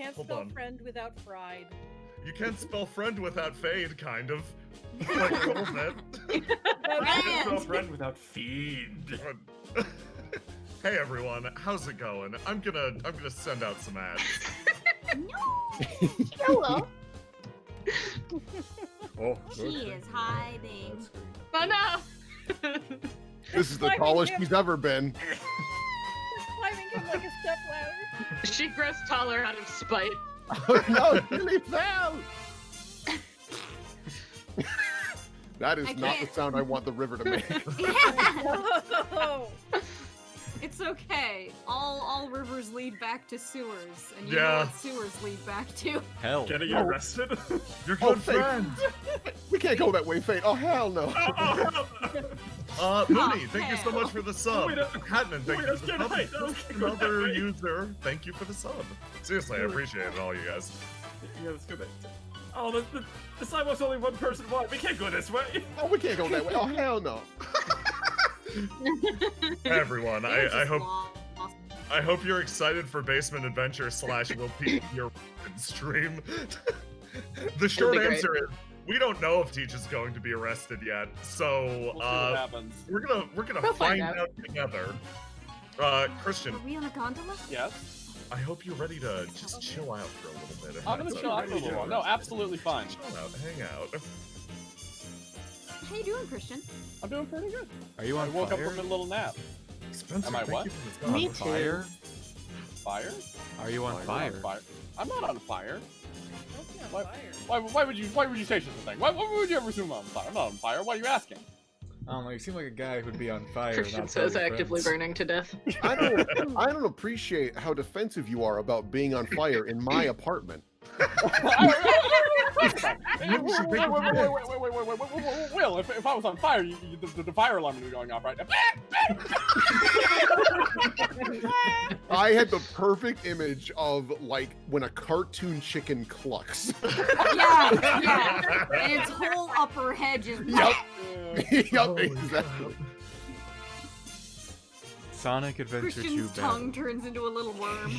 can't Hold spell on. friend without fried. You can't spell friend without fade, kind of. Like a little bit. You can't spell friend without feed. Hey everyone, how's it going? I'm gonna send out some ads. Hello. Oh, She is hiding. Oh no! this is the tallest she's ever been. Climbing him like a stepladder. She grows taller out of spite. Oh no, it really fell! That is not the sound I want the river to make. Oh. It's okay. All rivers lead back to sewers, and you Yeah. know what sewers lead back to. Hell. Getting arrested? You're Oh, good Fate. friends. We can't go that way, Fate. Oh, hell no. Mooney, thank you so hell. much for the sub. Wait, Hatman, thank you that's for the good sub. height, that was good Another height. user, thank you for the sub. Seriously, I appreciate it, all you guys. Yeah, that's good. Oh, the sidewalk's only one person wide. We can't go this way. Oh, we can't go that way. Oh, hell no. Hey everyone, They were just I hope lost. I hope you're excited for Basement Adventure / Will Peak your stream. The short be great. answer is we don't know if Teach is going to be arrested yet, so We'll see what happens. we're gonna We'll find find out together. Christian, Are we on a gondola? Yes. I hope you're ready to just chill out for a little bit. if I'm gonna that's chill out okay. for a little while. No, absolutely fine. Chill out, hang out. How you doing, Christian? I'm doing pretty good. Are you I on woke up fire? from a little nap. Spencer, Am I thank what? you for the sub. Me On too. fire? Fire? Are you on Fire? fire? I'm not on fire. Don't be on What? fire. Why would you say such a thing? Why would you ever assume I'm on fire? I'm not on fire. Why are you asking? I don't know. You seem like a guy who'd be on fire. Christian not says tell your actively friends. burning to death. I don't appreciate how defensive you are about being on fire in my apartment. Will, if I was on fire, the fire alarm would be going off, right? I had the perfect image of, like, when a cartoon chicken clucks. Yeah. And its whole upper head just. Yep. Yep, Holy exactly. Sonic Adventure 2 Christian's battle. tongue turns into a little worm.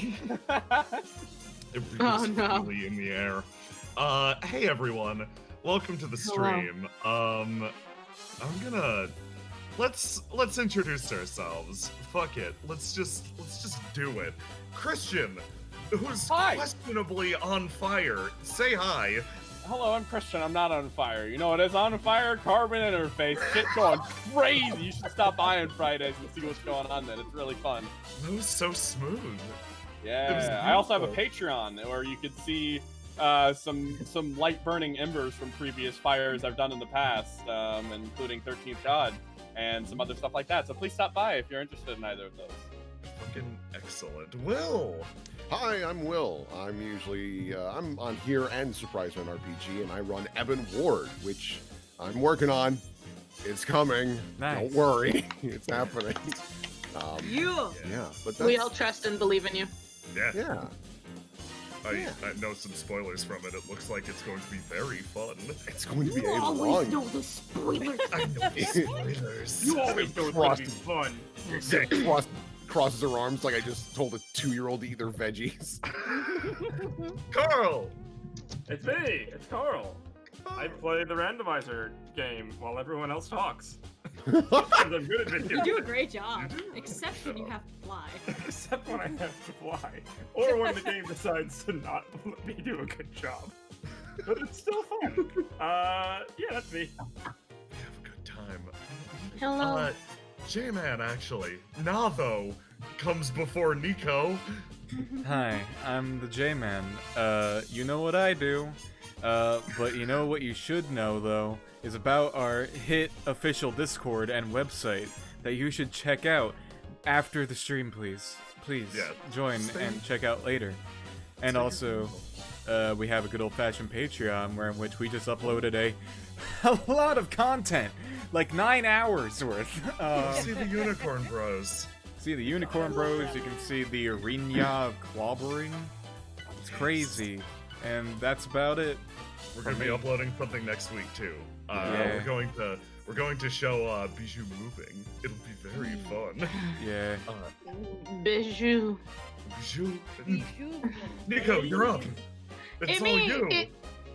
It Oh, was no. really in the air. Hey everyone, welcome to the stream. I'm gonna let's introduce ourselves. Fuck it, let's just do it. Christian, who's Hi. questionably on fire, say hi. Hello, I'm Christian. I'm not on fire. You know what is on fire? Carbon interface. Shit going crazy. You should stop by on Fridays and see what's going on then. It's really fun. That was so smooth. Yeah. I also have a Patreon where you could see some light burning embers from previous fires I've done in the past, including 13th God and some other stuff like that. So please stop by if you're interested in either of those. Fucking excellent. Will! Hi, I'm Will. I'm usually I'm on here and Surprise Man RPG, and I run Ebon Ward, which I'm working on. It's coming. Nice. Don't worry, it's happening. Yeah. Yeah, but that's, We all trust and believe in you. Yeah. yeah. I know some spoilers from it. It looks like it's going to be very fun. It's going to be You a always long. know the spoilers. I know the spoilers. You always know it's gonna be fun. Crosses her arms like I just told a 2-year-old to eat their veggies. Carl! It's me. It's Carl. I play the randomizer game while everyone else talks. Because I'm good at video. You do a great job. You do a great Except when you job. have to fly. Except when I have to fly. Or when the game decides to not let me do a good job. But it's still fun. Yeah, that's me. Have a good time. Hello. J-Man, actually. Navo comes before Nico. Hi, I'm the J-Man. You know what I do. But you know what you should know, though, is about our hit official Discord and website that you should check out after the stream, please. Please, Yeah. join and check out later. And also, we have a good old-fashioned Patreon where in which we just uploaded a lot of content, like 9 hours worth. See the Unicorn Bros. See the Unicorn Bros, you can see the Arena clobbering. It's crazy. And that's about it. We're gonna be uploading something next week too. Yeah. We're going to show Bijou moving. It'll be very fun. Yeah. Bijou. Bijou. Bijou. Nico, you're up. It's all you.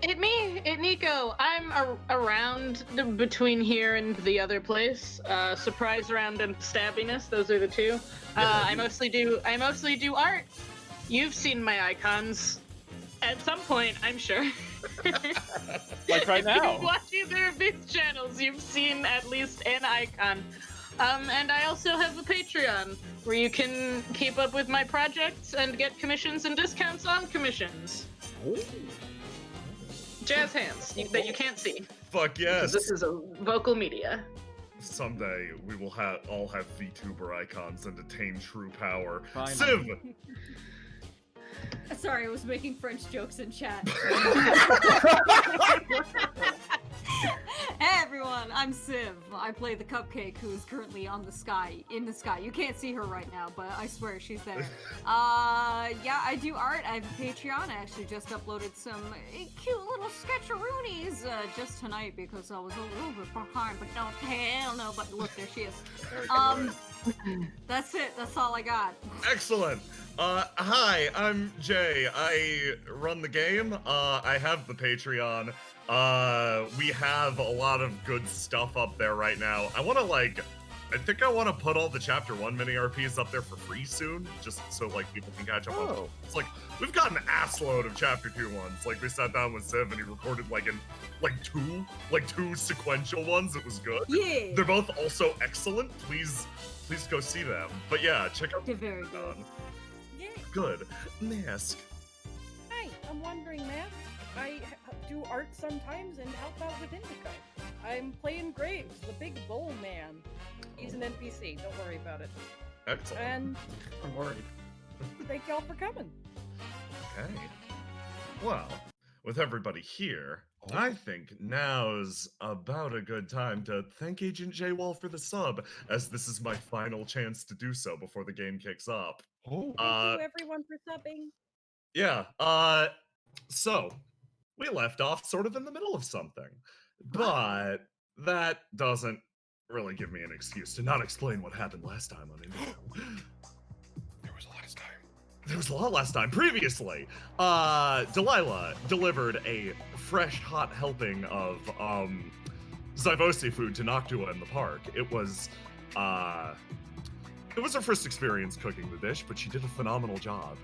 It Nico. I'm around between here and the other place. Surprise round and Stabbyness. Those are the two. I mostly do art. You've seen my icons at some point, I'm sure. Like right now. If you watch either of these channels, you've seen at least an icon. And I also have a Patreon where you can keep up with my projects and get commissions and discounts on commissions. Jazz hands that you can't see. Fuck yes. This is a vocal media. Someday we will all have VTuber icons and attain true power. Finally. Civ! Sorry, I was making French jokes in chat. Hey everyone, I'm Civ. I play the cupcake who is currently in the sky. You can't see her right now, but I swear she's there. Yeah, I do art. I have a Patreon. I actually just uploaded some cute little sketcheroonies just tonight because I was a little bit behind, but hell no, but look, there she is. That's it. That's all I got. Excellent. Hi, I'm Jay. I run the game. I have the Patreon. We have a lot of good stuff up there right now. I think I want to put all the Chapter 1 mini RPs up there for free soon, just so people can catch up on. It's we've got an assload of Chapter 2 ones. We sat down with Civ and he recorded two sequential ones. It was good. Yeah. They're both also excellent. Please go see them. But yeah, check out They're very good. Yeah. Good. Mask. Hi, I'm Wandering Mask. I do art sometimes and help out with Indigo. I'm playing Graves, the big bull man. He's an NPC, don't worry about it. Excellent. And I'm worried. thank y'all for coming. Okay. Well, with everybody here, I think now's about a good time to thank Agent J Wall for the sub, as this is my final chance to do so before the game kicks up. Oh. Thank you everyone for subbing. Yeah, so we left off sort of in the middle of something, but that doesn't really give me an excuse to not explain what happened last time on Indigo. There was a lot of time. There was a lot last time. Previously, Delilah delivered a fresh, hot helping of Xiphosi food to Noctua in the park. It was her first experience cooking the dish, but she did a phenomenal job.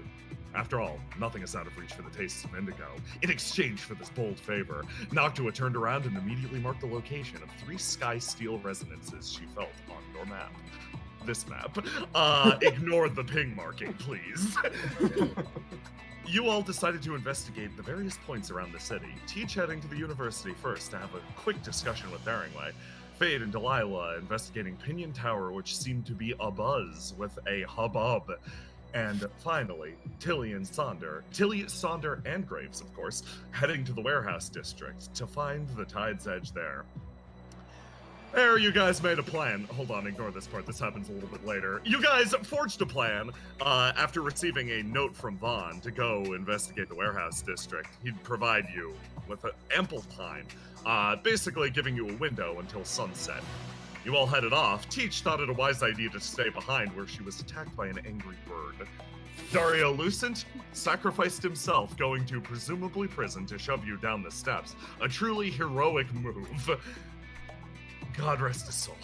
After all, nothing is out of reach for the tastes of Indigo. In exchange for this bold favor, Noctua turned around and immediately marked the location of 3 sky steel resonances she felt on your map. This map. Ignore the ping marking, please. You all decided to investigate the various points around the city, Teach heading to the university first to have a quick discussion with Bearingway. Fade and Delilah investigating Pinion Tower, which seemed to be abuzz with a hubbub. And finally, Tilly, Sonder, and Graves, of course, heading to the warehouse district to find the Tide's Edge there. There, you guys made a plan. Hold on, ignore this part. This happens a little bit later. You guys forged a plan after receiving a note from Vaughn to go investigate the warehouse district. He'd provide you with ample time, basically giving you a window until sunset. You all headed off. Teach thought it a wise idea to stay behind where she was attacked by an angry bird. Dario Lucent sacrificed himself, going to presumably prison to shove you down the steps. A truly heroic move. God rest his soul.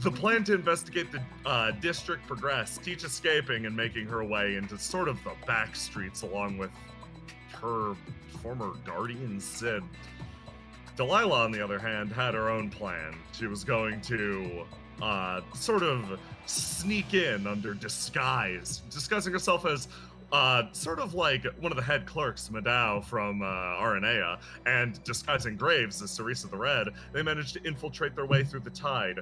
The plan to investigate the district progressed, Teach escaping and making her way into sort of the back streets along with her former guardian, Sid. Delilah, on the other hand, had her own plan. She was going to sort of sneak in under disguise, disguising herself as sort of like one of the head clerks, Madao from Aranea, and disguising Graves as Cerisa the Red. They managed to infiltrate their way through the Tide.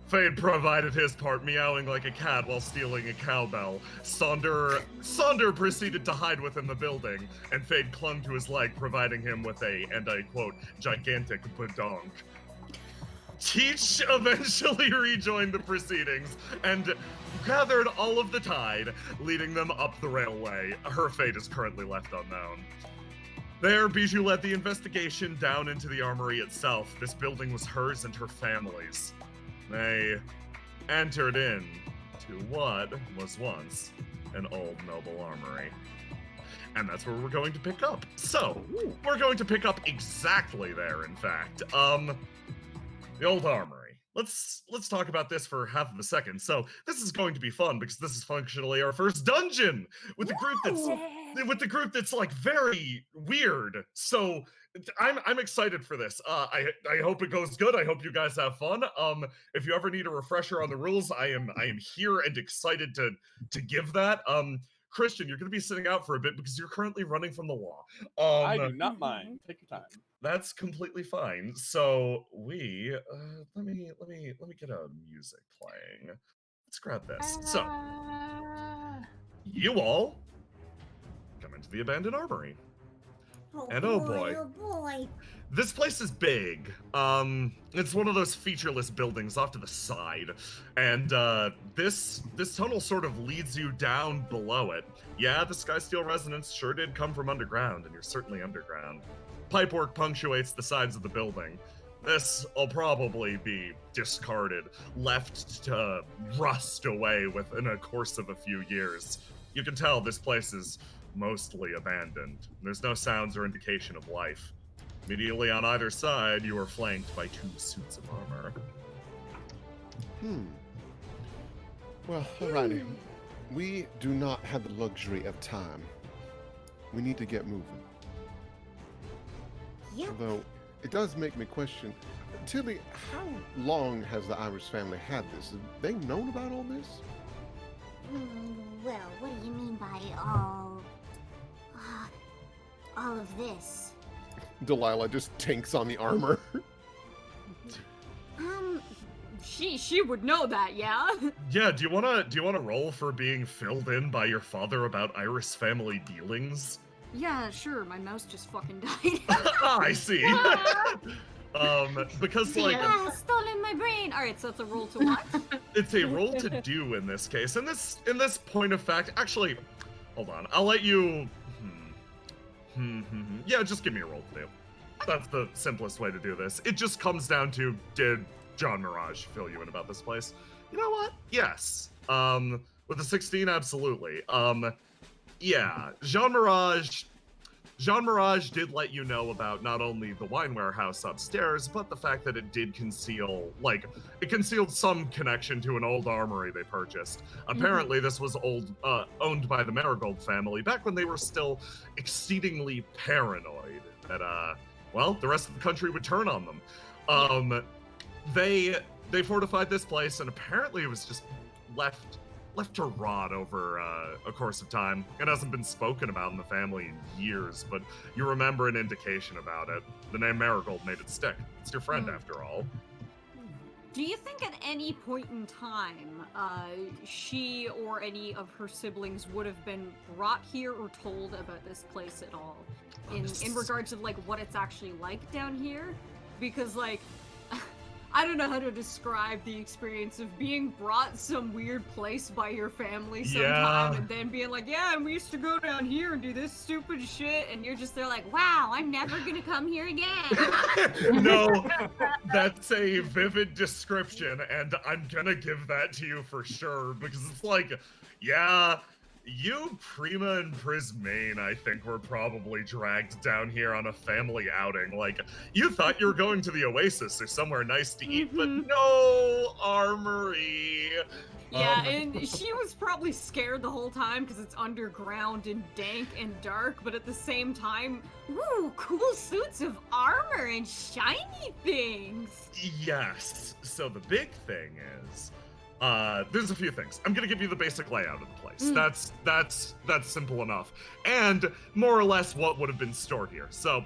Fade provided his part, meowing like a cat while stealing a cowbell. Sonder proceeded to hide within the building, and Fade clung to his leg, providing him with a, and I quote, gigantic badonk. Teach eventually rejoined the proceedings and gathered all of the Tide, leading them up the railway. Her fate is currently left unknown. There, Bijou led the investigation down into the armory itself. This building was hers and her family's. They entered in to what was once an old noble armory. And that's where we're going to pick up. So, we're going to pick up exactly there, in fact. The old armory. Let's talk about this for half of a second. So, this is going to be fun because this is functionally our first dungeon with the group that's like very weird. So, I'm excited for this. I hope it goes good. I hope you guys have fun. If you ever need a refresher on the rules, I am here and excited to give that. Christian, you're going to be sitting out for a bit because you're currently running from the law. I do not mind. Take your time. That's completely fine. So we let me get a music playing. Let's grab this. So you all come into the abandoned armory. And oh boy. This place is big. It's one of those featureless buildings off to the side. And this tunnel sort of leads you down below it. Yeah, the Skysteel resonance sure did come from underground, and you're certainly underground. Pipework punctuates the sides of the building. This will probably be discarded, left to rust away within a course of a few years. You can tell this place is mostly abandoned. There's no sounds or indication of life. Immediately on either side, you are flanked by 2 suits of armor. Well, alrighty. We do not have the luxury of time. We need to get moving. Yep. Although, it does make me question, Tilly, how long has the Irish family had this? Have they known about all this? Well, what do you mean by all of this? Delilah just tanks on the armor. She would know that, yeah. Yeah, do you wanna roll for being filled in by your father about Irish family dealings? Yeah, sure. My mouse just fucking died. I see. Because like stolen my brain. All right, so it's a roll to what? it's a roll to do in this case. In this point of fact, actually, hold on. I'll let you. Yeah, just give me a roll to do. That's the simplest way to do this. It just comes down to, did John Mirage fill you in about this place? You know what? Yes. With a 16, absolutely. Yeah, Jean Mirage did let you know about not only the wine warehouse upstairs, but the fact that it did concealed some connection to an old armory they purchased. Apparently, this was owned by the Marigold family back when they were still exceedingly paranoid that, well, the rest of the country would turn on them. They fortified this place, and apparently it was just left to rot over a course of time. It hasn't been spoken about in the family in years, but you remember an indication about it. The name Marigold made it stick. It's your friend, after all. Do you think at any point in time, she or any of her siblings would have been brought here or told about this place at all? In regards to, like, what it's actually like down here? Because, like, I don't know how to describe the experience of being brought some weird place by your family sometime and then being like, yeah, and we used to go down here and do this stupid shit, and you're just there like, wow, I'm never gonna come here again. No, that's a vivid description, and I'm gonna give that to you for sure, because it's like, yeah, you, Prima, and Prismane, I think, were probably dragged down here on a family outing. Like, you thought you were going to the Oasis or somewhere nice to eat, but no, armory. Yeah, and she was probably scared the whole time because it's underground and dank and dark, but at the same time, ooh, cool suits of armor and shiny things. Yes. So the big thing is, there's a few things. I'm gonna give you the basic layout of the place. That's simple enough. And more or less what would have been stored here. So,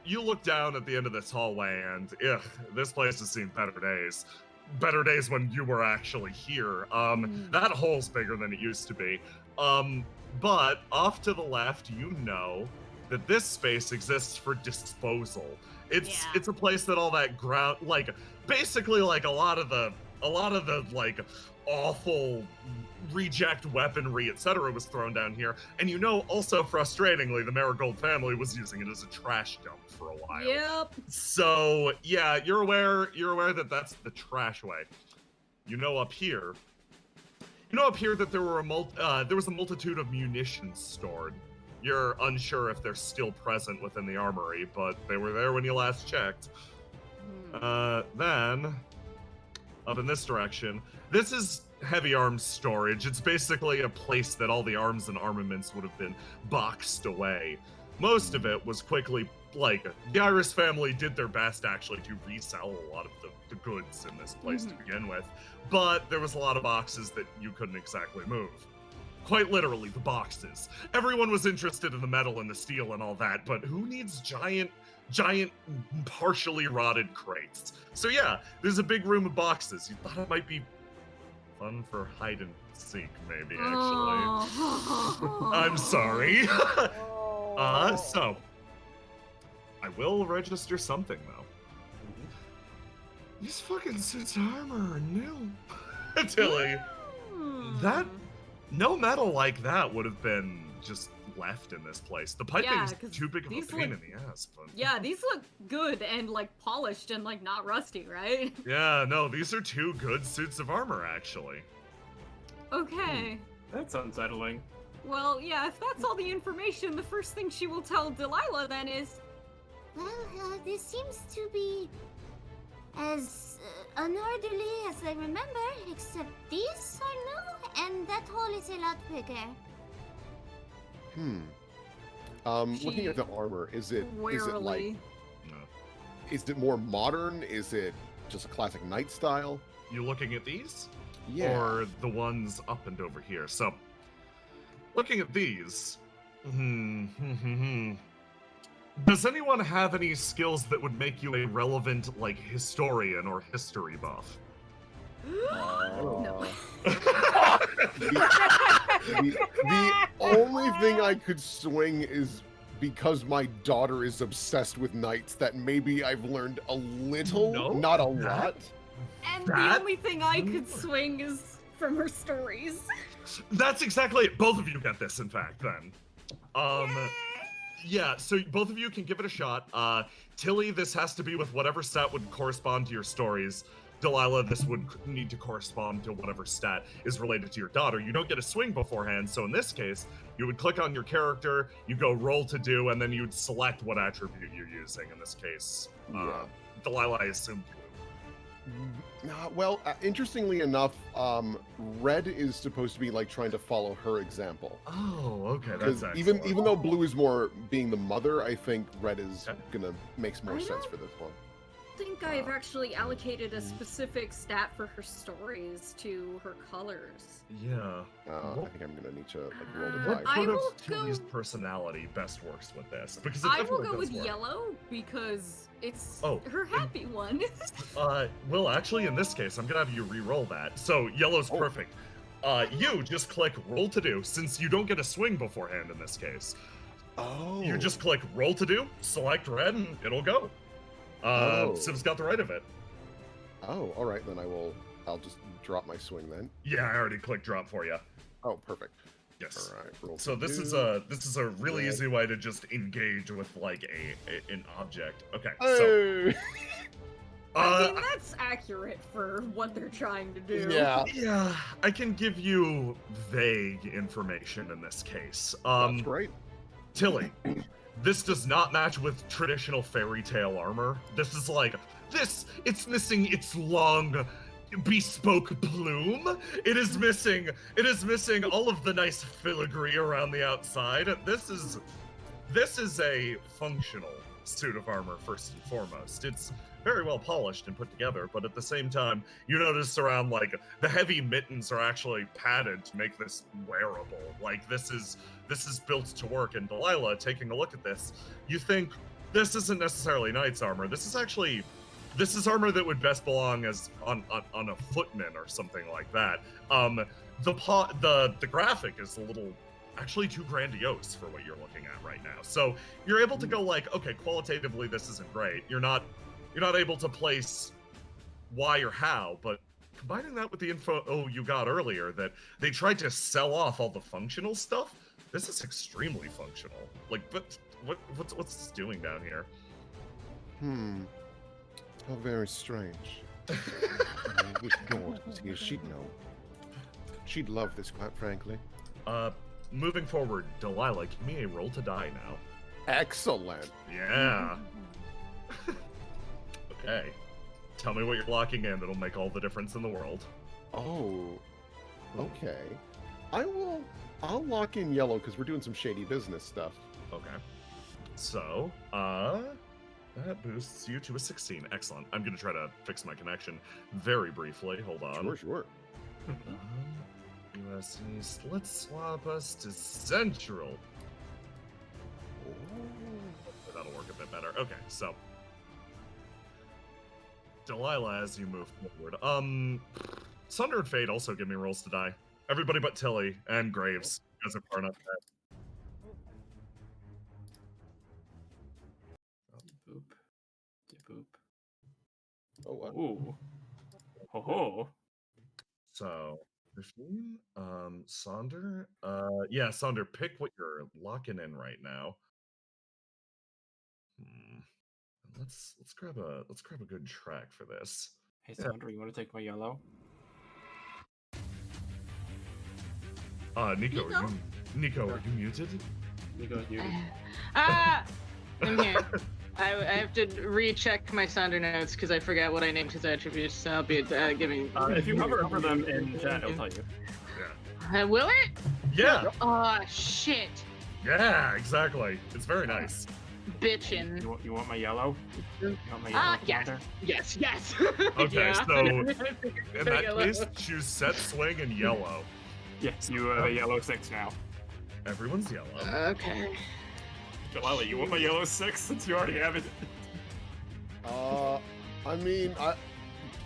you look down at the end of this hallway and, this place has seen better days. Better days when you were actually here. That hole's bigger than it used to be. But off to the left, you know that this space exists for disposal. It's a place that all that ground, like, basically like a lot of the like awful reject weaponry, etc., was thrown down here. And you know, also frustratingly, the Marigold family was using it as a trash dump for a while. Yep. So yeah, you're aware that that's the trash way. You know, up here, You know up here that there were there was a multitude of munitions stored. You're unsure if they're still present within the armory, but they were there when you last checked. Then, up in this direction, this is heavy arms storage. It's basically a place that all the arms and armaments would have been boxed away. Most of it was quickly, like, the Iris family did their best actually to resell a lot of the goods in this place to begin with, but there was a lot of boxes that you couldn't exactly move. Quite literally, the boxes. Everyone was interested in the metal and the steel and all that, but who needs giant, partially rotted crates? So yeah, there's a big room of boxes. You thought it might be fun for hide and seek, maybe, actually. I'm sorry. So, I will register something, though. These fucking suits of armor are new. Tilly, that, no metal like that would have been just left in this place. The piping's too big of a pain in the ass. But... Yeah, these look good and, like, polished and, like, not rusty, right? Yeah, no, these are 2 good suits of armor, actually. Okay. That's unsettling. Well, yeah, if that's all the information, the first thing she will tell Delilah then is... Well, this seems to be as unorderly as I remember, except these are new, and that hole is a lot bigger. Looking at the armor, is it like, No. is it more modern? Is it just a classic knight style? You looking at these? Yeah. Or the ones up and over here? So, looking at these, does anyone have any skills that would make you a relevant, like, historian or history buff? No. The only thing I could swing is because my daughter is obsessed with knights, that maybe I've learned a little, not a lot. And the only thing I could swing is from her stories. That's exactly it. Both of you get this, in fact, then. Yeah, so both of you can give it a shot. Tilly, this has to be with whatever stat would correspond to your stories. Delilah, this would need to correspond to whatever stat is related to your daughter. You don't get a swing beforehand, so in this case, you would click on your character, you go roll to do, and then you would select what attribute you're using. In this case, Delilah, I assume. Well, interestingly enough, Red is supposed to be like trying to follow her example. Oh, okay, that's excellent. even though Blue is more being the mother, I think Red is gonna makes more sense for this one. I think I've actually allocated a specific stat for her stories to her colors. Yeah. I think I'm gonna need to roll the What die. part of Tilly's personality best works with this? Because it I will definitely go does with work. yellow because it's her happy one. Well, actually, in this case, I'm gonna have you re-roll that. So yellow's perfect. You just click roll to do, since you don't get a swing beforehand in this case. Oh. You just click roll to do, select red, and it'll go. Sib's got the right of it. Oh, all right, then I'll just drop my swing then. Yeah, I already clicked drop for you. Oh, perfect. Yes. All right. Roll So to this do. is a really Red. easy way to just engage with like an object. Okay. Hey! I mean, that's accurate for what they're trying to do. Yeah, I can give you vague information in this case. That's great. Tilly, this does not match with traditional fairy tale armor. This is like, it's missing its long, bespoke plume. It is missing all of the nice filigree around the outside. This is a functional suit of armor, first and foremost. It's very well polished and put together, but at the same time, you notice around, like, the heavy mittens are actually padded to make this wearable. Like, this is built to work. And Delilah, taking a look at this, you think this isn't necessarily knight's armor. This is armor that would best belong as on a footman or something like that. The graphic is a little actually too grandiose for what you're looking at right now. So you're able to go like, okay, qualitatively this isn't great. You're not able to place why or how, but combining that with the info you got earlier that they tried to sell off all the functional stuff, this is extremely functional. Like, but what's this doing down here? How very strange. I wish God could see a sheet know. She'd love this, quite frankly. Moving forward, Delilah, give me a roll to die now. Excellent. Yeah. Okay. Tell me what you're locking in. That'll make all the difference in the world. Oh, okay. I'll lock in yellow because we're doing some shady business stuff. Okay. So, that boosts you to a 16. Excellent. I'm gonna try to fix my connection very briefly. Hold on. Sure. US East. Let's swap us to Central. That'll work a bit better. Okay, so Delilah, as you move forward. Sunder and Fate also give me rolls to die. Everybody but Tilly and Graves, as a part of that. Boop. Boop. Oh, what? Ooh. Ho ho. So 15. Sonder. Yeah, Sonder, pick what you're locking in right now. Let's grab a good track for this. Hey Sandra, you want to take my yellow? Nico, are you muted? Nico's muted. I'm here. I have to recheck my Sonder notes because I forgot what I named his attributes, so I'll be giving... If you hover over them in chat, it'll tell you. Yeah. Will it? Yeah! Oh, shit. Yeah, exactly. It's very nice. Bitchin'. You want my yellow? You want my yellow? Yes. Okay, Yeah. so in that case, choose set, swing, and yellow. Yes, you have a yellow 6 now. Everyone's yellow. Okay. Delilah, you want my yellow 6 since you already have it? I mean,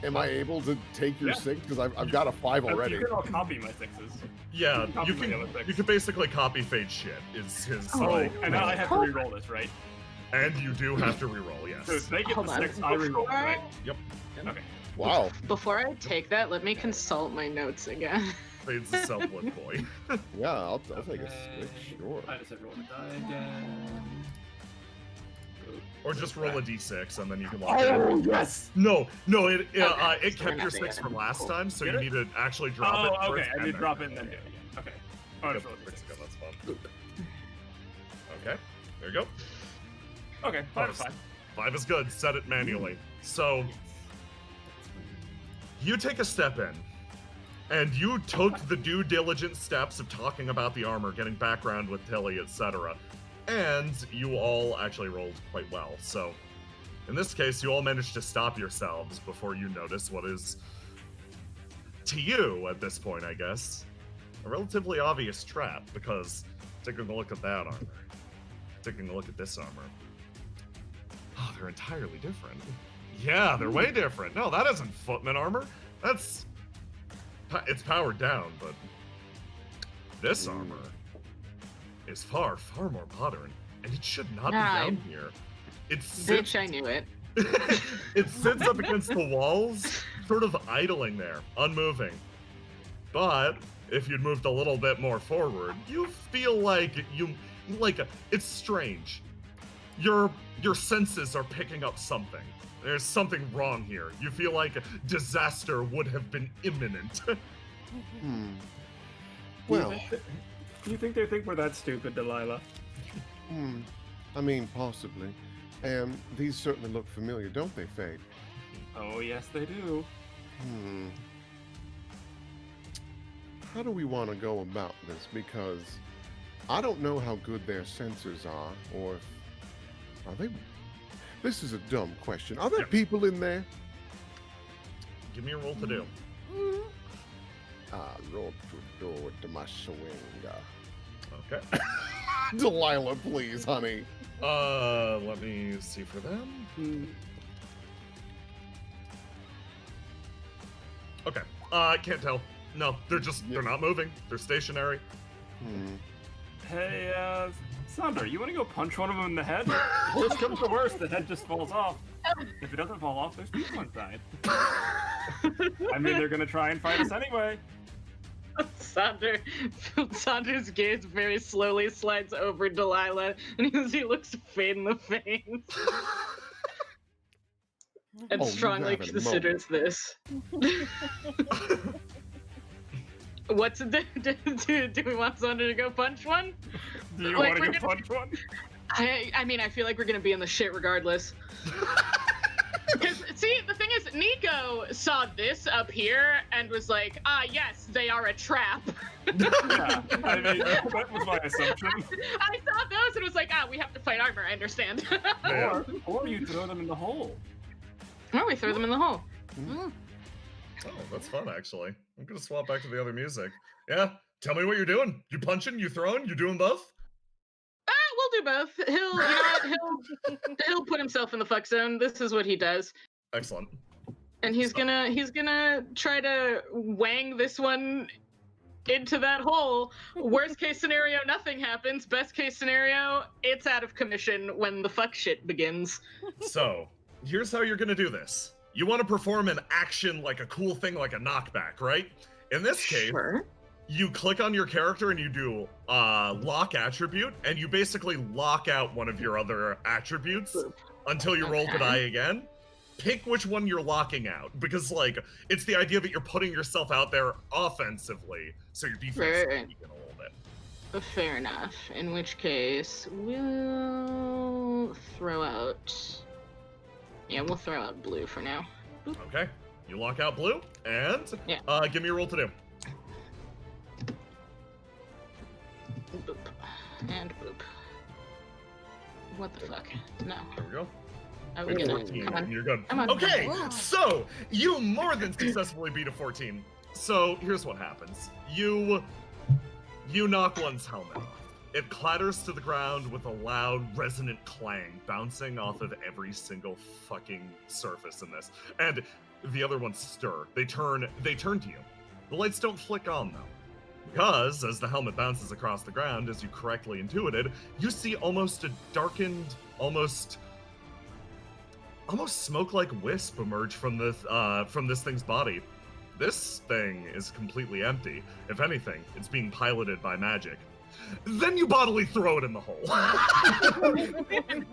am I able to take your 6? Because I've got a 5 already. You can all copy my 6s. Yeah, Copy you my yellow 6. can basically copy Fade shit. Is his And now I have to re-roll this, right? And you do have to reroll, yes. So if they get Hold the on. 6, I re-roll it, right? Yep. Okay. Wow. Before I take that, let me consult my notes again. Fade's a self-lit boy. Yeah, I'll take a switch, sure. I just have to roll the die again. Or just roll a d6 and then you can lock it in. Oh, yes! No, it Okay, it so kept we're your not 6 there. from last Cool. time, so Get you it? need to actually drop it. Oh, okay. first I and need to then drop it and then do it again. Okay. Oh, Yep, just roll the that's 6. good, that's fun. Okay, there you go. Okay, 5 is fine. 5 is good. Set it manually. So you take a step in, and you took the due diligent steps of talking about the armor, getting background with Tilly, etc. And you all actually rolled quite well. So in this case, you all managed to stop yourselves before you notice what is, to you at this point, I guess, a relatively obvious trap, because taking a look at that armor, taking a look at this armor, oh, they're entirely different. Yeah, they're way different. No, that isn't footman armor. It's powered down, but this armor is far, far more modern, and it should not be down here. Bitch, I knew it. It sits up against the walls, sort of idling there, unmoving. But if you'd moved a little bit more forward, you feel like it's strange. Your senses are picking up something. There's something wrong here. You feel like disaster would have been imminent. Well, Do you think they think we're that stupid, Delilah? I mean, possibly. And these certainly look familiar, don't they, Fade? Oh, yes, they do. How do we want to go about this? Because I don't know how good their sensors are, or if, are they... This is a dumb question. Are there people in there? Give me a roll to do. Roll to do it to my swing. Okay. Delilah, please, honey. Let me see for them. Okay. Can't tell. No, they're not moving. They're stationary. Hey, Sandra, you want to go punch one of them in the head? If worst comes to worst, the head just falls off. If it doesn't fall off, there's people inside. I mean, they're gonna try and fight us anyway. Sandra's gaze very slowly slides over Delilah, and as he looks Fade in the face, and Oh, strongly you have a considers this. What's do we want Thunder to go punch one? Do you Like, want to we're go punch one? I mean, I feel like we're gonna be in the shit regardless. Because, see, the thing is, Nico saw this up here and was like, ah, yes, they are a trap. Yeah, I mean, that was my assumption. I saw those and was like, ah, we have to fight armor, I understand. Or you throw them in the hole. Or we throw them in the hole. Oh, that's fun, actually. I'm gonna swap back to the other music. Yeah, tell me what you're doing. You punching, you throwing, you doing both? We'll do both. He'll put himself in the fuck zone. This is what he does. Excellent. And he's gonna try to wang this one into that hole. Worst case scenario, nothing happens. Best case scenario, it's out of commission when the fuck shit begins. So, here's how you're gonna do this. You want to perform an action like a cool thing, like a knockback, right? In this case, Sure. you click on your character and you do lock attribute, and you basically lock out one of your other attributes until you roll the die again. Pick which one you're locking out, because like it's the idea that you're putting yourself out there offensively, so your defense is weaken a little bit. Fair enough. In which case, we'll throw out. Yeah, we'll throw out blue for now. Boop. Okay, you lock out blue, and give me a roll to do. Boop. And boop. What the fuck? No. There we go. Oh, we get it. 14. Come on. You're good. Come on. Okay, so you more than successfully beat a 14. So here's what happens. You knock one's helmet off. It clatters to the ground with a loud, resonant clang, bouncing off of every single fucking surface in this. And the other ones stir. They turn to you. The lights don't flick on, though. Because, as the helmet bounces across the ground, as you correctly intuited, you see almost a darkened, almost smoke-like wisp emerge from this thing's body. This thing is completely empty. If anything, it's being piloted by magic. Then you bodily throw it in the hole.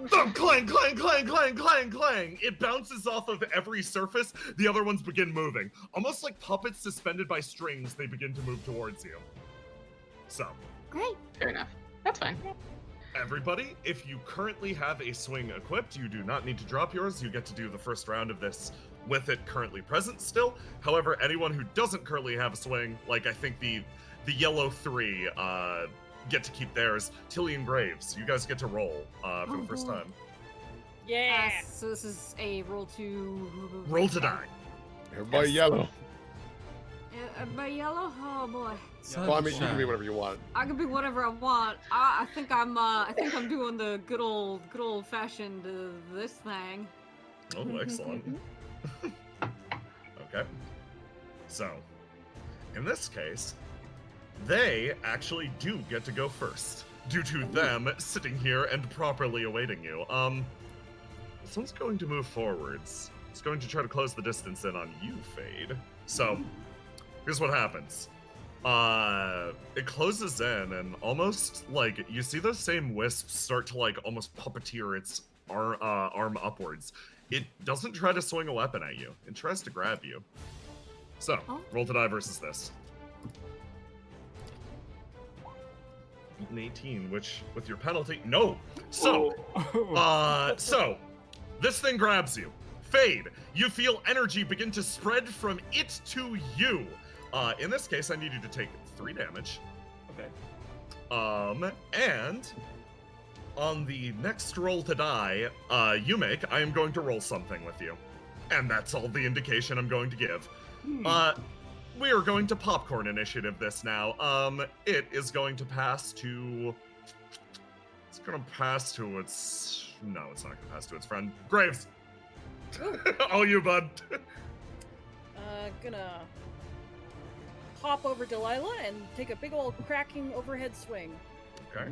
Thump, clang, clang, clang, clang, clang, clang. It bounces off of every surface. The other ones begin moving. Almost like puppets suspended by strings, they begin to move towards you. So. Great. Fair enough. That's fine. Everybody, if you currently have a swing equipped, you do not need to drop yours. You get to do the first round of this with it currently present still. However, anyone who doesn't currently have a swing, like I think the yellow 3, get to keep theirs. Tilly and Graves, you guys get to roll for the first time. Yeah. So this is a roll to die. Everybody yellow. By yellow? Oh boy. Well, I mean, you can be whatever you want. I can be whatever I want. I think I'm doing the good old fashioned this thing. Oh, excellent. Okay. So, in this case, they actually do get to go first, due to them sitting here and properly awaiting you. This one's going to move forwards. It's going to try to close the distance in on you, Fade. So, here's what happens. It closes in, and almost, like, you see those same wisps start to, like, almost puppeteer its arm upwards. It doesn't try to swing a weapon at you. It tries to grab you. So, roll to die versus this. An 18, which, with your penalty, no! So, so, this thing grabs you. Fade, you feel energy begin to spread from it to you. In this case, I need you to take 3 damage. Okay. And on the next roll to die, you make, I am going to roll something with you. And that's all the indication I'm going to give. We are going to popcorn initiative this now. It is going to pass to... It's going to pass to its... No, it's not going to pass to its friend. Graves! All you, bud. Gonna hop over Delilah and take a big old cracking overhead swing. Okay.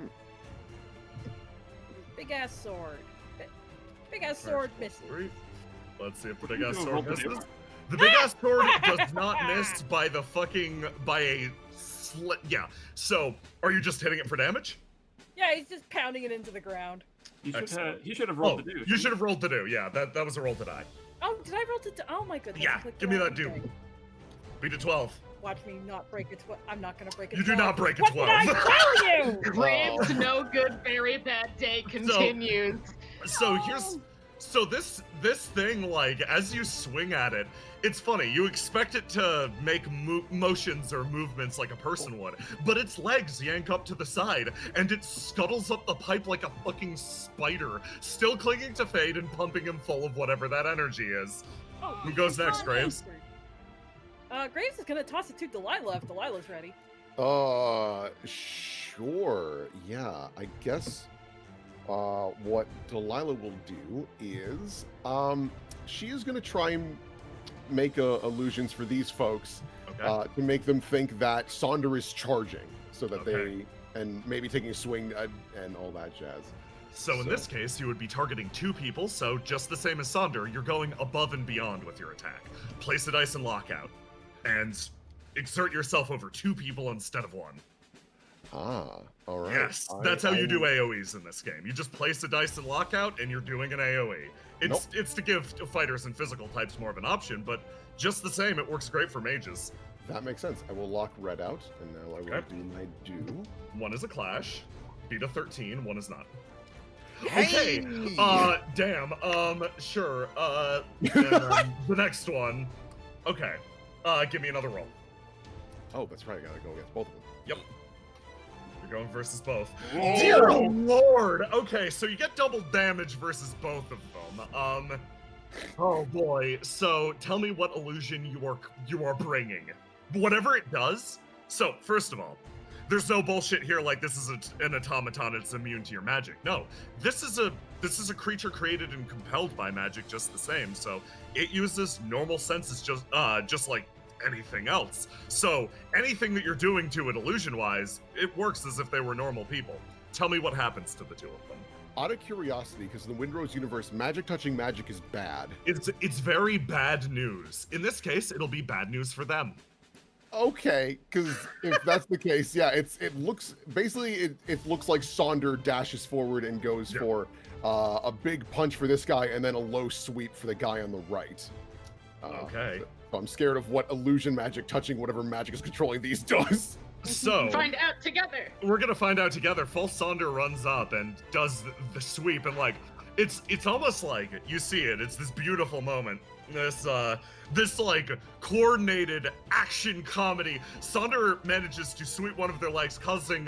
Big ass sword. Big ass sword misses. Let's see if the big ass sword misses. The big ass sword does not miss by a yeah. So, are you just hitting it for damage? Yeah, he's just pounding it into the ground. He should have rolled to do. You should have rolled to do. Yeah, that was a roll to die. Oh, did I roll to? Oh my goodness. Yeah, give me that do. Beat a 12. Watch me not break a 12. I'm not gonna break a You 12. do not break a What 12. did I tell you? Graves, no good, very bad day continues. So this thing, like, as you swing at it, it's funny. You expect it to make motions or movements like a person would, but its legs yank up to the side, and it scuttles up the pipe like a fucking spider, still clinging to Fade and pumping him full of whatever that energy is. Oh, Who goes next, Graves? Graves is gonna toss it to Delilah if Delilah's ready. Sure. Yeah, I guess what Delilah will do is she is going to try and make illusions for these folks to make them think that Sonder is charging, so that they and maybe taking a swing and all that jazz. So in this case, you would be targeting 2 people, so just the same as Sonder, you're going above and beyond with your attack. Place a dice and lockout, and exert yourself over 2 people instead of 1. Ah, all right. Yes, that's how you do AoEs in this game. You just place a dice and lockout, and you're doing an AoE. It's to give fighters and physical types more of an option, but just the same, it works great for mages. That makes sense. I will lock red out, and now I will do my do. 1 is a clash, beat a 13, 1 is not. Hey! Okay, damn, sure, the next one. Okay, give me another roll. Oh, that's right, I gotta go against both of them. Yep. You're going versus both. Whoa. Dear Lord! Okay, so you get double damage versus both of them. Oh boy. So tell me what illusion you are bringing. Whatever it does. So first of all, there's no bullshit here like this is an automaton, it's immune to your magic. No, this is a creature created and compelled by magic just the same. So it uses normal senses just like anything else. So anything that you're doing to it illusion-wise, it works as if they were normal people. Tell me what happens to the 2 of them. Out of curiosity, because in the Windrose universe, magic touching magic is bad. It's very bad news. In this case, it'll be bad news for them. Okay, because if that's the case, yeah, it looks like Sonder dashes forward and goes for a big punch for this guy and then a low sweep for the guy on the right. Okay. So I'm scared of what illusion magic touching whatever magic is controlling these does. So find out together. We're gonna find out together. False Sonder runs up and does the sweep, and like it's almost like you see it. It's this beautiful moment. This like coordinated action comedy. Sonder manages to sweep one of their legs, causing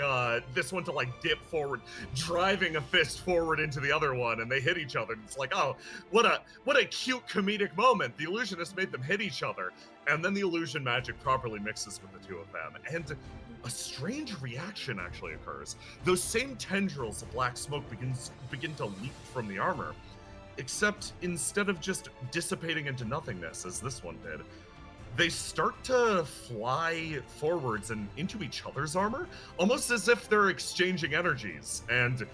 this one to like dip forward, driving a fist forward into the other one, and they hit each other. And it's like, oh, what a cute comedic moment. The illusionist made them hit each other, and then the illusion magic properly mixes with the 2 of them, and a strange reaction actually occurs. Those same tendrils of black smoke begin to leap from the armor. Except instead of just dissipating into nothingness, as this one did, they start to fly forwards and into each other's armor, almost as if they're exchanging energies. And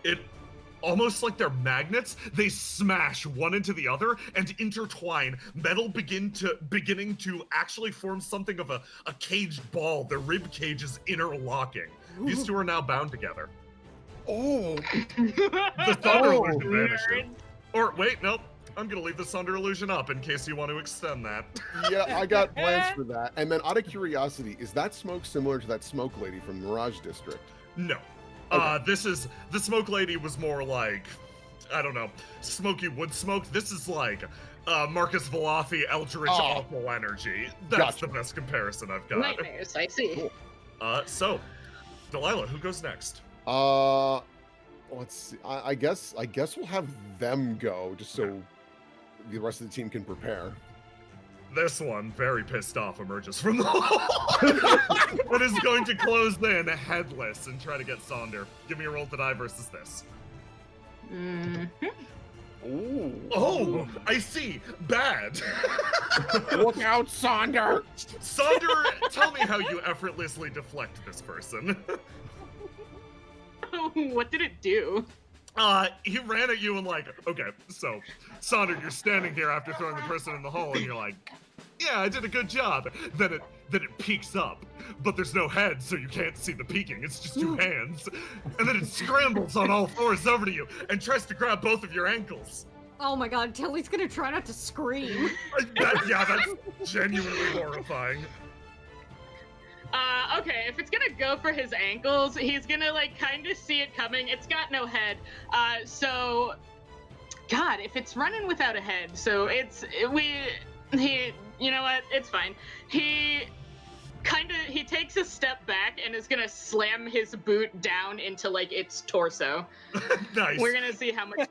it, almost like they're magnets, they smash one into the other and intertwine, metal beginning to actually form something of a caged ball. Their rib cage is interlocking. These 2 are now bound together. Oh! The thunder illusion vanishes. Or wait, nope. I'm gonna leave the Sonder illusion up in case you want to extend that. Yeah, I got plans for that. And then out of curiosity, is that smoke similar to that smoke lady from Mirage District? No. Okay. The smoke lady was more like, I don't know, smoky wood smoke. This is like Marcus Valafi Eldritch awful energy. That's the best comparison I've got. Nightmares, I see. Cool. So, Delilah, who goes next? Let's see. I guess we'll have them go just so the rest of the team can prepare. This one, very pissed off, emerges from the hole and is going to close in headless and try to get Sonder. Give me a roll to die versus this. Ooh. Oh, I see. Bad. Look out, Sonder! Sonder, tell me how you effortlessly deflect this person. What did it do? He ran at you and like, okay, so, Sonder, you're standing here after throwing the person in the hole and you're like, yeah, I did a good job. Then it peeks up, but there's no head, so you can't see the peeking. It's just 2 hands. And then it scrambles on all 4s over to you and tries to grab both of your ankles. Oh my god, Tilly's gonna try not to scream. Yeah, that's genuinely horrifying. Okay, if it's gonna go for his ankles, he's gonna like kind of see it coming. It's got no head. So, God, if it's running without a head, so you know what? It's fine. He takes a step back and is gonna slam his boot down into like its torso. Nice. We're gonna see how much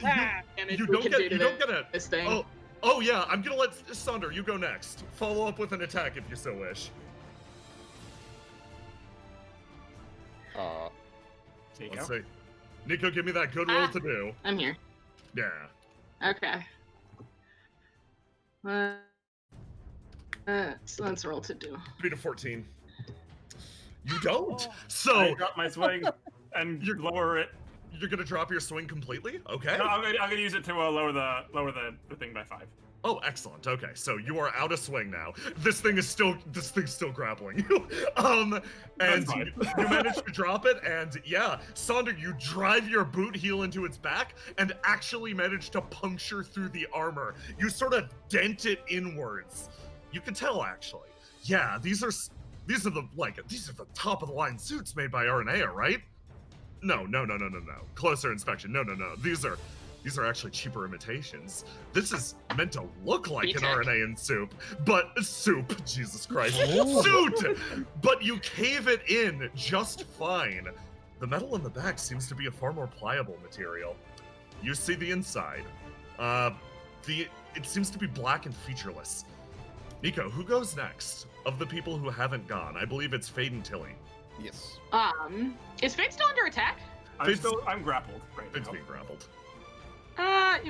damage You we don't can get. do You to don't get a. this thing. Oh yeah. I'm gonna let Sonder. You go next. Follow up with an attack if you so wish. Let's see. Nico, give me that good roll to do. I'm here. Yeah. Okay. So let's roll to do. 3 to 14. You don't. I So drop my swing and lower it. you're gonna drop your swing completely? Okay. No, I'm gonna use it to lower the thing by 5. Oh, excellent. Okay, so you are out of swing now. This thing's still grappling you. And That's fine. you manage to drop it, and yeah, Sonder, you drive your boot heel into its back and actually manage to puncture through the armor. You sort of dent it inwards. You can tell, actually. Yeah, these are the top of the line suits made by RNA, right? No. Closer inspection. No. These are actually cheaper imitations. This is meant to look like an RNA in soup. Jesus Christ. Suit! But you cave it in just fine. The metal in the back seems to be a far more pliable material. You see the inside. It seems to be black and featureless. Nico, who goes next? Of the people who haven't gone, I believe it's Fade and Tilly. Yes. Is Fade still under attack? I'm grappled right Fade's now. being grappled.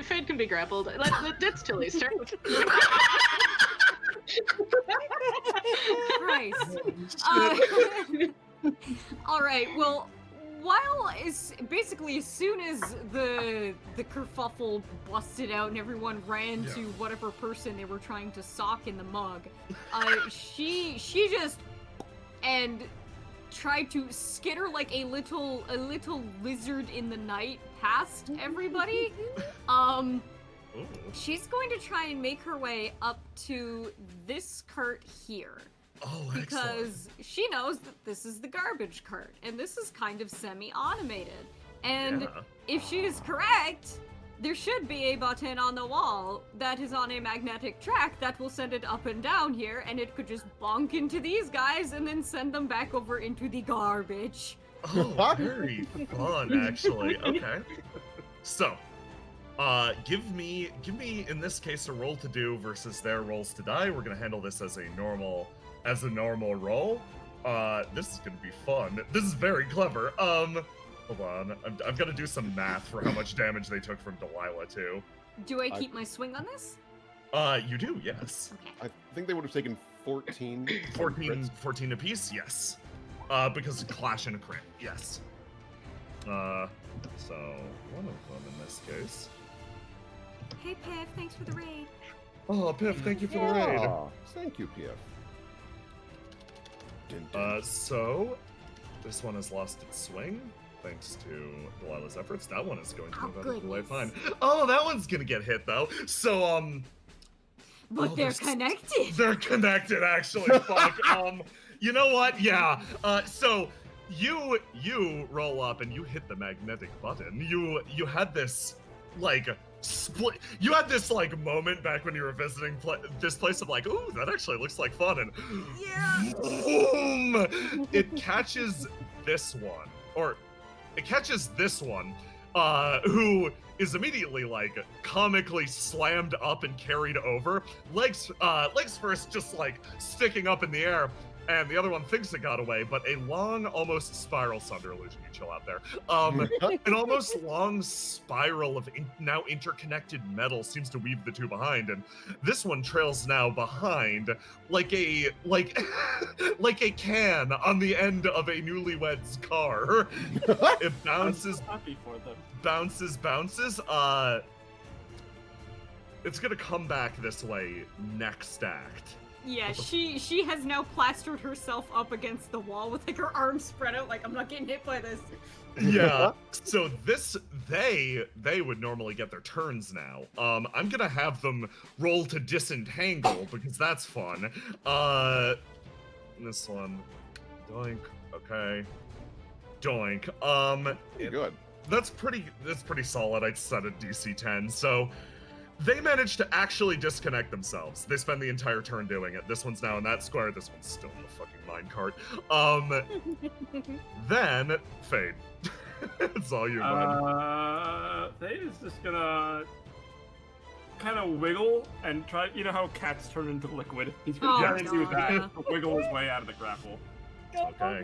Fade can be grappled. It's Tilly's turn. Christ. All right. Well, as soon as the kerfuffle busted out and everyone ran to whatever person they were trying to sock in the mug, she just tried to skitter like a little lizard in the night past everybody. She's going to try and make her way up to this cart here. Oh, because she knows that this is the garbage cart, and this is kind of semi-automated. And if she is correct, there should be a button on the wall that is on a magnetic track that will send it up and down here, and it could just bonk into these guys and then send them back over into the garbage. Oh, very fun, actually. Okay. So, give me in this case a roll to do versus their rolls to die. We're gonna handle this as a normal roll. This is gonna be fun. This is very clever. Hold on. I've got to do some math for how much damage they took from Delilah too. Do I keep my swing on this? You do, yes. Okay. I think they would have taken 14. 14 apiece, yes. Because clash and a crit, yes. So one of them in this case. Hey Piff, thanks for the raid. Oh, Piff, thank you for the raid. Aw, thank you, Piff. So this one has lost its swing, thanks to Delilah's efforts. That one is going to move out of the way fine. Oh, that one's gonna get hit though. So But they're connected. They're connected, actually. Fuck. You know what? Yeah. So you roll up and you hit the magnetic button. You had this like split. You had this like moment back when you were visiting this place of like, ooh, that actually looks like fun, and boom! It catches this one, who is immediately like comically slammed up and carried over, legs first just like sticking up in the air, and the other one thinks it got away, but a long, almost spiral, Sunder illusion, you chill out there. An almost long spiral of now interconnected metal seems to weave the two behind, and this one trails now behind like a can on the end of a newlywed's car. It bounces, bounces. It's gonna come back this way next act. Yeah, she has now plastered herself up against the wall with like her arms spread out, like I'm not getting hit by this. Yeah. So they would normally get their turns now. I'm gonna have them roll to disentangle because that's fun. this one. Doink. Okay. Doink. Pretty good. That's pretty solid. I'd set a DC 10. So they managed to actually disconnect themselves. They spend the entire turn doing it. This one's now in that square. This one's still in the fucking minecart. Then Fade. It's all you, bud. Fade is just gonna kind of wiggle and try. You know how cats turn into liquid? He's gonna try and do that. Wiggle his way out of the grapple. Okay.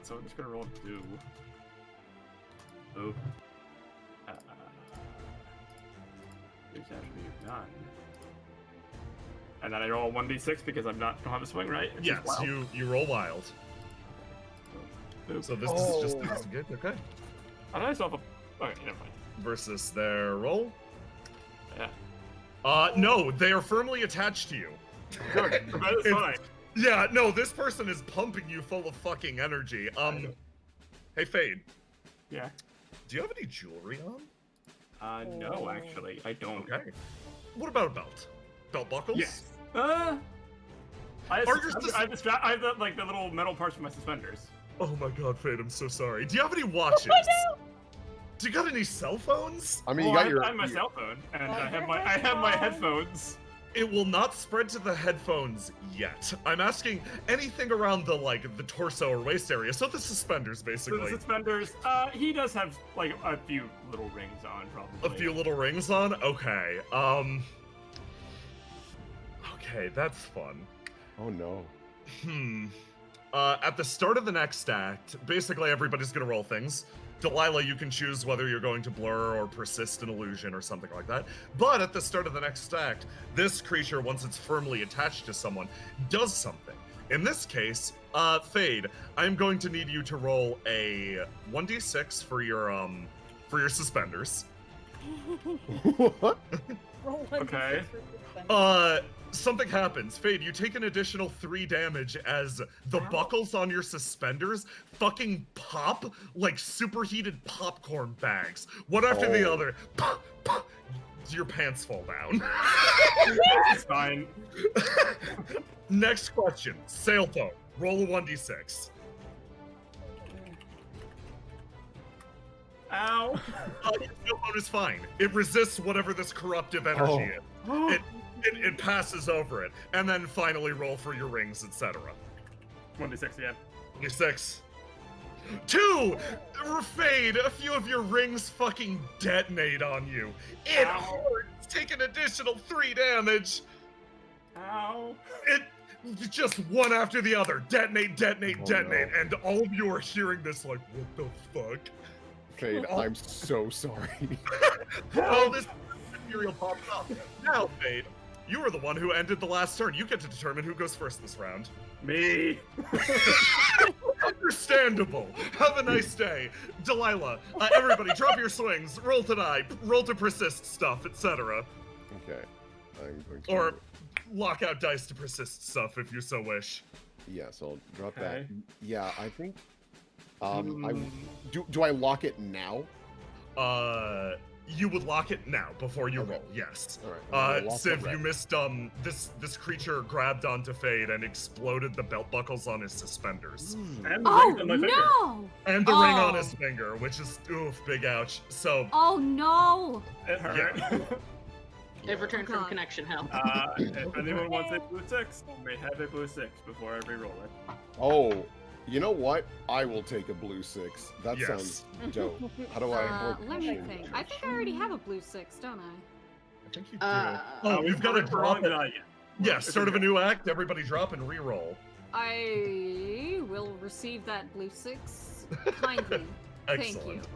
So I'm just gonna roll 2. Oh. There's actually none. And then I roll 1d6 because don't have a swing, right? It's Yes, just wild. you roll wild. So this is just this is good. Okay. I know I still have a. Okay, never mind. Versus their roll. Yeah. No, they are firmly attached to you. Good. That's fine. Yeah, no, this person is pumping you full of fucking energy. Hey Fade. Yeah. Do you have any jewelry on? No, actually, I don't. Okay. What about a belt? Belt buckles? Yes. I have the little metal parts for my suspenders. Oh my god, Fade, I'm so sorry. Do you have any watches? Do you got any cell phones? I mean, Well, you got I have my cell phone, and I have my headphones. It will not spread to the headphones yet. I'm asking anything around the torso or waist area. So the suspenders, So basically. the suspenders, he does have like a few little rings on, probably. A few little rings on? Okay. Okay, that's fun. Oh no. At the start of the next act, basically everybody's gonna roll things. Delilah, you can choose whether you're going to blur or persist an illusion or something like that. But at the start of the next act, this creature, once it's firmly attached to someone, does something. In this case, Fade, I'm going to need you to roll a 1d6 for your suspenders. What? Roll Okay. Something happens. Fade, you take an additional 3 damage as the buckles on your suspenders fucking pop like superheated popcorn bags. One after the other. Pop, pop. Your pants fall down. It's fine. Next question. Sail phone. Roll a 1d6. Ow. Your sail phone is fine. It resists whatever this corruptive energy is. It passes over it. And then finally roll for your rings, etc. 1d6 again. 6. 2! Fade, a few of your rings fucking detonate on you. It hurts. Take an additional 3 damage. Ow. It just one after the other. Detonate, detonate, detonate. No. And all of you are hearing this like, what the fuck? Fade, I'm so sorry. All this material pops up. Now, Fade, you are the one who ended the last turn. You get to determine who goes first this round. Me. Understandable. Have a nice day. Delilah, everybody drop your swings. Roll to die. Roll to persist stuff, etc. Okay. I'm going to... Or lock out dice to persist stuff if you so wish. Yes, I'll drop Okay. that. Yeah, I think... Do I lock it now? You would lock it now before you Okay. roll, yes. Alright. Civ, you missed, this creature grabbed onto Fade and exploded the belt buckles on his suspenders. And the Oh rings on my finger. no! And the ring on Oh. his finger, which is, oof, big ouch. So, Oh no! It hurt. They've returned from God. connection hell. If anyone wants a blue 6, may have a blue 6 before I re-roll it. Oh, you know what? I will take a blue 6. That Yes. sounds dope. How do I... Let me think. I think I already have a blue 6, don't I? I think you do. Uh, We've got to drop it. Yeah. Yeah, start of a new act, everybody drop and re-roll. I will receive that blue 6 kindly. Thank you. Excellent.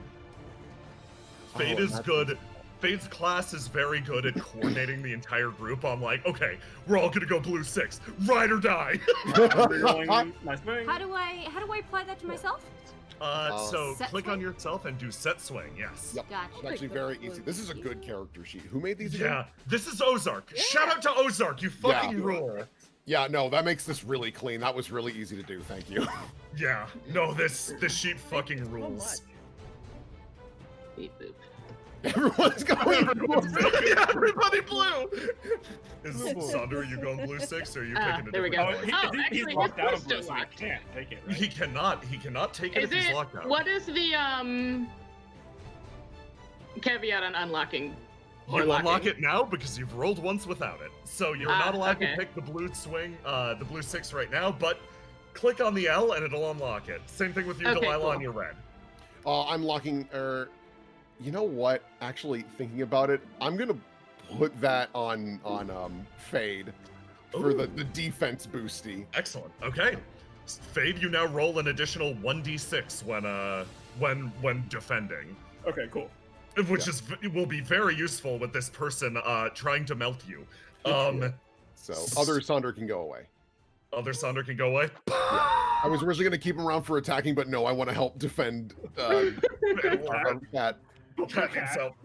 Fade Oh, is that's- good. Fade's class is very good at coordinating the entire group on like, okay, we're all gonna go blue 6. Ride or die. Re-rolling my swing. How do I apply that to myself? So Set click swing? on yourself and do set swing, yes. Yep. Gotcha. It's actually very easy. This is a good character sheet. Who made these again? Yeah, this is Ozark. Shout out to Ozark, you fucking Yeah. rule. Yeah, no, that makes this really clean. That was really easy to do. Thank you. Yeah, no, this sheet fucking rules. Beep boop. Everyone's going blue. Yeah, everybody blue. Is Sonder, you going blue 6 or are you picking a there we different go. color? He's actually, locked his out blue's of blue, still so he locked. can't take it, right? He cannot take it Is if he's it? locked out. What is the caveat on unlocking? Or You locking? unlock it now because you've rolled once without it. So you're not allowed okay. to pick the blue swing, the blue 6 right now, but click on the L and it'll unlock it. Same thing with your Okay, Delilah cool. on your red. I'm locking. You know what? Actually, thinking about it, I'm gonna put that on Fade for the defense boosty. Excellent. Okay. Fade, you now roll an additional 1d6 when defending. Okay, cool. Which will be very useful with this person trying to melt you. So other Sonder can go away. Other Sonder can go away. I was originally going to keep him around for attacking, but no, I want to help defend Cat. Cat himself.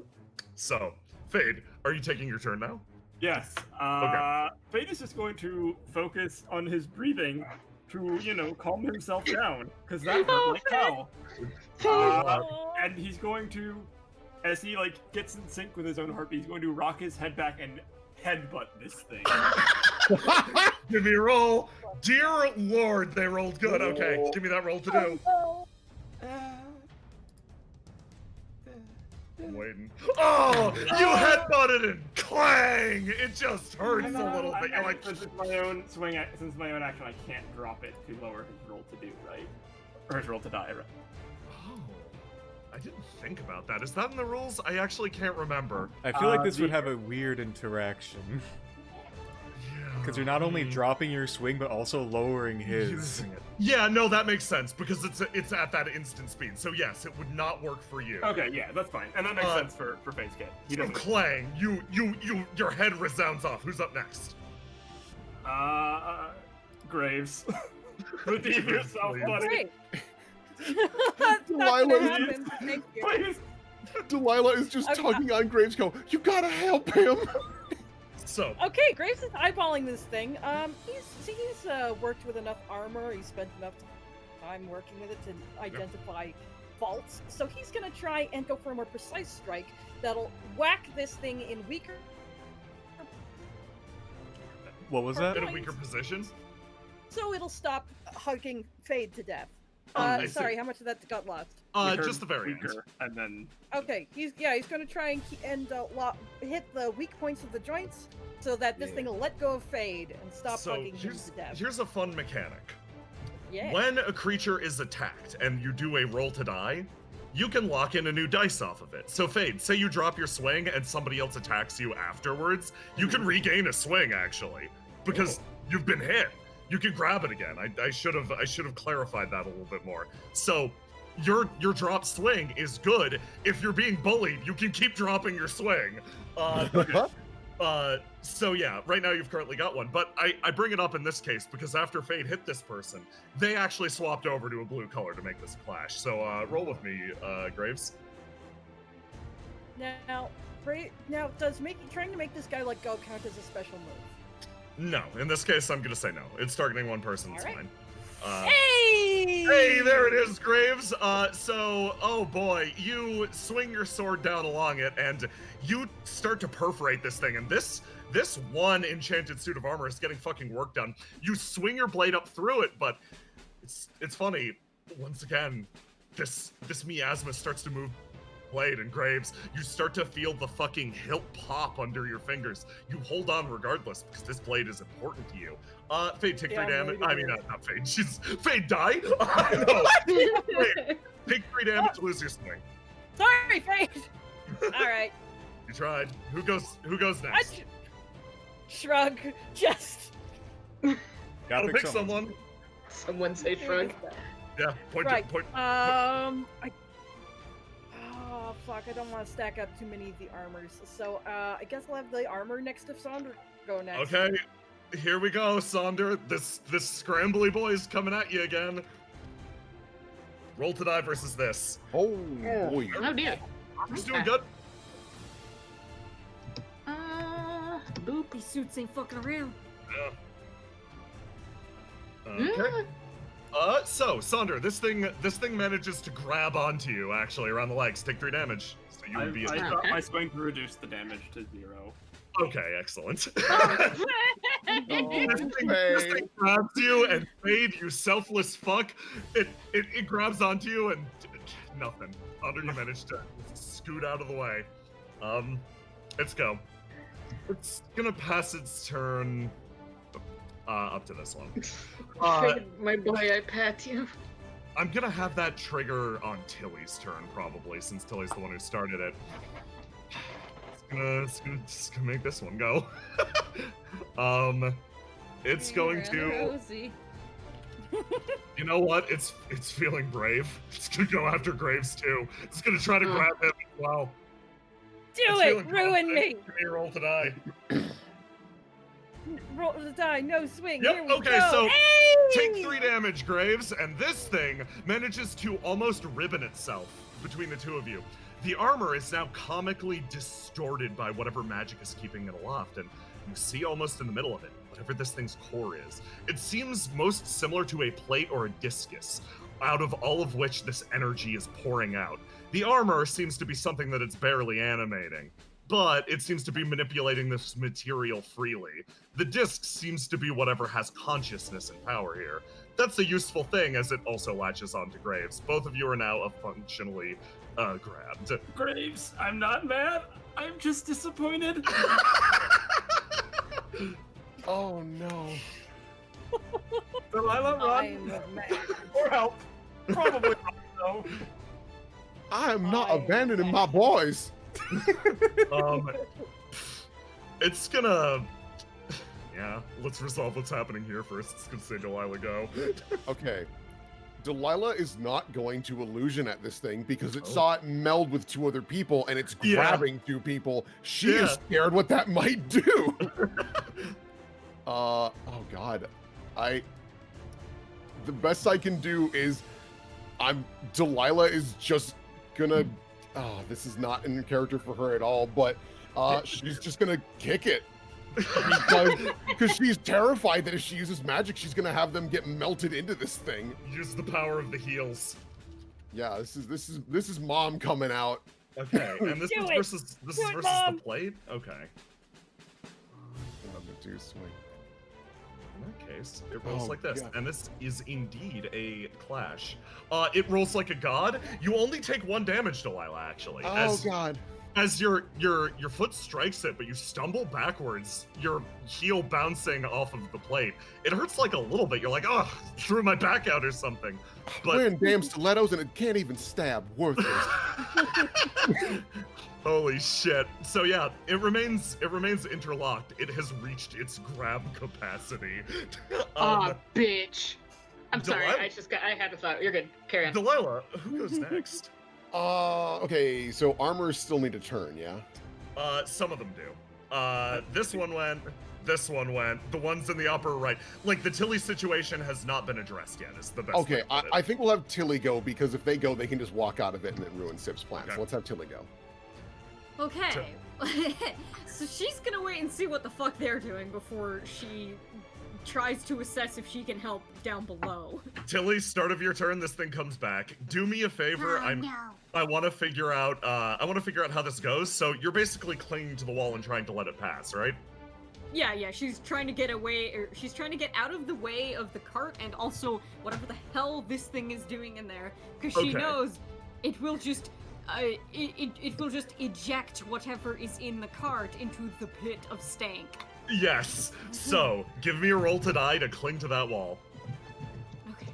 So, Fade, are you taking your turn now? Yes. Fade is just going to focus on his breathing to, calm himself down, because that hurt like hell. And he's going to, as he gets in sync with his own heartbeat, he's going to rock his head back and headbutt this thing. Give me a roll. Dear Lord, they rolled good. Okay, give me that roll to do. I'm waiting. Oh, you headbutted and clang! It just hurts a little bit. You're like, Since my own action, I can't drop it to lower his roll to do, right? Or his roll to die, right? oh, I didn't think about that. Is that in the rules? I actually can't remember. I feel like this would have a weird interaction. Because you're not only dropping your swing, but also lowering his. Using it. Yeah, no, that makes sense because it's at that instant speed. So yes, it would not work for you. Okay, yeah, that's fine, and that makes sense for Face Kid. He doesn't. Clang, your head resounds off. Who's up next? Graves. Redeem yourself, buddy. Great. Delilah, Thank you. Please. Delilah is just Okay. tugging on Graves. Go, you gotta help him. So, Okay, Graves is eyeballing this thing. He's worked with enough armor. He's spent enough time working with it to identify faults. So he's gonna try and go for a more precise strike that'll whack this thing in weaker. What was that? in a weaker position. So it'll stop hugging Fade to death. I see. Sorry, how much of that got lost? Just the very end. Weaker, and then Okay, he's gonna try and hit the weak points of the joints so that this thing will let go of Fade and stop So hugging him to death. here's a fun mechanic. Yeah. When a creature is attacked and you do a roll to die, you can lock in a new dice off of it. So Fade, say you drop your swing and somebody else attacks you afterwards, you can regain a swing actually, because you've been hit. You can grab it again. I should have clarified that a little bit more. So your drop swing is good. If you're being bullied, you can keep dropping your swing. So yeah, right now you've currently got one. But I bring it up in this case because after Fade hit this person, they actually swapped over to a blue color to make this clash. So roll with me, Graves. Now, does trying to make this guy let go count as a special move? No, in this case, I'm gonna say no. It's targeting one person. It's All right. fine. Hey! Hey, there it is, Graves. Oh boy, you swing your sword down along it, and you start to perforate this thing. And this one enchanted suit of armor is getting fucking work done. You swing your blade up through it, but it's funny. Once again, this miasma starts to move. Blade and Graves, you start to feel the fucking hilt pop under your fingers. You hold on regardless because this blade is important to you. Fade, take 3 damage. I mean, not Fade. Fade, die. No. Fade, take 3 damage, lose your swing. Sorry, Fade. All right. You tried. Who goes next? Shrug. Just. Gotta pick someone. Someone say shrug. Yeah. Point. Right. Oh fuck! I don't want to stack up too many of the armors. So I guess I'll have the armor next to Sonder go next. Okay. Here we go, Sonder. This scrambly boy's coming at you again. Roll to die versus this. Oh boy. Oh dear. He's doing good. Boop. These suits ain't fucking around. Yeah. Okay. So Sonder, this thing manages to grab onto you actually around the legs. Take 3 damage. So you would be. I thought I was going to reduce the damage to 0. Okay, excellent. Oh, This thing grabs you, and Fade, you selfless fuck, it grabs onto you, and nothing. Sonder, you managed to scoot out of the way. Let's go. It's gonna pass its turn up to this one. My boy, I pat you. I'm gonna have that trigger on Tilly's turn probably, since Tilly's the one who started it. It's gonna make this one go. It's going to. You know what? It's feeling brave. It's gonna go after Graves too. It's gonna try to grab him as well. Do it! Ruin me! Give me a roll to die. Roll to die, no swing. Yep, Here we okay, go. so Hey! take 3 damage, Graves, and this thing manages to almost ribbon itself between the two of you. The armor is now comically distorted by whatever magic is keeping it aloft, and you see almost in the middle of it, whatever this thing's core is. It seems most similar to a plate or a discus, out of all of which this energy is pouring out. The armor seems to be something that it's barely animating, but it seems to be manipulating this material freely. The disc seems to be whatever has consciousness and power here. That's a useful thing, as it also latches onto Graves. Both of you are now functionally grabbed. Graves, I'm not mad. I'm just disappointed. Oh no. Delilah, run. Or help. Probably not, though. I am not abandoning my boys. It's gonna. Yeah, let's resolve what's happening here first. It's gonna say Delilah go. Okay. Delilah is not going to illusion at this thing because it saw it meld with 2 other people and it's grabbing 2 people. She is scared what that might do. Oh god. The best I can do is Delilah is just gonna this is not in character for her at all, but she's just gonna kick it. Because she's terrified that if she uses magic, she's gonna have them get melted into this thing. Use the power of the heals. Yeah, this is mom coming out. Okay, and this is versus the plate. Okay. Another 2 swing. In that case, it rolls like this, and this is indeed a clash. It rolls like a god. You only take 1 damage, Delilah. Actually. Oh god. As your foot strikes it, but you stumble backwards, your heel bouncing off of the plate. It hurts like a little bit. You're like, oh, threw my back out or something. But wearing damn stilettos and it can't even stab. Worthless. Holy shit. So yeah, it remains interlocked. It has reached its grab capacity. Bitch. I'm sorry. I had a thought. You're good. Carry on. Delilah, who goes next? Okay, so armors still need a turn, yeah? Some of them do. This one went, the ones in the upper right. Like, the Tilly situation has not been addressed yet, is the best Okay, way to put it. I think we'll have Tilly go, because if they go, they can just walk out of it and then ruin Sip's plans. Okay. So let's have Tilly go. Okay. So she's gonna wait and see what the fuck they're doing before she tries to assess if she can help down below. Tilly, start of your turn, this thing comes back. Do me a favor, I want to figure out how this goes. So you're basically clinging to the wall and trying to let it pass, right? Yeah, she's trying to get away, or she's trying to get out of the way of the cart and also whatever the hell this thing is doing in there, because she knows it will just it will just eject whatever is in the cart into the pit of stank. Yes. So, give me a roll to die to cling to that wall. Okay.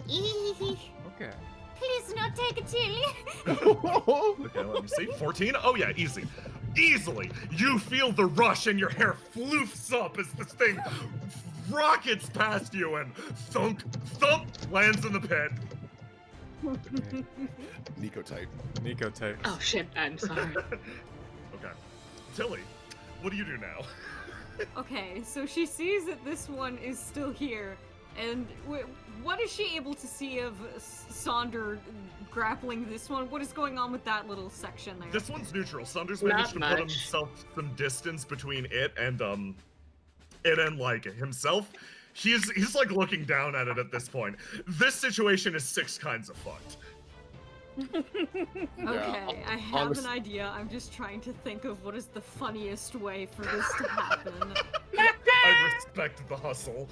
Okay. Please not take it, Tilly. Okay, let me see. 14? Oh yeah, easy. Easily! You feel the rush and your hair floofs up as this thing rockets past you and thunk, lands in the pit. Nico type. Oh shit, I'm sorry. Okay. Tilly, what do you do now? Okay, so she sees that this one is still here, and what is she able to see of Sonder grappling this one? What is going on with that little section there? This one's neutral. Sander's managed to put himself some distance between it and like himself. He's like looking down at it at this point. This situation is 6 kinds of fucked. Okay, I have an idea. I'm just trying to think of what is the funniest way for this to happen. I respect the hustle.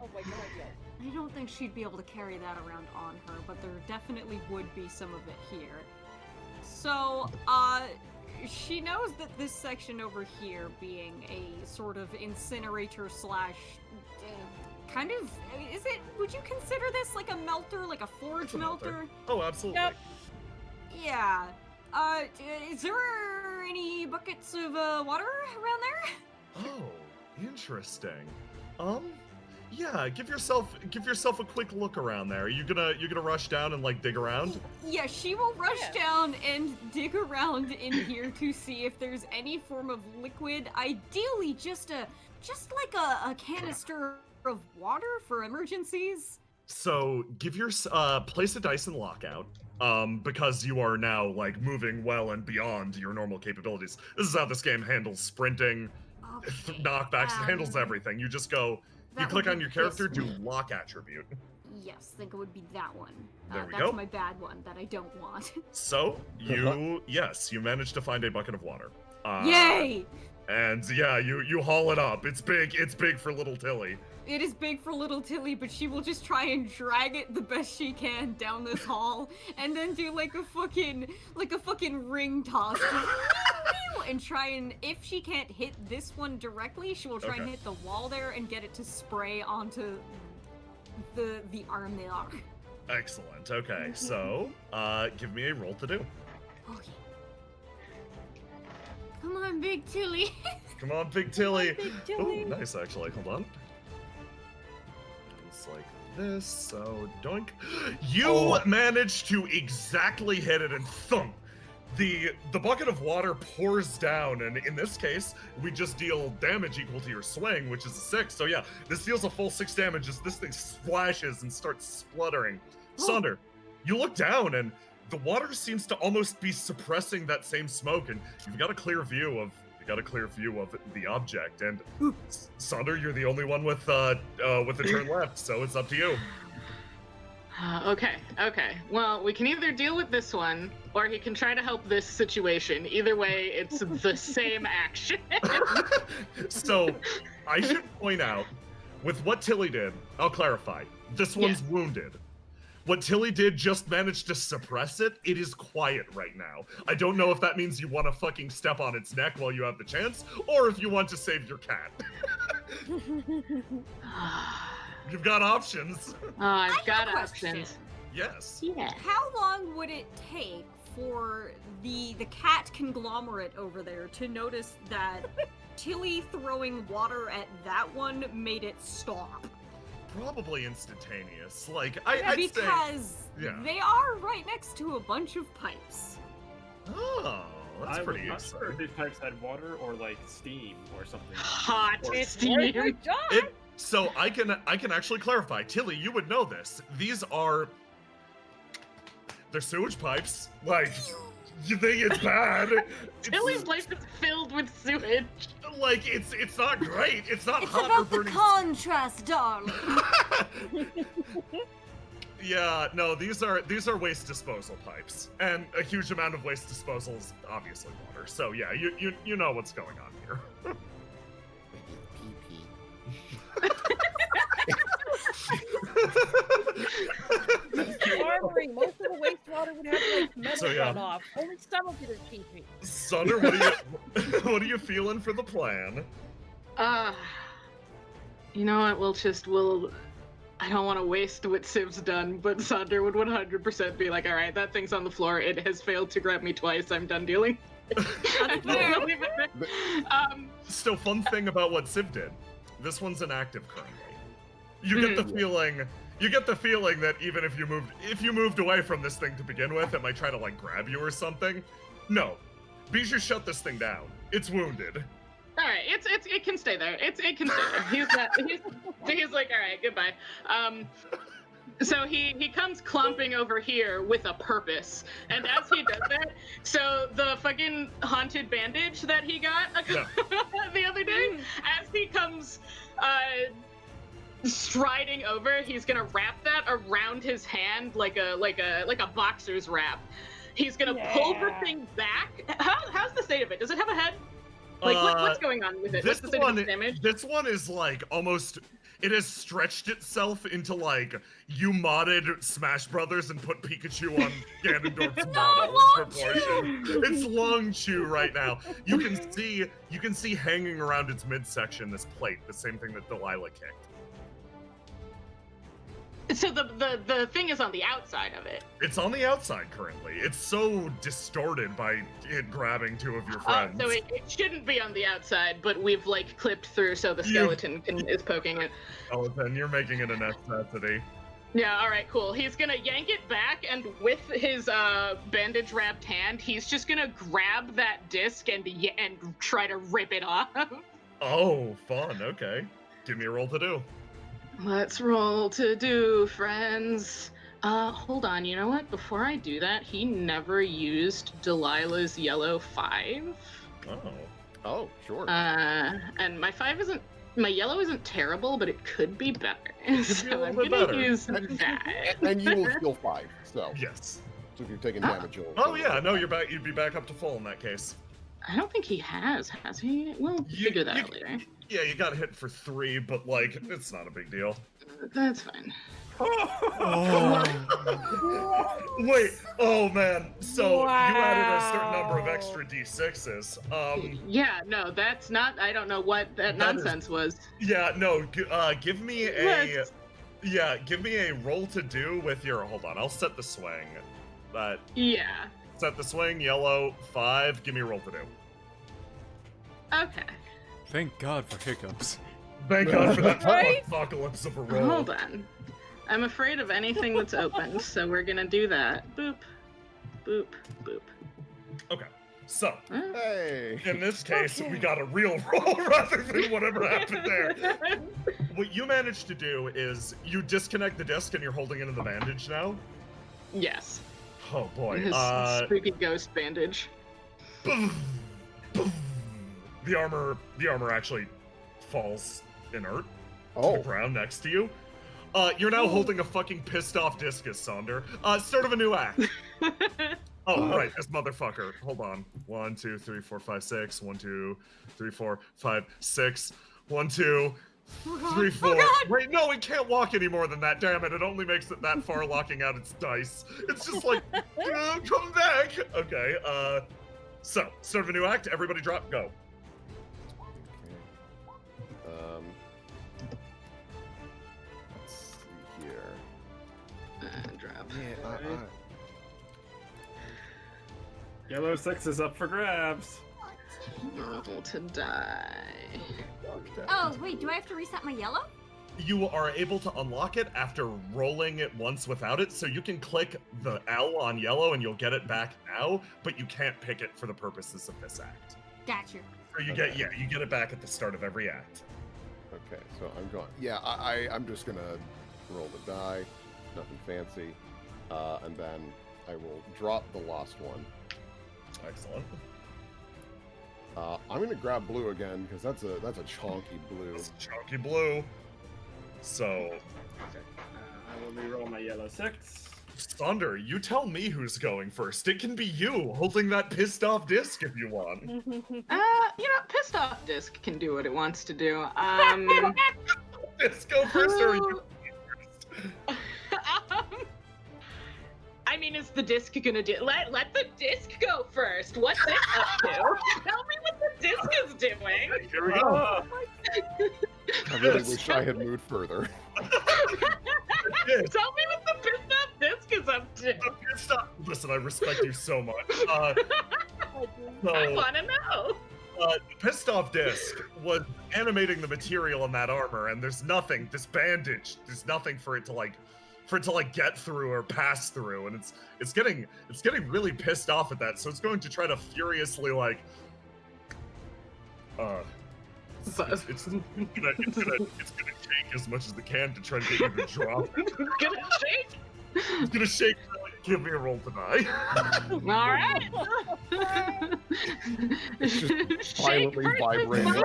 Oh my god, yes. I don't think she'd be able to carry that around on her, but there definitely would be some of it here. So, she knows that this section over here being a sort of incinerator slash kind of, would you consider this like a melter, like a forge melter? Oh, absolutely. Yep. Yeah. Is there any buckets of water around there? Oh, interesting. Yeah, give yourself a quick look around there. You gonna rush down and like dig around? Yeah, she will rush down and dig around in here to see if there's any form of liquid. Ideally, just like a canister of water for emergencies. So give your place a dice and lockout. Because you are now like moving well and beyond your normal capabilities. This is how this game handles sprinting, knockbacks. It handles everything. You just go. You click on your character, do lock attribute. Yes, I think it would be that one. There we that's go. my bad one that I don't want. So you managed to find a bucket of water. Yay! And yeah, you haul it up. It's big. It's big for little Tilly. It is big for little Tilly, but she will just try and drag it the best she can down this hall, and then do like a fucking ring toss, and try and, if she can't hit this one directly, she will try and hit the wall there and get it to spray onto the armor. Excellent. Okay, so give me a roll to do. Okay. Come on, Big Tilly. Come on, Big Tilly. Big Tilly. Ooh, nice, actually. Hold on. It's like this, so doink. You managed to exactly hit it and thump. The bucket of water pours down, and in this case, we just deal damage equal to your swing, which is a 6. So yeah, this deals a full 6 damage as this thing splashes and starts spluttering. Sonder, you look down, and the water seems to almost be suppressing that same smoke, and you've got a clear view of the object. And Sonder, you're the only one with a turn left, so it's up to you. Okay. Well, we can either deal with this one, or he can try to help this situation. Either way, it's the same action. So, I should point out, with what Tilly did, I'll clarify. This one's wounded. What Tilly did just managed to suppress it. It is quiet right now. I don't know if that means you want to fucking step on its neck while you have the chance, or if you want to save your cat. You've got options. I've got options. Yes. Yeah. How long would it take for the cat conglomerate over there to notice that Tilly throwing water at that one made it stop? Probably instantaneous. Like, I'd because say, they are right next to a bunch of pipes. Oh, that's pretty I'm not sure if exciting. these pipes had water or like steam or something. Hot Or- steam. Good job. So I can actually clarify. Tilly, you would know this. They're sewage pipes. Like, you think it's bad? Tilly's life is filled with sewage. Like, it's not great. It's not It's hot or about the burning. contrast, darling. Yeah, no, these are waste disposal pipes, and a huge amount of waste disposal is obviously water. So yeah, you know what's going on here. Armory, most of the wastewater would have like metal So, yeah. runoff. Only some of it is PP. Sonder, what are you feeling for the plan? You know what? I don't want to waste what Civ's done, but Sonder would 100% be like, all right, that thing's on the floor. It has failed to grab me twice. I'm done dealing. We'll leave it there. So fun thing about what Civ did, this one's inactive currently. You get the feeling that even if you moved away from this thing to begin with, it might try to like grab you or something. No, Bijou shut this thing down. It's wounded. All right, it can stay there. It can stay there. He's like, all right, goodbye. So he comes clomping over here with a purpose, and as he does that, so the fucking haunted bandage that he got the other day, as he comes striding over, he's gonna wrap that around his hand like a boxer's wrap. He's gonna pull the thing back. How's the state of it? Does it have a head? Like what's going on with it? What's the state of its damage? This one is like almost. It has stretched itself into like you modded Smash Brothers and put Pikachu on Ganondorf's model proportion. It's Long Chew right now. You can see hanging around its midsection this plate, the same thing that Delilah kicked. So the thing is on the outside of it. It's on the outside currently. It's so distorted by it grabbing two of your friends. So it shouldn't be on the outside, but we've like clipped through so the skeleton is poking it. Oh, then you're making it a necessity. Yeah, alright, cool. He's gonna yank it back, and with his bandage wrapped hand, he's just gonna grab that disc and try to rip it off. Oh, fun. Okay. Give me a roll to do. Let's roll to do, friends. Hold on, you know what? Before I do that, he never used Delilah's yellow 5. Oh, sure. And my yellow isn't terrible, but it could be better. So I'm gonna use that. And you will feel 5, so. Yes. So if you're taking damage, you'll. Oh yeah, no, you're back. You'd be back up to full in that case. I don't think he has he? We'll figure that out later. Yeah, you got hit for 3, but like, it's not a big deal. That's fine. Wait, oh man. So you added a certain number of extra d6s. Yeah, no, that's not. I don't know what that nonsense was. Yeah, no. Give me a. Yeah, give me a roll to do with your. Hold on, I'll set the swing. Yeah. Set the swing. Yellow 5. Give me a roll to do. Okay. Thank God for hiccups. Thank God for that Right? apocalypse of a roll. Hold on. I'm afraid of anything that's open, so we're gonna do that. Boop, boop, boop. Okay, so Hey. in this case, we got a real roll rather than whatever happened there. What you managed to do is you disconnect the disc and you're holding it in the bandage now. Yes. Oh boy. His spooky ghost bandage. Boom, boom. The armor actually falls inert to the ground next to you. You're now holding a fucking pissed off discus, Sonder. Start of a new act. Oh, right, this motherfucker. Hold on. 1, 2, 3, 4, 5, 6. 1, 2, 3, 4, 5, 6. 1, 2, 3, 4. Wait, no, it can't walk any more than that. Damn it! It only makes it that far, locking out its dice. It's just like, come back. Okay. So start of a new act. Everybody, drop. Go. Let's see here. Drop. Yeah, Yellow 6 is up for grabs. Roll to die. Oh, wait, do I have to reset my yellow? You are able to unlock it after rolling it once without it, so you can click the L on yellow and you'll get it back now, but you can't pick it for the purposes of this act. Gotcha. So you get you get it back at the start of every act. Okay, so I'm going. Yeah, I'm just gonna roll the die, nothing fancy, and then I will drop the lost one. Excellent. I'm gonna grab blue again because that's a chonky blue. It's chunky blue. So, Okay. I will re-roll my yellow 6. Thunder, you tell me who's going first. It can be you holding that pissed off disc if you want. Pissed off disc can do what it wants to do. Let's go first, or you first. I mean, is the disc gonna do? Let the disc go first. What's it up to? Tell me what the disc is doing. Here we go. I really wish I had moved further. Tell me what the pissed off disc is up to. Pissed off. Listen, I respect you so much. I wanna know. The pissed off disc was animating the material in that armor, and there's nothing. This bandage, there's nothing for it to get through or pass through, and it's getting really pissed off at that. So it's going to try to furiously it's gonna shake as much as it can to try to get you to drop it. Gonna shake. It's gonna shake. Give me a roll to die. All right. It's just violently vibrating.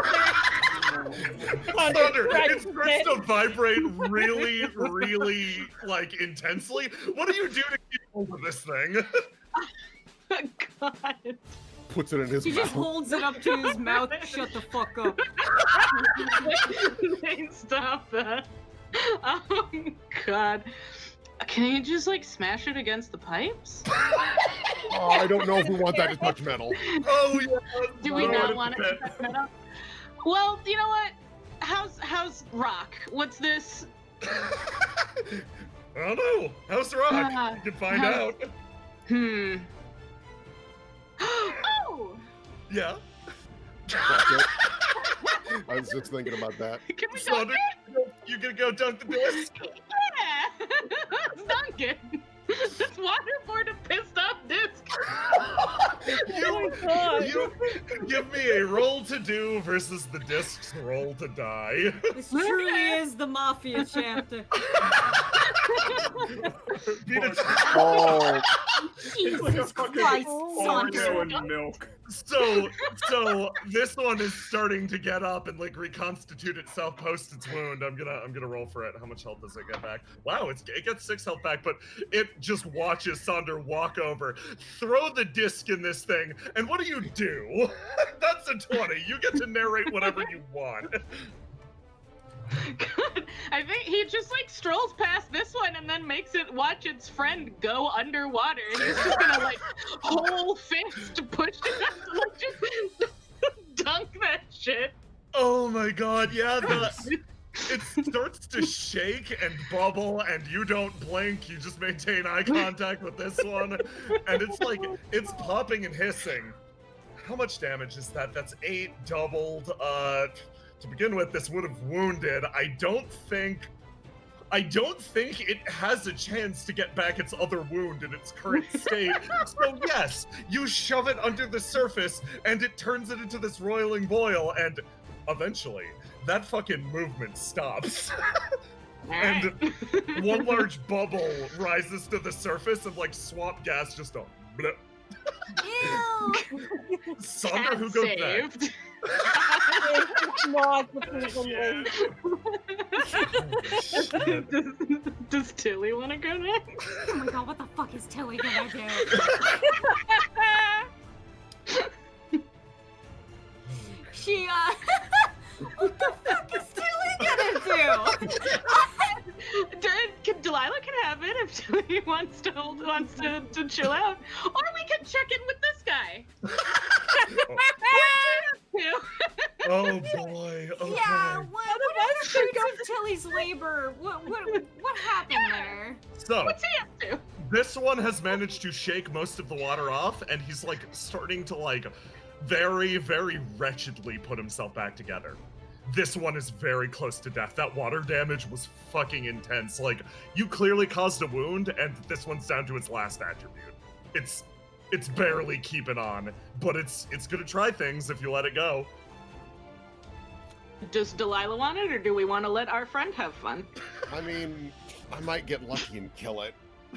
Thunder, it starts to vibrate really, really, like, intensely. What do you do to keep hold of this thing? God. Puts it in his He mouth. just holds it up to his mouth. Shut the fuck up. Stop that. Oh God. Can you just like smash it against the pipes? Oh, I don't know if we want that to touch metal. Oh, yeah. Do we No, not it's want it bad. to touch metal? Well, you know what? How's rock? What's this? I don't know. How's Rock? You can find how's- out. Oh! Yeah. That's it. I was just thinking about that. Can we dunk Thunder, it? you gonna go dunk the disc? Yeah! Let's dunk it! This waterboard a pissed off disc! You give me a roll to do versus the disc's roll to die. This truly is the Mafia chapter. Beat it. Oh, It's like a Jesus fucking Christ, Oreo Saunders. and milk. So this one is starting to get up and like reconstitute itself post its wound. I'm gonna roll for it. How much health does it get back? Wow, it gets 6 health back, but it just watches Sonder walk over, throw the disc in this thing, and what do? That's a 20. You get to narrate whatever you want. God, I think he just like strolls past this one and then makes it watch its friend go underwater, and he's just gonna like whole fist push it up to like just dunk that shit. Oh my god, yeah, it starts to shake and bubble, and you don't blink, you just maintain eye contact with this one, and it's like, it's popping and hissing. How much damage is that? That's 8 doubled. To begin with, this would have wounded. I don't think it has a chance to get back its other wound in its current state. So yes, you shove it under the surface, and it turns it into this roiling boil, and eventually, that fucking movement stops. And one large bubble rises to the surface, and like swamp gas just a blip. Ew. Sonder, who goes next? Saved. Not the Does Tilly want to go next? Oh my god, what the fuck is Tilly gonna do? She, what the fuck is Tilly gonna Delilah can have it if Tilly wants to chill out, or we can check in with this guy. Oh boy. Okay. Yeah, what are the fruits of Tilly's labor? What happened there? So What's he up to? this one has managed to shake most of the water off, and he's like starting to like very, very wretchedly put himself back together. This one is very close to death. That water damage was fucking intense. Like, you clearly caused a wound, and this one's down to its last attribute. It's barely keeping on, but it's gonna try things if you let it go. Does Delilah want it, or do we want to let our friend have fun? I mean, I might get lucky and kill it,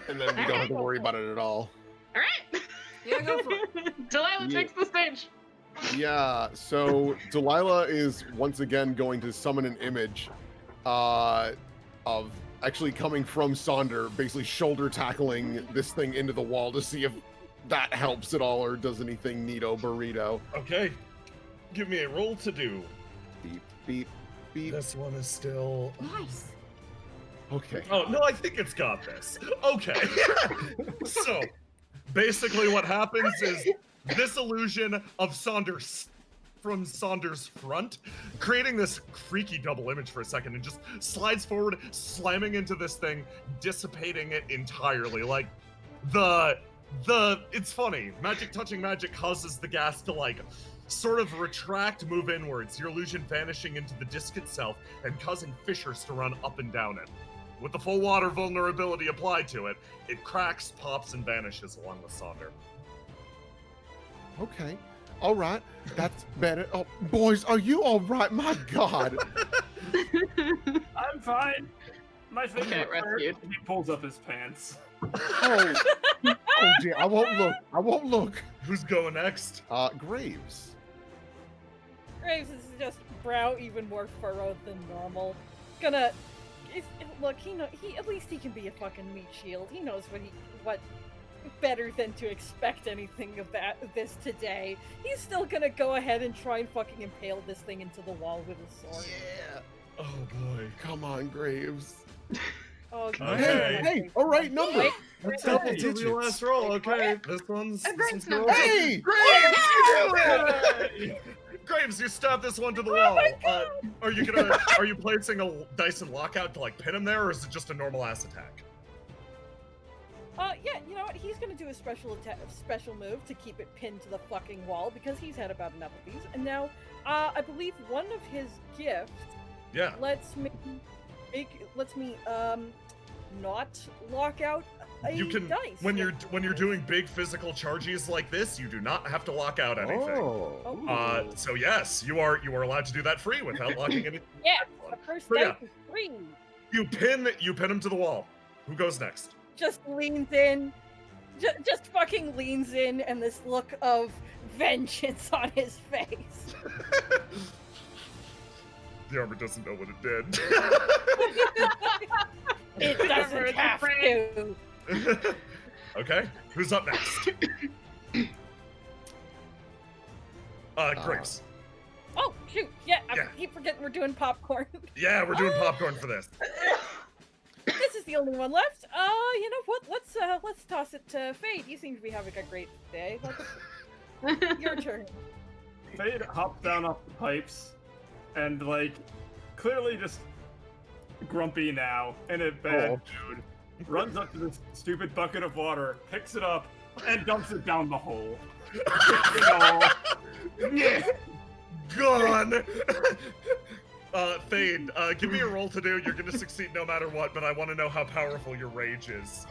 and then we don't have to worry about it at all. All right. Yeah, go for it. Delilah takes the stage. Yeah, so Delilah is once again going to summon an image of actually coming from Sonder, basically shoulder tackling this thing into the wall to see if that helps at all or does anything neato burrito. Okay. Give me a roll to do. Beep, beep, beep. This one is still... Nice. Okay. Oh, no, I think it's got this. Okay. So, basically what happens is this illusion of Saunders from Saunders' front, creating this freaky double image for a second, and just slides forward, slamming into this thing, dissipating it entirely. Like, it's funny. Magic touching magic causes the gas to, like, sort of retract, move inwards, your illusion vanishing into the disc itself, and causing fissures to run up and down it. With the full water vulnerability applied to it, it cracks, pops, and vanishes along with Sonder. Okay. All right. That's better. Oh, boys, are you all right? My God. I'm fine. My finger Okay, hurt. rescued. He pulls up his pants. Oh, oh dear. I won't look. I won't look. Who's going next? Graves. Graves is just brow even more furrowed than normal. Look, at least he can be a fucking meat shield. He knows what better than to expect anything of this today. He's still gonna go ahead and try and fucking impale this thing into the wall with his sword. Yeah. Oh boy. Come on, Graves. Oh, Okay. Hey, all right number. Wait, Let's wait, double wait. digits. The last roll. Okay, this one's. Graves cool. number. Hey, Graves, you do it! Graves, you stab this one to the wall. Are you placing a Dyson lockout to like pin him there, or is it just a normal ass attack? Yeah, you know what? He's gonna do a special move to keep it pinned to the fucking wall because he's had about enough of these. And now, I believe one of his gifts lets me not lock out a You can dice. when you're doing big physical charges like this, you do not have to lock out anything. Oh. So yes, you are allowed to do that free without locking anything. Yeah, the first So, dice is free. You pin him to the wall. Who goes next? Just leans in, just fucking leans in, and this look of vengeance on his face. The armor doesn't know what it did. It doesn't have to. Okay, who's up next? Graves. Oh shoot! Yeah, I Yeah. keep forgetting we're doing popcorn. Yeah, we're doing popcorn for this. This is the only one left. You know what? Let's toss it to Fade. You seem to be having a great day. Your turn. Fade hops down off the pipes and, like, clearly just grumpy now, in a bad mood, runs up to this stupid bucket of water, picks it up, and dumps it down the hole. Gone! Fade, give me a roll to do. You're gonna succeed no matter what, but I want to know how powerful your rage is.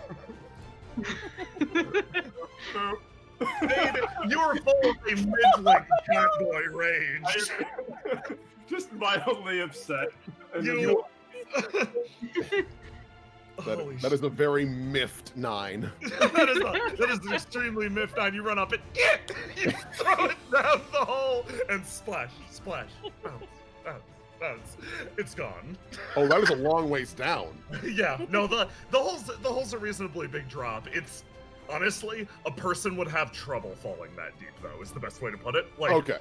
Fade, you are full of a middling catboy rage. Just mildly upset. And You... That is a very miffed 9. that is an extremely miffed 9. You run up and you throw it down the hole and splash, bounce. It's gone. Oh, that is a long ways down. Yeah, no, the hole's a reasonably big drop. It's honestly, a person would have trouble falling that deep, though, is the best way to put it. Like, Okay.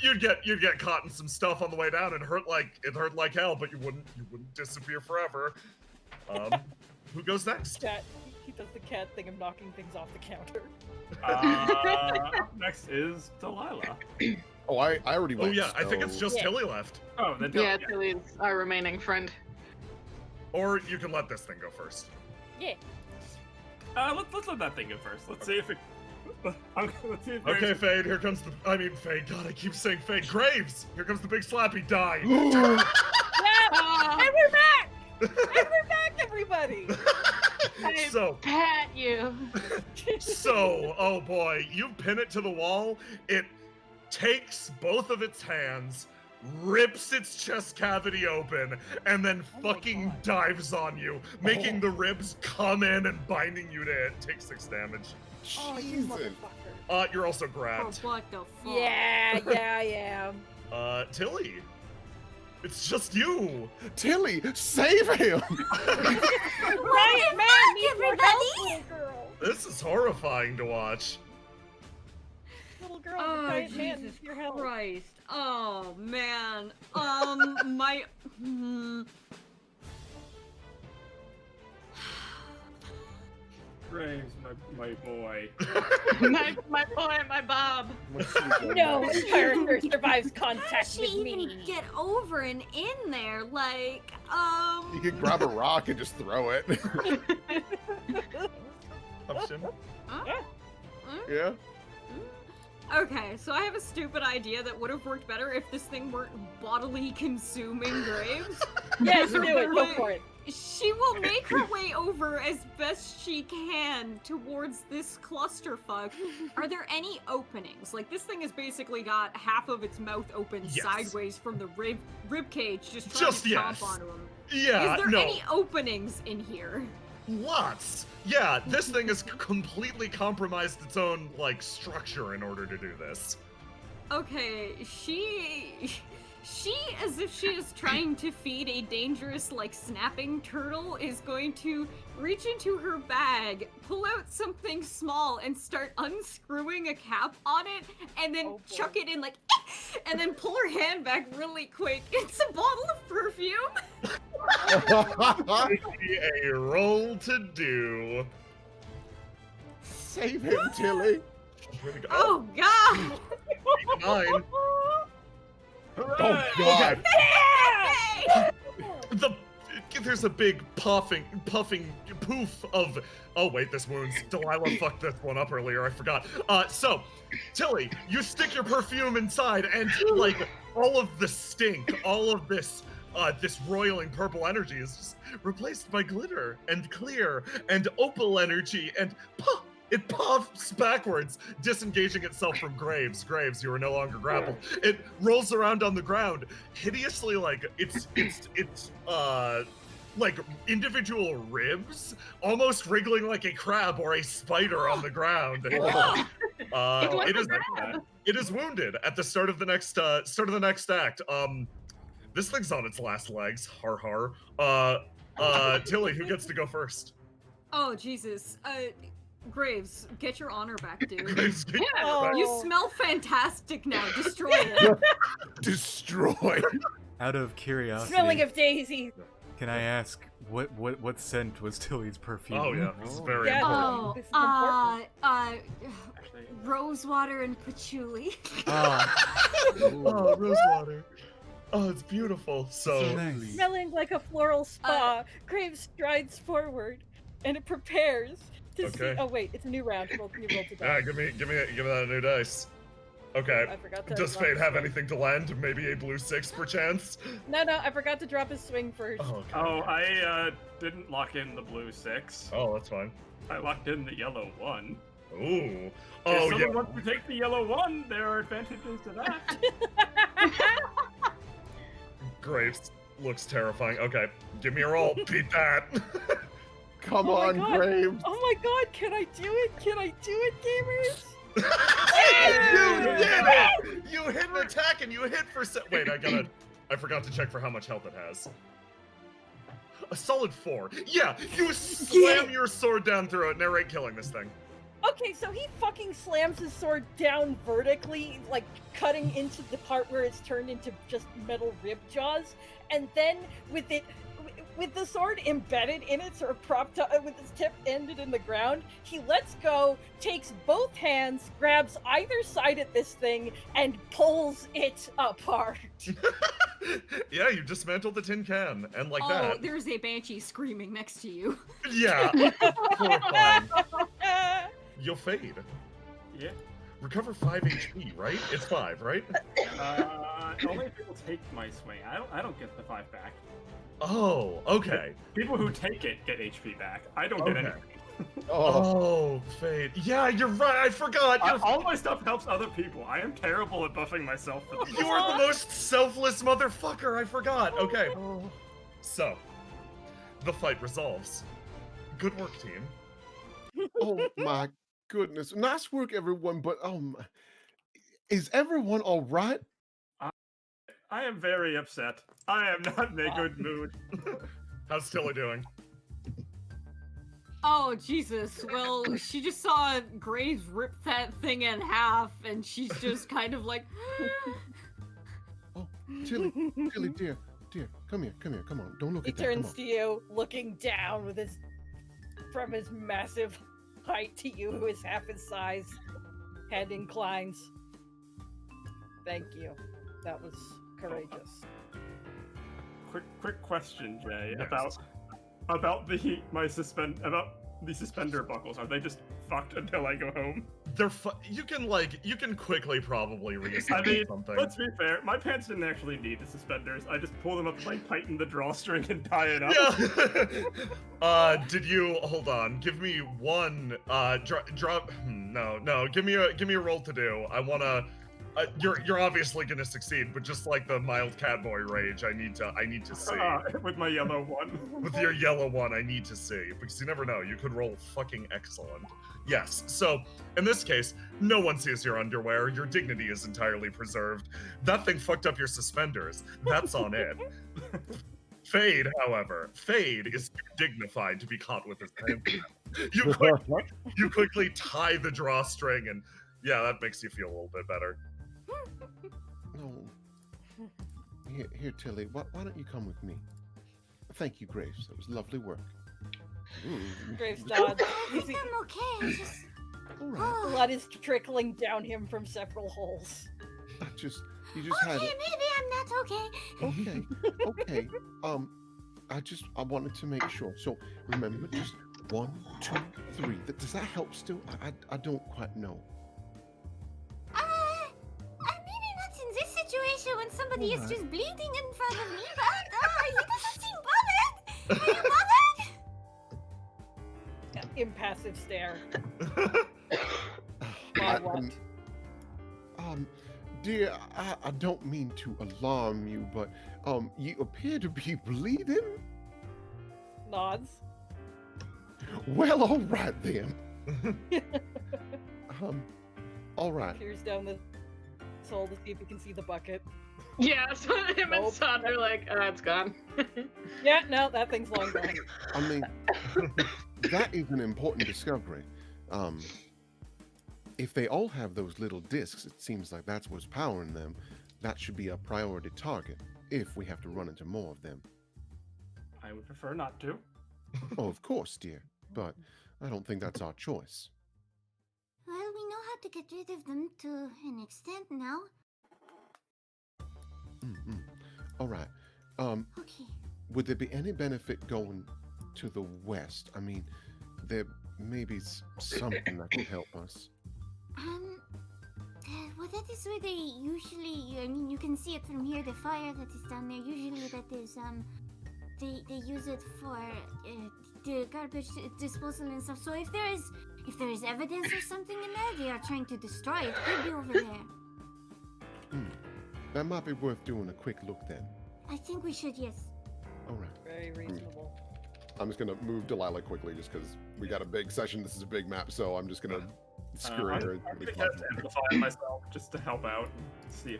You'd get caught in some stuff on the way down and hurt like hell, but you wouldn't disappear forever. Who goes next? He does the cat thing of knocking things off the counter. Up next is Delilah. Oh, I already went. Oh yeah, I think it's so- just Tilly left. Oh, then Yeah, Tilly's our remaining friend. Or you can let this thing go first. Yeah. Let's let that thing go first. Let's see if it. Let's see if Okay, Fade, here comes Fade, God, I keep saying Fade. Graves! Here comes the big slappy die! Yeah! And we're back! And we're back, everybody! So, Pat you. oh boy, you pin it to the wall, it takes both of its hands, rips its chest cavity open, and then fucking dives on you, making the ribs come in and binding you to it. Take 6 damage. Oh, you Jesus. motherfucker. You're also Oh, grabbed. what the fuck? Yeah, I am. Tilly. It's just you. Tilly, save him! Right, man, needs more help, little girl. This is horrifying to watch. Little girl, Oh, the giant man Jesus needs your help. Christ. Oh, man. My... Graves, my boy. my boy, my Bob. No character survives How does contact she with even me. get over and in there? Like, You can grab a rock and just throw it. Option. Yeah. Okay, so I have a stupid idea that would have worked better if this thing weren't bodily consuming Graves. Yes, do it. Go for it. She will make her way over as best she can towards this clusterfuck. Are there any openings? Like, this thing has basically got half of its mouth open Yes. sideways from the rib cage, just trying to yes. chomp onto him. Yeah, Is there no. any openings in here? Lots. Yeah, this thing has completely compromised its own, like, structure in order to do this. Okay, she, as if she is trying to feed a dangerous, like, snapping turtle, is going to reach into her bag, pull out something small, and start unscrewing a cap on it, and then chuck it in, like, and then pull her hand back really quick. It's a bottle of perfume! A roll to do. Save him, Tilly. Oh, God! 9. Oh, God. There's a big puffing poof of. Oh wait, this wounds. Delilah fucked this one up earlier. I forgot. So, Tilly, you stick your perfume inside, and like all of the stink, all of this roiling purple energy is just replaced by glitter and clear and opal energy, and it puffs backwards, disengaging itself from Graves. Graves, you are no longer grappled. It rolls around on the ground, hideously like it's like individual ribs, almost wriggling like a crab or a spider on the ground. It is wounded at the start of the next act. This thing's on its last legs. Har har. Tilly, who gets to go first? Oh, Jesus. Graves, get your honor back, dude. Graves, get your honor back. You smell fantastic now. Destroy it. Destroy. Out of curiosity, Smelling of daisy. can I ask what scent was Tilly's perfume? Oh yeah, this is very Yeah. important. Oh, This is important. rosewater and patchouli. Oh, rosewater. Oh, it's beautiful. So nice. Smelling like a floral spa, Graves strides forward, and it prepares to see. Oh wait, it's a new round. You roll to Ah, die. give me that new dice. Okay. I forgot to Does drop Fate his have swing. anything to lend? Maybe a blue 6 perchance? No, I forgot to drop his swing first. Oh, okay. Oh, I didn't lock in the blue 6. Oh, that's fine. I locked in the yellow 1. Ooh. If Oh, someone yeah. wants to take the yellow 1, there are advantages to that. Graves looks terrifying. Okay, give me a roll. Beat that. Come Oh my on, God. Graves. Oh my God, can I do it? Can I do it, gamers? You did it! You hit an attack and you hit for wait, I forgot to check for how much health it has. A solid 4. Yeah, you slam your sword down through it, narrate killing this thing. Okay, so he fucking slams his sword down vertically, like cutting into the part where it's turned into just metal rib jaws, and then with the sword embedded in it, sort of propped up with its tip ended in the ground, he lets go, takes both hands, grabs either side of this thing, and pulls it apart. Yeah, you dismantled the tin can, and like Oh, that. there's a banshee screaming next to you. Yeah. Horrifying. You'll fade. Yeah. Recover 5 HP, right? It's 5, right? Only if people take my swing. I don't get the 5 back. Oh, okay. People who take it get HP back. I don't get Okay. anything. Oh, fade. Yeah, you're right. I forgot. All my stuff helps other people. I am terrible at buffing myself. For the You are the most selfless motherfucker. I forgot. Okay. So, the fight resolves. Good work, team. Oh my goodness. Nice work, everyone, but is everyone all right? I am very upset. I am not in a good mood. How's Tilly doing? Oh, Jesus. Well, she just saw Graves rip that thing in half, and she's just kind of like... Oh, Tilly, dear, come here, come on. Don't look He at that. Come turns on. to you, looking down with from his massive height to you, who is half his size. Head inclines. Thank you. That was courageous. Quick question, Jay, Yes. about the suspender buckles. Are they just fucked until I go home? They're you can quickly probably I reassemble mean, something. let's be fair. My pants didn't actually need the suspenders. I just pull them up, like tighten the drawstring and tie it up. Yeah. Did you hold on? Give me one. Drop. No. Give me a roll to do. I wanna. you're obviously gonna succeed, but just like the mild catboy rage, I need to see. With my yellow one. With your yellow one, I need to see, because you never know, you could roll fucking excellent. Yes, so, in this case, no one sees your underwear, your dignity is entirely preserved. That thing fucked up your suspenders, that's on it. Fade, however, Fade is too dignified to be caught with his pants. You quickly tie the drawstring, and yeah, that makes you feel a little bit better. No. Here, Tilly, why don't you come with me? Thank you, Graves. That was lovely work. Graves dodged. I'm okay. I just. All right. Blood is trickling down him from several holes. You just had Okay, it. maybe I'm not okay. Okay. I wanted to make sure. So remember, just 1, 2, 3. Does that help still? I don't quite know. Maybe not in this situation when somebody is Alright. just bleeding in front of me, but he doesn't seem bothered. Are you bothered? Impassive stare. I- What? Dear, I don't mean to alarm you, but you appear to be bleeding. Nods. Well, all right then. All right. Peers down the hole to see if you can see the bucket. Yeah, so him and Nope. Son are like, it's gone. Yeah, no, that thing's long gone. I mean, that is an important discovery. If they all have those little discs, it seems like that's what's powering them. That should be a priority target if we have to run into more of them. I would prefer not to. Oh, of course, dear. But I don't think that's our choice. Well, we know how to get rid of them to an extent now. All right. Okay. Would there be any benefit going to the west? I mean, there may be something that could help us. Well, that is where they usually, I mean, you can see it from here, the fire that is down there. Usually that is, they use it for, the garbage disposal and stuff. So if there is evidence or something in there, they are trying to destroy it. Could be over there. That might be worth doing a quick look then. I think we should, yes. All right. Very reasonable. I'm just gonna move Delilah quickly, just because we got a big session. This is a big map, so I'm just gonna scurry I'm her. going to cast Amplify on myself just to help out, see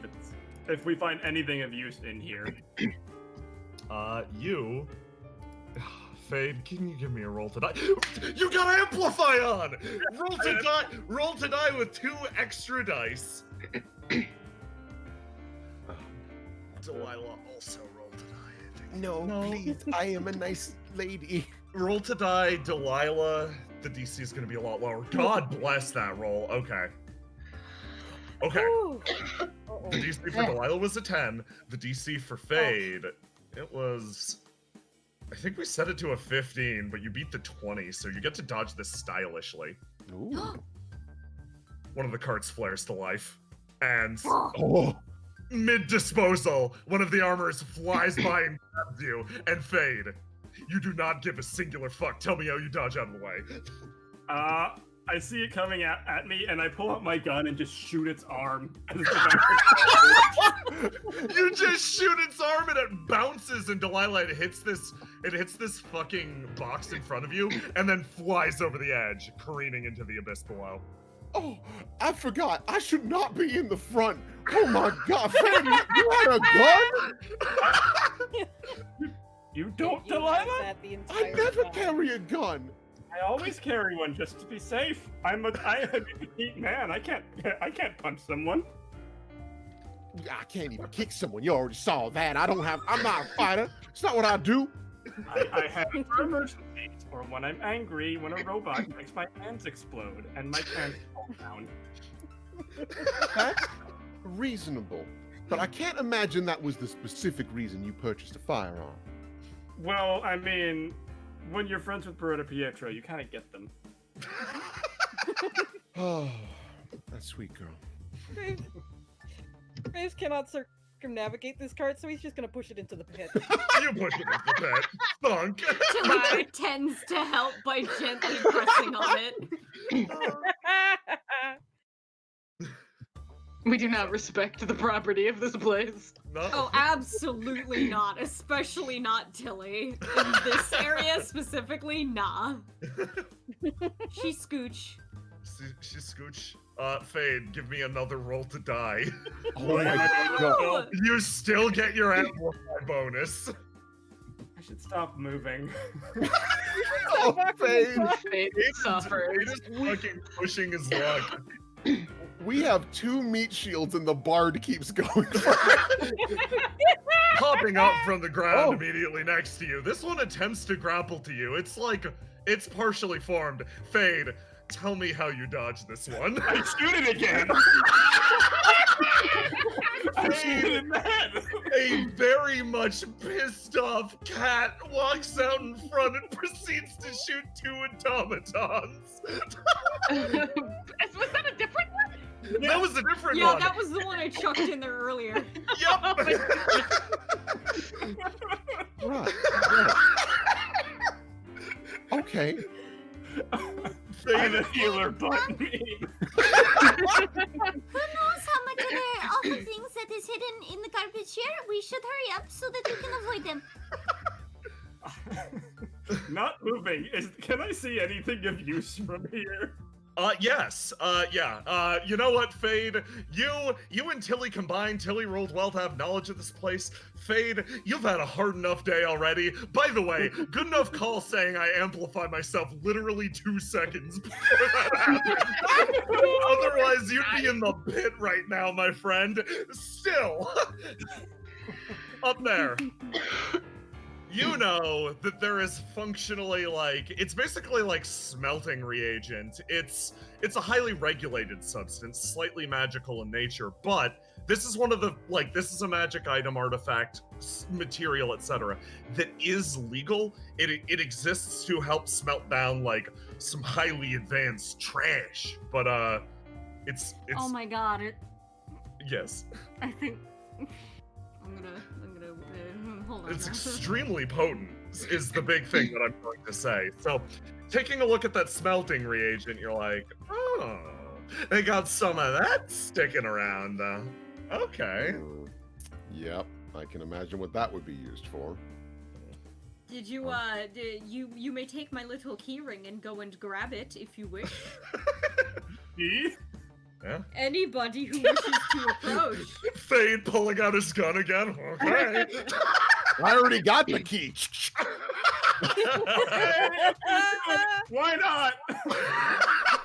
if we find anything of use in here. Fade, can you give me a roll to die? You got Amplify on! Roll to die with 2 extra dice. Delilah also roll to die, I think. No, please. I am a nice lady. Roll to die, Delilah. The DC is gonna be a lot lower. God bless that roll. Okay. Ooh. The DC for Delilah was a 10. The DC for Fade, it was... I think we set it to a 15, but you beat the 20, so you get to dodge this stylishly. Ooh. One of the carts flares to life. And Oh. mid-disposal, one of the armors flies by and grabs you, and Fade. You do not give a singular fuck. Tell me how you dodge out of the way. I see it coming at me, and I pull out my gun and just shoot its arm. You just shoot its arm and it bounces, and Delilah, it hits this fucking box in front of you, and then flies over the edge, careening into the abyss below. Oh, I forgot. I should not be in the front. Oh my God, Fanny, you had a gun? You don't, You have Delilah? that the I entire never time. carry a gun. I always carry one just to be safe. I'm a petite man. I can't punch someone. I can't even kick someone. You already saw that. I'm not a fighter. It's not what I do. I have it for emergencies, or when I'm angry, when a robot makes my hands explode and my pants fall down. That's reasonable. But I can't imagine that was the specific reason you purchased a firearm. Well, I mean, when you're friends with Beretta Pietro, you kind of get them. Oh, that sweet girl. Graves cannot circumnavigate this cart, so he's just gonna push it into the pit. You push it into the pit. Thunk. Tamara tends to help by gently pressing on it. We do not respect the property of this place. No. Oh, absolutely not. Especially not Tilly. In this area specifically, nah. She scooch. She scooch. Fade, give me another roll to die. Oh my god. You still get your amplify bonus. I should stop moving. Oh, Fade. Fate suffers. Fade is fucking pushing his luck. We have 2 meat shields and the bard keeps going. Popping up from the ground Oh. immediately next to you. This one attempts to grapple to you. It's like, it's partially formed. Fade, tell me how you dodge this one. I shoot it again. I shoot it in the head. A very much pissed off cat walks out in front and proceeds to shoot 2 automatons. Was that a different one? That was a different Yeah, one. that was the one I chucked in there earlier. Yep. Right. Okay. I'm a healer, but me. Who knows how much of the things that is hidden in the garbage here? We should hurry up so that we can avoid them. Not moving. Can I see anything of use from here? Yes. Yeah. You know what, Fade? You and Tilly combined. Tilly rolled well to have knowledge of this place. Fade, you've had a hard enough day already. By the way, good enough call saying I amplify myself literally 2 seconds before that happened. Otherwise, you'd be in the pit right now, my friend. Still, up there. You know that there is functionally it's basically like smelting reagent. It's a highly regulated substance, slightly magical in nature, but this is one of the, this is a magic item, artifact, material, etc. that is legal. It exists to help smelt down, some highly advanced trash, but, it's Oh my god, yes. I think... I'm gonna hold on. It's extremely potent, is the big thing that I'm going to say. So, taking a look at that smelting reagent, you're like, oh, they got some of that sticking around. Okay. Yep, I can imagine what that would be used for. Did you, you may take my little keyring and go and grab it if you wish. Me? Yeah. Anybody who wishes to approach. Fade pulling out his gun again. Okay. I already got the key. Why not?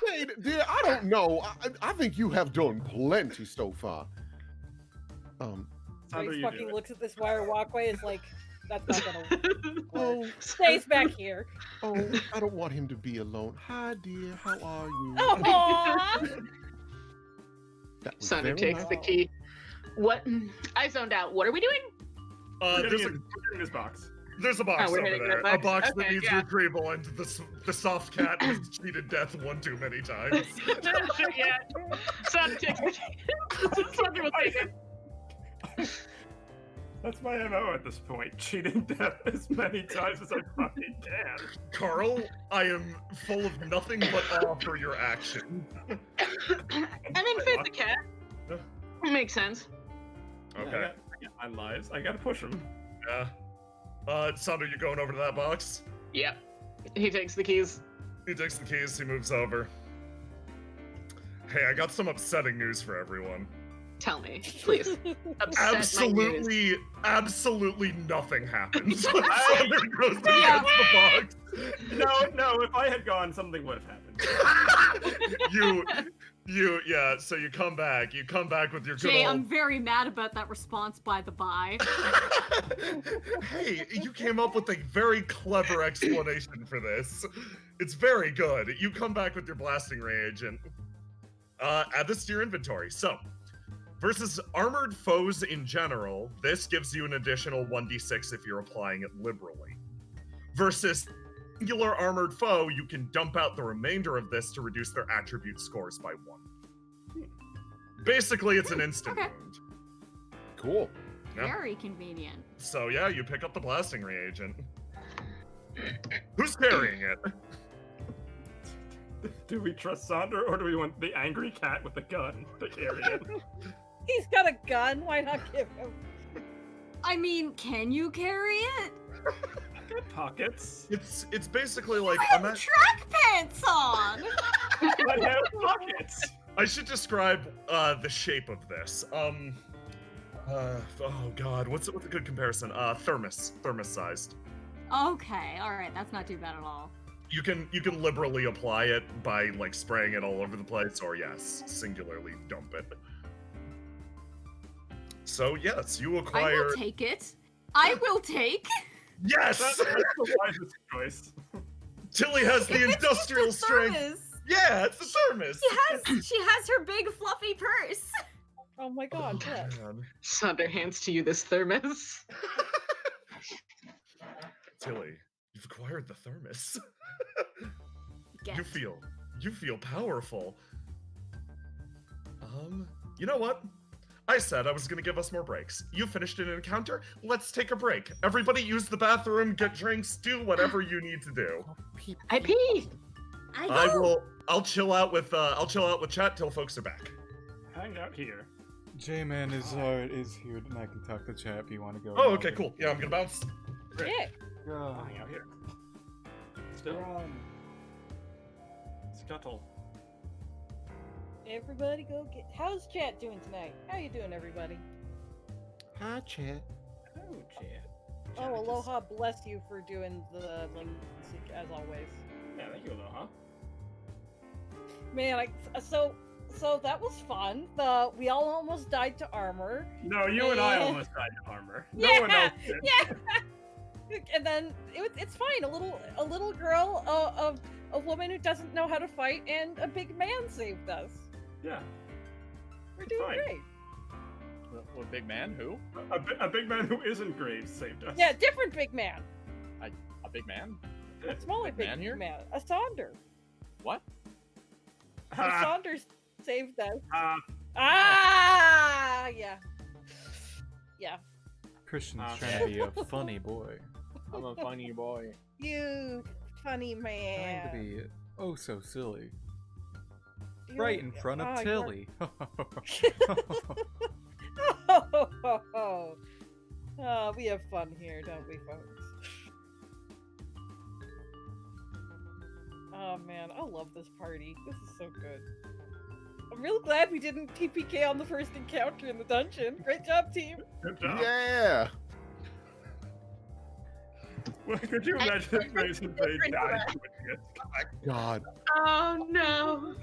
Hey, dear, I don't know. I think you have done plenty so far. How do He you do fucking it? looks at this wire walkway. Is like, that's not gonna work. Oh, Stays back here. oh, I don't want him to be alone. Hi, dear. How are you? Aww. That was Sonu very takes nice. the key. What? I zoned out. What are we doing? We're There's getting in this box. There's a box we're over hitting there. that A box box? that Okay, needs yeah. retrieval, and the soft cat has cheated death one too many times. Yeah. Sonu takes the key. Sonu will take it. That's my MO at this point. Cheating death as many times as I fucking can. Carl, I am full of nothing but awe for your action. And then fit the cat. Makes sense. Okay. I got my lives. I gotta push him. Yeah. Sander, you going over to that box? Yep. He takes the keys. He takes the keys, he moves over. Hey, I got some upsetting news for everyone. Tell me, please. Upset my news. Absolutely nothing happens when Sander goes against the box. No, if I had gone, something would have happened. So you come back with your good Jay, I'm old... very mad about that response, by the by. Hey, you came up with a very clever explanation for this. It's very good. You come back with your blasting reagent. Add this to your inventory. So, versus armored foes in general, this gives you an additional 1d6 if you're applying it liberally. Versus singular armored foe, you can dump out the remainder of this to reduce their attribute scores by 1. Basically, it's an instant Okay. wound. Cool. Yeah. Very convenient. So yeah, you pick up the blasting reagent. Who's carrying it? Do we trust Sonder, or do we want the angry cat with the gun to carry it? He's got a gun. Why not give him? I mean, can you carry it? Good pockets. It's basically like I have track pants on! I have pockets. I should describe the shape of this. Oh god, what's a good comparison? Thermos sized. Okay, alright, that's not too bad at all. You can liberally apply it by like spraying it all over the place, or yes, singularly dump it. So yes, you I acquire. will take it. I will take. Yes. That's the wisest choice. Tilly has the It's industrial just a strength. thermos. Yeah, it's the thermos. She has her big fluffy purse. Oh my god, what? Man. Sonder hands to you this thermos. Tilly, you've acquired the thermos. Get. You feel powerful. You know what? I said I was gonna give us more breaks. You finished an encounter. Let's take a break. Everybody use the bathroom, get drinks, do whatever you need to do. I pee. I'll chill out with chat till folks are back. Hang out here. J-Man is here, and I can talk to chat if you want to go. Oh, okay, cool. Yeah, I'm gonna bounce. Yeah. I'll hang out here. Still. Scuttle. Everybody go get. How's chat doing tonight? How you doing, everybody? Hi, chat. Oh, chat. Oh, aloha! Bless you for doing the linguistic as always. Yeah, thank you, aloha. Man, so that was fun. We all almost died to armor. No, you and I almost died to armor. No Yeah, one else did. yeah. And then it's fine. A little girl, a woman who doesn't know how to fight, and a big man saved us. Yeah. We're doing fine. great. What big man? Who? A big man who isn't Graves saved us. Yeah, different big man. A big man? A smaller Big man big here? man. A Sonder. What? A Sonder saved us. Yeah. Yeah. Christian's trying to be a funny boy. I'm a funny boy. You funny Trying man. to be oh so silly. You- Right in front of you're- Tilly. Oh, we have fun here, don't we, folks? Oh man, I love this party. This is so good. I'm real glad we didn't TPK on the first encounter in the dungeon. Great job, team. Good job. Yeah. Well, could you imagine if Graves had played died to a disc? God. Oh no.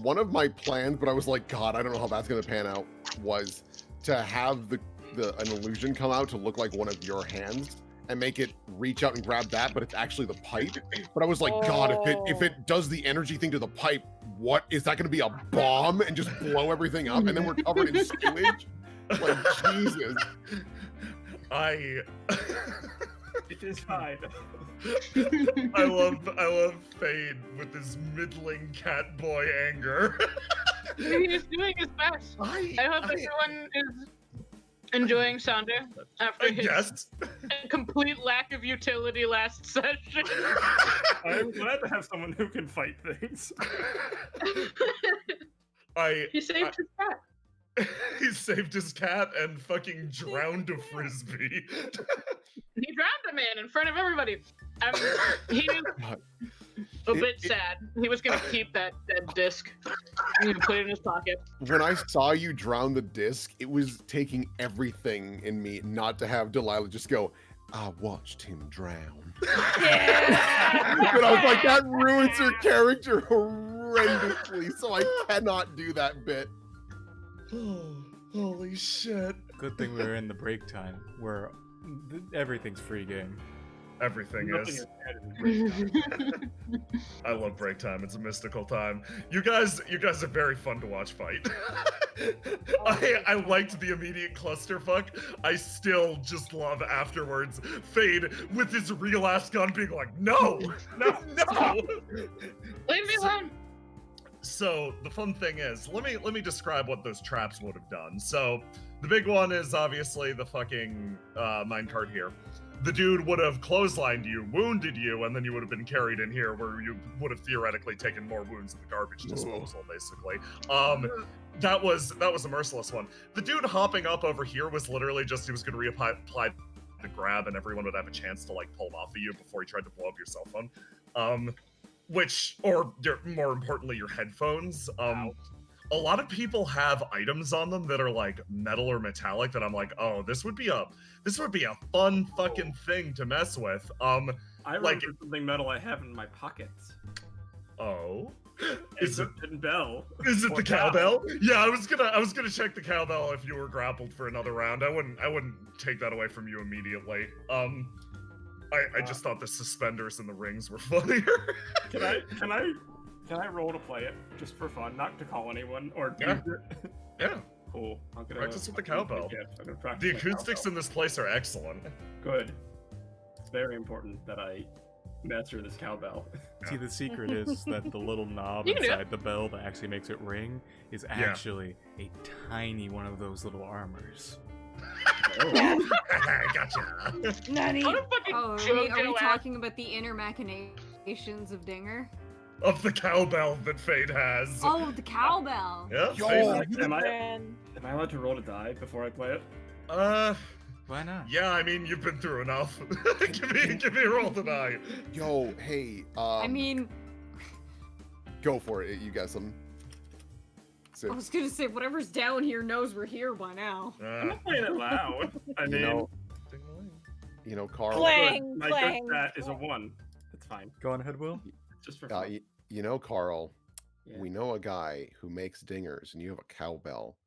One of my plans, but I was like, God, I don't know how that's gonna pan out, was to have an illusion come out to look like one of your hands and make it reach out and grab that, but it's actually the pipe. But I was like, God, if it does the energy thing to the pipe, what is that gonna be, a bomb and just blow everything up, and then we're covered in sewage? Like, Jesus. It is fine. I love Fade with his middling cat boy anger. He's doing his best. I hope everyone is enjoying Sonder after his Yes. complete lack of utility last session. I'm glad to have someone who can fight things. He saved his cat. He saved his cat and fucking drowned a frisbee. He drowned a man in front of everybody. He was a bit sad. He was gonna keep that disc and put it in his pocket. When I saw you drown the disc, it was taking everything in me not to have Delilah just go, I watched him drown. Yeah! But I was like, that ruins her character horrendously, so I cannot do that bit. Oh, holy shit. Good thing we were in the break time where everything's free game. Everything Nothing is. is added in break time. I love break time. It's a mystical time. You guys are very fun to watch fight. I liked the immediate clusterfuck. I still just love afterwards Fade with his real ass gun being like, no, no, no. Leave me alone. So the fun thing is, let me describe what those traps would have done. So the big one is obviously the fucking minecart here. The dude would have clotheslined you, wounded you, and then you would have been carried in here, where you would have theoretically taken more wounds at the garbage disposal, basically. That was a merciless one. The dude hopping up over here was literally just he was going to reapply the grab, and everyone would have a chance to like pull him off of you before he tried to blow up your cell phone. Or more importantly, your headphones. A lot of people have items on them that are like metal or metallic that I'm like, oh, this would be a fun fucking thing to mess with. I remember something metal I have in my pockets. Oh. Is it bell? Is it the cowbell? Yeah, I was gonna check the cowbell if you were grappled for another round. I wouldn't take that away from you immediately. I just thought the suspenders and the rings were funnier. Can I roll to play it just for fun, not to call anyone or Yeah. use it? Yeah. Cool. I'm gonna Practice with the cowbell. I'm gonna practice The my acoustics cowbell. in this place are excellent. Good. It's very important that I master this cowbell. See, the secret is that the little knob You can do it. inside the bell that actually makes it ring is actually a tiny one of those little armors. Gotcha. Nani. What a fucking Oh, are we JoJo talking about the inner machinations of Dinger? Of the cowbell that Fade has. Oh, the cowbell. Yeah. Yo, Fade- Am I Man. allowed to roll to die before I play it? Why not? Yeah, I mean, you've been through enough. give me a roll to die. Yo, hey, I mean, go for it. You got something? I was gonna say whatever's down here knows we're here by now. I'm not playing it loud. I mean, You know, Carl. Clang, my clang. good stat is a 1. It's fine. Go on ahead, Will. Just for fun. You know, Carl. Yeah. We know a guy who makes dingers, and you have a cowbell.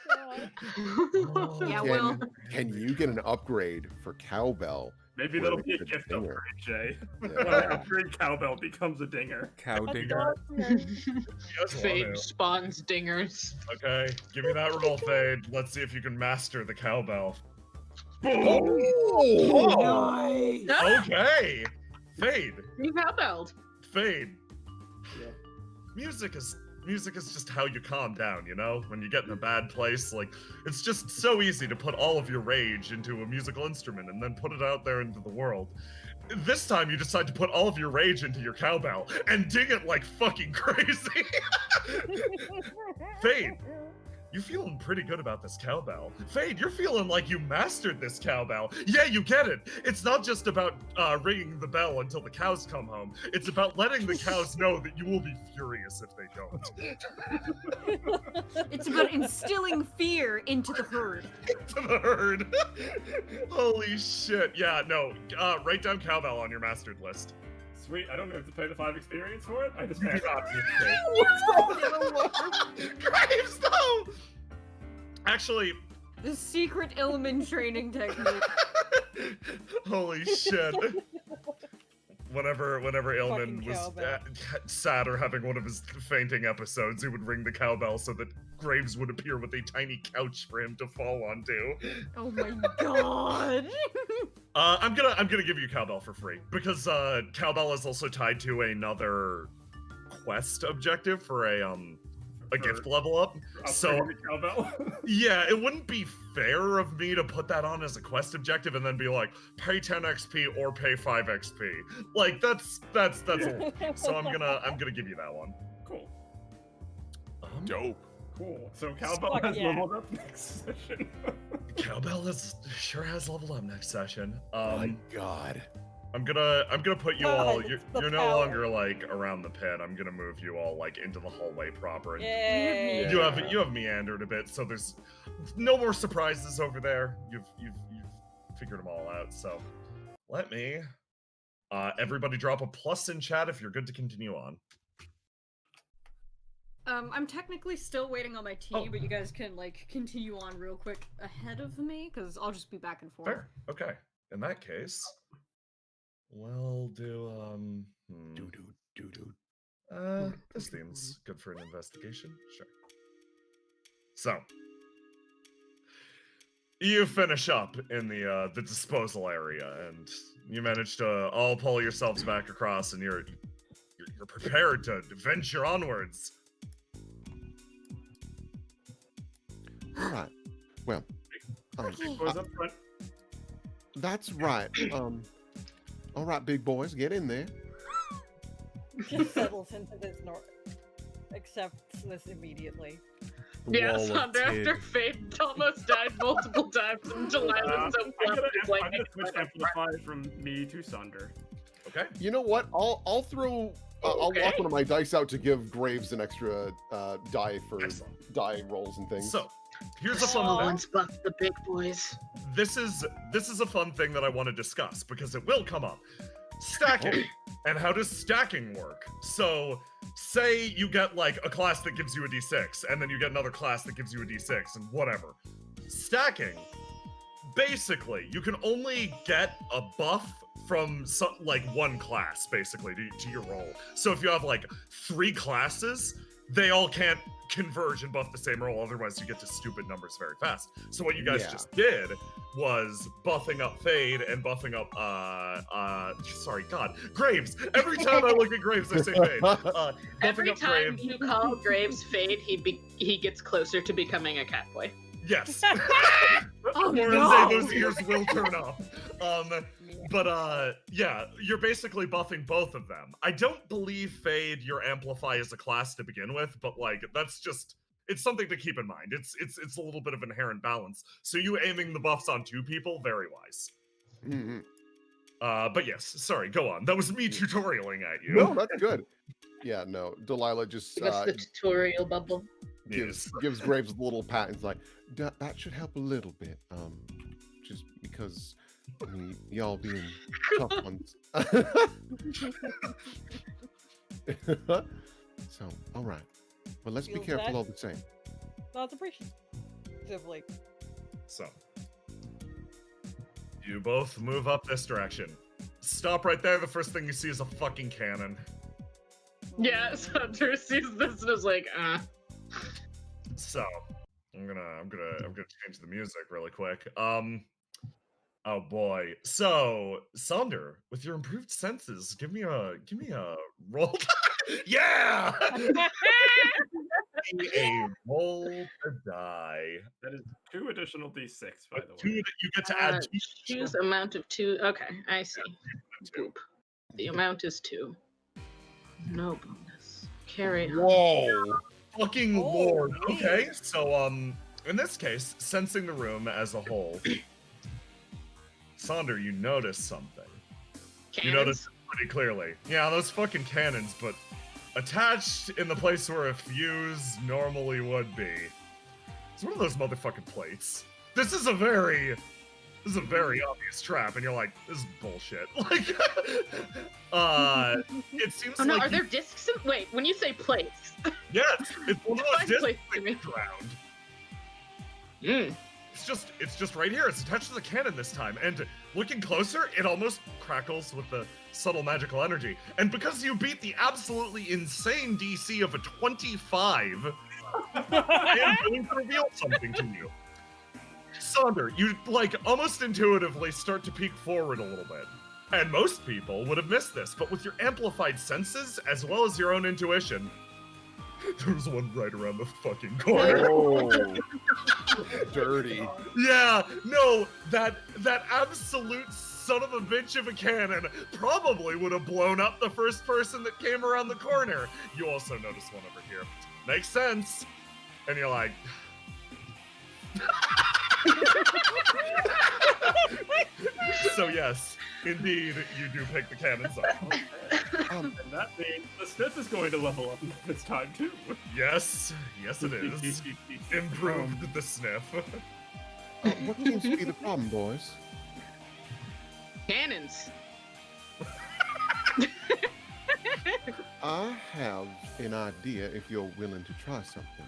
Yeah, Can, Will. can you get an upgrade for cowbell? Maybe Where that'll be a the gift dinger. upgrade, Jay. Yeah. When I upgrade cowbell becomes a dinger. Cow That's Dinger. awesome. Fade spawns dingers. Okay, give me that roll, Fade. Let's see if you can master the cowbell. Oh! Nice. Okay. Fade. You cowbelled. Fade. Yeah. Music is just how you calm down, you know? When you get in a bad place, like, it's just so easy to put all of your rage into a musical instrument and then put it out there into the world. This time you decide to put all of your rage into your cowbell and ding it like fucking crazy. Fade, you feeling pretty good about this cowbell. Fade, you're feeling like you mastered this cowbell. Yeah, you get it. It's not just about ringing the bell until the cows come home. It's about letting the cows know that you will be furious if they don't. It's about instilling fear into the herd. To the herd. Holy shit. Yeah, no. Write down cowbell on your mastered list. Sweet, I don't have to pay the 5 experience for it. I just You do passed. not. Graves, no! Actually, The secret Illiman training technique. holy shit. Whenever Ilman Fucking was cowbell. sad or having one of his fainting episodes, he would ring the cowbell so that Graves would appear with a tiny couch for him to fall onto. Oh my god. I'm gonna give you cowbell for free because cowbell is also tied to another quest objective for a gift level up. So Upgrading the cowbell. yeah, it wouldn't be fair of me to put that on as a quest objective and then be like, pay 10 XP or pay 5 XP. Like that's old. So I'm gonna give you that one. Cool. Dope. Cool. So cowbell Fuck has yeah. leveled up next session. Cowbell sure has leveled up next session. My God. I'm gonna put you all. God, You're, it's the you're no power. longer like around the pit. I'm gonna move you all like into the hallway proper. And Yay. You have meandered a bit, so there's no more surprises over there. You've figured them all out. So let me everybody drop a plus in chat if you're good to continue on. I'm technically still waiting on my tea, Oh. but you guys can like continue on real quick ahead of me, because I'll just be back and forth. Fair. Okay. In that case, we'll do this theme's good for an investigation. Sure. So you finish up in the disposal area, and you manage to all pull yourselves back across, and you're prepared to venture onwards All right. Well, Okay. Boys up front. that's right. All right, big boys, get in there. Just settles into this accepts this immediately. Yeah, Wall of Sonder, after Tid. Fate almost died multiple times, and Delilah's so I'm fluffy, gonna like, switch Amplify from me to Sonder. Okay. You know what? I'll throw. I'll Okay. walk one of my dice out to give Graves an extra die for Excellent. die rolls and things. So, here's a the small fun. ones buff the big boys. This is a fun thing that I want to discuss because it will come up. Stacking. And how does stacking work? So, say you get like a class that gives you a d6, and then you get another class that gives you a d6, and whatever. Stacking, basically, you can only get a buff from like one class, basically, to your roll. So if you have like 3 classes, they all can't converge and buff the same roll, otherwise you get to stupid numbers very fast. So what you guys Yeah. just did was buffing up Fade and buffing up Graves. Every time I look at Graves, I say Fade. Buffing Every up time Graves. you call Graves Fade, he gets closer to becoming a cat boy. Yes. Oh, Or no. say those ears will turn up. But yeah, you're basically buffing both of them. I don't believe Fade your Amplify is a class to begin with, but like that's just it's something to keep in mind. It's a little bit of inherent balance. So you aiming the buffs on 2 people, very wise. Mhm. But yes, sorry, go on. That was me tutorialing at you. No, that's good. Yeah, no. Delilah just What's the tutorial bubble? Yes. gives Graves a little pat and is like, that should help a little bit. Just because y'all being tough ones. So, all right. Well, let's be Feels careful that- all the same. Not appreciatively. So you both move up this direction. Stop right there. The first thing you see is a fucking cannon. Yeah, Sonder sees this and is like, So I'm gonna change the music really quick. Oh boy. So Sonder, with your improved senses, give me a roll. Yeah. Give me a roll to die. That is 2 additional d6, by the Two way. that you get to add. Two choose amount of 2. Okay, I see. Two. Boop. The amount is 2. No bonus. Carry on. Whoa! Fucking Oh, lord. man. Okay, so in this case, sensing the room as a whole, Sonder, you notice something. You notice Cannons? it pretty clearly. Yeah, those fucking cannons, but attached in the place where a fuse normally would be. It's one of those motherfucking plates. This is a very obvious trap, and you're like, this is bullshit. Like, it seems Oh no, like are there discs? Wait, when you say plates, yes, it's one of those Define discs plates to me. around. Mm. It's just right here. It's attached to the cannon this time. And looking closer, it almost crackles with the subtle magical energy. And because you beat the absolutely insane DC of a 25, I am going to reveal something to you. Sonder, you like almost intuitively start to peek forward a little bit. And most people would have missed this, but with your amplified senses as well as your own intuition, there's one right around the fucking corner. Oh, dirty. Yeah, no, that absolute son of a bitch of a cannon probably would have blown up the first person that came around the corner. You also notice one over here. Makes sense. And you're like... So yes, indeed, you do pick the cannons up. And that means the Sniff is going to level up this time, too. Yes, yes it is. Improved the sniff. What seems to be the problem, boys? Cannons. I have an idea if you're willing to try something.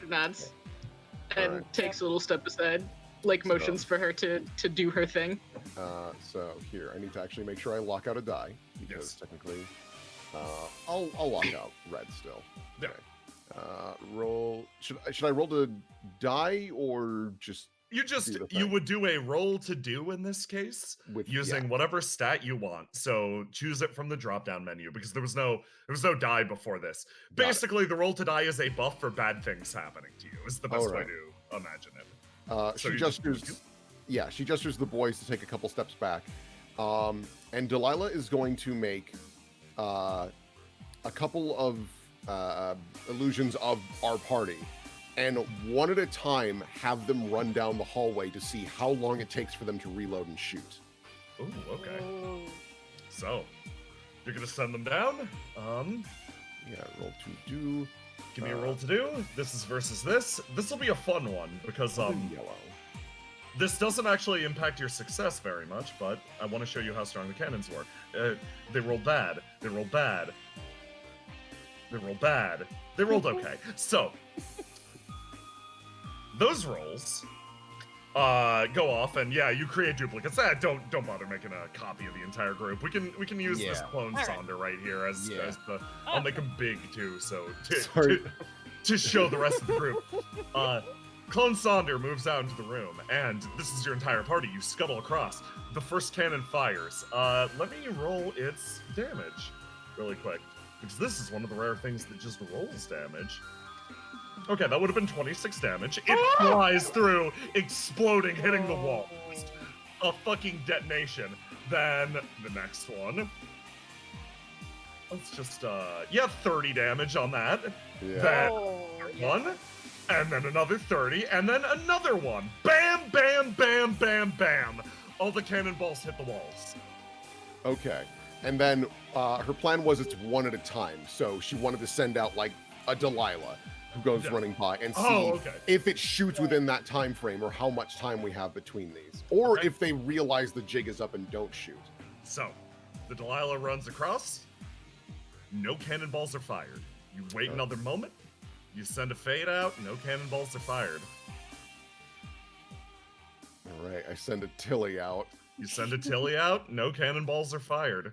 Nods. And Alright. takes a little step aside, like motions for her to do her thing. So here, I need to actually make sure I lock out a die because Yes. technically, I'll lock out red still. Yeah. Roll. Should I roll to die or just thing. would do a roll to do in this case With using whatever stat you want. So choose it from the drop down menu because there was no die before this. Got it. Basically, the roll to die is a buff for bad things happening to you. Is the best way Alright. to imagine it. She gestures the boys to take a couple steps back, and Delilah is going to make a couple of illusions of our party, and one at a time have them run down the hallway to see how long it takes for them to reload and shoot. Ooh, okay. Oh. So, you're gonna send them down. Yeah, roll to do. Give me a roll to do. This is versus this. This will be a fun one because yellow. this doesn't actually impact your success very much, but I want to show you how strong the cannons were. They rolled bad. They rolled bad. They rolled bad. They rolled okay. So those rolls go off, and yeah, you create duplicates. Don't bother making a copy of the entire group. We can use this clone Alright. Sonder right here as the. I'll make him big too, so Sorry. to show the rest of the group. Clone Sonder moves out into the room, and this is your entire party. You scuttle across. The first cannon fires. Let me roll its damage really quick, because this is one of the rare things that just rolls damage. Okay, that would have been 26 damage. It flies through, exploding, hitting the wall. Just a fucking detonation. Then the next one. Let's just 30 damage on that. Yeah. That Oh, one, and then another 30, and then another one. Bam, bam, bam, bam, bam. All the cannonballs hit the walls. Okay. And then her plan was it's one at a time. So she wanted to send out like a Delilah who goes running by and see if it shoots within that time frame or how much time we have between these. Or if they realize the jig is up and don't shoot. So, the Delilah runs across. No cannonballs are fired. You wait another moment. You send a fade out. No cannonballs are fired. All right, I send a Tilly out. You send a Tilly out. No cannonballs are fired.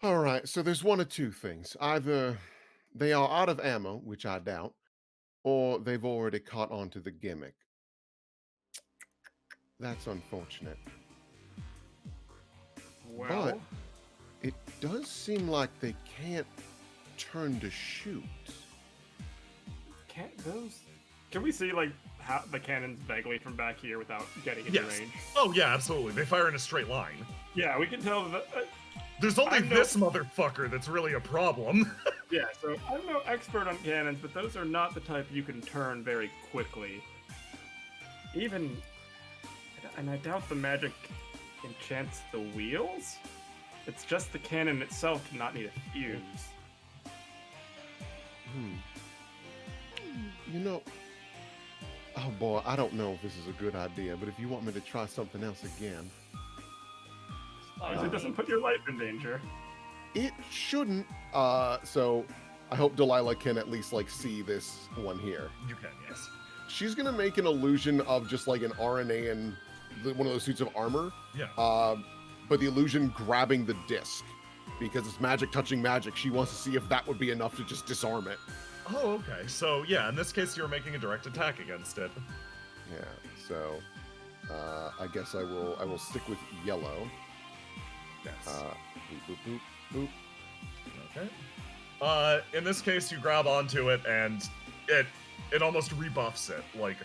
All right, so there's one of two things. Either they are out of ammo, which I doubt, or they've already caught on to the gimmick. That's unfortunate. Well, But it does seem like they can't turn to shoot. can't those? Can we see like how the cannons vaguely from back here without getting into Yes. range? Oh, yeah, absolutely. They fire in a straight line. Yeah, we can tell that. There's only I'm no- this motherfucker that's really a problem. Yeah, so I'm no expert on cannons, but those are not the type you can turn very quickly. Even, and I doubt the magic enchants the wheels. It's just the cannon itself to not need a fuse. You know, oh boy, I don't know if this is a good idea, but if you want me to try something else again, As long as it doesn't put your life in danger. it shouldn't. So I hope Delilah can at least like see this one here. You can, yes. She's gonna make an illusion of just like an RNA and one of those suits of armor. Yeah. But the illusion grabbing the disc because it's magic touching magic. She wants to see if that would be enough to just disarm it. Oh, okay. So, yeah, in this case, you're making a direct attack against it. Yeah. So I guess I will stick with yellow. Yes. Boop, boop, boop, boop. Okay. In this case, you grab onto it, and it almost rebuffs it. Like,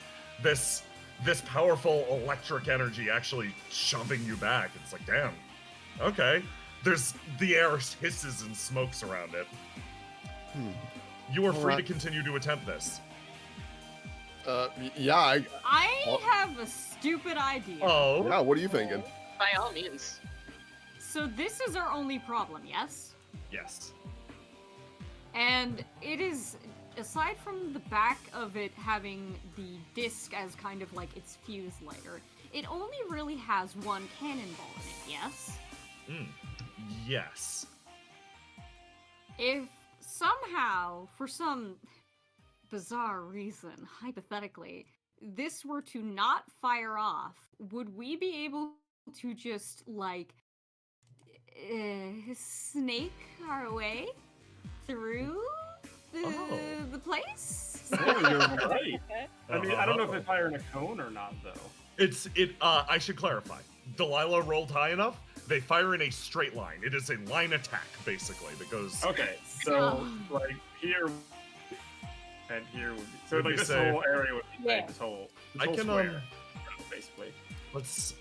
this powerful electric energy actually shoving you back. It's like, damn. Okay. The air hisses and smokes around it. You are free to continue to attempt this. Yeah. I have a stupid idea. Oh. Yeah. What are you thinking? By all means. So this is our only problem, yes? Yes. And it is, aside from the back of it having the disc as kind of like its fuse lighter, it only really has one cannonball in it, yes? Yes. If somehow, for some bizarre reason, hypothetically, this were to not fire off, would we be able to just, like, snake our way through the place? Oh, you're right. I mean, I don't know if they fire in a cone or not, though. I should clarify. Delilah rolled high enough. They fire in a straight line. It is a line attack, basically, that goes. Okay, so like here and here would be so Would like we this say- whole area would be Yeah. like this whole I can, square, basically. Let's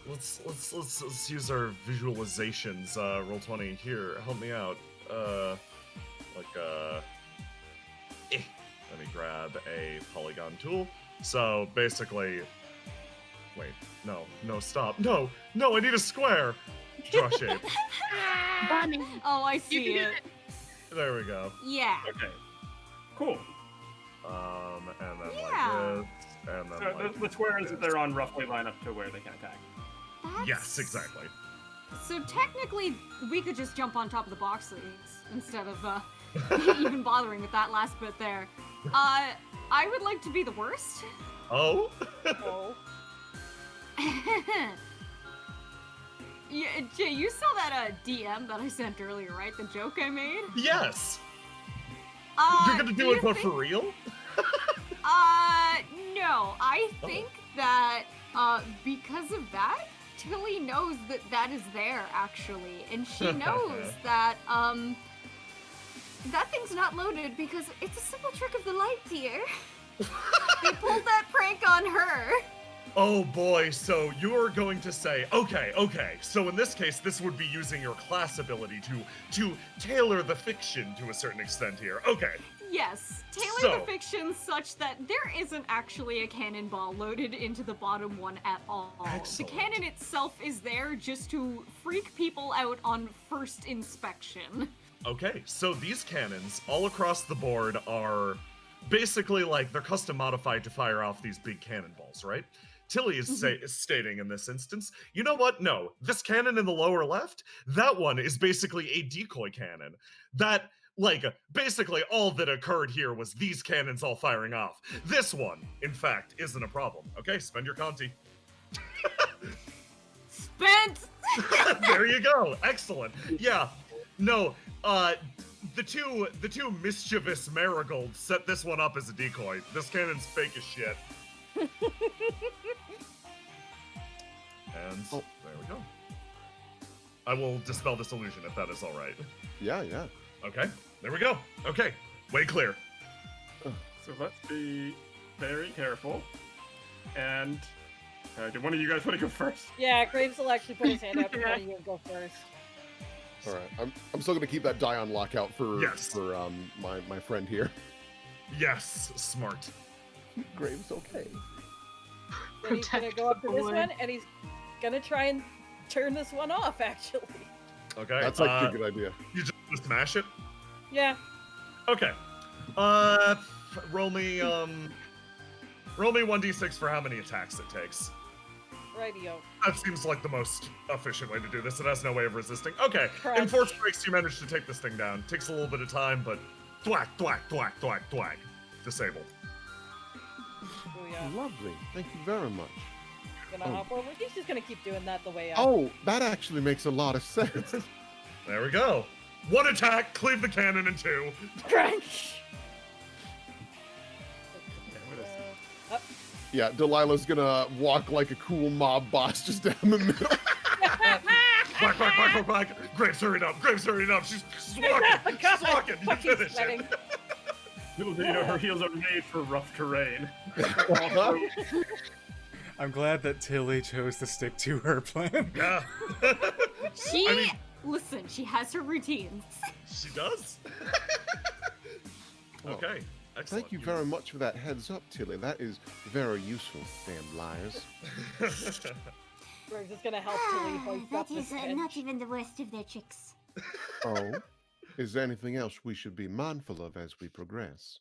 use our visualizations. Roll 20 here. Help me out. Let me grab a polygon tool. So basically, wait, no, stop, no, I need a square. Draw shape. Bunny. Oh, I You see can do it. There we go. Yeah. Okay, cool. And then Yeah. like this, and then So like the squares this. that they're on roughly line up to where they can attack. Yes, exactly. So technically, we could just jump on top of the boxes instead of even bothering with that last bit there. I would like to be the worst. Oh. Oh. Yeah, Jay, you saw that DM that I sent earlier, right? The joke I made? Yes. You're gonna do you it, but think- for real? No. I think that, because of that, Tilly knows that that is there, actually. And she knows that, that thing's not loaded because it's a simple trick of the light, dear. They pulled that prank on her. Oh boy, so you're going to say, okay, so in this case, this would be using your class ability to tailor the fiction to a certain extent here. Okay. Yes, tailor So- the fiction such that there isn't actually a cannonball loaded into the bottom one at all. Excellent. The cannon itself is there just to freak people out on first inspection. Okay, so these cannons all across the board are basically like they're custom modified to fire off these big cannonballs, right? Tilly is stating in this instance, you know what? No, this cannon in the lower left, that one is basically a decoy cannon. That, like, basically all that occurred here was these cannons all firing off. This one, in fact, isn't a problem. Okay, spend your Conti. Spent! There you go. Excellent. Yeah. No, the two mischievous marigolds set this one up as a decoy. This cannon's fake as shit. And there we go. I will dispel this illusion if that is all right. Yeah. Okay, there we go. Okay, way clear. So let's be very careful. And do one of you guys want to go first? Yeah, Graves will actually put his hand up before you go first. All right. I'm still gonna keep that die on lockout for Yes. my friend here. Yes, smart. Graves, okay. Then he's gonna go up to this one, and he's gonna try and turn this one off, actually. Okay. That's like a good idea. You just smash it. Yeah. Okay. Roll me 1d6 for how many attacks it takes. Radio. That seems like the most efficient way to do this. It has no way of resisting. Okay. Correct. In 4 strikes, you manage to take this thing down. Takes a little bit of time, but thwack, thwack, thwack, thwack, thwack. Disabled. Booyah. Lovely. Thank you very much. Gonna hop over. He's just gonna keep doing that the way up. Oh, that actually makes a lot of sense. There we go. 1 attack, cleave the cannon in 2. Crunch! Up. Yeah, Delilah's gonna walk like a cool mob boss just down the middle. Quack, quack, quack, quack, quack. Graves, hurry up. Graves, hurry up. She's walking. She's walking. You Fucking finish sweating. it. Little do you know her heels are made for rough terrain. I'm glad that Tilly chose to stick to her plan. Yeah. She, listen, she has her routines. She does. Okay. Excellent. Thank you very much for that heads up, Tilly. That is very useful, damn liars. Graves is gonna help Tilly hoist up That this is not bench. even the worst of their tricks. Oh? Is there anything else we should be mindful of as we progress?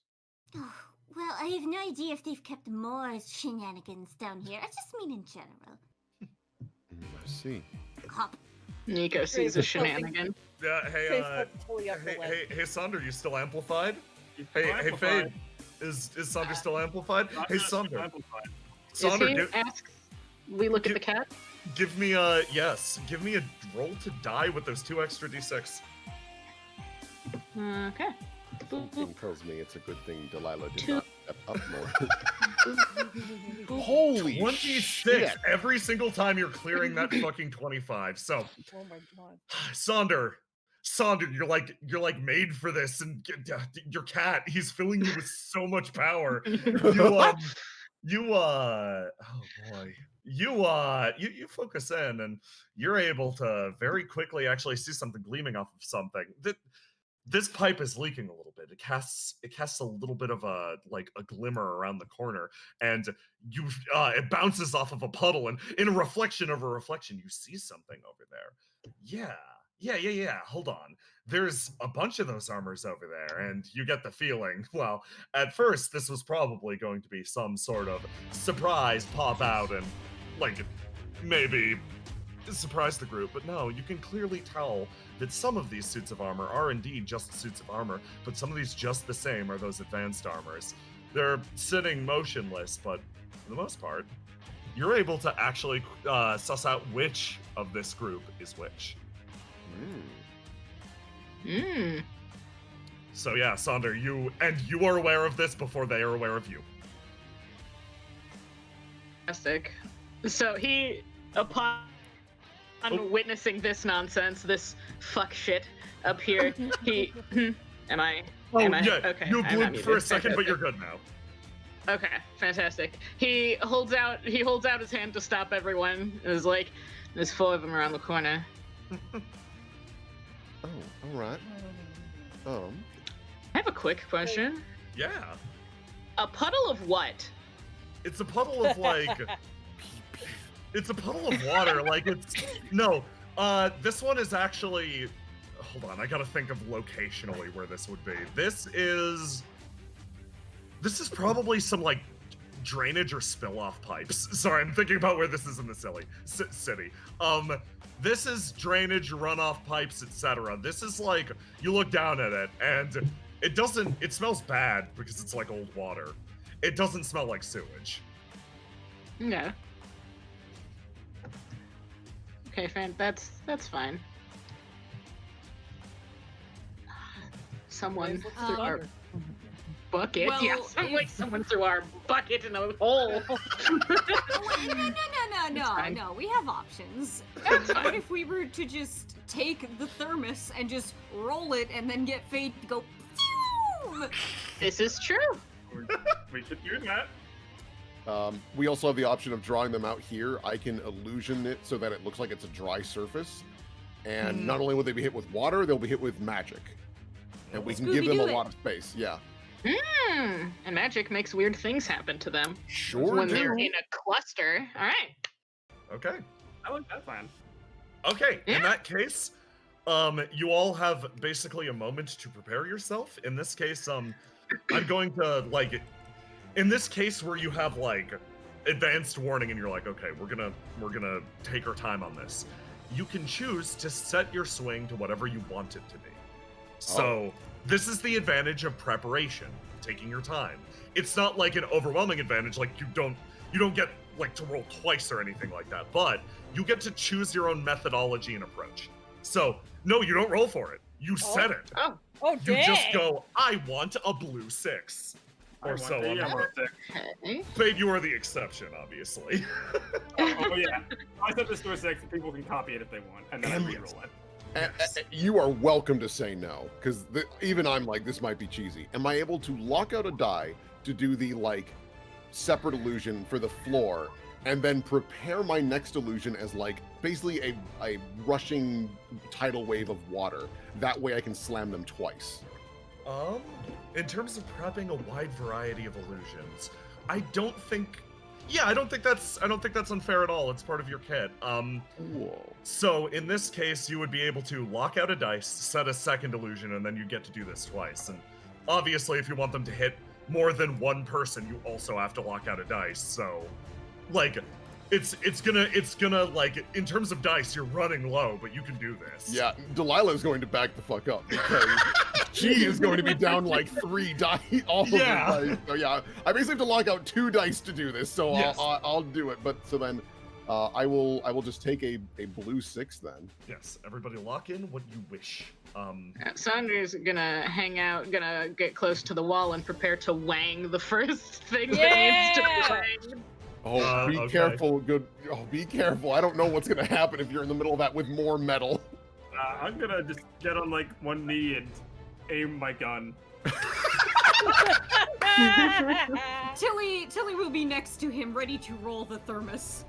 Oh, well, I have no idea if they've kept more shenanigans down here. I just mean in general. I see. Hop. Nico sees a shenanigan. Yeah, hey, Graves helps Tilly up the leg. hey, Sonder, you still amplified? He's Hey, amplified. Fade. Is Sonder still amplified? Not Hey, just Sonder. amplified. Is Sonder, he? Asks. We look at the cat. give me a give me a roll to die with those 2 extra d6. Okay. Boop, Something boop. tells me it's a good thing Delilah did Two. not step up more. Holy 26 shit. every single time you're clearing that fucking 25. So, Oh my god. Sonder, you're like made for this, and your cat, he's filling you with so much power. You oh boy. You focus in, and you're able to very quickly actually see something gleaming off of something. This pipe is leaking a little bit. It casts a little bit of a glimmer around the corner, and it bounces off of a puddle, and in a reflection of a reflection, you see something over there. Yeah. Hold on. There's a bunch of those armors over there, and you get the feeling, well, at first this was probably going to be some sort of surprise pop out and maybe surprise the group, but no, you can clearly tell that some of these suits of armor are indeed just suits of armor, but some of these just the same are those advanced armors. They're sitting motionless, but for the most part, you're able to actually suss out which of this group is which. So yeah, Sonder, you are aware of this before they are aware of you. Fantastic. So he, upon witnessing this nonsense, this fuck shit up here, he am I Yeah, okay? you I'm not blinked for a muted. second, but you're good now. Okay, fantastic. He holds out his hand to stop everyone. It was like, there's 4 of them around the corner. Oh, all right. I have a quick question. Yeah. A puddle of what? It's a puddle of it's a puddle of water. This one is actually, hold on, I gotta think of locationally where this would be. This is probably some drainage or spill off pipes. Sorry, I'm thinking about where this is in the city. This is drainage, runoff pipes, etc. This is you look down at it and it smells bad because it's like old water. It doesn't smell like sewage. Yeah. Okay, that's fine. Someone threw our bucket. Well, Yeah, someone threw our bucket in a hole. No, we have options. That's fine. What if we were to just take the thermos and just roll it and then get Fade to go phew! This is true. We should do that. We also have the option of drawing them out here. I can illusion it so that it looks like it's a dry surface. And not only will they be hit with water, they'll be hit with magic. And we can give them a lot of space. Yeah. And magic makes weird things happen to them. Sure when do. they're in a cluster. All right. Okay. I like that plan. Okay, Yeah. in that case, you all have basically a moment to prepare yourself. In this case, I'm going to in this case where you have advanced warning and you're okay, we're gonna take our time on this. You can choose to set your swing to whatever you want it to be. So this is the advantage of preparation, taking your time. It's not an overwhelming advantage, you don't get to roll twice or anything like that, but you get to choose your own methodology and approach. So no, you don't roll for it. You set it. Oh, You dang. just go, I want a blue 6. I Or want so the on. yellow stick. okay. Babe, you are the exception, obviously. Oh yeah. I set this to a 6 so people can copy it if they want, and then I reroll it. You are welcome to say no, because even I'm this might be cheesy. Am I able to lock out a die to do the separate illusion for the floor, and then prepare my next illusion as basically a rushing tidal wave of water? That way I can slam them twice. In terms of prepping a wide variety of illusions, I don't think that's unfair at all. It's part of your kit. Whoa. So in this case, you would be able to lock out a dice, set a second illusion, and then you get to do this twice. And obviously, if you want them to hit more than one person, you also have to lock out a dice. So, it's gonna in terms of dice, you're running low, but you can do this. Yeah, Delilah's going to back the fuck up because she is going to be down 3 dice. All of Yeah. the dice. So yeah, I basically have to lock out 2 dice to do this. So Yes. I'll do it. But so then, I will just take a blue 6 then. Yes, everybody lock in what you wish. Saunder's gonna hang out, gonna get close to the wall and prepare to wang the first thing that needs to be wanged. Oh, be okay. careful, good. Oh, be careful. I don't know what's gonna happen if you're in the middle of that with more metal. I'm gonna just get on like one knee and aim my gun. Tilly will be next to him, ready to roll the thermos.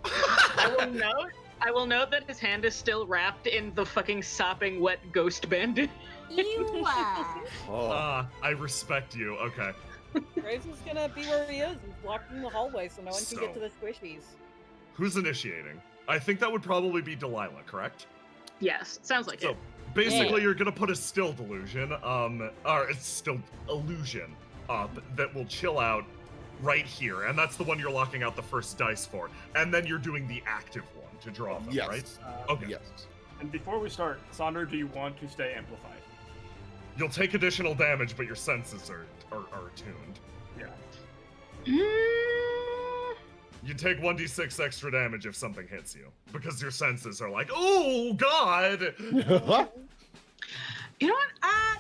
I will note that his hand is still wrapped in the fucking sopping wet ghost bandage. You I respect you. Okay. Graves is gonna be where he is. He's blocked in the hallway, so no one can get to the squishies. Who's initiating? I think that would probably be Delilah, correct? Yes, sounds like So it. basically, you're gonna put a still delusion, or it's still illusion up that will chill out right here, and that's the one you're locking out the first dice for, and then you're doing the active one to draw them, Yes. right? Okay. Yes. And before we start, Sonder, do you want to stay amplified? You'll take additional damage, but your senses are attuned. Yeah. You take 1d6 extra damage if something hits you, because your senses are like, oh god! You know what?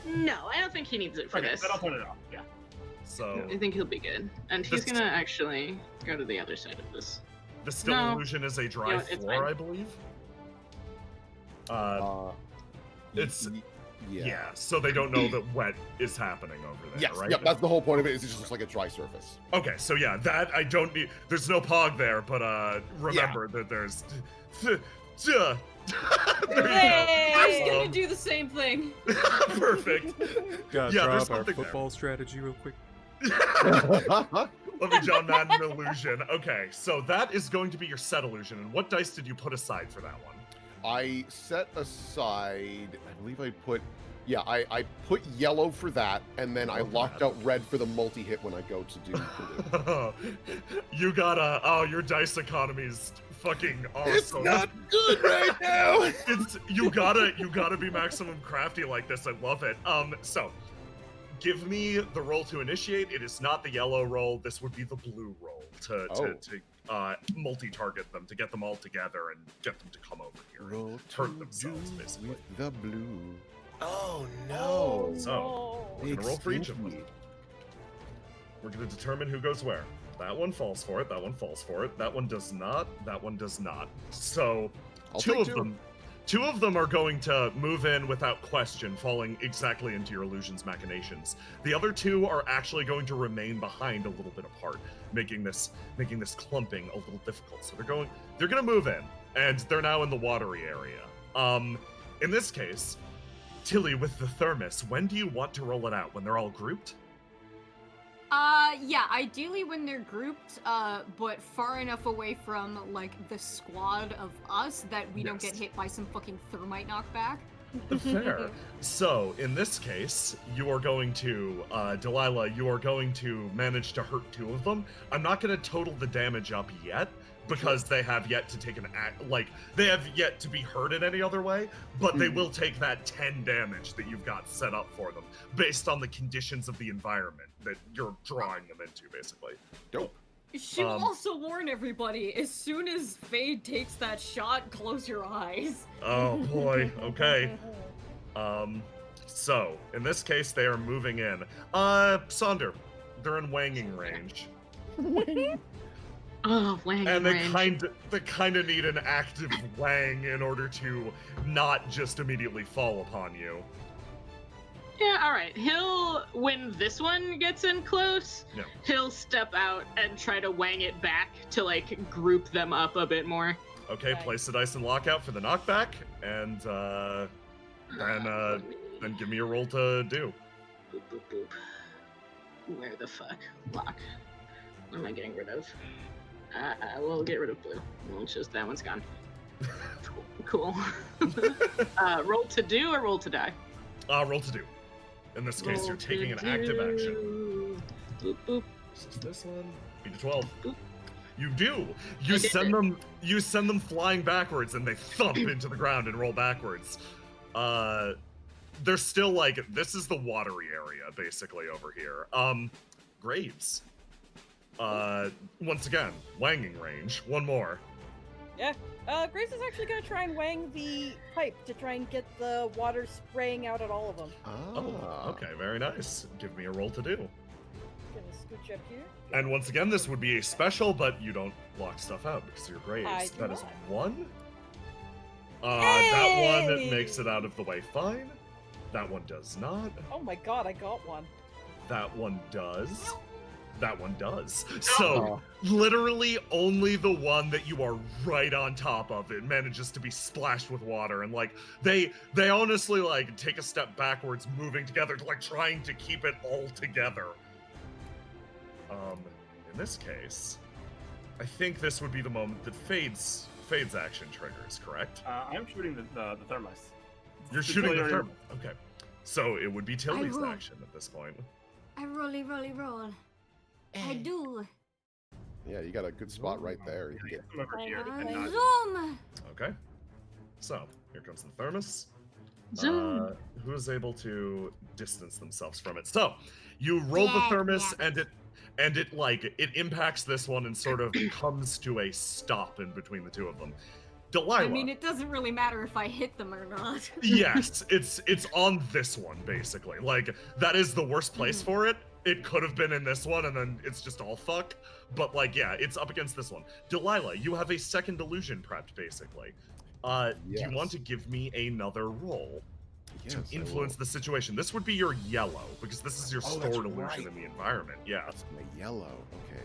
No, I don't think he needs it for Okay, this. then I'll put it off. Yeah. So I think he'll be good. And he's This- gonna actually go to the other side of this. the still No. illusion is a dry You know, it's floor, fine. I believe. It's- Yeah, so they don't know that wet is happening over there, Yes. right? Yep. That's the whole point of it. Is it just looks like a dry surface. Okay, so yeah, that I don't need. There's no pog there, but remember that there's. There you I was go. gonna do the same thing. Perfect. Gotta Yeah, there's drop our something there. football strategy real quick. Let me John Madden illusion. Okay, so that is going to be your set illusion. And what dice did you put aside for that one? I set aside. I believe I put. Yeah, I put yellow for that, and then I locked out red for the multi-hit when I go to do blue. You got your dice economy's fucking awesome. It's not good right now. It's you gotta be maximum crafty like this. I love it. So give me the roll to initiate. It is not the yellow roll. This would be the blue roll to multi-target them, to get them all together and get them to come over here Roll and hurt to themselves, do basically. with the blue. Oh Oh, no! So we're gonna roll for each of them. Stinky. We're gonna determine who goes where. That one falls for it. That one falls for it. That one does not. That one does not. So I'll two take of them are going to move in without question, falling exactly into your illusion's machinations. The other two are actually going to remain behind a little bit apart, making this clumping a little difficult. So they're gonna move in, and they're now in the watery area. In this case, Tilly, with the thermos, when do you want to roll it out? When they're all grouped? Yeah, ideally when they're grouped, but far enough away from, like, the squad of us that we don't get Yes. hit by some fucking thermite knockback. Fair. So, in this case, you are going to, Delilah, you are going to manage to hurt two of them. I'm not going to total the damage up yet, because they have yet to take an act, like, they have yet to be hurt in any other way, but they will take that 10 damage that you've got set up for them, based on the conditions of the environment that you're drawing them into, basically. Dope. She'll also warn everybody, as soon as Fade takes that shot, close your eyes. Oh boy, okay. So, in this case, they are moving in. Sonder, they're in wanging range. Oh, wang And they range. kind of need an active wang in order to not just immediately fall upon you. Yeah, alright. When this one gets in close, Yeah. he'll step out and try to wang it back to, like, group them up a bit more. Okay, Nice. place the dice and lockout for the knockback, and then give me a roll to do. Boop, boop, boop. Where the fuck? Lock. What am I getting rid of? We'll get rid of blue. That one's gone. Cool. Roll to do or roll to die? Roll to do. In this case, you're Roll taking an to active action. do. Boop, boop. This one. Beat a 12. Boop. You do. I did it. You send them flying backwards, and they thump into the ground and roll backwards. They're still like, this is the watery area basically over here. Graves. Once again, wanging range. One more. Yeah. Grace is actually gonna try and wang the pipe to try and get the water spraying out at all of them. Oh, okay, very nice. Give me a roll to do. Gonna scooch up here. And once again, this would be a special, but you don't lock stuff out because you're Graves. I do That is not. 1. That one Hey! makes it out of the way fine. That one does not. Oh my god, I got one. That one does. That one does. So, literally only the one that you are right on top of it manages to be splashed with water. And, like, they honestly, like, take a step backwards, moving together, like, trying to keep it all together. In this case, I think this would be the moment that Fade's action triggers, correct? I'm shooting the thermos. You're The shooting the Tilly- thermos. Okay. So it would be Tilly's roll. action at this point. I roll. I do. Yeah, you got a good spot right there. You can get I'm over here. I and not- Zoom. Okay. So here comes the thermos. Zoom. Who is able to distance themselves from it? So you roll the Yeah, thermos, yeah. and it impacts this one and sort of comes to a stop in between the two of them. Delilah. I mean, it doesn't really matter if I hit them or not. Yes, it's on this one basically. Like that is the worst place for it. It could have been in this one, and then it's just all fuck. But like, yeah, it's up against this one. Delilah, you have a second illusion prepped basically. Do you Yes. want to give me another roll yes, to I influence will. the situation? This would be your yellow because this is your Oh, that's stored illusion right. in the environment. Yeah. That's my yellow. Okay.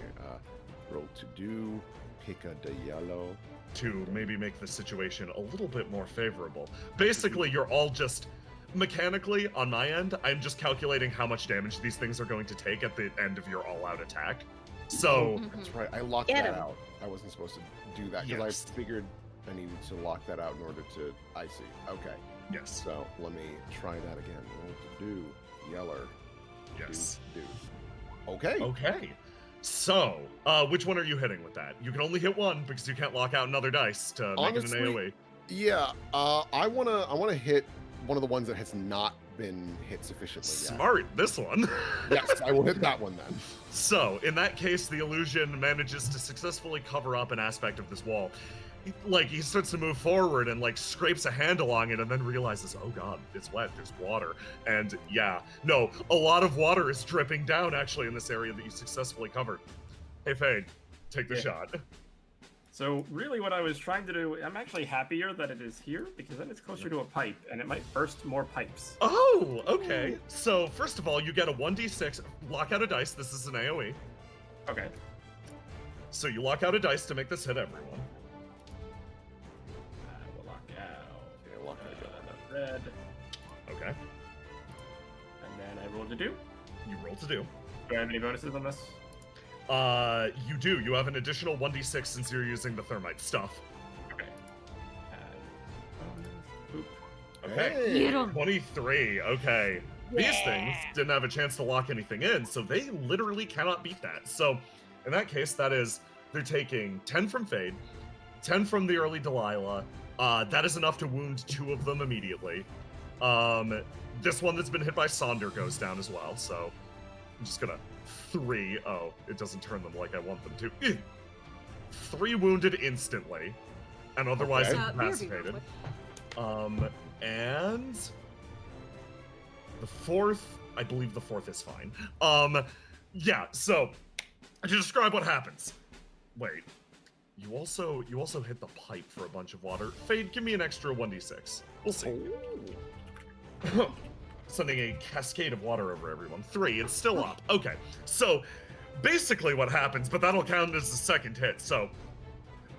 Roll to do. Pick a de yellow. To maybe make the situation a little bit more favorable. Basically, you're all just mechanically on my end. I'm just calculating how much damage these things are going to take at the end of your all-out attack. So That's right. I locked Get that 'em. out. I wasn't supposed to do that because Yes. I figured I needed to lock that out in order to. I see. Okay. yes, So let me try that again. Roll to do. Yeller. yes. Do. Okay. Okay. So, which one are you hitting with that? You can only hit one because you can't lock out another dice to make Honestly, it an AoE. Yeah. I wanna hit one of the ones that has not been hit sufficiently yet. Smart, this one. Yes, I will hit that one then. So, in that case, the illusion manages to successfully cover up an aspect of this wall. Like, he starts to move forward and, like, scrapes a hand along it and then realizes, oh god, it's wet, there's water. And, yeah, no, a lot of water is dripping down, actually, in this area that you successfully covered. Hey, Fade, take the Yeah. shot. So really what I was trying to do, I'm actually happier that it is here because then it's closer to a pipe and it might burst more pipes. Oh, okay. So, first of all, you get a 1d6, lock out a dice, this is an AoE. Okay. So you lock out a dice to make this hit everyone. We'll lock out Yeah, lock it again. red, Okay. and then I rolled a 2. You roll to do. Do I have any bonuses on this? You do. You have an additional 1d6 since you're using the thermite stuff. Okay. Boop. Okay. Hey. Get 'em. 23. Okay. These Yeah. things didn't have a chance to lock anything in, so they literally cannot beat that. So, in that case, that is, they're taking 10 from Fade, 10 from the early Delilah. That is enough to wound 2 of them immediately. This one that's been hit by Sonder goes down as well, so I'm just gonna 3. Oh, it doesn't turn them like I want them to. 3 wounded instantly, and otherwise Okay. BRB real incapacitated. quick. And the 4th, I believe the 4th is fine. Yeah, so to describe what happens. Wait. You also hit the pipe for a bunch of water. Fade, give me an extra 1d6. We'll see. Sending a cascade of water over everyone. 3, it's still up. Okay. So basically what happens, but that'll count as the second hit. So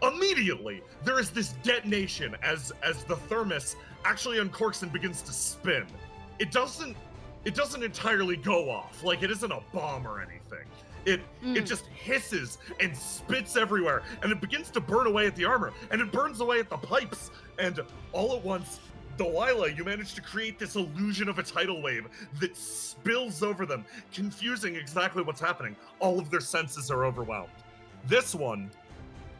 immediately there is this detonation as the thermos actually uncorks and begins to spin. It doesn't entirely go off. Like, it isn't a bomb or anything. It just hisses and spits everywhere, and it begins to burn away at the armor, and it burns away at the pipes, and all at once, Delilah, you manage to create this illusion of a tidal wave that spills over them, confusing exactly what's happening. All of their senses are overwhelmed. This one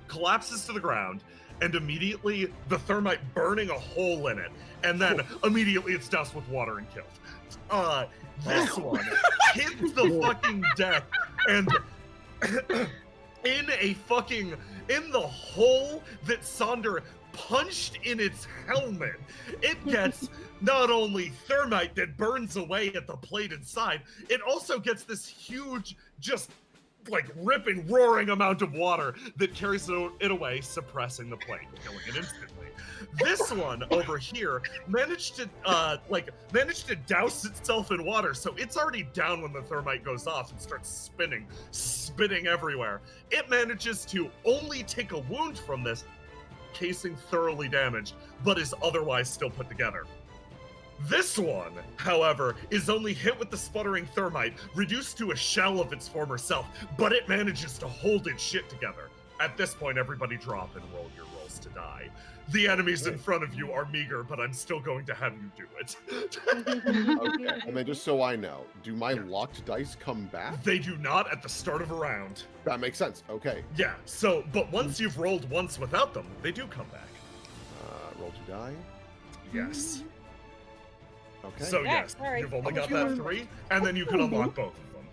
collapses to the ground, and immediately the thermite burning a hole in it, and then immediately it's doused with water and killed. This one hits the fucking deck, and in the hole that Sonder punched in its helmet. It gets not only thermite that burns away at the plate inside, it also gets this huge, just like ripping, roaring amount of water that carries it away, suppressing the plate, killing it instantly. This one over here managed to douse itself in water, so it's already down when the thermite goes off and starts spinning everywhere. It manages to only take a wound from this, casing thoroughly damaged, but is otherwise still put together. This one, however, is only hit with the sputtering thermite, reduced to a shell of its former self, but it manages to hold its shit together. At this point, everybody drop and roll your rolls to die. The enemies in front of you are meager, but I'm still going to have you do it. Okay. And then just so I know, do my locked dice come back? They do not at the start of a round. That makes sense. Okay. Yeah, so, but once you've rolled once without them, they do come back. Roll to die. Yes. Okay. So Yeah, yes, sorry. you've only got that 3, and then you can unlock both of them.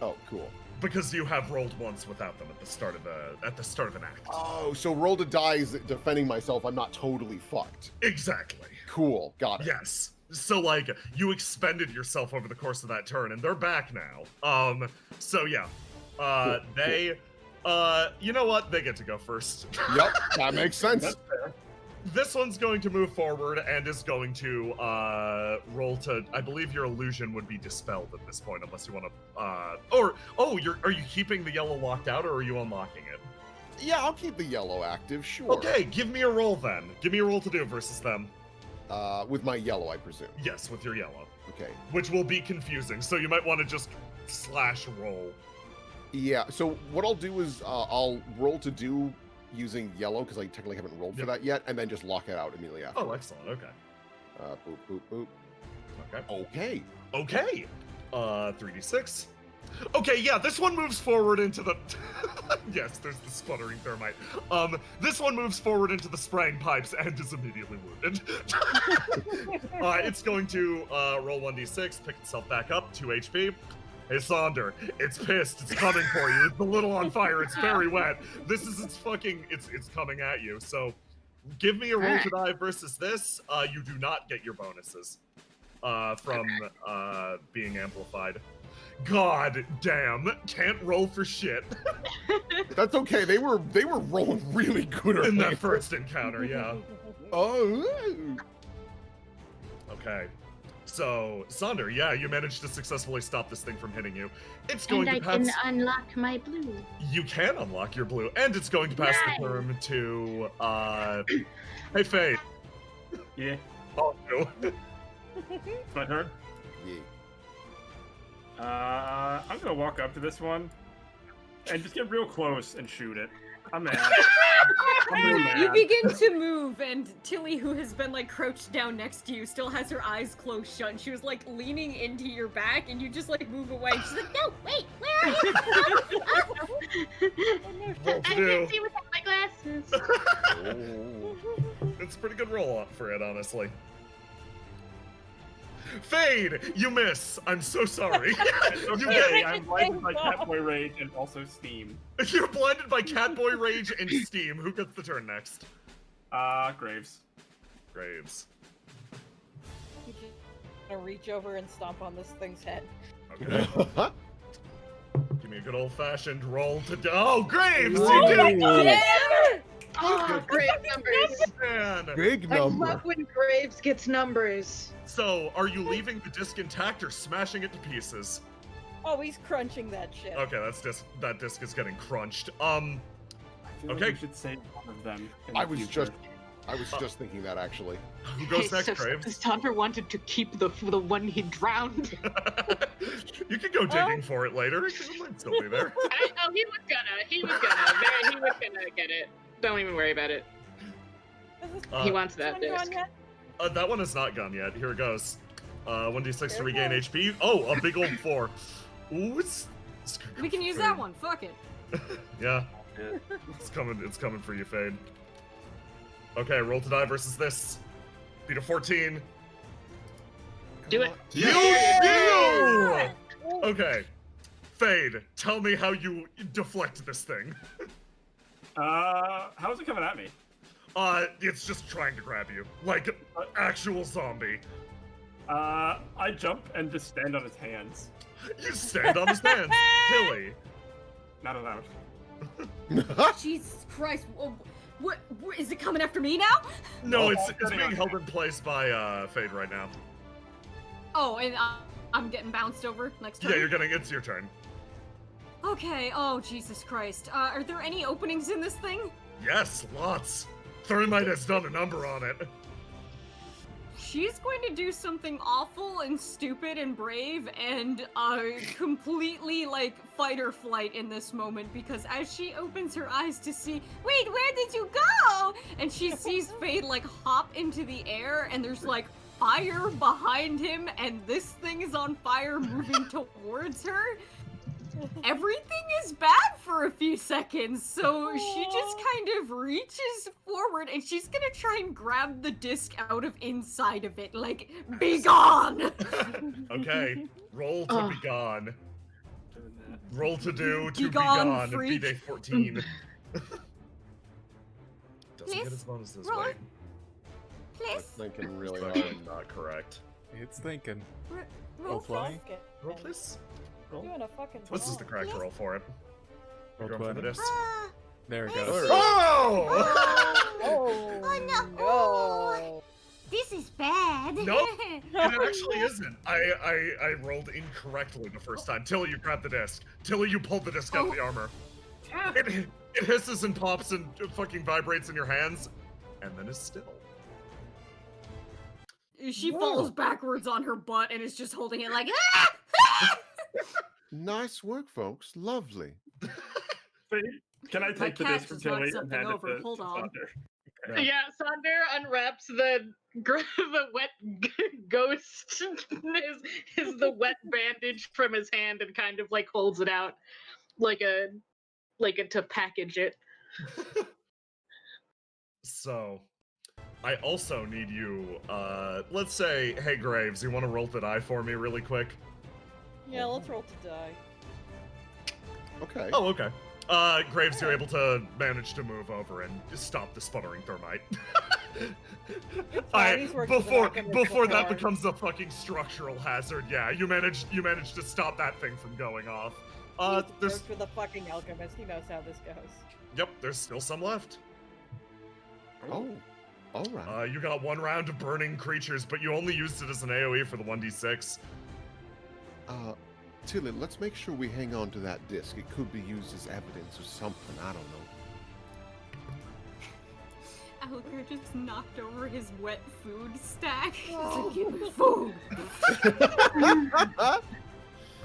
Oh, cool. Because you have rolled once without them at the start of an act. Oh, so roll to die is defending myself. I'm not totally fucked. Exactly. Cool. Got it. Yes. So like you expended yourself over the course of that turn, and they're back now. So yeah. Cool. They you know what? They get to go first. Yep, that makes sense. That's fair. This one's going to move forward and is going to roll to. I believe your illusion would be dispelled at this point, unless you want to. Are you keeping the yellow locked out, or are you unlocking it? Yeah, I'll keep the yellow active, sure. Okay, give me a roll then. Give me a roll to do versus them. With my yellow, I presume. Yes, with your yellow. Okay. Which will be confusing, so you might want to just slash roll. Yeah, so what I'll do is I'll roll to do using yellow, because I technically haven't rolled for that yet, and then just lock it out immediately after. Oh, excellent, okay. Boop, boop, boop. Okay. Okay. 3d6. Okay, yeah, this one moves forward into the... Yes, there's the sputtering thermite. This one moves forward into the spraying pipes and is immediately wounded. It's going to roll 1d6, pick itself back up, 2 HP. Hey, Sonder, it's pissed. It's coming for you. It's a little on fire. It's very wet. This is it's coming at you. So give me a roll to die versus this. You do not get your bonuses from being amplified. God damn, can't roll for shit. That's okay. They were rolling really good In that earlier. first encounter, yeah. Oh. Okay. So, Sonder, yeah, you managed to successfully stop this thing from hitting you. It's going And to I pass. can unlock my blue. You can unlock your blue, and it's going to pass the turn to Hey Faye. Yeah. Oh no. It's my turn. Yeah. I'm gonna walk up to this one and just get real close and shoot it. I'm mad. I'm really mad. You begin to move, and Tilly, who has been like crouched down next to you, still has her eyes closed shut. And she was like leaning into your back, and you just like move away. She's like, "No, wait, where are you?" Roll to I do. can't see without my glasses. It's a pretty good roll up for it, honestly. Fade! You miss! I'm so sorry. It's okay, I'm blinded by Catboy Rage and also Steam. You're blinded by Catboy Rage and Steam. Who gets the turn next? Graves. Graves. Gonna reach over and stomp on this thing's head. Okay. Give me a good old-fashioned roll to do. Oh, Graves! Oh, You did it! Yeah! Oh, great numbers. Man. Big I number. love when Graves gets numbers. So, are you leaving the disc intact or smashing it to pieces? Oh, he's crunching that shit. Okay, that disc is getting crunched. I feel Okay. like we should save one of them. in I the was future. just thinking that actually. Who goes next, so Graves? Sonder wanted to keep the one he drowned. You can go digging for it later. It might still be there. He was gonna get it. Don't even worry about it. He wants that Is this one disc. gone yet? That one is not gone yet. Here it goes. 1d6 to regain HP. Oh, a big old 4. Ooh, it's We can use that one. Fuck it. Yeah. It's coming for you, Fade. Okay, roll to die versus this. Beat a 14. Do it. You! Okay. Fade, tell me how you deflect this thing. How is it coming at me? It's just trying to grab you. Like actual zombie. I jump and just stand on his hands. You stand on his hands. Tilly. Not allowed. Jesus Christ! What? Is it coming after me now? No, it's being held in place by Fade right now. Oh, and I'm getting bounced over next turn. Yeah, it's your turn. Okay. Oh, Jesus Christ! Are there any openings in this thing? Yes, lots. Thermite has done a number on it. She's going to do something awful and stupid and brave and completely like fight or flight in this moment, because as she opens her eyes to see, wait, where did you go? And she sees Fade like hop into the air, and there's like fire behind him, and this thing is on fire moving towards her. Everything is bad for a few seconds, so she just kind of reaches forward and she's gonna try and grab the disc out of inside of it, like, be gone! Okay, roll to be gone. Roll to do to Be be gone, gone. freak. Day 14. Doesn't Please? get his bonuses, Roll. wait. Please. Thinking really That's hard. actually not correct. It's thinking. Roll. 20? Roll, please. Doing a fucking This is the correct roll for it. Roll Going for the 20. disc. Ah, There it I goes. see. Oh! Oh, Oh, no. This is bad. Nope. It actually isn't. I rolled incorrectly the first time. Tilly, you grabbed the disc. Tilly, you pulled the disc out of the armor. It hisses and pops and fucking vibrates in your hands, and then is still. She Whoa. falls backwards on her butt and is just holding it like, Nice work, folks. Lovely. Can I My take the cat disc from just knocked Tilly and something hand over. it to Hold on. Sonder? Yeah, Sonder unwraps the wet ghost is the wet bandage from his hand and kind of like holds it out like a to package it. So, I also need you, let's say, hey Graves, you want to roll the die for me really quick? yeah, let's roll to die. Okay. Oh, okay. Graves, you're able to manage to move over and stop the sputtering thermite. He's worked with before an alchemist before that before. becomes a fucking structural hazard, yeah, you managed to stop that thing from going off. He's There's worked with a fucking alchemist. He knows how this goes. Yep, there's still some left. Oh, all right. You got 1 round of burning creatures, but you only used it as an AoE for the 1d6. Tilly, let's make sure we hang on to that disc. It could be used as evidence or something. I don't know. Algar just knocked over his wet food stack. He's like, give me food!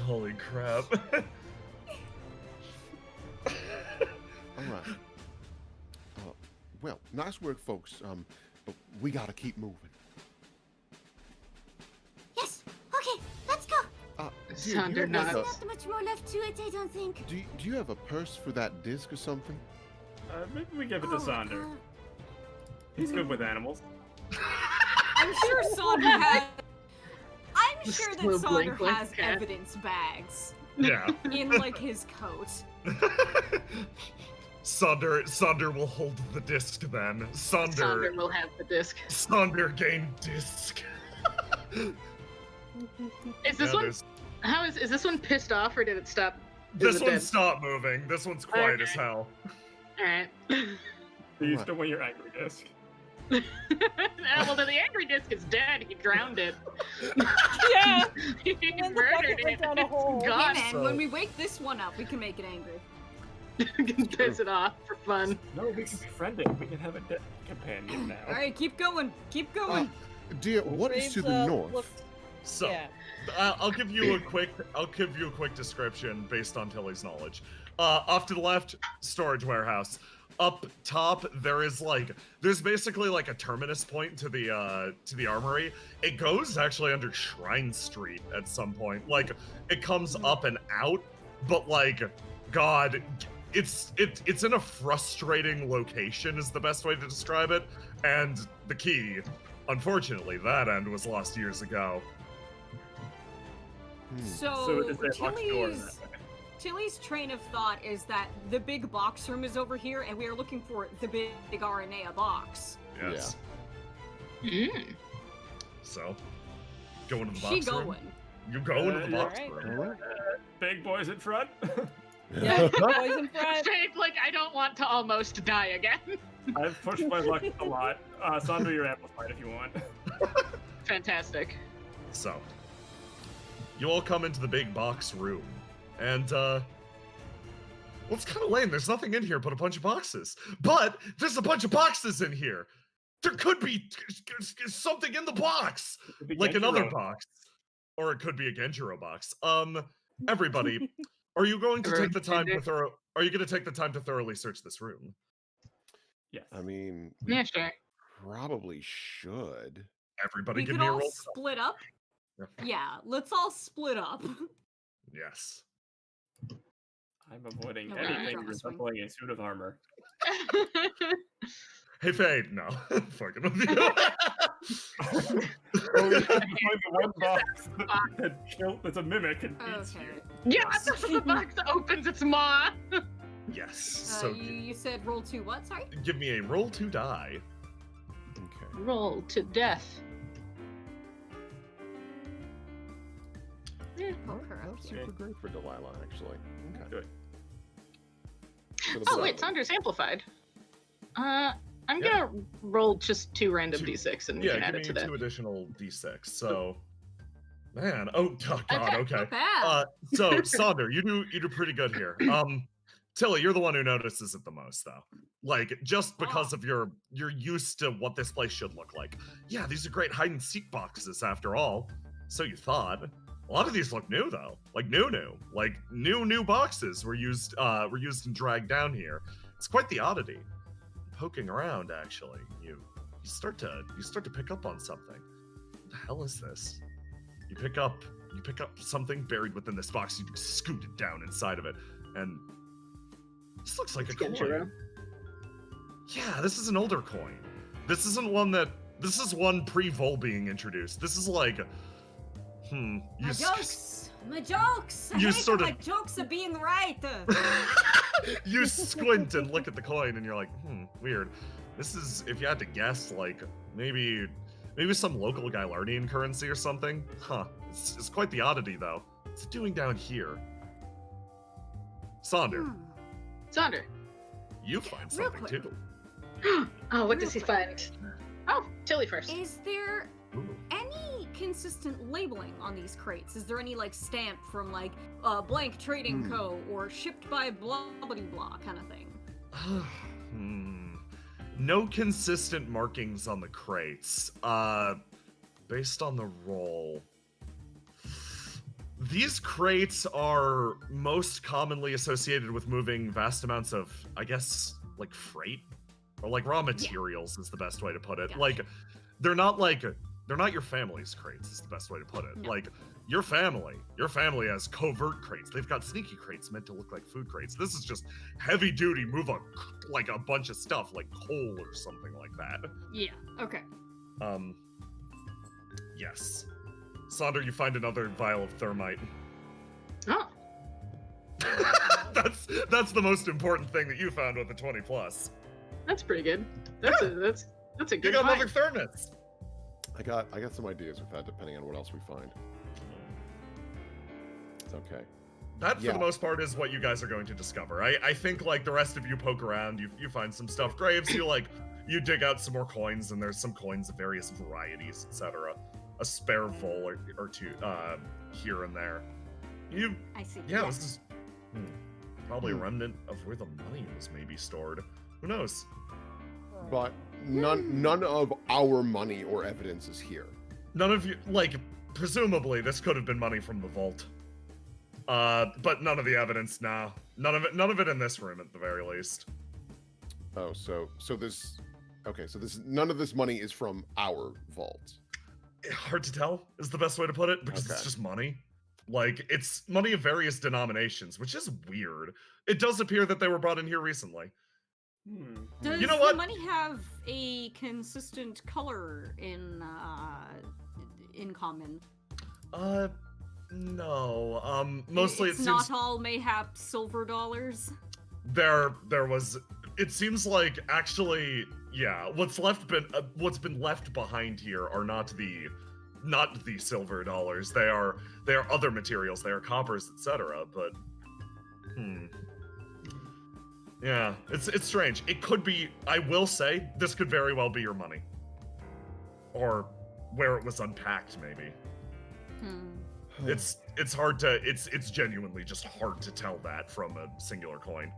Holy crap. All right. Well, nice work, folks. But we gotta keep moving. Yes. Okay, let's go. Dear, Sonder do you have nods. a- Not much more left to it, I don't think. Do you have a purse for that disc or something? Maybe we give it to Oh, Sonder. He's good with animals. I'm sure Sonder has. I'm sure that Slow Sonder blink like has cat. evidence bags Yeah. in like his coat. Sonder will hold the disc then. Sonder will have the disc. Sonder gained disc. Is this Yeah, one? there's- How is this one pissed off or did it stop? This Is it one dead? stopped moving. This one's quiet Okay. as hell. All right. You still want your angry disc. Well, then the angry disc is dead. He drowned it. Yeah. He And the murdered bucket went it. down a hole. Hey God, man, So- when we wake this one up, we can make it angry. can piss it off for fun. No, we can befriend it. We can have a companion now. Alright, keep going. Keep going. Dear, what is Graves, to the north? looked- So, yeah. I'll give you a quick description based on Tilly's knowledge. Off to the left, storage warehouse. Up top, there's basically like a terminus point to the armory. It goes actually under Shrine Street at some point. Like, it comes up and out, but like, God, it's in a frustrating location is the best way to describe it. And the key, unfortunately, that end was lost years ago. Hmm. So So, it is a locked door in Tilly's that way. Tilly's train of thought is that the big box room is over here, and we are looking for the big RNA box. Yes. Mm. So, going to the She box room. going. You go into the box alright. room. Big boys in front. Yeah, boys in front. Straight, like, I don't want to almost die again. I've pushed my luck a lot. Sandra, you're amplified if you want. Fantastic. So, you all come into the big box room, and well, it's kind of lame. There's nothing in here but a bunch of boxes. But there's a bunch of boxes in here. There could be something in the box, like another box, or it could be a Genjiro box. Everybody, are you going to take the time to Are you going to take the time to thoroughly search this room? Yes. I mean, Yeah, sure. probably should. Everybody, We give could me a all roll. split up. Yeah. Yeah, let's all split up. Yes. I'm avoiding No, anything I'm resembling a suit of armor. Hey, Fade. No, fucking with you. Oh, we have to find the one box that's a mimic and beats Okay. you. Yeah, the box opens its maw. Yes. So You said roll 2 what? Sorry? give me a roll to die. Okay. Roll to death. Poke her up That's here. super great for Delilah, actually. Okay. Good. For the Oh book. wait, Sandra's amplified. I'm Yeah. gonna roll just 2 random Two- d6 and we Yeah, can add give it to me that. 2 additional d6. So, man, oh god, Okay. okay. Not bad. So Sonder, you do pretty good here. Tilly, you're the one who notices it the most, though. Like, just because of you're used to what this place should look like. Yeah, these are great hide and seek boxes, after all. So you thought. A lot of these look new, though. Like new. Like new boxes were used and dragged down here. It's quite the oddity. Poking around, actually, you start to pick up on something. What the hell is this? You pick up something buried within this box. You scoot it down inside of it, and this looks like a coin. Yeah, this is an older coin. This isn't one that. This is one pre-Vol being introduced. This is like, My you jokes! My jokes! I You hate sort that of- my jokes are being right! you squint and look at the coin, and you're like, weird. This is, if you had to guess, like maybe some local Gylardian currency or something. Huh. It's quite the oddity, though. What's it doing down here? Sonder, Sandra. you find Real something quick. too. Oh, what does he find? Oh, Tilly first. Is there Ooh. any consistent labeling on these crates? Is there any like stamp from like blank trading co or shipped by blah blah blah kind of thing? No consistent markings on the crates. Based on the roll. These crates are most commonly associated with moving vast amounts of, I guess, like freight or like raw materials is the best way to put it. Gotcha. Like, they're not your family's crates is the best way to put it. No. Like, your family has covert crates. They've got sneaky crates meant to look like food crates. This is just heavy duty, move a bunch of stuff like coal or something like that. Yeah. Okay. Yes. Sonder, you find another vial of thermite. Oh, that's the most important thing that you found with the 20 plus. that's pretty good. That's a You good got find. another thermos. I got some ideas with that, depending on what else we find. It's okay. That, for Yeah. the most part, is what you guys are going to discover. I think, like, the rest of you poke around, you find some stuff. Graves, you dig out some more coins, and there's some coins of various varieties, etc. A spare Vol or two here and there. I see. Yeah, this is probably a remnant of where the money was maybe stored. Who knows? But none of our money or evidence is here. None of you, like, presumably this could have been money from the vault. But none of the evidence, nah. None of it in this room at the very least. Oh, so this, okay, so none of this money is from our vault. Hard to tell is the best way to put it, because Okay. it's just money. Like, it's money of various denominations, which is weird. It does appear that they were brought in here recently. Does You know the what? money have a consistent color in common? No. Mostly it's it not seems all mayhap silver dollars. there was. It seems like actually, yeah. What's been left behind here are not the silver dollars. They are other materials. They are coppers, etc. But yeah, it's strange. It could be. I will say this could very well be your money, or where it was unpacked, maybe. It's hard to. It's genuinely just hard to tell that from a singular coin.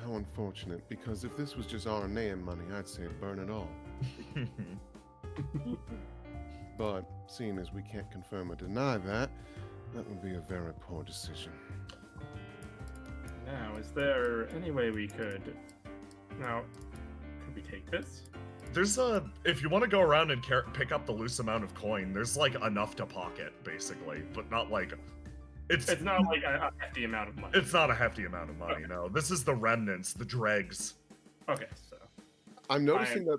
How unfortunate, because if this was just RNA money, I'd say burn it all. But seeing as we can't confirm or deny that would be a very poor decision. Now, is there any way we could... Now, could we take this? There's if you want to go around and pick up the loose amount of coin, there's like enough to pocket, basically, but not like... It's not like a hefty amount of money. It's not a hefty amount of money, no. This is the remnants, the dregs. Okay, so... I'm noticing that...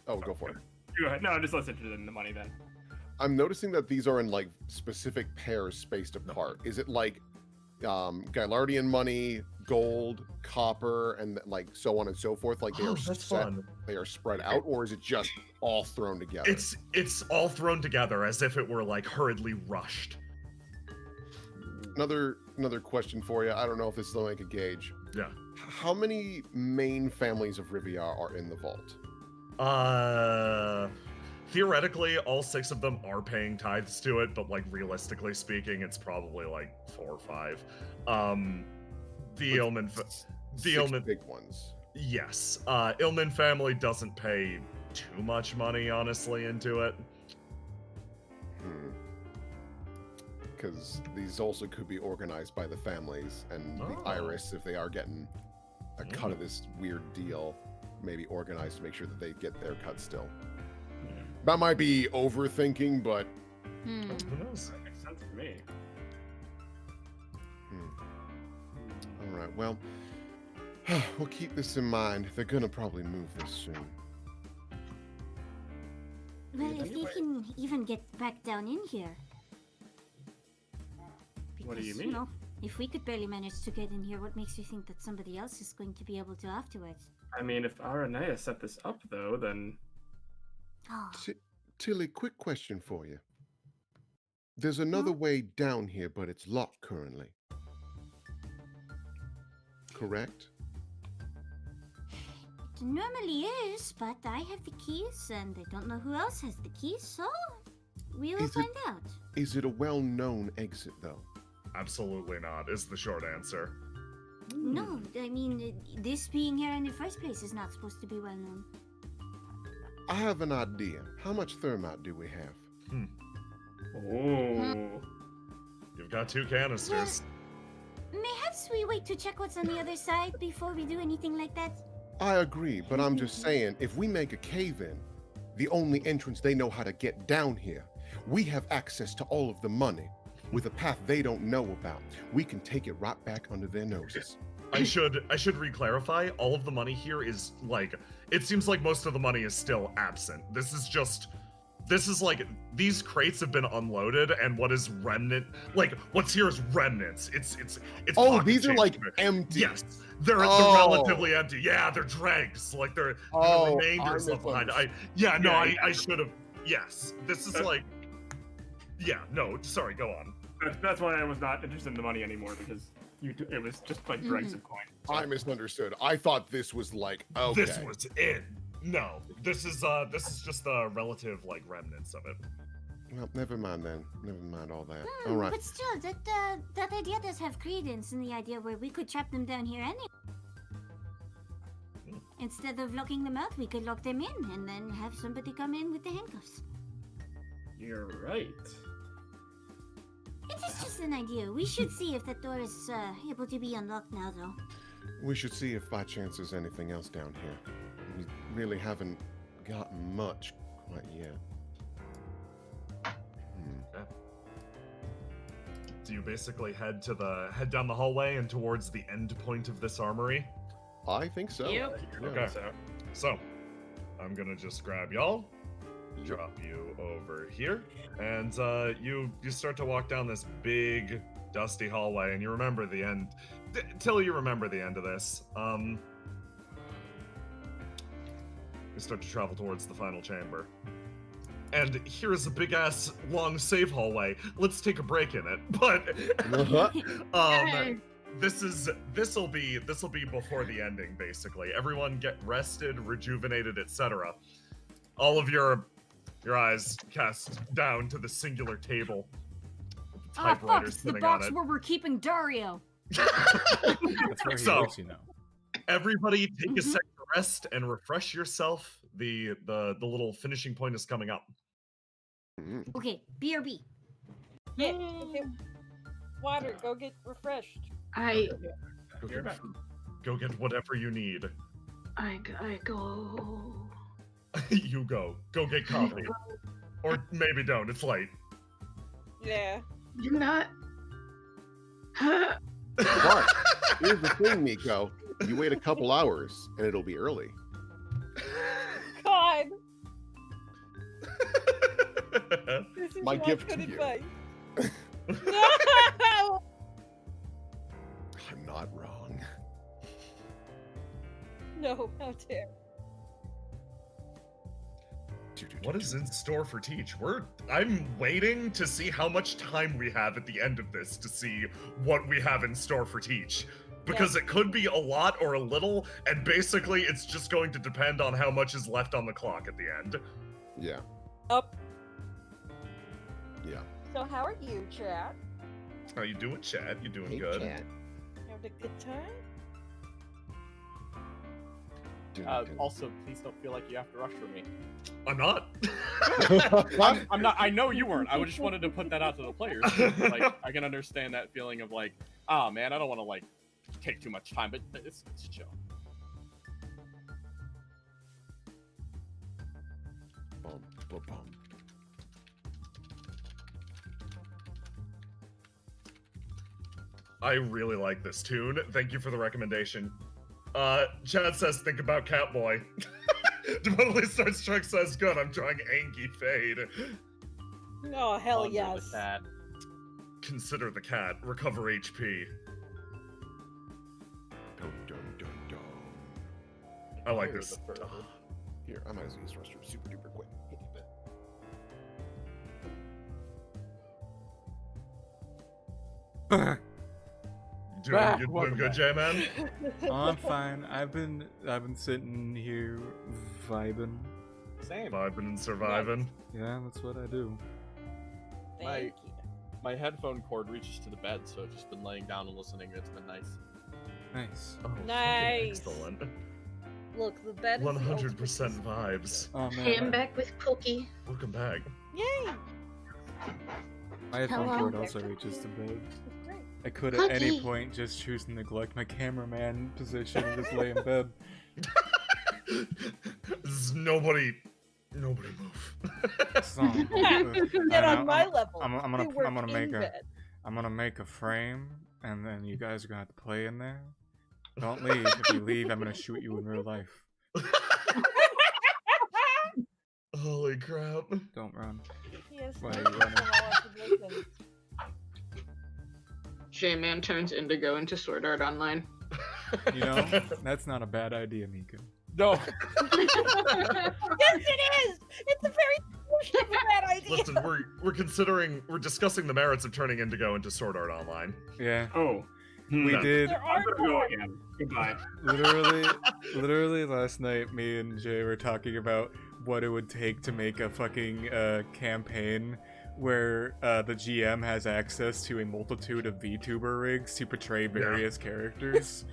Oh, go for it. Go ahead. No, I'm just less interested in the money then. I'm noticing that these are in like specific pairs spaced apart. Is it like Gylardian money, gold, copper, and like so on and so forth? Like they are fun. They are spread out, or is it just all thrown together? It's all thrown together as if it were like hurriedly rushed. Another question for you. I don't know if this is like a gauge. Yeah. How many main families of Riviera are in the vault? Theoretically, all 6 of them are paying tithes to it, but like realistically speaking, it's probably like 4 or 5. The Illman big ones. Yes. Illman family doesn't pay too much money, honestly, into it. Because these also could be organized by the families and the Iris, if they are getting a cut of this weird deal, maybe organized to make sure that they get their cut still. That might be overthinking, but who knows? That makes sense to me. All right, well, we'll keep this in mind. They're gonna probably move this soon. Well, if they can even get back down in here. Because, What do you mean? know, if we could barely manage to get in here, what makes you think that somebody else is going to be able to afterwards? I mean, if Aranea set this up, though, then... Oh, Tilly, quick question for you. There's another way down here, but it's locked currently. Correct? it normally is, but I have the keys, and I don't know who else has the keys, so we will find out. Is it a well-known exit, though? Absolutely not, is the short answer. No, I mean, this being here in the first place is not supposed to be well known. I have an idea. How much thermite do we have? Oh. You've got 2 canisters. Perhaps we wait to check what's on the other side before we do anything like that. I agree, but I'm just saying, if we make a cave-in, the only entrance they know how to get down here, we have access to all of the money. With a path they don't know about, we can take it right back under their noses. I should re-clarify. All of the money here is like, it seems like most of the money is still absent. This is like, these crates have been unloaded, and what is remnant, like what's here is remnants. It's Oh, pocket these are change like to it. empty. Yes, they're relatively empty. Yeah, they're dregs. Like they're the remainders left behind. I should have. Yes, this is like. Yeah, no, sorry, go on. That's why I was not interested in the money anymore, because it was just like dregs of coin. I misunderstood. I thought this was like, okay. This was it. No, this is just the relative like remnants of it. Well, never mind then. Never mind all that. All right. But still, that idea does have credence in the idea where we could trap them down here anyway. Instead of locking them out, we could lock them in and then have somebody come in with the handcuffs. You're right. It is just an idea. We should see if that door is able to be unlocked now, though. We should see if by chance there's anything else down here. We really haven't gotten much quite yet. Do you basically head down the hallway and towards the end point of this armory? I think so. Yep. Okay. So, I'm gonna just grab y'all. drop you over here, and you start to walk down this big dusty hallway, and you remember the end. Till you remember the end of this, you start to travel towards the final chamber. And here's a big ass long save hallway. Let's take a break in it. But this'll be before the ending, basically. Everyone get rested, rejuvenated, etc. All of your eyes cast down to the singular table. Ah, fuck, it's the box where we're keeping Dario. That's where he So- lives, you know. Everybody take a second to rest and refresh yourself. The little finishing point is coming up. Okay, BRB. Yeah, okay. Water, go get refreshed. Go get whatever you need. I go. You go. Go get coffee. Or maybe don't, it's late. Yeah. You're not. But here's the thing, Nico. You wait a couple hours, and it'll be early. God. This is My not gift good to you. advice. No! I'm not wrong. No, how dare. What is in store for Teach? I'm waiting to see how much time we have at the end of this to see what we have in store for Teach. Because it could be a lot or a little, and basically it's just going to depend on how much is left on the clock at the end. Yeah. Up. Yeah. So how are you, chat? How you doing, Chad? You doing Hey, good? Chat. Having a good time? Also, please don't feel like you have to rush for me. I'm not. I'm not. I know you weren't. I just wanted to put that out to the players. Like, I can understand that feeling of like, oh man, I don't want to like take too much time, but it's chill. Bum, bum, bum. I really like this tune. Thank you for the recommendation. Chad says, think about Catboy. Definitely starts Truck says, good, I'm drawing Angie Fade. Oh, hell Under yes. the cat. Consider the cat. Recover HP. Dun, dun, dun, dun. I like Under this. the fur. Here, I might as well use the restroom super duper quick. Doing good, J-Man? Oh, I'm fine. I've been sitting here vibing. Same. Vibing and surviving. Yeah, that's what I do. Thank you. My headphone cord reaches to the bed, so I've just been laying down and listening. It's been nice. Nice. Oh, fucking Nice. excellent. Look, the bed is 100% vibes. Oh Hey, I'm man, back with Cookie. Welcome back. Yay! my headphone Hello. cord also reaches to bed. Great. I could at any Cookie. point just choose to neglect my cameraman position and just lay in bed. Nobody move. So, Get on my level. I'm You gonna work make in a bed. I'm gonna make a frame, and then you guys are gonna have to play in there. Don't leave. If you leave, I'm gonna shoot you in real life. Holy crap. Don't run. Yes, Why are thank you you running? for all of the listen. J-Man turns Indigo into Sword Art Online. You know, that's not a bad idea, Mika. No. Yes, it is! It's a very bad idea! Listen, we're discussing the merits of turning Indigo into Sword Art Online. Yeah, Oh. we No. did. There I'm are gonna go more. again. Goodbye. Literally last night, me and Jay were talking about what it would take to make a fucking campaign where the GM has access to a multitude of VTuber rigs to portray various characters.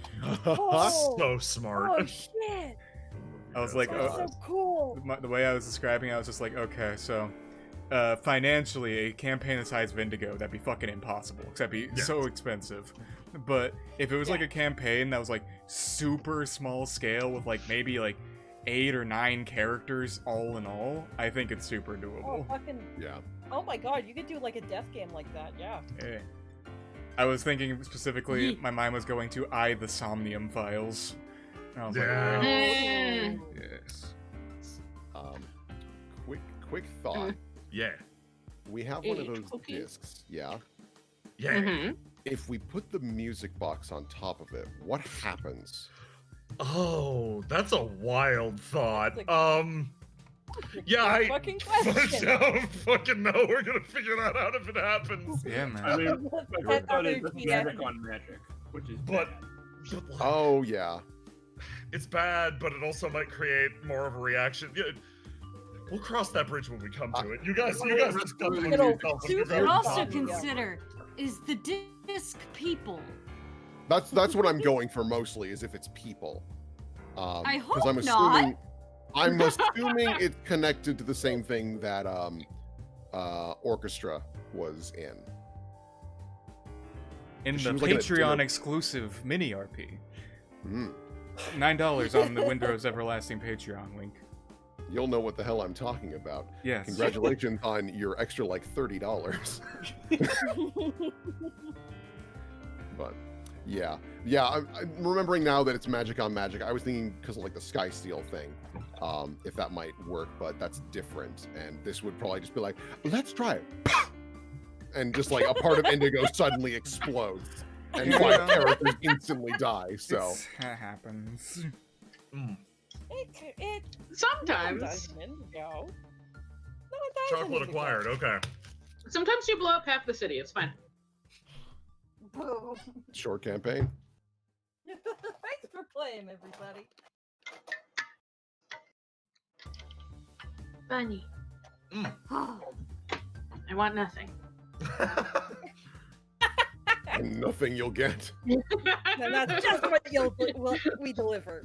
Oh. So smart. Oh shit! I was like, That's so cool. the way I was describing, I was just like, okay, so financially, a campaign the size of Indigo, that'd be fucking impossible, because that'd be Yeah. so expensive. But if it was like a campaign that was like super small scale with like maybe like 8 or 9 characters all in all, I think it's super Oh doable. fucking! Yeah. Oh my god, you could do like a death game like that. Yeah. Yeah. I was thinking specifically, my mind was going to the Somnium Files. And I was Yeah. like, Mm. yes. Quick quick thought. Yeah. We have one of Hey, those cookie. discs, yeah? Yeah. Mhm. If we put the music box on top of it, what happens? Oh, that's a wild thought. That's Yeah, I fucking question. don't fucking know. We're gonna figure that out if it happens. Yeah, man. I mean, my That first thought other is that's key magic element. on magic, which is But, bad. but like, Oh, yeah. it's bad, but it also might create more of a reaction. Yeah, we'll cross that bridge when we come to it. You guys discuss it It'll yourselves. suit Figure them. out Also the topic. consider is the disc people. That's what I'm going for mostly, is if it's people. I 'cause hope I'm not. assuming, I'm assuming it's connected to the same thing that Orchestra was in. In She the was like in a Patreon dinner- exclusive mini RP. Mm. $9 on the Windows Everlasting Patreon link. You'll know what the hell I'm talking about. Yes. Congratulations on your extra like $30. But yeah, I'm remembering now that it's magic on magic. I was thinking because of like the Sky Steel thing, if that might work, but that's different. And this would probably just be like, let's try it, and just like a part of Indigo suddenly explodes, and 5 characters instantly die. So That happens. Mm. It Sometimes. doesn't go. No, it doesn't. Chocolate acquired. Okay. Sometimes you blow up half the city. It's fine. Boom. short campaign. Thanks for playing, everybody. Bunny. Oh, I want nothing. And nothing you'll get. And that's just what we deliver.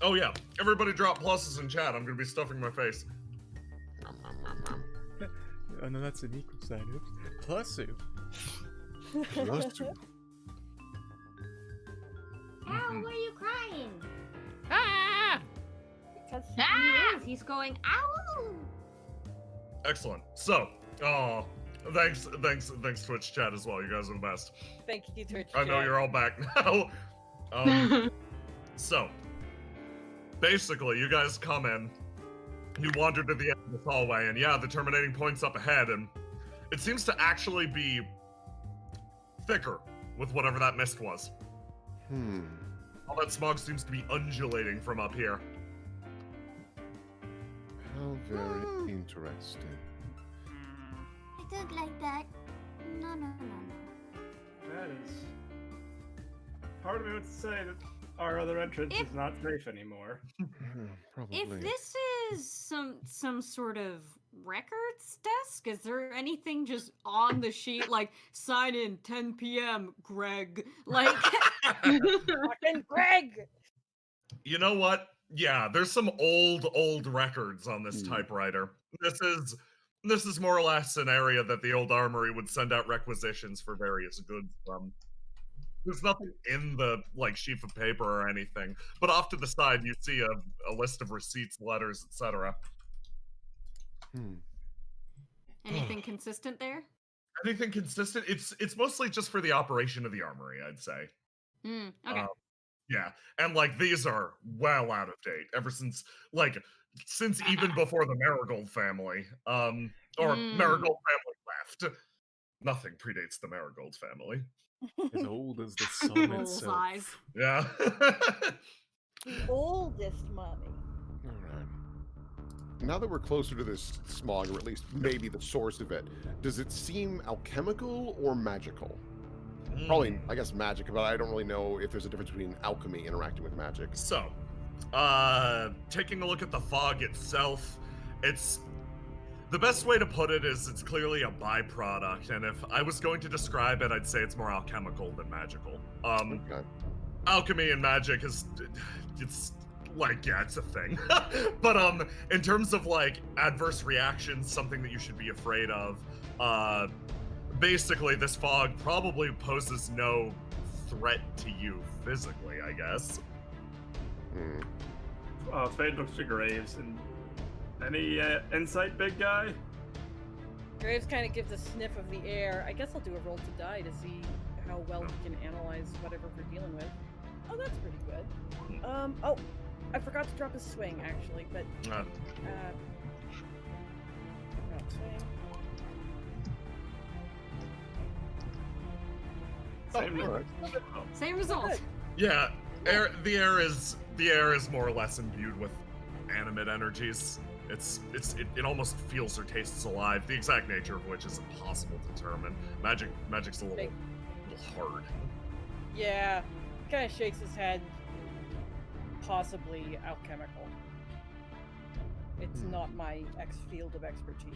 Oh yeah. Everybody drop pluses in chat. I'm gonna be stuffing my face. Oh no, that's an equal sign. Oops. Plus two. Plus two. Ow, why are you crying? Because He is. He's going, ow! Excellent. So, thanks Twitch chat as well. You guys are the best. thank you, Twitch. I know chat. you're all back now. So, basically, you guys come in, you wander to the end of the hallway, and yeah, the terminating point's up ahead, and it seems to actually be thicker with whatever that mist was. All that smog seems to be undulating from up here. How very interesting. I don't like that. No. That is. Part of me wants to say that our other entrance is not safe anymore. Probably. if this is some sort of records desk, is there anything just on the sheet like sign in 10 p.m. Greg? Like Fucking Greg! You know what? Yeah, there's some old records on this Hmm. typewriter. This is more or less an area that the old armory would send out requisitions for various goods from. There's nothing in the like sheaf of paper or anything, but off to the side you see a list of receipts, letters, etc. anything consistent there? Anything consistent? It's mostly just for the operation of the armory, I'd say. Okay. Yeah, and like these are well out of date ever since even before the Marigold family, or Marigold family left. Nothing predates the Marigold family. As old as the sun Roll itself. size. Yeah. The oldest money. All right. Now that we're closer to this smog, or at least maybe the source of it, does it seem alchemical or magical? Probably, I guess, magic, but I don't really know if there's a difference between alchemy interacting with magic. So, taking a look at the fog itself, it's the best way to put it is it's clearly a byproduct, and if I was going to describe it, I'd say it's more alchemical than magical. Okay. Alchemy and magic it's a thing. But in terms of like adverse reactions, something that you should be afraid of, basically this fog probably poses no threat to you physically, I guess. Fade looks to Graves, and any insight, big guy? Graves kind of gives a sniff of the air. I guess I'll do a roll to die to see how well he can analyze whatever we're dealing with. Oh, that's pretty good. I forgot to drop his swing actually, but drop swing. Same all right. Same result. Good. Yeah, the air is more or less imbued with animate energies. It almost feels or tastes alive. The exact nature of which is impossible to determine. Magic's a little hard. Yeah, kind of shakes his head. Possibly alchemical. It's not my field of expertise.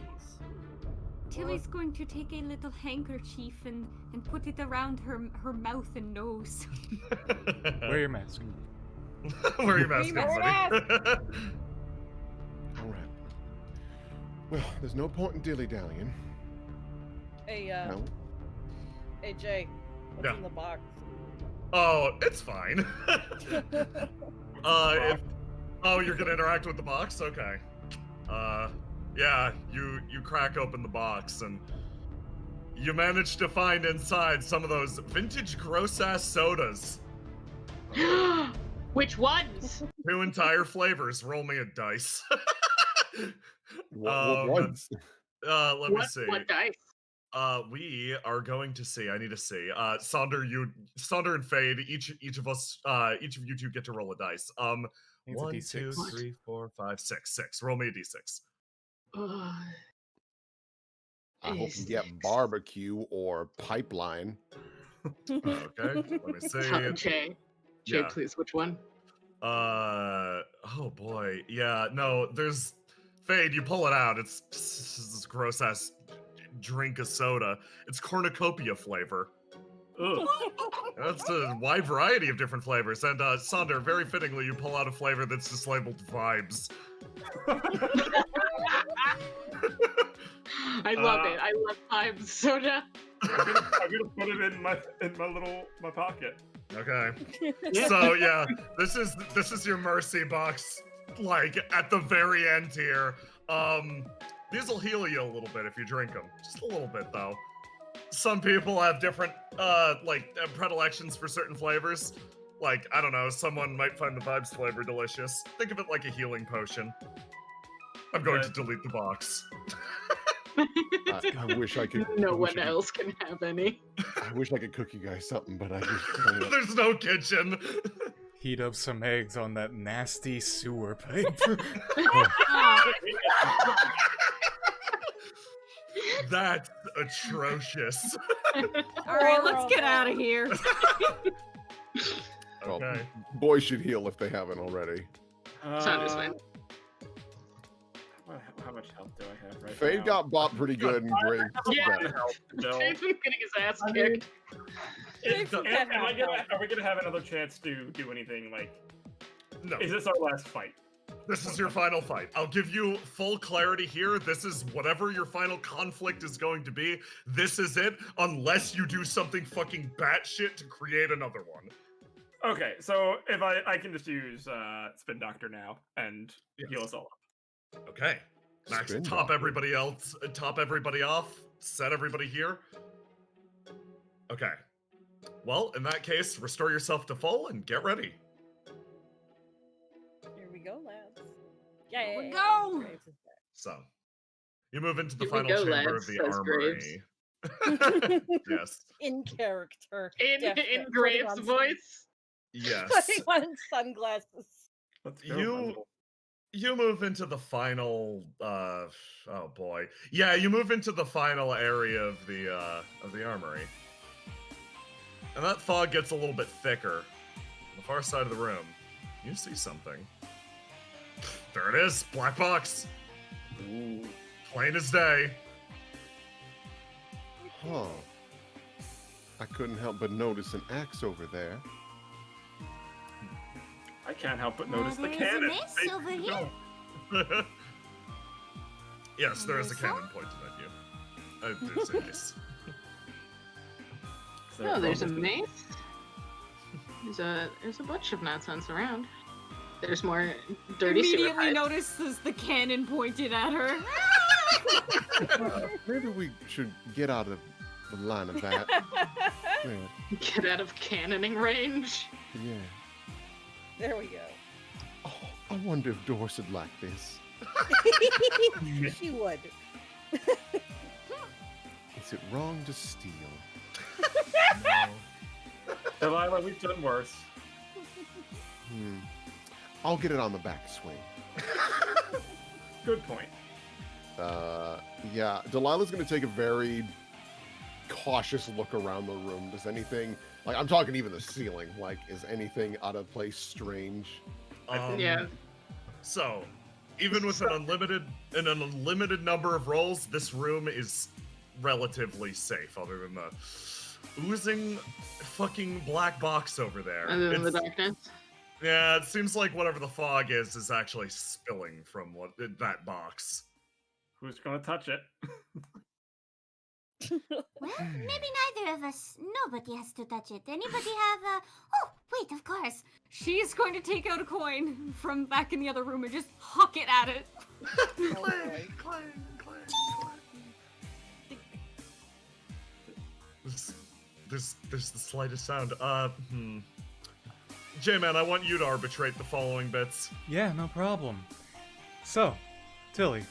Tilly's going to take a little handkerchief and put it around her mouth and nose. Wear your mask. Wear your mask, everybody. All right. Well, there's no point in dilly-dallying. Hey, No? hey Jay, what's Yeah. in the box? Oh, it's fine. You're gonna interact with the box? Okay. Yeah, you crack open the box and you manage to find inside some of those vintage gross-ass sodas. Which ones? 2 entire flavors. Roll me a dice. What ones? Let me see. What dice? We are going to see. I need to see. Sonder and Fade. Each of us. Each of you two get to roll a dice. It's a 1, D6. 2, 3, 4, 5, 6. 6. Roll me a d6. I hope you get barbecue or pipeline. Okay. Let me see. Jay, Yeah. please, which one? Oh boy. Yeah. No. There's Fade. You pull it out. It's this gross ass drink of soda. It's cornucopia flavor. Ugh. That's a wide variety of different flavors. And Sonder, very fittingly, you pull out a flavor that's just labeled vibes. I love it. I love vibes soda. I'm gonna put it in my pocket. Okay. So yeah, this is your mercy box. Like at the very end here. These will heal you a little bit if you drink them. Just a little bit though. Some people have different predilections for certain flavors. Like, I don't know, someone might find the vibes flavor delicious. Think of it like a healing potion. I'm going to delete the box. I wish I could. No one else can have any. I wish I could cook you guys something, but I just can't. There's no kitchen. Heat up some eggs on that nasty sewer pipe. That's atrocious. All right, let's get out of here. Well, Okay. boys should heal if they haven't already. Sounder's fine. How much health do I have right now? Fade got bought pretty good and Greg. Yeah. No. Jade's been getting his ass kicked. Are we gonna have another chance to do anything? Like, No. is this our last fight? This is your final fight. I'll give you full clarity here. This is whatever your final conflict is going to be. This is it, unless you do something fucking batshit to create another one. Okay, so if I can just use Spin Doctor now and heal us all up. Okay. Max, Spin top doctor. everybody else. Top everybody off. Set everybody here. Okay. Well, in that case, restore yourself to full and get ready. Here we go, lads. Yeah, Here we go. So, you move into the Here we final go, chamber lads, of the says armory. Yes. In character. In Definitely. Graves' Putting on voice. Yes. Putting on sunglasses. Let's go, You- my little- You move into the final oh boy. Yeah, you move into the final area of the armory. And that fog gets a little bit thicker. On the far side of the room, you see something. There it is, black box. Ooh. Plain as day. Huh. I couldn't help but notice an axe over there. I can't help but notice the there's a cannon. mace They- over here. No. Yes, there is a There's cannon some? pointed at you. There's a case. No, there's a mace. There's a bunch of nonsense around. There's more dirty sewer Immediately pipes. notices the cannon pointed at her. Maybe we should get out of the line of that. Yeah. Get out of cannoning range. Yeah. There we go. Oh, I wonder if Doris would like this. She would. Is it wrong to steal? Delilah, we've done worse. I'll get it on the back swing. Good point. Yeah, Delilah's gonna take a very cautious look around the room. Does anything, like, I'm talking even the ceiling, like, is anything out of place, strange? Yeah. So, even with an unlimited number of rolls, this room is relatively safe, other than the oozing fucking black box over there. Other than the darkness. Yeah, it seems like whatever the fog is actually spilling from that box. Who's gonna touch it? Well, maybe neither of us. Nobody has to touch it. Anybody have a... Oh, wait, of course. She's going to take out a coin from back in the other room and just huck it at it. Clang, clang, clang, clang. There's the slightest sound. J-Man, I want you to arbitrate the following bits. Yeah, no problem. So, Tilly,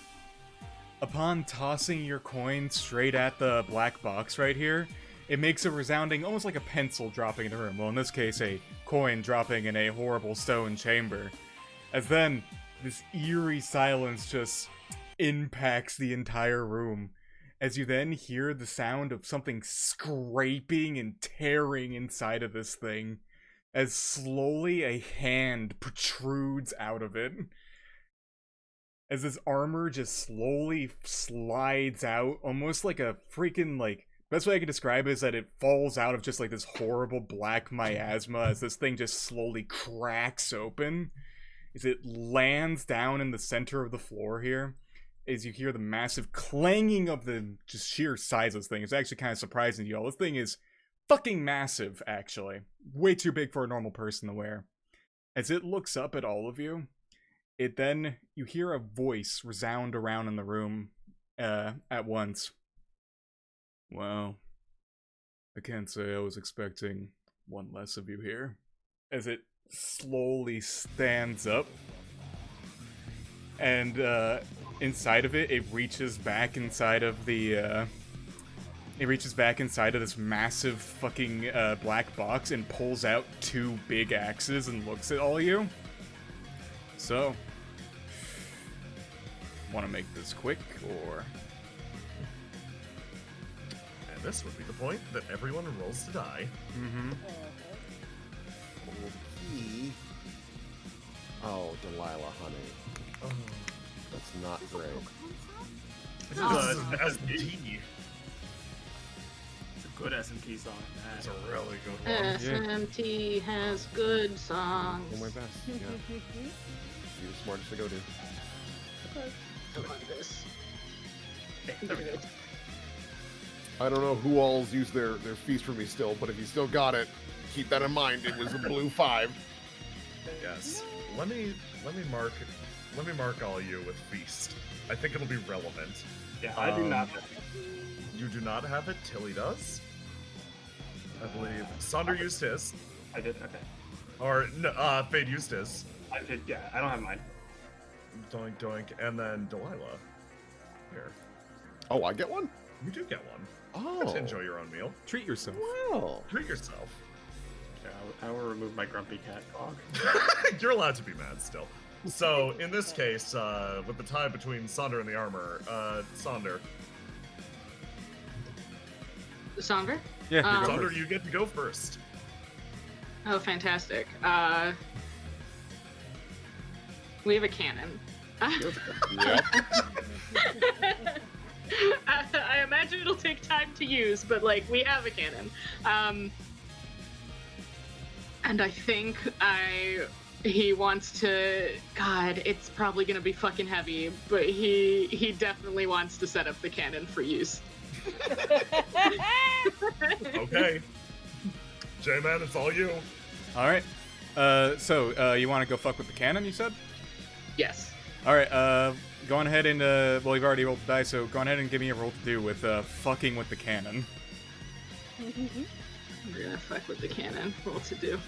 upon tossing your coin straight at the black box right here, it makes a resounding, almost like a pencil dropping in the room. Well, in this case, a coin dropping in a horrible stone chamber. As then, this eerie silence just impacts the entire room. As you then hear the sound of something scraping and tearing inside of this thing. As slowly a hand protrudes out of it. As this armor just slowly slides out, almost like a freaking, like, best way I can describe it is that it falls out of just like this horrible black miasma as this thing just slowly cracks open. As it lands down in the center of the floor here, as you hear the massive clanging of the just sheer size of this thing. It's actually kind of surprising to y'all. This thing is fucking massive, actually. Way too big for a normal person to wear. As it looks up at all of you, you hear a voice resound around in the room at once. Well, I can't say I was expecting one less of you here. As it slowly stands up, and inside of it, it reaches back inside of the this massive fucking black box and pulls out 2 big axes and looks at all of you. So, want to make this quick, or? And this would be the point that everyone rolls to die. Mm-hmm. Okay. Oh, Delilah, honey. Oh, That's not great. this Oh. is an SMT. It's a good S&T song. It's a really good one. SMT has good songs. Do my best. Yeah. You're the smartest to go to. I love this. I don't know who all's used their feast for me still, but if you still got it, keep that in mind. It was a blue 5. Yes. Let me mark all you with feast. I think it'll be relevant. Yeah, I do not. You do not have it. Tilly does. I believe Sonder used his, I did. Okay. or Fade used his. I did. Yeah, I don't have mine. Doink doink, and then Delilah. Here, Oh, I get one? you do get one. Oh. Get to enjoy your own meal. Treat yourself. Well. Treat yourself. Yeah, I will remove my grumpy cat dog. You're allowed to be mad still. So in this case, with the tie between Sonder and the armor, Sonder. Sonder? Yeah, you go Sonder, first. you get to go first. Oh, fantastic. We have a cannon. Yep. I imagine it'll take time to use, but like we have a cannon. And I think he wants to. God, it's probably gonna be fucking heavy, but he definitely wants to set up the cannon for use. Okay. J-Man, it's all you. Alright. So, you want to go fuck with the cannon, you said? Yes. Alright, go on ahead and, well, you've already rolled the die, so go on ahead and give me a roll to do with, fucking with the cannon. We're gonna fuck with the cannon. Roll to do.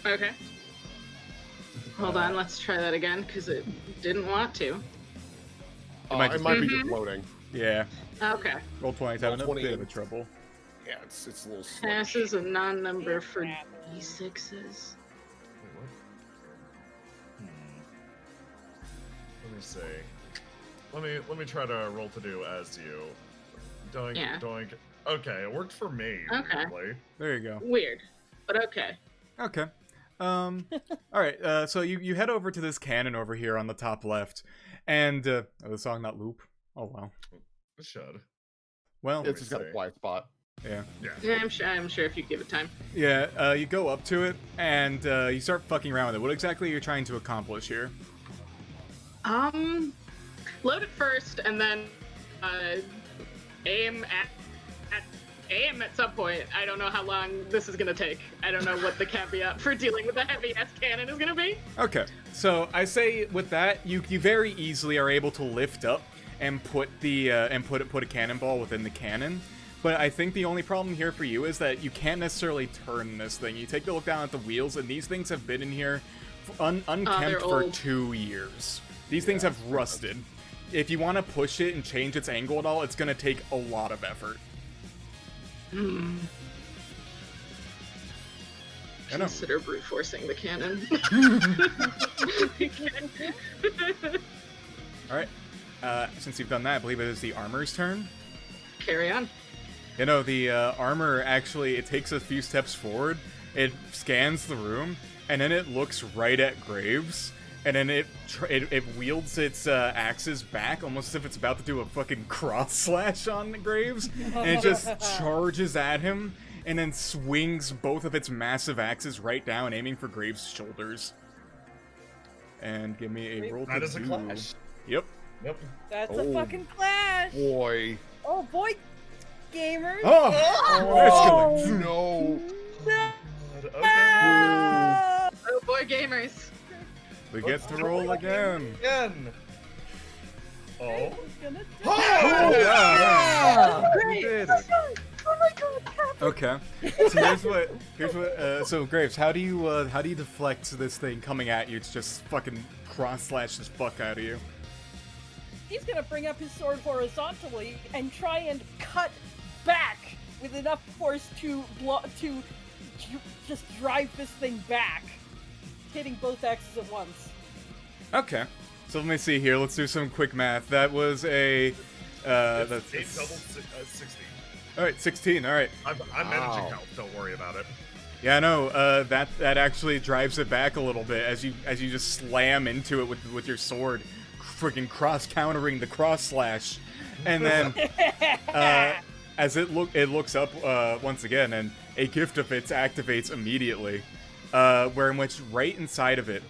Okay. Hold on, let's try that again, because it didn't want to. It might be just loading. Yeah. Okay. Roll 20's having a 20. bit of trouble. Yeah, it's a little slow. Passes a non-number for D6s. Wait, what? Let me see. Let me try to roll to do as you. Doink, Yeah. doink. Okay, it worked for me. Okay. Weirdly. There you go. Weird, but okay. Okay. All right. So you head over to this cannon over here on the top left, and the song not loop. Oh wow. It should. Well, It's just got a quiet spot. yeah. Yeah, I'm sure if you give it time. Yeah. You go up to it and you start fucking around with it. What exactly are you trying to accomplish here? Load it first, and then aim at some point. I don't know how long this is gonna take. I don't know what the caveat for dealing with a heavy-ass cannon is gonna be. Okay. So I say with that, you very easily are able to lift up and put the put a cannonball within the cannon. But I think the only problem here for you is that you can't necessarily turn this thing. You take a look down at the wheels, and these things have been in here unkempt for old. 2 years. These things have rusted. If you want to push it and change its angle at all, it's going to take a lot of effort. I know. Consider brute forcing the cannon. All right. Since you've done that, I believe it is the armor's turn. Carry on. You know, the armor actually, it takes a few steps forward, it scans the room, and then it looks right at Graves, and then it wields its axes back, almost as if it's about to do a fucking cross slash on Graves, and it just charges at him, and then swings both of its massive axes right down, aiming for Graves' shoulders. And give me a roll to That is a do. clash. Yep. Yep. That's Oh. a fucking clash. Boy. Oh boy, gamers. Oh! Oh, That's no. Okay. Ah! Oh boy, gamers. We get to roll again. Again. Oh. Who's gonna do Oh, it? yeah. Great. You did it. Oh my god, Cap. Okay. So here's what. So Graves, how do you deflect this thing coming at you? It's just fucking cross slash this fuck out of you. He's gonna bring up his sword horizontally and try and cut back with enough force to just drive this thing back, hitting both axes at once. Okay. So let me see here. Let's do some quick math. That was a. That's 8 double 16. All right, 16. All right. I'm managing health. Don't worry about it. Yeah, no. That actually drives it back a little bit as you just slam into it with your sword, freaking cross countering the cross slash, and then as it looks up once again, and a gift of it activates immediately, where in which right inside of it,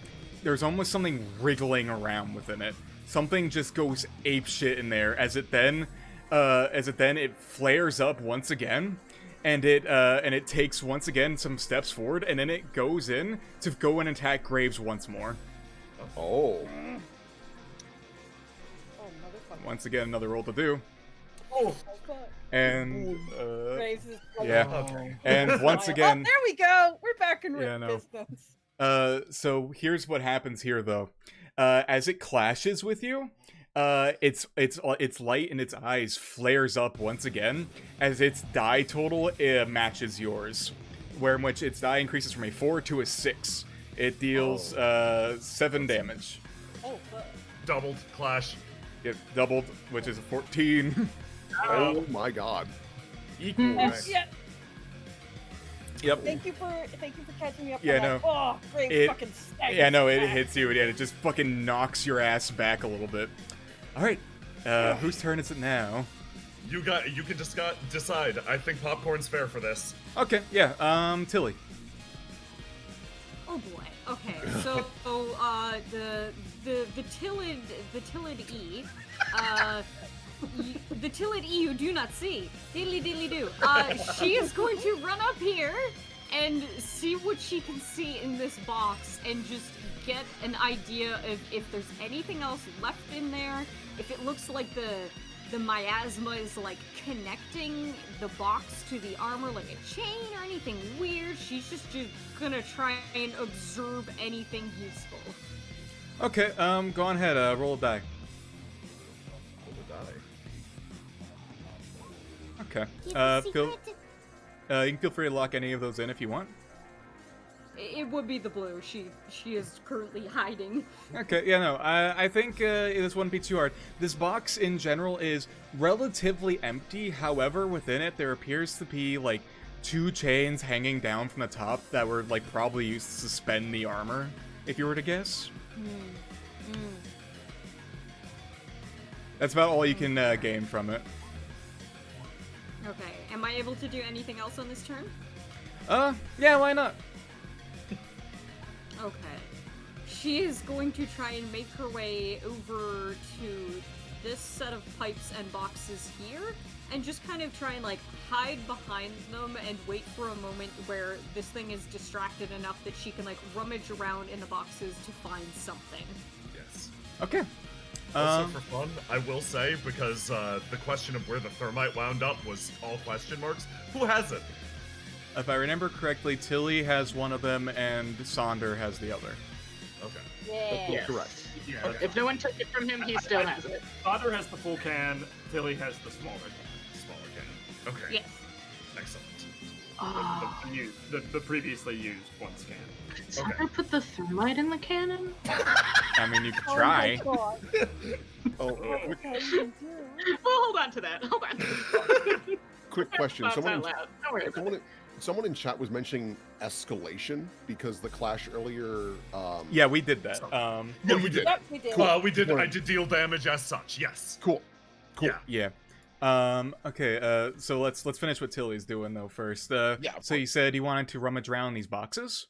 there's almost something wriggling around within it. Something just goes apeshit in there as it then it flares up once again, and it takes once again some steps forward, and then it goes in to go and attack Graves once more. Oh. Oh, motherfucker. Once again, another roll to do. Oh. Fuck. And Graves is like, yeah. Okay. And once Oh, again, there we go. We're back in Yeah, no. business. so here's what happens here though. As it clashes with you, its light in its eyes flares up once again as its die total matches yours, where in which its die increases from a 4 to a 6. It deals 7 damage. Oh, fuck. Doubled clash. It doubled, which is a 14. Oh my god. Equals. Nice. Yeah. Yep. Thank you for catching me up. Yeah, on that. Oh, Graves It- fucking staggers Yeah, no, it back. hits you, and it just fucking knocks your ass back a little bit. All right, whose turn is it now? You can just decide. I think popcorn's fair for this. Okay, yeah, Tilly. Oh boy. Okay. So the Tillid E, the Tillid E you do not see. Diddly diddly do. She is going to run up here and see what she can see in this box and just get an idea of if there's anything else left in there. If it looks like the the miasma is like connecting the box to the armor like a chain or anything weird. She's just gonna try and observe anything useful. Okay, go on ahead, roll a die. Okay. Feel, you can feel free to lock any of those in if you want. It would be the blue. She is currently hiding. Okay, yeah, no, I think this wouldn't be too hard. This box in general is relatively empty. However, within it there appears to be like 2 chains hanging down from the top that were like probably used to suspend the armor, if you were to guess. That's about all you can gain from it. Okay, am I able to do anything else on this turn? Yeah, why not? Okay. She is going to try and make her way over to this set of pipes and boxes here, and just kind of try and, like, hide behind them and wait for a moment where this thing is distracted enough that she can, like, rummage around in the boxes to find something. Yes. Okay. Also, for fun, I will say, because the question of where the thermite wound up was all question marks, who has it? If I remember correctly, Tilly has one of them and Sonder has the other. Okay. Yeah. Yes. Correct. Yeah. Okay. If no one took it from him, he still has it. Father has the full can. Tilly has the smaller Smaller can. Okay. Yes. Excellent. the previously used once can. Did Sandra put the thermite in the cannon? I mean, you could try. Oh my God. Oh, What can you do? Well, hold on to that. Hold on. quick question. Thoughts out loud. Don't worry about it. Someone in chat was mentioning escalation because the clash earlier. Yeah, we did that. Yeah, we did. Yep, we did. We did. I did deal damage as such. Yes. Cool. Yeah. Yeah. Okay, so let's finish what Tilly's doing though first. Yeah. So you said you wanted to rummage around these boxes?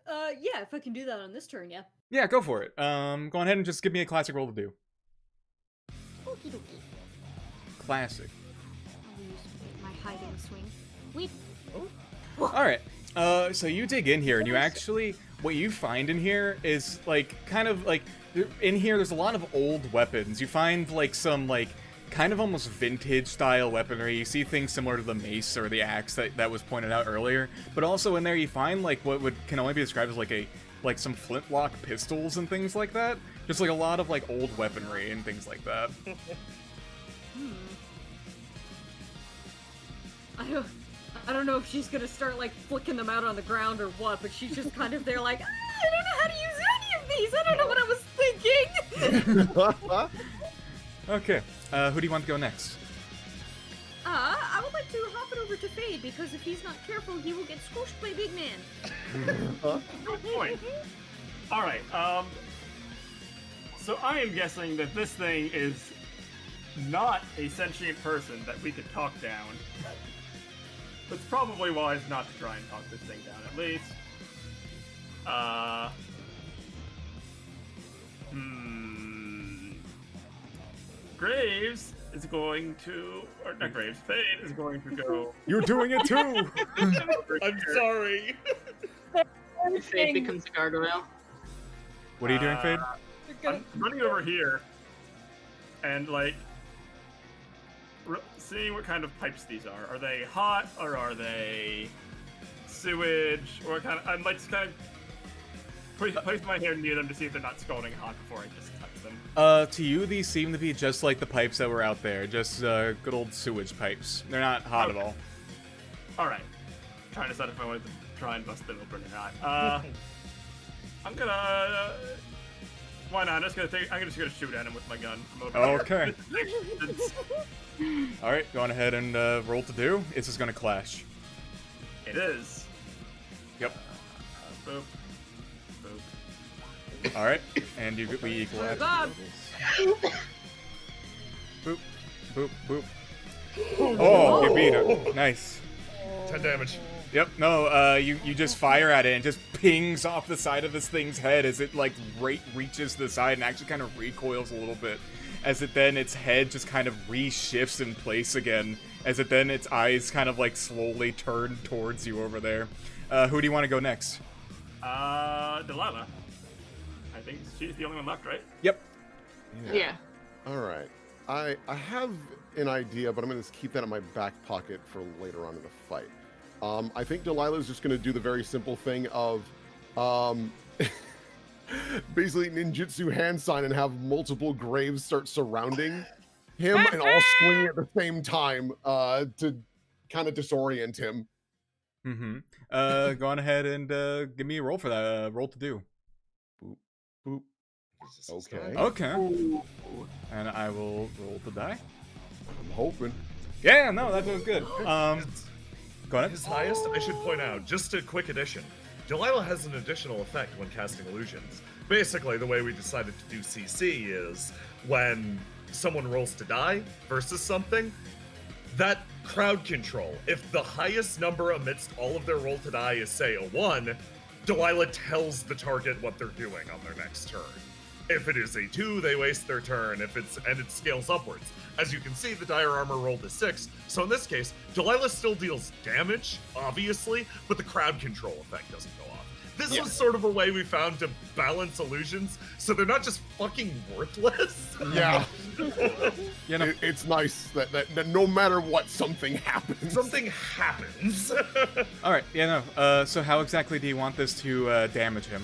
Yeah, if I can do that on this turn, yeah. Yeah, go for it. Go on ahead and just give me a classic roll to do. Okie dokie. Classic. I'll use my hiding swing. Wait. Alright, so you dig in here, and you actually, what you find in here is, like, kind of, like, in here there's a lot of old weapons. You find, like, some, like, kind of almost vintage-style weaponry. You see things similar to the mace or the axe that was pointed out earlier. But also in there you find, like, what can only be described as, like, some flintlock pistols and things like that. Just, like, a lot of, like, old weaponry and things like that. I don't know if she's gonna start, like, flicking them out on the ground or what, but she's just kind of there like, I don't know how to use any of these! I don't know what I was thinking! Okay, who do you want to go next? I would like to hop it over to Fade, because if he's not careful, he will get squished by Big Man. Good point. All right. So I am guessing that this thing is not a sentient person that we could talk down. It's probably wise not to try and talk this thing down, at least. Graves is going to, or not Graves, Fade is going to go. You're doing it too! I'm sorry. Fade becomes a gargoyle. What are you doing, Fade? I'm running over here and, like, seeing what kind of pipes these are. Are they hot or are they sewage? Or kind of, I'd like to kind of place my hand near them to see if they're not scalding hot before I just touch them. To you, these seem to be just like the pipes that were out there. Just, good old sewage pipes. They're not hot at all. Alright. Trying to decide if I wanted to try and bust them open or not. I'm gonna... why not? I'm just gonna shoot at him with my gun from over Okay. here. Alright, go on ahead and roll to do. This is gonna clash. It is. Yep. Boop. Boop. Alright, and we equalize. God. Boop, boop, boop. Oh, you beat him. Nice. 10 damage. Yep, no, you just fire at it and just pings off the side of this thing's head as it, like, reaches to the side and actually kind of recoils a little bit. As it then, its head just kind of reshifts in place again. As it then, its eyes kind of, like, slowly turn towards you over there. Who do you want to go next? Delilah. I think she's the only one left, right? Yep. Yeah. All right. I have an idea, but I'm going to keep that in my back pocket for later on in the fight. I think Delilah's just going to do the very simple thing of basically ninjutsu hand sign and have multiple graves start surrounding him and all swinging at the same time to kind of disorient him. Go on ahead and give me a roll for that. Roll to do. Boop, boop. Okay. Okay. And I will roll the die. I'm hoping. Yeah, no, that was good. Go ahead. His highest, I should point out, just a quick addition. Delilah has an additional effect when casting illusions. Basically, the way we decided to do CC is when someone rolls to die versus something, that crowd control, if the highest number amidst all of their roll to die is, say, a 1, Delilah tells the target what they're doing on their next turn. If it is a 2, they waste their turn, and it scales upwards. As you can see, the dire armor rolled a 6, so in this case, Delilah still deals damage, obviously, but the crowd control effect doesn't go off. This was sort of a way we found to balance illusions, so they're not just fucking worthless. Yeah. You know, it's nice that no matter what, something happens. Something happens. all right, yeah, no. So how exactly do you want this to damage him?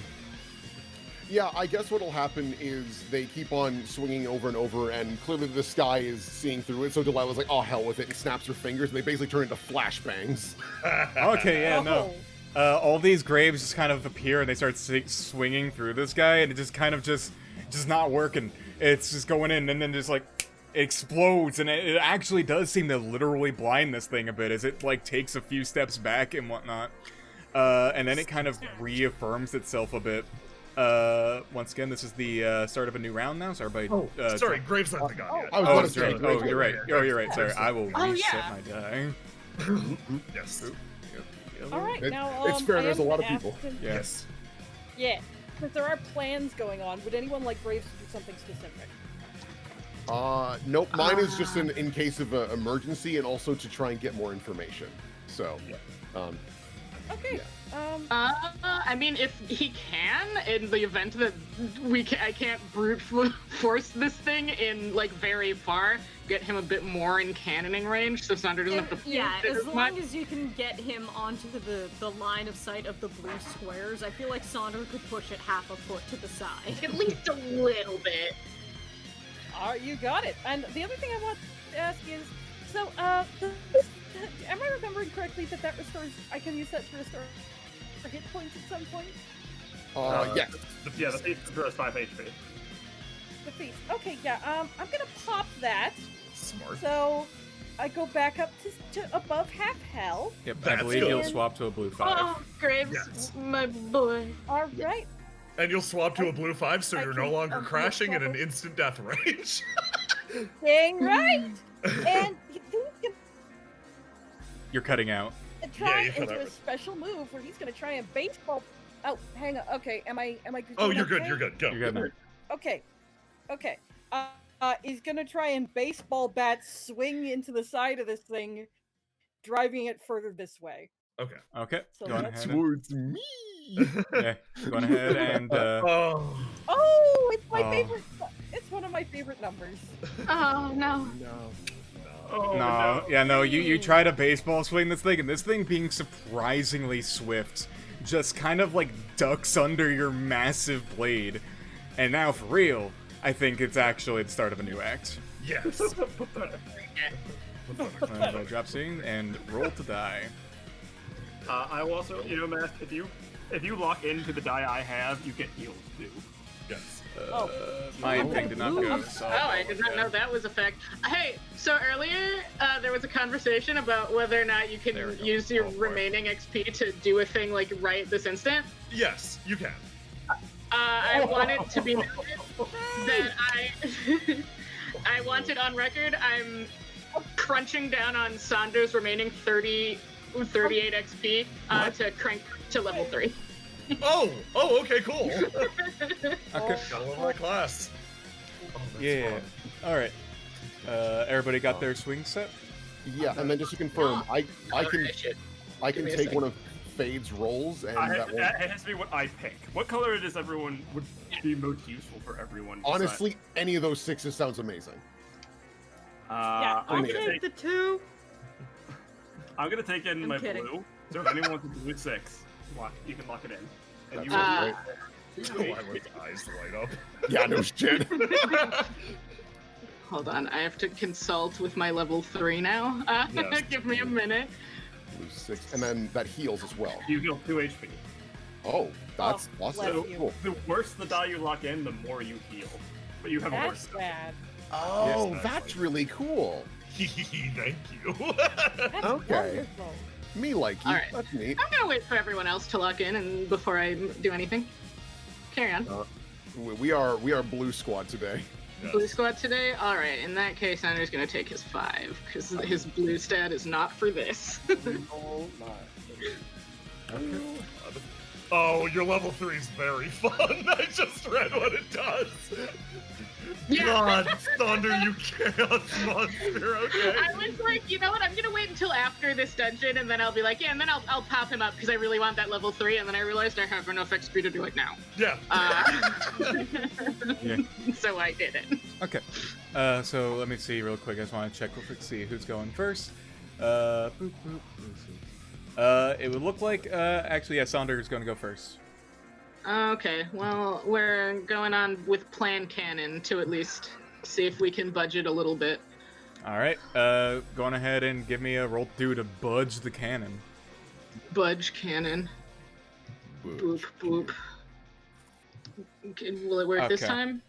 Yeah, I guess what'll happen is they keep on swinging over and over, and clearly the sky is seeing through it, so Delilah's like, oh, hell with it, and snaps her fingers, and they basically turn into flashbangs. Okay, yeah, no. All these graves just kind of appear, and they start swinging through this guy, and it just kind of just not working. It's just going in, and then just, like, it explodes, and it actually does seem to literally blind this thing a bit, as it, like, takes a few steps back and whatnot. And then it kind of reaffirms itself a bit. Once again, this is the start of a new round now, so everybody... sorry, Graves hasn't gone yet. That's right. Oh, you're right. Oh, you're right. Sorry, I will reset my die. Yes. Alright, now, it's fair, I there's a am lot of gonna people. ask him- Yes. Yeah, because there are plans going on. Would anyone like Graves to do something specific? Nope, mine is just in case of an emergency and also to try and get more information. So, Okay. I mean, if he can, in the event that I can't brute force this thing in like very far, get him a bit more in cannoning range, so Sandra doesn't have to. Yeah, as long as you can get him onto the line of sight of the blue squares, I feel like Sandra could push it half a foot to the side. At least a little bit. You got it. And the other thing I want to ask is, so, am I remembering correctly that restores, I can use that to restore hit points at some point? Yes. The feast restores 5 HP. The feast. Okay, yeah, I'm gonna pop that. Smart. So, I go back up to above half health. Yep, I That's believe you'll good. swap to a blue 5. Oh, Graves, Yes. my boy. Alright. And you'll swap to a blue 5, so I you're can- no longer I'm crashing in an swap- instant death range. Dang right! And he's gonna You're cutting out. try you cut into out. a special move where he's gonna try and baseball. Oh, hang on. Okay, am I? Oh, doing you're good. okay? You're good. Go. You're good. Okay. He's gonna try and baseball bat swing into the side of this thing, driving it further this way. Okay. Okay, So go on that's ahead. And, Towards me. yeah, go on ahead and Oh. Oh, it's my Oh. favorite. It's one of my favorite numbers. Oh no. No. Oh, no, yeah, no. You try to baseball swing this thing, and this thing being surprisingly swift, just kind of like ducks under your massive blade. And now, for real, I think it's actually the start of a new act. Yes. Drop scene and roll to die. I will also, Matt, if you lock into the die I have, you get healed too. Yes. My thing did not go. So Oh, I did not know that was a fact. Hey, so earlier there was a conversation about whether or not you can There we go. use your Oh, boy. remaining XP to do a thing like right this instant. Yes, you can. I want it to be noted that I wanted on record. I'm crunching down on Sandra's remaining 38 XP to crank to level 3. Oh, okay, cool. Okay. Gotta love my class. Oh, that's Yeah. fun. All right. Everybody got their swing set? Yeah, and then just to confirm, I can Give me a take second. one of Fade's rolls, and that will It has to be what I pick. What color it is everyone would be most useful for everyone. honestly any of those 6s sounds amazing. Yeah, I'm I'll gonna take take the 2. I'm gonna take in I'm my kidding. blue. So if anyone wants to blue 6, you can lock it in. And you That's will great. Lila's eyes light up. Yeah, no shit. Hold on, I have to consult with my level 3 now. Yes. Give me a minute. Blue 6, and then that heals as well. you heal 2 HP. Oh, that's Oh, awesome. bless So you. Cool. the worse the die you lock in, the more you heal. But you have a worse That's die. bad. Oh, Yes, that's really cool. Thank you. That's Okay. wonderful. Me like you. All right. That's neat. I'm gonna wait for everyone else to lock in and before I do anything. Carry on. We are blue squad today. Yes. Blue squad today? Alright, in that case, Andrew's gonna take his 5, because his blue stat is not for this. Oh my. Oh, your level 3 is very fun. I just read what it does. Yeah. God, Thunder, you chaos monster. Okay. I was like, you know what, I'm gonna wait until after this dungeon, and then I'll be like, yeah, and then I'll pop him up, because I really want that level 3, and then I realized I have enough XP to do it now. Yeah. Yeah. So I did it. Okay. So let me see real quick. I just want to check real quick, see who's going first. Boop, boop, boop. It would look like, actually, yeah, Saunders is going to go first. Okay, well, we're going on with plan cannon to at least see if we can budget a little bit. Alright, going ahead and give me a roll through to budge the cannon. Budge cannon. Boop, boop. Okay, will it work this Okay. time?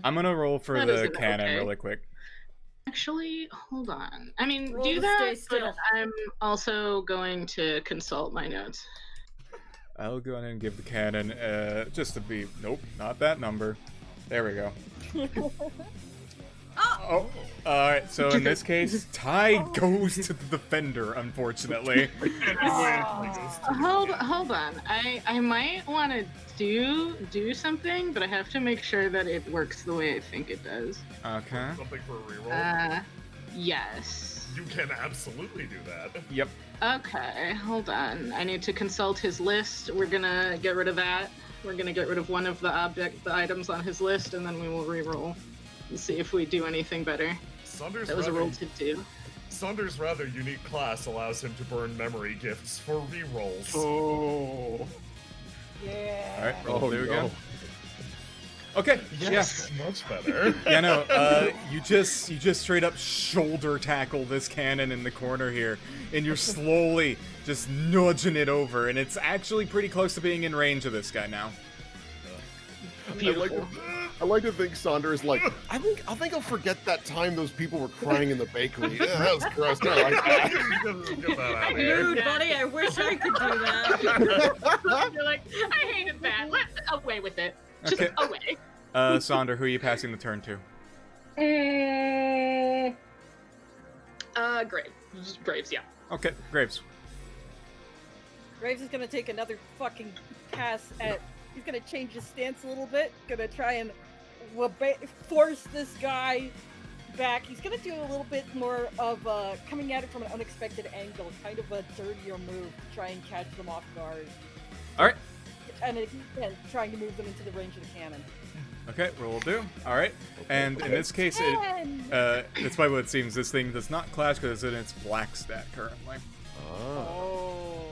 I'm gonna roll for That the isn't cannon okay. really quick. Actually, hold on. I mean, Roll do to that, stay but still. I'm also going to consult my notes. I'll go ahead and give the cannon, just to be, nope, not that number. There we go. Oh, alright, so in this case, tie goes to the defender, unfortunately. Hold on. I might want to do something, but I have to make sure that it works the way I think it does. Okay. Something for a reroll. Yes. You can absolutely do that. Yep. Okay, hold on. I need to consult his list. We're gonna get rid of that. We're gonna get rid of one of the items on his list, and then we will reroll and see if we do anything better. Saunders' That was a rather- roll to do. Saunders' rather unique class allows him to burn memory gifts for rerolls. Oh. Yeah. Alright, roll Oh, through no. again. Okay, Yes, much better. yeah, no, you just straight up shoulder tackle this cannon in the corner here, and you're slowly just nudging it over, and it's actually pretty close to being in range of this guy now. Beautiful. I like to think Saunders like, I think I'll forget that time those people were crying in the bakery. Yeah, that was gross. I like that. Get that out of here. Dude, buddy, I wish I could do that. You're like, I hated that. Let's away with it. Just Okay. away. Sonder, who are you passing the turn to? Graves, yeah. Okay, Graves. Graves is gonna take another fucking pass at. He's gonna change his stance a little bit. Gonna try and force this guy back. He's gonna do a little bit more of coming at it from an unexpected angle, kind of a dirtier move to try and catch them off guard. Alright. And again, trying to move them into the range of the cannon. Okay, roll do. Alright. And in this case, despite what it seems, this thing does not clash because it's in its black stat currently. Oh.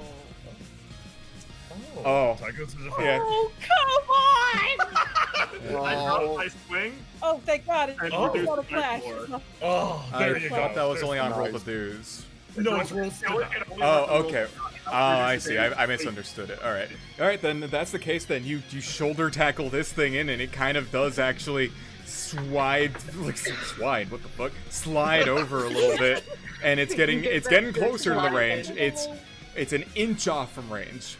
Oh. Tie goes to the Yeah. Oh, come on! I dropped my swing. Oh, thank God! It's And not reduced a by flash. 4. It's not- Oh, there I you thought go. that was only on Nice. roll the dues. No, it's rolls to die. Oh, okay. Oh, I see. I misunderstood it. Alright. Alright, then if that's the case, then you shoulder tackle this thing in, and it kind of does actually slide what the fuck? Slide over a little bit, and it's getting closer to the range. It's an inch off from range.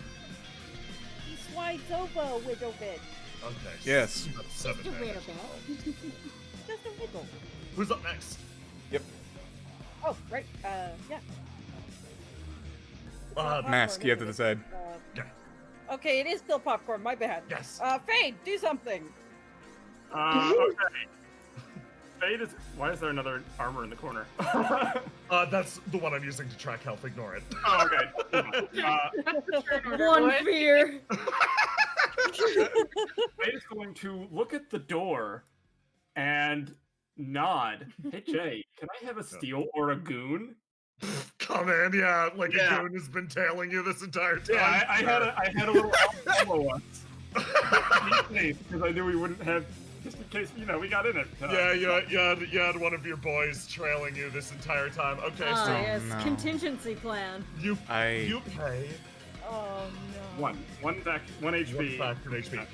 He slides over a wiggle bit. Okay. Yes. That's 7 Just a little damage. bit. Just a wiggle. Who's up next? Oh, right. Yeah. Mask, you have to decide. Yeah. Okay, it is still popcorn. My bad. Yes. Fade, do something. Okay. Fade is. Why is there another armor in the corner? That's the one I'm using to track health. Ignore it. Oh, okay. One fear. Fade is going to look at the door and nod. Hey Jay, can I have a steal or a goon? Come in, yeah, like a goon has been tailing you this entire time. Yeah, I had a little follow once. Because I knew we wouldn't have, just in case, we got in it. Yeah, you had one of your boys trailing you this entire time. Okay, so yes, no. contingency plan. you pay Oh no. one HP. one factor in HP.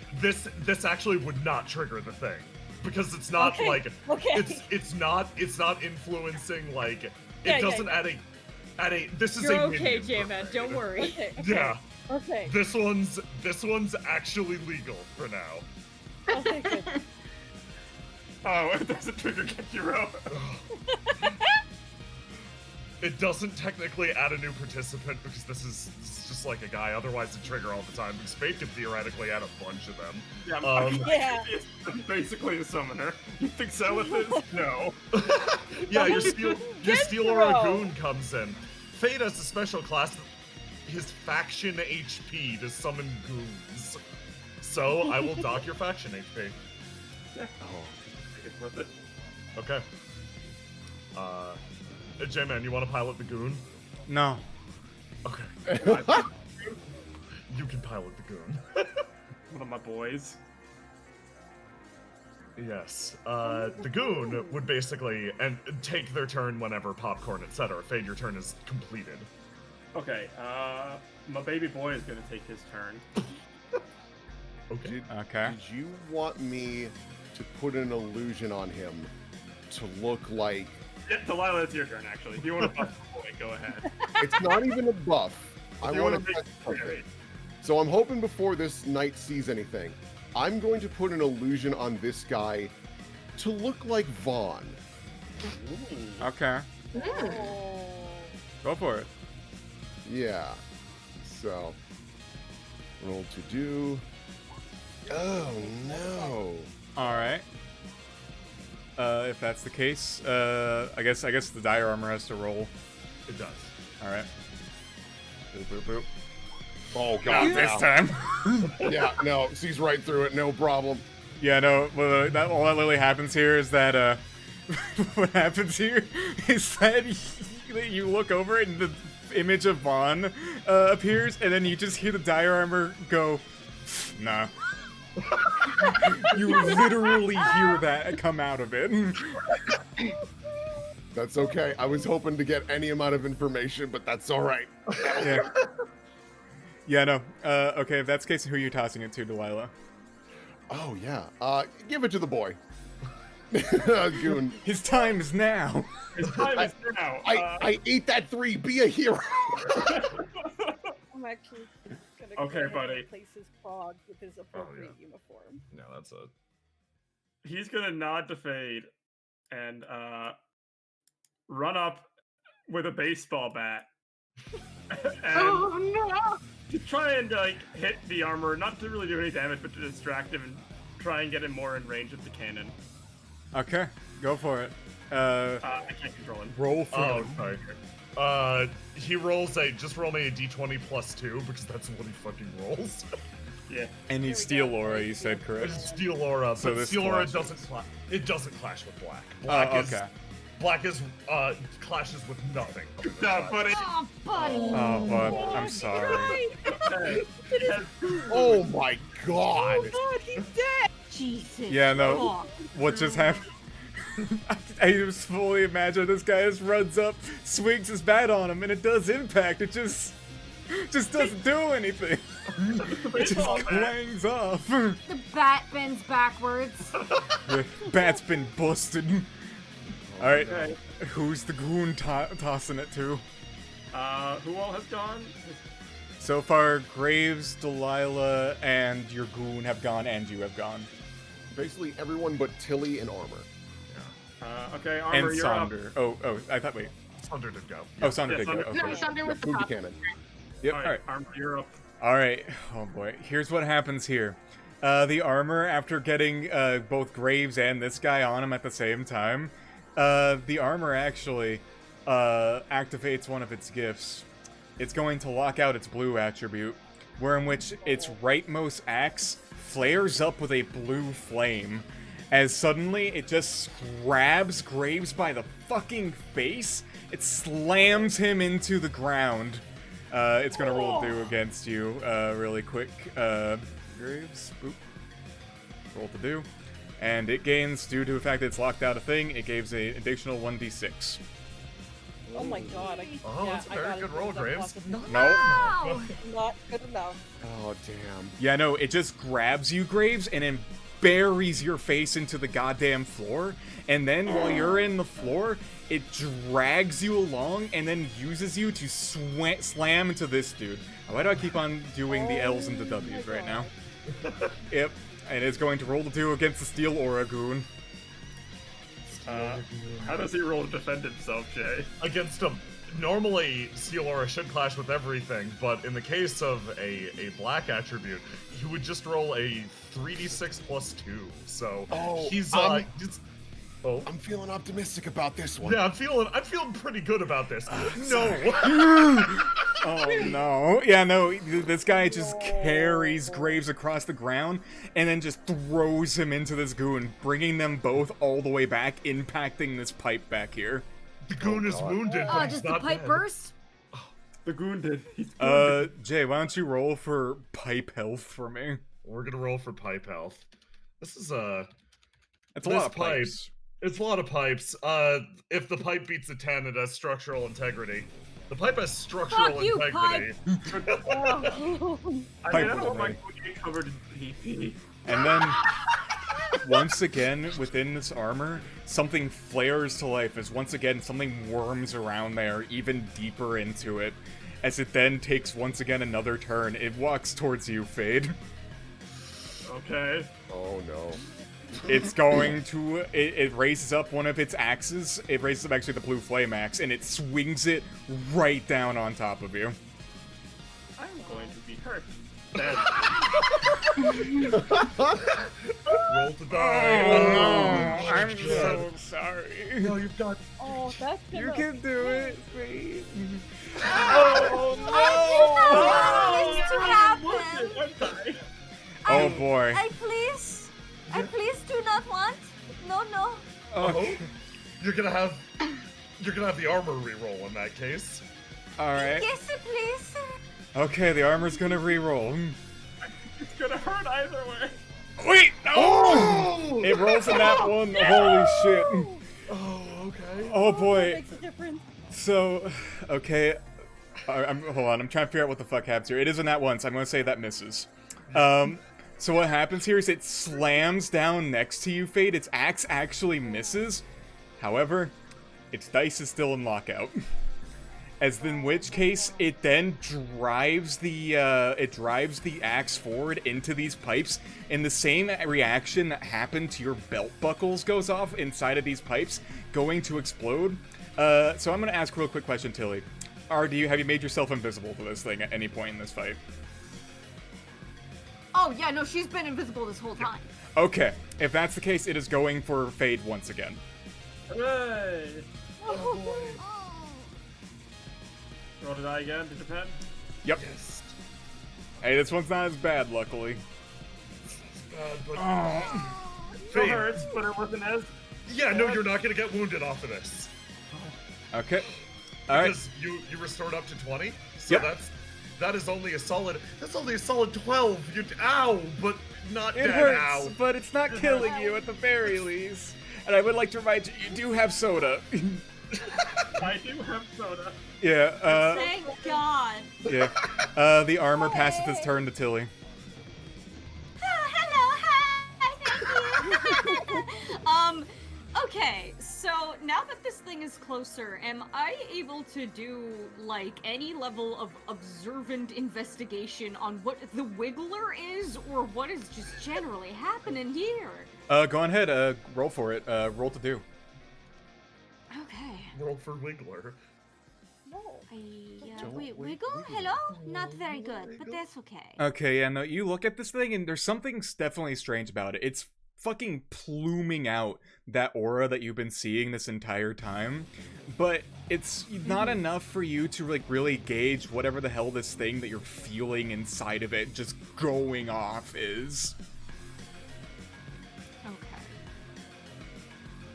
This actually would not trigger the thing because it's not Okay. it's not influencing like Yeah, it doesn't add a this is You're a okay, minion J-Man. for Don't me. worry. Okay. Yeah, Okay. this one's actually legal for now. Okay, good. Oh, it doesn't trigger Kenjiro. It doesn't technically add a new participant because this is just like a guy. Otherwise, it'd trigger all the time. Because Fate could theoretically add a bunch of them. Yeah, I'm basically a summoner. You think Zelith is? No. Yeah, your steel or a goon comes in. Fate has a special class, his faction HP to summon goons. So I will dock your faction HP. Yeah. Oh, it's worth it. Okay. J-Man, you want to pilot the goon? No. Okay. You can pilot the goon. One of my boys. Yes. The goon would basically take their turn whenever popcorn, etc. Fade, your turn is completed. Okay, my baby boy is gonna take his turn. Okay. Okay. Did you want me to put an illusion on him to look like... Yeah, Delilah, it's your turn, actually. If you want to buff the boy, go ahead. It's not even a buff. I You want wanna to make test it something. scary. So I'm hoping before this knight sees anything, I'm going to put an illusion on this guy to look like Vaughn. Okay. Oh. Go for it. Yeah. So, roll to do. Oh no. All right. If that's the case, I guess the dire armor has to roll. It does. All right. Boop, boop, boop. Oh Not god. this no. time. Yeah, no, sees right through it, no problem. Yeah, no. Well, that all that literally happens here is that what happens here is that you look over it and the image of Vaughn appears, and then you just hear the dire armor go, nah. You literally hear that come out of it. That's okay. I was hoping to get any amount of information, but that's all right. Yeah. Yeah, no. Okay, if that's the case, who are you tossing it to, Delilah? Oh yeah. Give it to the boy. Goon. His time is now. His time is now. I ate that 3. Be a hero. I'm actually gonna Okay, go ahead buddy. and replace his prog with his appropriate uniform. No, that's a... He's gonna nod to Fade and run up with a baseball bat. And Oh no! to try and hit the armor, not to really do any damage, but to distract him and try and get him more in range of the cannon. Okay, go for it. I can't control him. Roll for Oh, him. sorry. He rolls just roll me a d20 plus 2, because that's what he fucking rolls. Yeah. And he's There we Steel go. Aura, you said, correct? It's Steel Aura, So but this Steel Aura clashes. doesn't clash with Black. Oh, Black is clashes with nothing. No, buddy. Oh, buddy. Oh, bud, I'm sorry. Oh my god. Oh god, he's dead! Jesus. Yeah, no. fuck. What just happened? I just fully imagine this guy just runs up, swings his bat on him, and it does impact. It just doesn't do anything. It just clangs off. The bat bends backwards. The bat's been busted. All right, Okay. who's the goon tossing it to? Who all has gone? So far, Graves, Delilah, and your goon have gone, and you have gone. Basically everyone but Tilly and Armor. Okay, And Armor, you're up. Sonder. Oh, I thought, wait. Sunder did go. Oh, Sonder did go. Sunder- Okay. No, Sunder with the Move the top. cannon. Yep, All all right. Armor, you're up. All right. Oh boy. Here's what happens here. The armor, after getting both Graves and this guy on him at the same time, the armor actually activates one of its gifts. It's going to lock out its blue attribute, where in which its rightmost axe flares up with a blue flame, as suddenly it just grabs Graves by the fucking face. It slams him into the ground. It's gonna roll to do against you really quick. Graves, boop. Roll to do. And it gains, due to the fact that it's locked out a thing, it gives an additional 1d6. Oh my god. That's a very good roll, Graves. No. Not good enough. Oh, damn. Yeah, no, it just grabs you, Graves, and then buries your face into the goddamn floor. And then while you're in the floor, it drags you along and then uses you to slam into this dude. Why do I keep on doing the L's and the W's right now? Yep. And it's going to roll to do against the Steel Aura Goon. How does he roll to defend himself, Jay? Against him. Normally, Steel Aura should clash with everything, but in the case of a black attribute, he would just roll a 3d6 plus 2. So he's just. Oh. I'm feeling optimistic about this one. Yeah, I'm feeling pretty good about this. No. Oh no. Yeah, no, this guy just carries Graves across the ground and then just throws him into this goon, bringing them both all the way back, impacting this pipe back here. The goon is wounded, but he's does the not pipe dead. burst? The goon did. He's wounded. Jay, why don't you roll for pipe health for me? We're gonna roll for pipe health. This is That's a lot of pipes. It's a lot of pipes. If the pipe beats a 10, it has structural integrity. The pipe has structural Fuck you, integrity. I mean, I don't want my goon to get covered in PP. And then, once again, within this armor, something flares to life as once again something worms around there, even deeper into it. As it then takes once again another turn, it walks towards you, Fade. Okay. Oh, no. It's going to, it raises up one of its axes. It raises up actually the blue flame axe, and it swings it right down on top of you. I'm going to be hurt. Roll to die. Oh, no. I'm so sorry. No, you've got. Oh, that's You gonna... can do it, Fade. Oh, Oh, this to happen. Oh, boy. I please do not want. No. Oh, You're gonna have the armor reroll in that case. alright. Yes, please. Okay, the armor's gonna reroll. It's gonna hurt either way. Wait, no! Oh! It rolls in that one. Holy shit. Oh, okay. Oh That boy. makes a difference. So, okay. Hold on, I'm trying to figure out what the fuck happens here. It isn't that once. I'm gonna say that misses. So what happens here is it slams down next to you, Fade. Its axe actually misses. However, its dice is still in lockout. As in which case, it then drives the axe forward into these pipes, and the same reaction that happened to your belt buckles goes off inside of these pipes, going to explode. So I'm gonna ask a real quick question, Tilly. Have you made yourself invisible to this thing at any point in this fight? Oh, yeah, no, she's been invisible this whole time. Okay, if that's the case, it is going for Fade once again. Hooray! Oh, Roll to die again to defend. Yep. Yes. Hey, this one's not as bad, luckily. But Still hurts, but it wasn't as. yeah, no, you're not gonna get wounded off of this. Okay. Alright. Because you restored up to 20. So Yep. that is only a solid. That's only a solid 12. Ow, but not It dead. hurts, Ow. but it's not killing you at the very least. And I would like to remind you, you do have soda. I do have soda. Yeah, Thank God. yeah. The armor passes its turn to Tilly. Oh, hello, hi. Thank you. Okay, so now that this thing is closer, am I able to do, like, any level of observant investigation on what the Wiggler is, or what is just generally happening here? Go on ahead, roll for it. Roll to do. Okay. Roll for Wiggler. Wait, wiggle? Hello? Not very good, but that's okay. Okay, yeah, no, you look at this thing, and there's something definitely strange about it. It's fucking pluming out that aura that you've been seeing this entire time, but it's not enough for you to like really gauge whatever the hell this thing that you're feeling inside of it just going off is. Okay.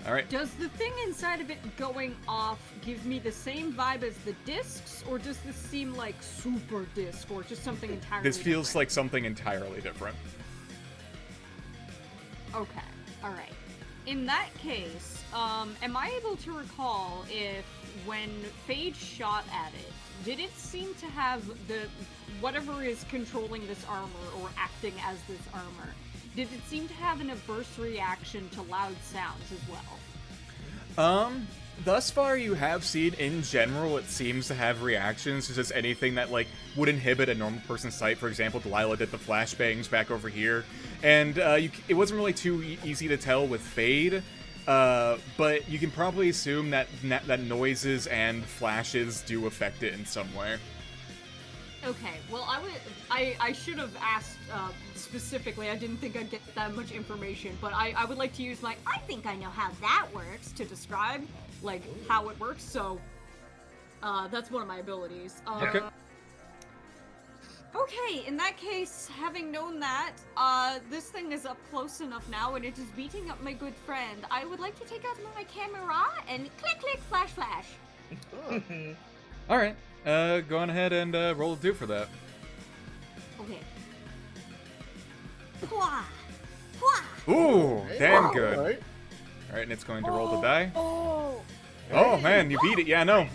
All right. Does the thing inside of it going off give me the same vibe as the discs, or does this seem like super disc, or just something entirely This feels different? like something entirely different. Okay, alright. In that case, am I able to recall if when Phage shot at it, did it seem to have whatever is controlling this armor or acting as this armor, did it seem to have an adverse reaction to loud sounds as well? Thus far you have seen, in general, it seems to have reactions to just anything that, like, would inhibit a normal person's sight. For example, Delilah did the flashbangs back over here. And it wasn't really too easy to tell with Fade, but you can probably assume that noises and flashes do affect it in some way. Okay, well, I should have asked specifically. I didn't think I'd get that much information, but I would like to use my I think I know how that works to describe, like, how it works, so that's one of my abilities. Okay. Okay, in that case, having known that, this thing is up close enough now and it is beating up my good friend. I would like to take out my camera and click, click, flash, flash. Alright, go on ahead and roll a do for that. Okay. Pwah! Pwah! Ooh, damn good. Alright. Alright, and it's going to roll the die. Oh! Oh man, you beat it, yeah, no.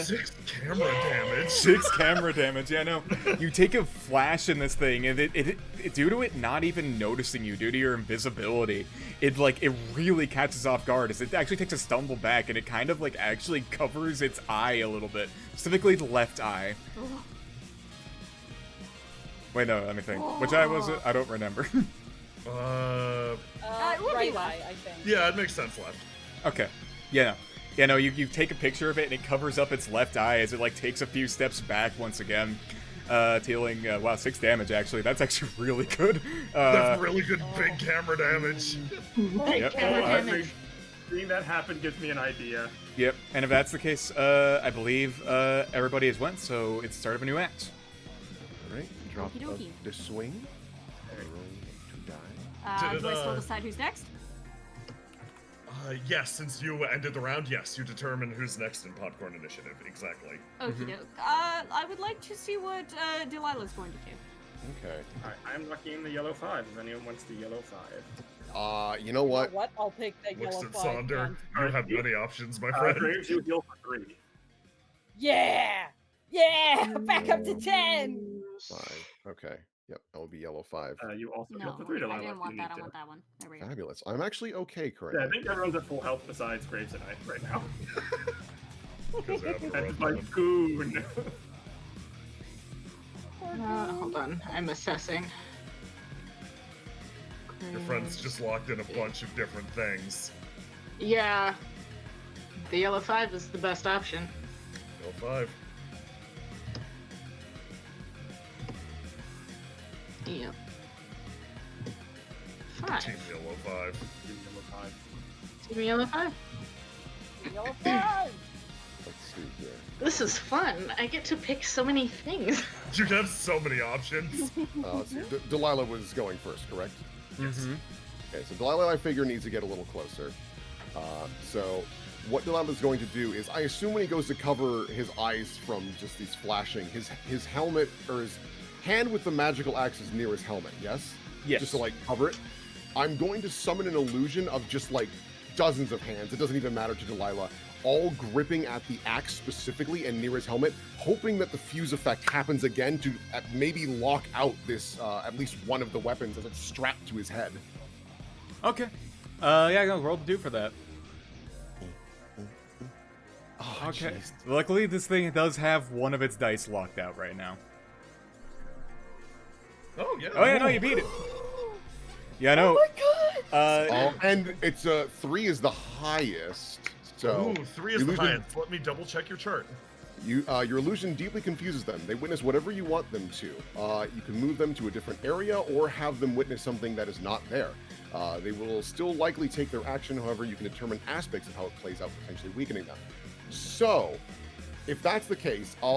6 camera damage. 6 camera damage, yeah, no. You take a flash in this thing, and it due to it not even noticing you, due to your invisibility, it really catches off guard as it actually takes a stumble back, and it kind of, like, actually covers its eye a little bit. Specifically the left eye. Oh. Wait, no, let me think. Which eye was it? I don't remember. It would Right be eye, left. I think. Yeah, it makes sense left. Okay. Yeah, no. Yeah, no, you take a picture of it, and it covers up its left eye as it, like, takes a few steps back once again. Dealing, wow, 6 damage, actually. That's actually really good. That's really good big camera damage. Yep. Seeing that happen gives me an idea. Yep, and if that's the case, I believe everybody has went, so it's the start of a new act. Alright, drop Okie of dokie. the swing. Roll 2 die. Do I still decide who's next? Yes, since you ended the round, yes, you determine who's next in Popcorn Initiative. Exactly. Okie doke. I would like to see what Delilah's going to do. Okay. Alright, I'm lucky in the yellow 5, if anyone wants the yellow 5. You know what? What? I'll take that Looks yellow at 5. Sonder. and- You have many options, my friend. Graves, you heal for 3. Yeah! Yeah! Back up to 10! 5. Okay. Yep, that would be yellow 5. You also heal No, for 3 to I line didn't up want if you that. need I to. want that one. There we go. Fabulous. I'm actually okay Yeah, currently. I think everyone's at full health besides Graves and I right now. Because I have a That's rough my one. goon. Hold on, I'm assessing. Your friend's just locked in a bunch of different things. Yeah. The yellow 5 is the best option. Yellow 5. Yep. Team 5. Yellow 5. Team yellow 5. Yellow 5! Let's see here. This is fun. I get to pick so many things. You have so many options. Let's see. Delilah was going first, correct? Mm-hmm. Okay, so Delilah, I figure, needs to get a little closer. So what Delilah's going to do is, I assume when he goes to cover his eyes from just these flashing, his helmet, or his hand with the magical axe is near his helmet, yes? Yes. Just to, like, cover it. I'm going to summon an illusion of just, like, dozens of hands, it doesn't even matter to Delilah, all gripping at the axe specifically and near his helmet, hoping that the fuse effect happens again to maybe lock out this, at least one of the weapons as it's strapped to his head. Okay. Yeah, go roll the do for that. Oh, Okay. jeez. Luckily, this thing does have one of its dice locked out right now. Oh, yeah. Oh yeah, no, you beat it. Yeah, no. And it's 3 is the highest. So Ooh, 3 is the illusion- highest. Let me double check your chart. your illusion deeply confuses them. They witness whatever you want them to. You can move them to a different area or have them witness something that is not there. They will still likely take their action. However, you can determine aspects of how it plays out, potentially weakening them. So, if that's the case, I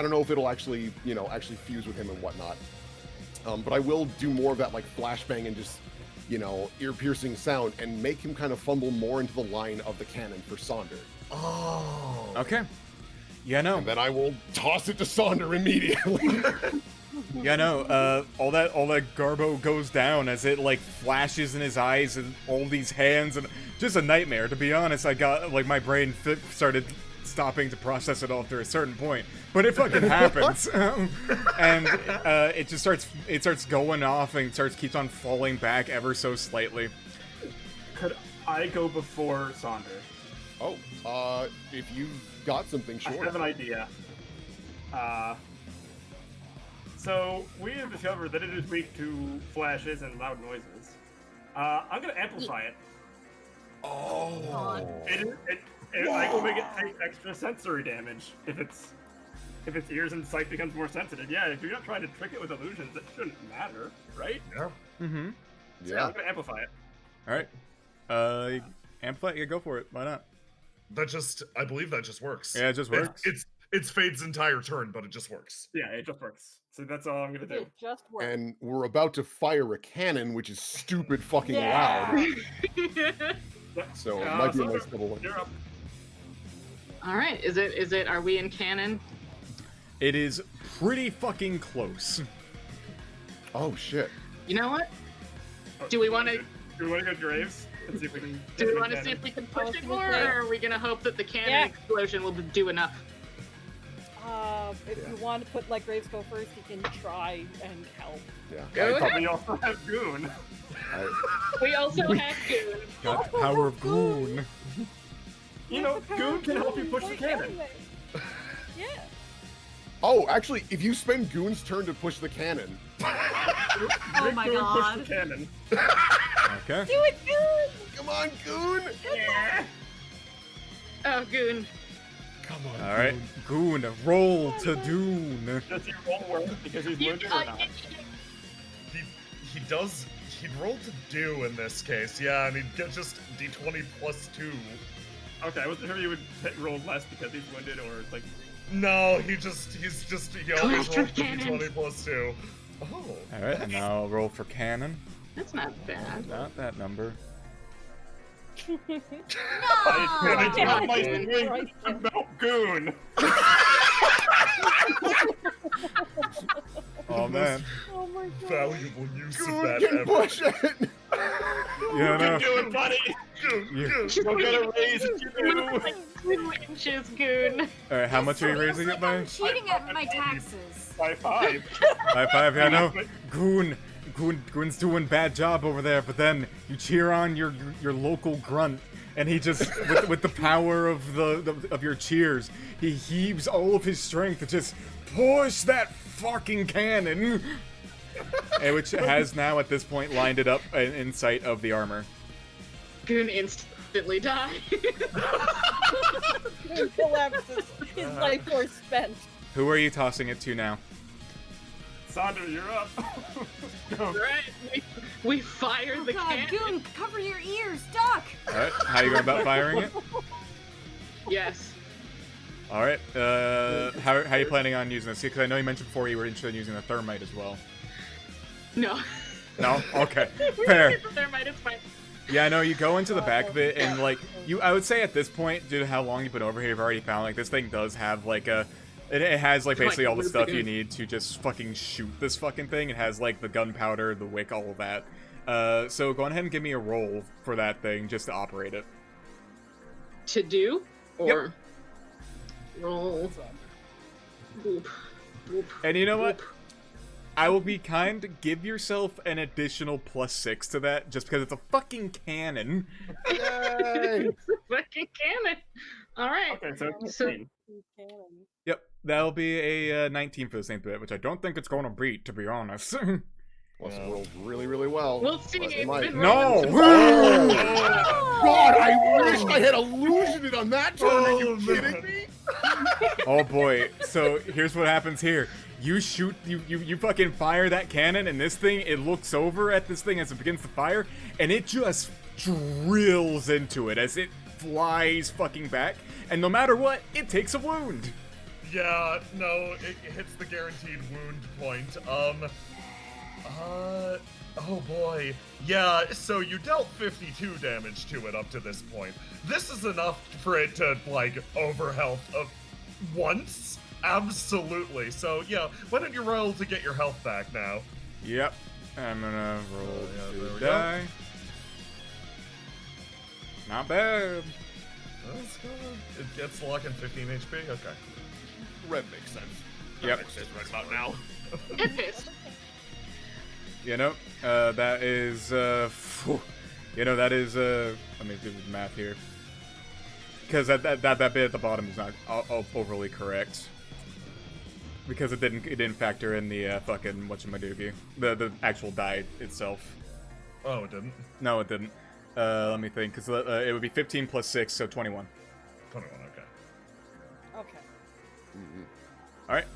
don't know if it'll actually fuse with him and whatnot. But I will do more of that, like, flashbang and just ear-piercing sound and make him kind of fumble more into the line of the cannon for Sonder. Oh. Okay. Yeah, no. And then I will toss it to Sonder immediately. Yeah, no. All that garbo goes down as it like flashes in his eyes and all these hands and just a nightmare. To be honest, I got like my brain started stopping to process it all after a certain point, but it fucking happens. And it just starts going off and keeps on falling back ever so slightly. Could I go before Sonder? Oh, if you've got something, sure. I have an idea. So we have discovered that it is weak to flashes and loud noises. I'm gonna amplify it. Oh. I will make it take extra sensory damage if its ears and sight becomes more sensitive. Yeah, if you're not trying to trick it with illusions, that shouldn't matter, right? Yeah. Mm-hmm. So Yeah. I'm gonna amplify it. All right. Amplify. Yeah, go for it. Why not? I believe that just works. Yeah, it just works. It's Fade's entire turn, but it just works. Yeah, it just works. So that's all I'm gonna do. It just works. And we're about to fire a cannon, which is stupid fucking Yeah. loud. So it might be a nice double one. You're up. All right, is it? Are we in canon? It is pretty fucking close. Oh shit. You know what? Do we want to? Do we want to go Graves and see if we can? Do we want to see if we can push it more, or are we gonna hope that the cannon Yeah. explosion will do enough? If you want to put like Graves go first, you can try and help. Yeah. Go I ahead. We also have Goon. We also have Goon. Got the power of Goon. You know, Goon can help you push the cannon. Yeah. Oh, actually, if you spend Goon's turn to push the cannon, Oh my Goon god. push the cannon. Okay. Do it, Goon! come on, Goon! Yeah. Oh, Goon. Come on. All right. Goon, roll to Dune. Does he roll work because he's wounded or not? He'd roll to do in this case, yeah, and he'd get just d20 plus 2. Okay, I wasn't sure you would roll less because he's wounded or like. No, he always rolls d20 plus 2. Oh. All right, and now roll for cannon. That's not bad. Not that number. I tell my swing about Goon. Oh man. Oh my god. Valuable use of Goon that can ever. push it! Yeah, You no. can do it, buddy. Goon, Yeah. Goon. We're gonna raise you. Like 2 inches, Goon. All right, how much are you Feels raising like it by? I'm cheating at my taxes. By 5. High five. Yeah, no. Goon's doing bad job over there, but then you cheer on your local grunt, and he just with the power of of your cheers, he heaves all of his strength to just push that fucking cannon, which has now at this point lined it up in sight of the armor. Goon instantly died. Goon collapses. His life force spent. Who are you tossing it to now? Sonder, you're up. Go. Right, we fire Oh the god, cannon. Goon, cover your ears, duck! All right, how you going about firing it? Yes. All right, how are you planning on using this? Because I know you mentioned before you were interested in using the thermite as well. No. No? Okay, fair. Thermite is fine. Yeah, no, you go into the back of it, and, like, I would say at this point, due to how long you've been over here, you've already found, like, this thing does have, like, it has, like, basically all the stuff you need to just fucking shoot this fucking thing. It has, like, the gunpowder, the wick, all of that. So go ahead and give me a roll for that thing, just to operate it. To do? Or roll. Boop. Boop. And you know what? Boop. I will be kind, give yourself an additional +6 to that, just because it's a fucking cannon. Yay! It's a fucking cannon. All right. Okay, so So- 15. Yep, that'll be a 19 for the same bit, which I don't think it's going to beat, to be honest. Plus, it rolled really, really well. We'll see. Plus, it It's might- been No! rolling some- God, I wish I had illusioned it on that turn. Are you kidding me? Oh boy, so here's what happens here. You shoot, you fucking fire that cannon, and this thing, it looks over at this thing as it begins to fire, and it just drills into it as it flies fucking back, and no matter what, it takes a wound. Yeah, no, it hits the guaranteed wound point. Oh boy. Yeah, so you dealt 52 damage to it up to this point. This is enough for it to, like, overhealth once? Absolutely. So, yeah, why don't you roll to get your health back now? Yep. I'm gonna roll there to we die. Not bad. That's good. It gets lock in 15 HP? Okay. Red makes sense. Yep. Makes sense right about now. It is. You know, that is, you know, that is, let me do the math here. Because that bit at the bottom is not overly correct. Because it didn't factor in the, fucking, whatchamajoogie. The actual die itself. Oh, it didn't? No, it didn't. Let me think, because it would be 15 plus 6, so 21. 21, okay. Okay. Alright.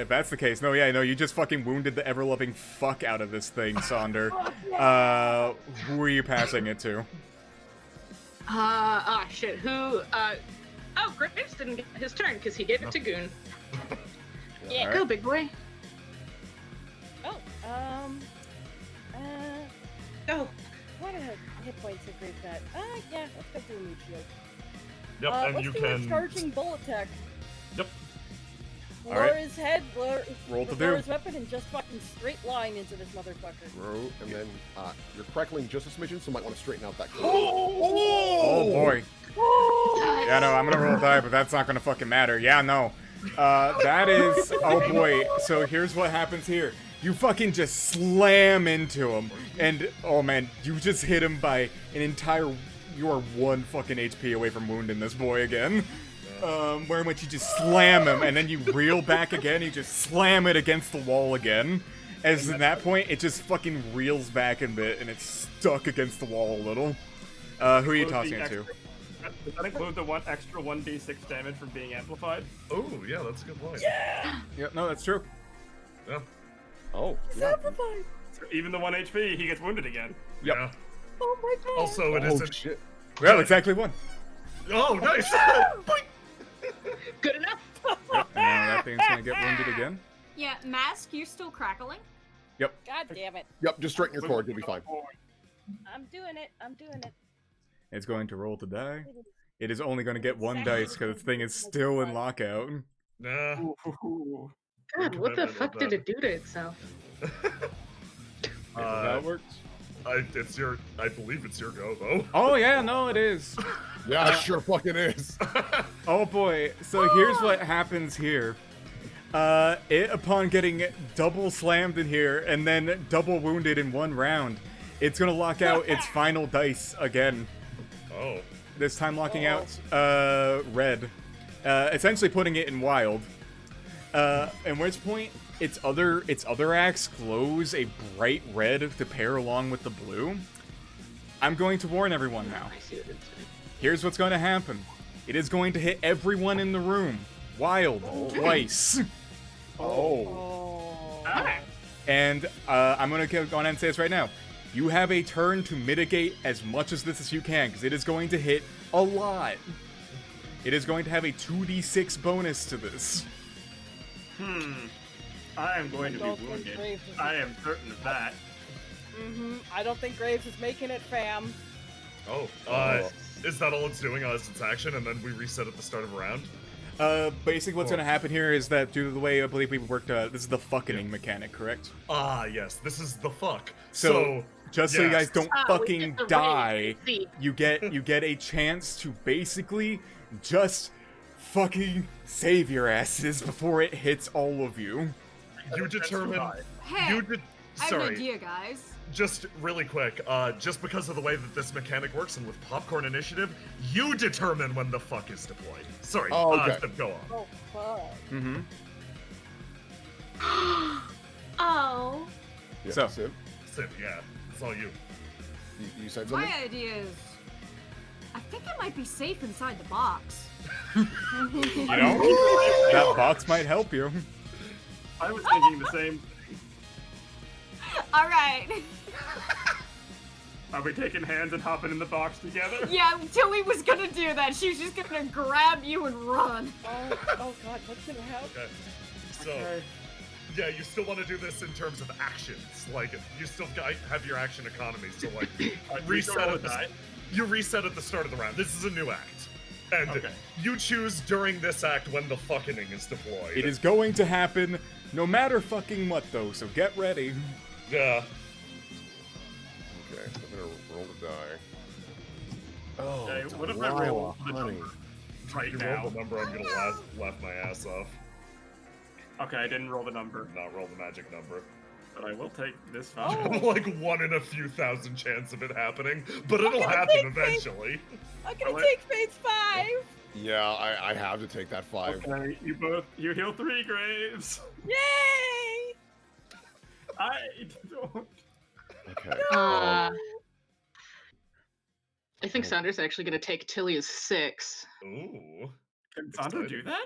If that's the case, no, you just fucking wounded the ever-loving fuck out of this thing, Sonder. Who are you passing it to? Shit, who, Graves didn't get his turn, because he gave it to Goon. Yeah, Alright. go, big boy. Oh, Go. what hit points have Graves at? Yeah, let's go do a new shield. Yep, and let's you do can... a charging bull attack. Yep. Lower Alright. his head, lower Roll to lower do. his weapon, and just fucking straight line into this motherfucker. Row, and then you're crackling just a smidgen, so you might want to straighten out that. Oh boy. Yeah, no, I'm gonna roll a die, but that's not gonna fucking matter. Yeah, no. That is... Oh boy, so here's what happens here. You fucking just slam into him, and oh man, you just hit him by an entire... You are 1 fucking HP away from wounding this boy again. Where in which you just slam him, and then you reel back again, you just slam it against the wall again. As in that point, it just fucking reels back a bit, and it's stuck against the wall a little. Who are you tossing it to? Does that include the extra 1d6 damage from being amplified? Oh, yeah, that's a good point. Yeah, no, that's true. Yeah. Oh, yeah. Amplified! So even the 1 HP, he gets wounded again. Yep. Yeah. Oh my god! Also, it Oh, isn't... shit. Well, exactly 1. Oh, nice! Boink! Good enough. Yep, and now that thing's gonna get wounded again. Yeah, Mask, you're still crackling. God damn it. Yep, just straighten your cord, you'll be fine. I'm doing it. I'm doing it. It's going to roll to die. It is only going to get 1 dice because this thing is still in lockout. Nah. Ooh. God, what the fuck did it do to itself? Is that how it works? I believe it's your go, though. Oh yeah, no, it is. Yeah, it sure fucking is. Oh boy, so here's what happens here. It, upon getting double slammed in here and then double wounded in 1 round, it's gonna lock out its final dice again. Oh. This time locking out, red. Essentially putting it in wild. At which point, its other axe glows a bright red to pair along with the blue. I'm going to warn everyone now. I see what it's doing. Here's what's going to happen. It is going to hit everyone in the room. Wild. Twice. Oh. And I'm going to go on and say this right now. You have a turn to mitigate as much of this as you can, because it is going to hit a lot. It is going to have a 2d6 bonus to this. I am going to be don't think wounded. Graves is- I am certain of that. I don't think Graves is making it, fam. Oh. Is that all it's doing as its action, and then we reset at the start of a round? Basically what's going to happen here is that due to the way I believe we worked, this is the fucking mechanic, correct? Ah, yes. This is the fuck. So just so you guys don't we fucking get the die, raise, see. you get a chance to basically just fucking save your asses before it hits all of you. You determine... Hey, You did... I have an Sorry. idea, guys. Just really quick, just because of the way that this mechanic works and with Popcorn Initiative, you determine when the fuck is deployed. Sorry, Oh, okay. Sip, go on. Oh, fuck. Mm-hmm. Oh. Yeah, So. Sim, Sip, yeah, it's all you. you said something? My idea is, I think it might be safe inside the box. You know, that box might help you. I was thinking the same. All right. Are we taking hands and hopping in the box together? Yeah, Tilly was gonna do that. She was just gonna grab you and run. Oh god, what's gonna happen? Okay. So, Okay. Yeah, you still want to do this in terms of actions. Like, you still have your action economy, so like, reset at you reset at the start of the round. This is a new act. And you choose during this act when the fucking is deployed. It is going to happen no matter fucking what, though, so get ready. Yeah. Okay, I'm gonna roll the die. Oh, Okay, what if I roll the honey. number right You now? roll the number, I'm gonna laugh my ass off. Okay, I didn't roll the number, Not roll the magic number. but I will take this Oh. value. Like 1 in a few thousand chance of it happening, but it'll gonna happen take eventually. I'm gonna Alright. take Fate's 5! Yeah, I have to take that 5. Okay, you heal 3 graves. Yay! I don't. Okay. I think Saunder's actually going to take Tilly's 6. Ooh. Can Sandra do that?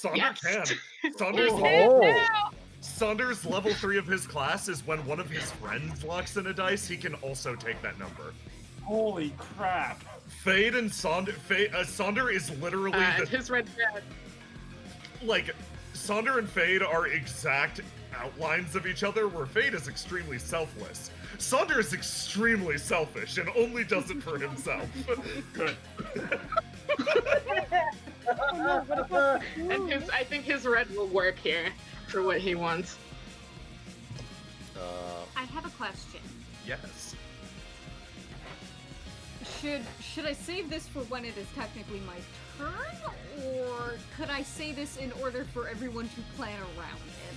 Sonder Yes. can. Saunder's Oh. Saunder's level 3 of his class is when one of his friends locks in a dice, he can also take that number. Holy crap. Fade and Sonder, Sonder is literally And his red dad. like, Sonder and Fade are exact outlines of each other, where Fade is extremely selfless. Sonder is extremely selfish and only does it for himself. Good. And I think his red will work here for what he wants. I have a question. Yes. Should I save this for when it is technically my turn, or could I say this in order for everyone to plan around it?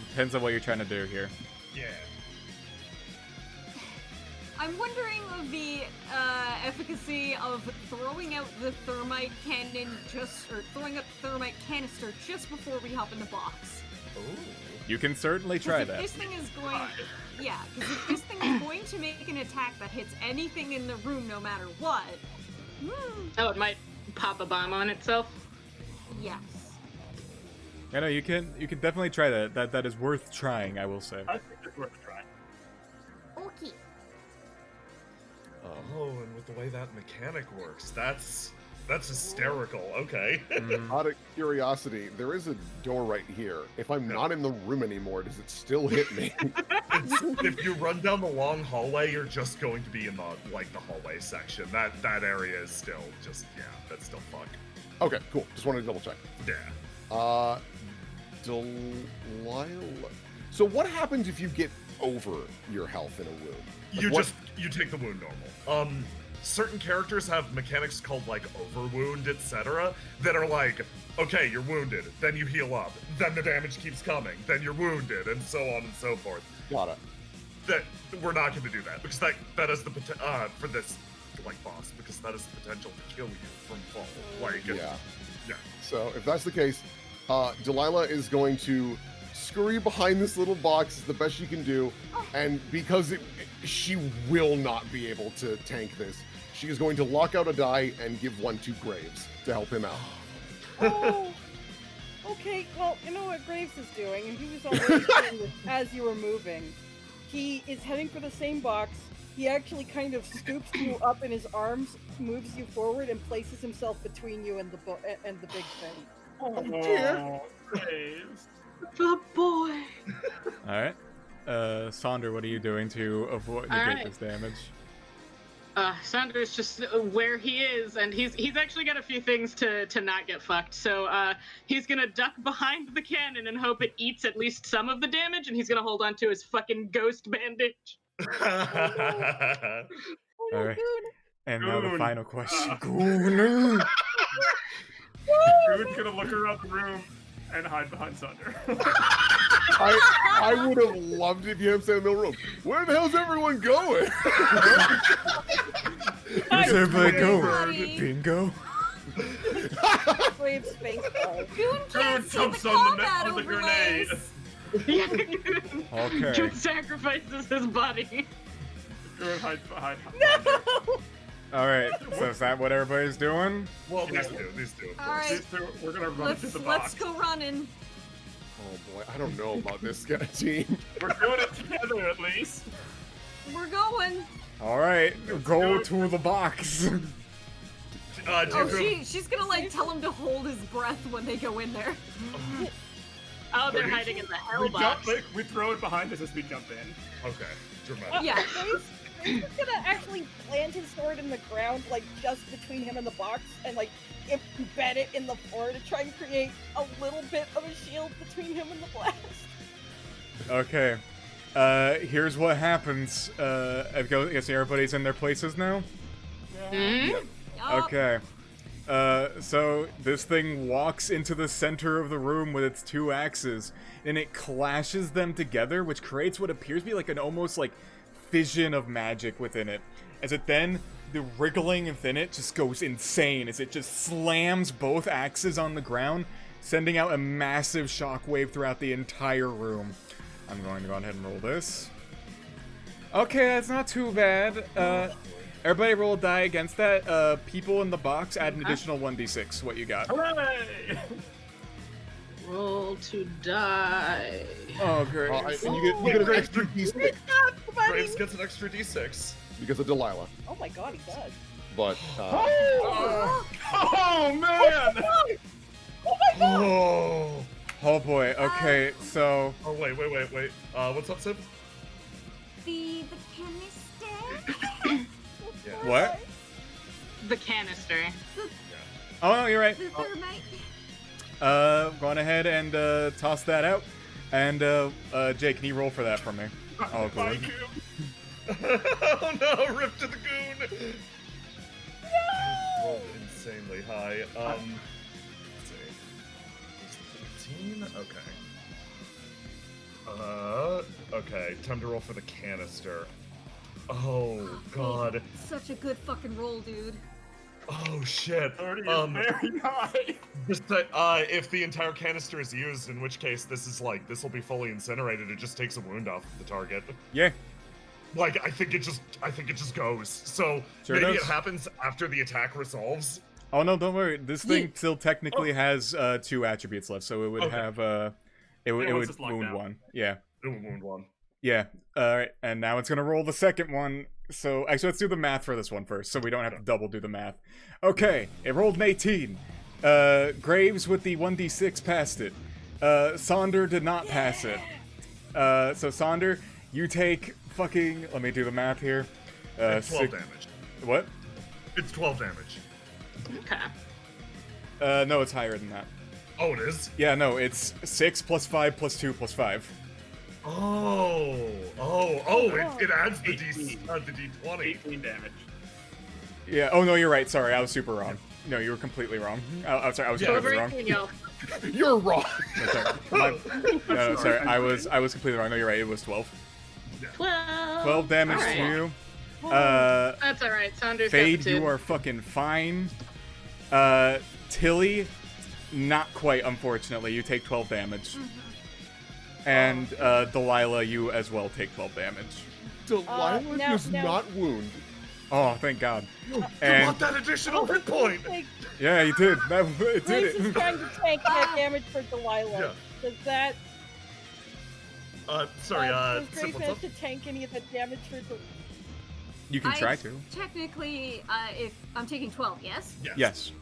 Depends on what you're trying to do here. Yeah. I'm wondering of the efficacy of throwing out the thermite cannon or throwing out the thermite canister just before we hop in the box. You can certainly 'Cause try if that. This thing is going, yeah, because if this thing is going to make an attack that hits anything in the room, no matter what, Oh, it might pop a bomb on itself. yes. Yeah, no, you can definitely try that. That is worth trying, I will say. I think it's worth trying. Okay. Oh, and with the way that mechanic works, that's hysterical. Okay. Out of curiosity, there is a door right here. If I'm not in the room anymore, does it still hit me? If you run down the long hallway, you're just going to be in the hallway section. That area is still just that's still fucked. Okay, cool. Just wanted to double check. Yeah. Delilah. So what happens if you get over your health in a wound? Like, You take the wound normal. Certain characters have mechanics called like overwound, etc. that are like, okay, you're wounded, then you heal up, then the damage keeps coming, then you're wounded, and so on and so forth. Got it. That we're not going to do that because that has the potential for this boss, because that has the potential to kill you from fall. Yeah. Yeah. So if that's the case, Delilah is going to scurry behind this little box as the best she can do, and because she will not be able to tank this, she is going to lock out a die and give one to Graves to help him out. Oh, okay. Well, you know what Graves is doing, and he was already doing this as you were moving. He is heading for the same box. He actually kind of scoops you up in his arms, moves you forward, and places himself between you and the big thing. Oh, dear. Graves. The boy. All right. Sonder, what are you doing to avoid negate this damage? Saunder's just where he is, and he's actually got a few things to not get fucked. So he's gonna duck behind the cannon and hope it eats at least some of the damage, and he's gonna hold on to his fucking ghost bandage. Oh, no, All right. Goon. And now the Goon. final question. Goon's gonna look around the room and hide behind Sunder. I would have loved it if you had said in the middle room, where the hell's everyone going? Where's everybody go? Buddy. Bingo. Graves face ball. Goon can't Goon see jumps the on the combat with the grenade. overlays. Okay. Goon sacrifices his body. Goon hides behind. No! All right. So is that what everybody's doing? Well, Yeah. these two, of All course. right. These two, we're gonna run to the Let's box. go running. Oh boy, I don't know about this kind of team. We're doing it together at least. We're going. All right. Go to the box. Oh, she's gonna tell him to hold his breath when they go in there. Oh, they're 30. hiding in the hell We box. we throw it behind us as we jump in. Okay, dramatic. Yeah. He's gonna actually plant his sword in the ground, like just between him and the box, and like embed it in the floor to try and create a little bit of a shield between him and the blast. Okay. Here's what happens. I guess everybody's in their places now? Mhm. Yup. Okay. So this thing walks into the center of the room with its two axes, and it clashes them together, which creates what appears to be like an almost like fission of magic within it. As it then, the wriggling within it just goes insane as it just slams both axes on the ground, sending out a massive shockwave throughout the entire room. I'm going to go ahead and roll this. Okay, that's not too bad. Everybody roll a die against that. People in the box, add an additional 1d6. What you got? Hooray! Roll to die. Oh, great. And you get an extra d6 Graves gets an extra d6. because of Delilah. Oh my god, he does. But Oh man! Oh. Oh boy. Okay, so Oh wait. What's up, Sip? The canister. Yeah. what? The canister. Oh no, you're right. The thermite. Go on ahead and toss that out. And Jay, can you roll for that for me? Oh, My good. Oh no, rip to the goon! No! Rolled insanely high. Let's see. 13? Okay. Okay, time to roll for the canister. Oh god. Such a good fucking roll, dude. Oh shit. 30 is very high. Just if the entire canister is used, in which case this will be fully incinerated. It just takes a wound off the target. Yeah. Like I think it just goes. So Sure maybe does. it happens after the attack resolves. Oh no, don't worry. This thing still technically has 2 attributes left, so it would Okay. have it would Yeah, once it's locked wound down. 1. Yeah. It will wound 1. Yeah. Alright, and now it's gonna roll the second one. So actually let's do the math for this one first, so we don't have to double do the math. Okay, it rolled an 18. Graves with the 1d6 passed it. Sonder did not pass it. So Sonder, you take fucking, let me do the math here. It's 12 damage. What? It's 12 damage. Okay. No, it's higher than that. Oh, it is? Yeah, no, it's 6 plus 5 plus 2 plus 5. It adds the D20. 18 damage. Yeah, oh no, you're right, sorry, I was super wrong. No, you were completely wrong. I'm sorry, I was completely wrong. you're wrong. No, sorry. No, sorry, I was completely wrong. No, you're right, it was 12. 12. 12 damage Alright. to you. That's alright. Saunders Fade, got the two. you are fucking fine. Tilly, not quite, unfortunately. You take 12 damage. And Delilah, you as well take 12 damage. Delilah now- does now- not wound. Oh, thank God. You And want that additional hit point? Like, yeah, you did. It Grace is did it. trying to tank that damage for Delilah. Yeah. Does that? Sorry, does Sip, Grace what's manage up? to tank any of the damage for Delilah? You can try to. Technically, if I'm taking 12, yes? Yes.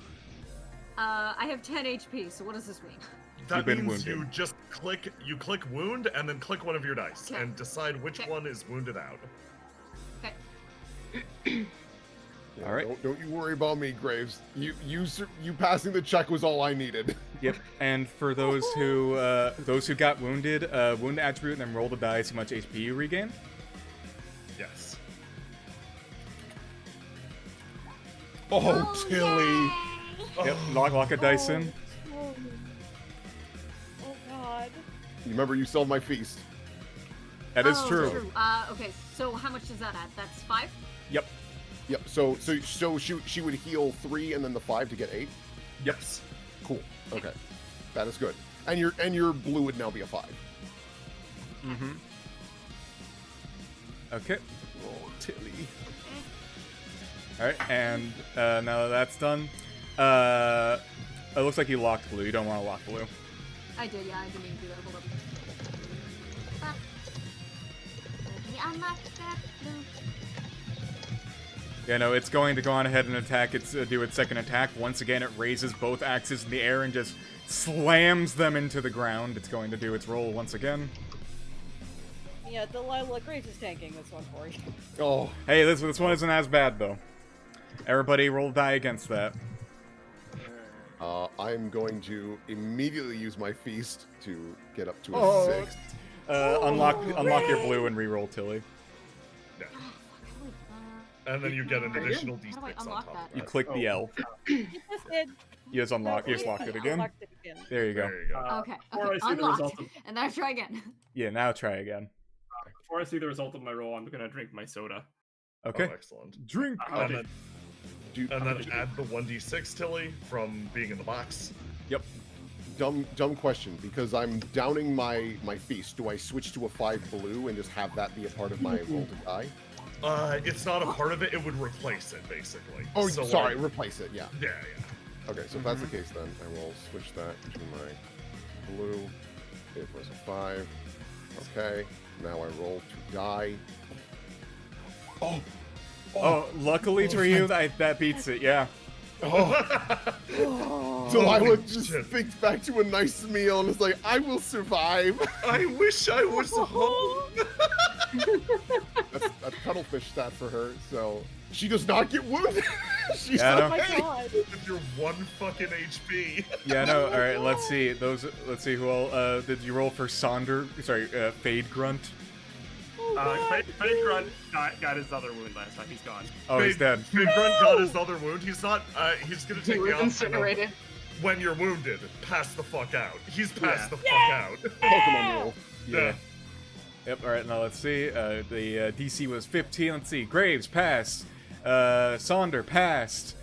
I have 10 HP, so what does this mean? That You've been means wounded. you just click wound and then click one of your dice Okay. and decide which Okay. one is wounded out. Okay. All right. Don't you worry about me, Graves. You passing the check was all I needed. Yep. And for those who got wounded, wound attribute, and then roll the dice. How much HP you regain? Yes. Oh, Tilly. Yep. Lock a dice in. Oh god. You remember you sold my feast. That is Oh, true. Okay, so how much does that add? That's 5? Yep. Yep. So she would heal 3 and then the 5 to get 8. Yes. Cool. Okay. That is good. And your blue would now be a 5. Mm-hmm. Okay. Oh, Tilly. All right. And now that that's done, it looks like you locked blue. You don't want to lock blue. I did, yeah, I didn't even do that. Hold up. Let me unlock that blue. Yeah, no, it's going to go on ahead and attack. It's do its second attack. Once again, it raises both axes in the air and just slams them into the ground. It's going to do its roll once again. Yeah, Delilah Graves is tanking this one for you. Oh, Hey, this one isn't as bad though. Everybody roll die against that. I'm going to immediately use my feast to get up to a Oh. 6. Unlock your blue and re-roll Tilly. And then you get an additional How do I D6 on unlock top that? of You that. click the L. You just did. You just unlock. You just locked it again. Unlocked it again. There you go. There you go. Okay, Before I see the unlocked. result of, And then I try again. Yeah, now try again. before I see the result of my roll, I'm gonna drink my soda. Okay. Oh, excellent. Drink. I'll And do- then, and then add the 1d6, Tilly, from being in the box. Yep. Dumb question, because I'm downing my feast. Do I switch to a 5 blue and just have that be a part of my roll to die? It's not a part of it. It would replace it, basically. Oh, So, sorry, like, replace it. Yeah. yeah. Okay, so if that's the case, then I will switch that to my blue. It was a 5. Okay, now I roll to die. Oh, Oh, luckily for you, that beats it. Yeah. Delilah just thinks back to a nice meal and is like, I will survive. I wish I was home. That's cuttlefish stat for her, so she does not get wounded. She's Yeah, I know. Oh my okay. god. With your 1 fucking HP. Yeah, no. All right, let's see. Let's see who all. Did you roll for Sonder? Sorry, Fade Grunt. Fade Grunt got his other wound last time. He's gone. Oh, he's dead. Big Grunt got his other wound. He's not. He's gonna He take was the option of incinerated. when you're wounded, pass the fuck out. He's passed Yeah. the fuck out. Pokemon roll. Yeah. Yep. All right. Now let's see. The DC was 15. Let's see. Graves passed. Sonder passed.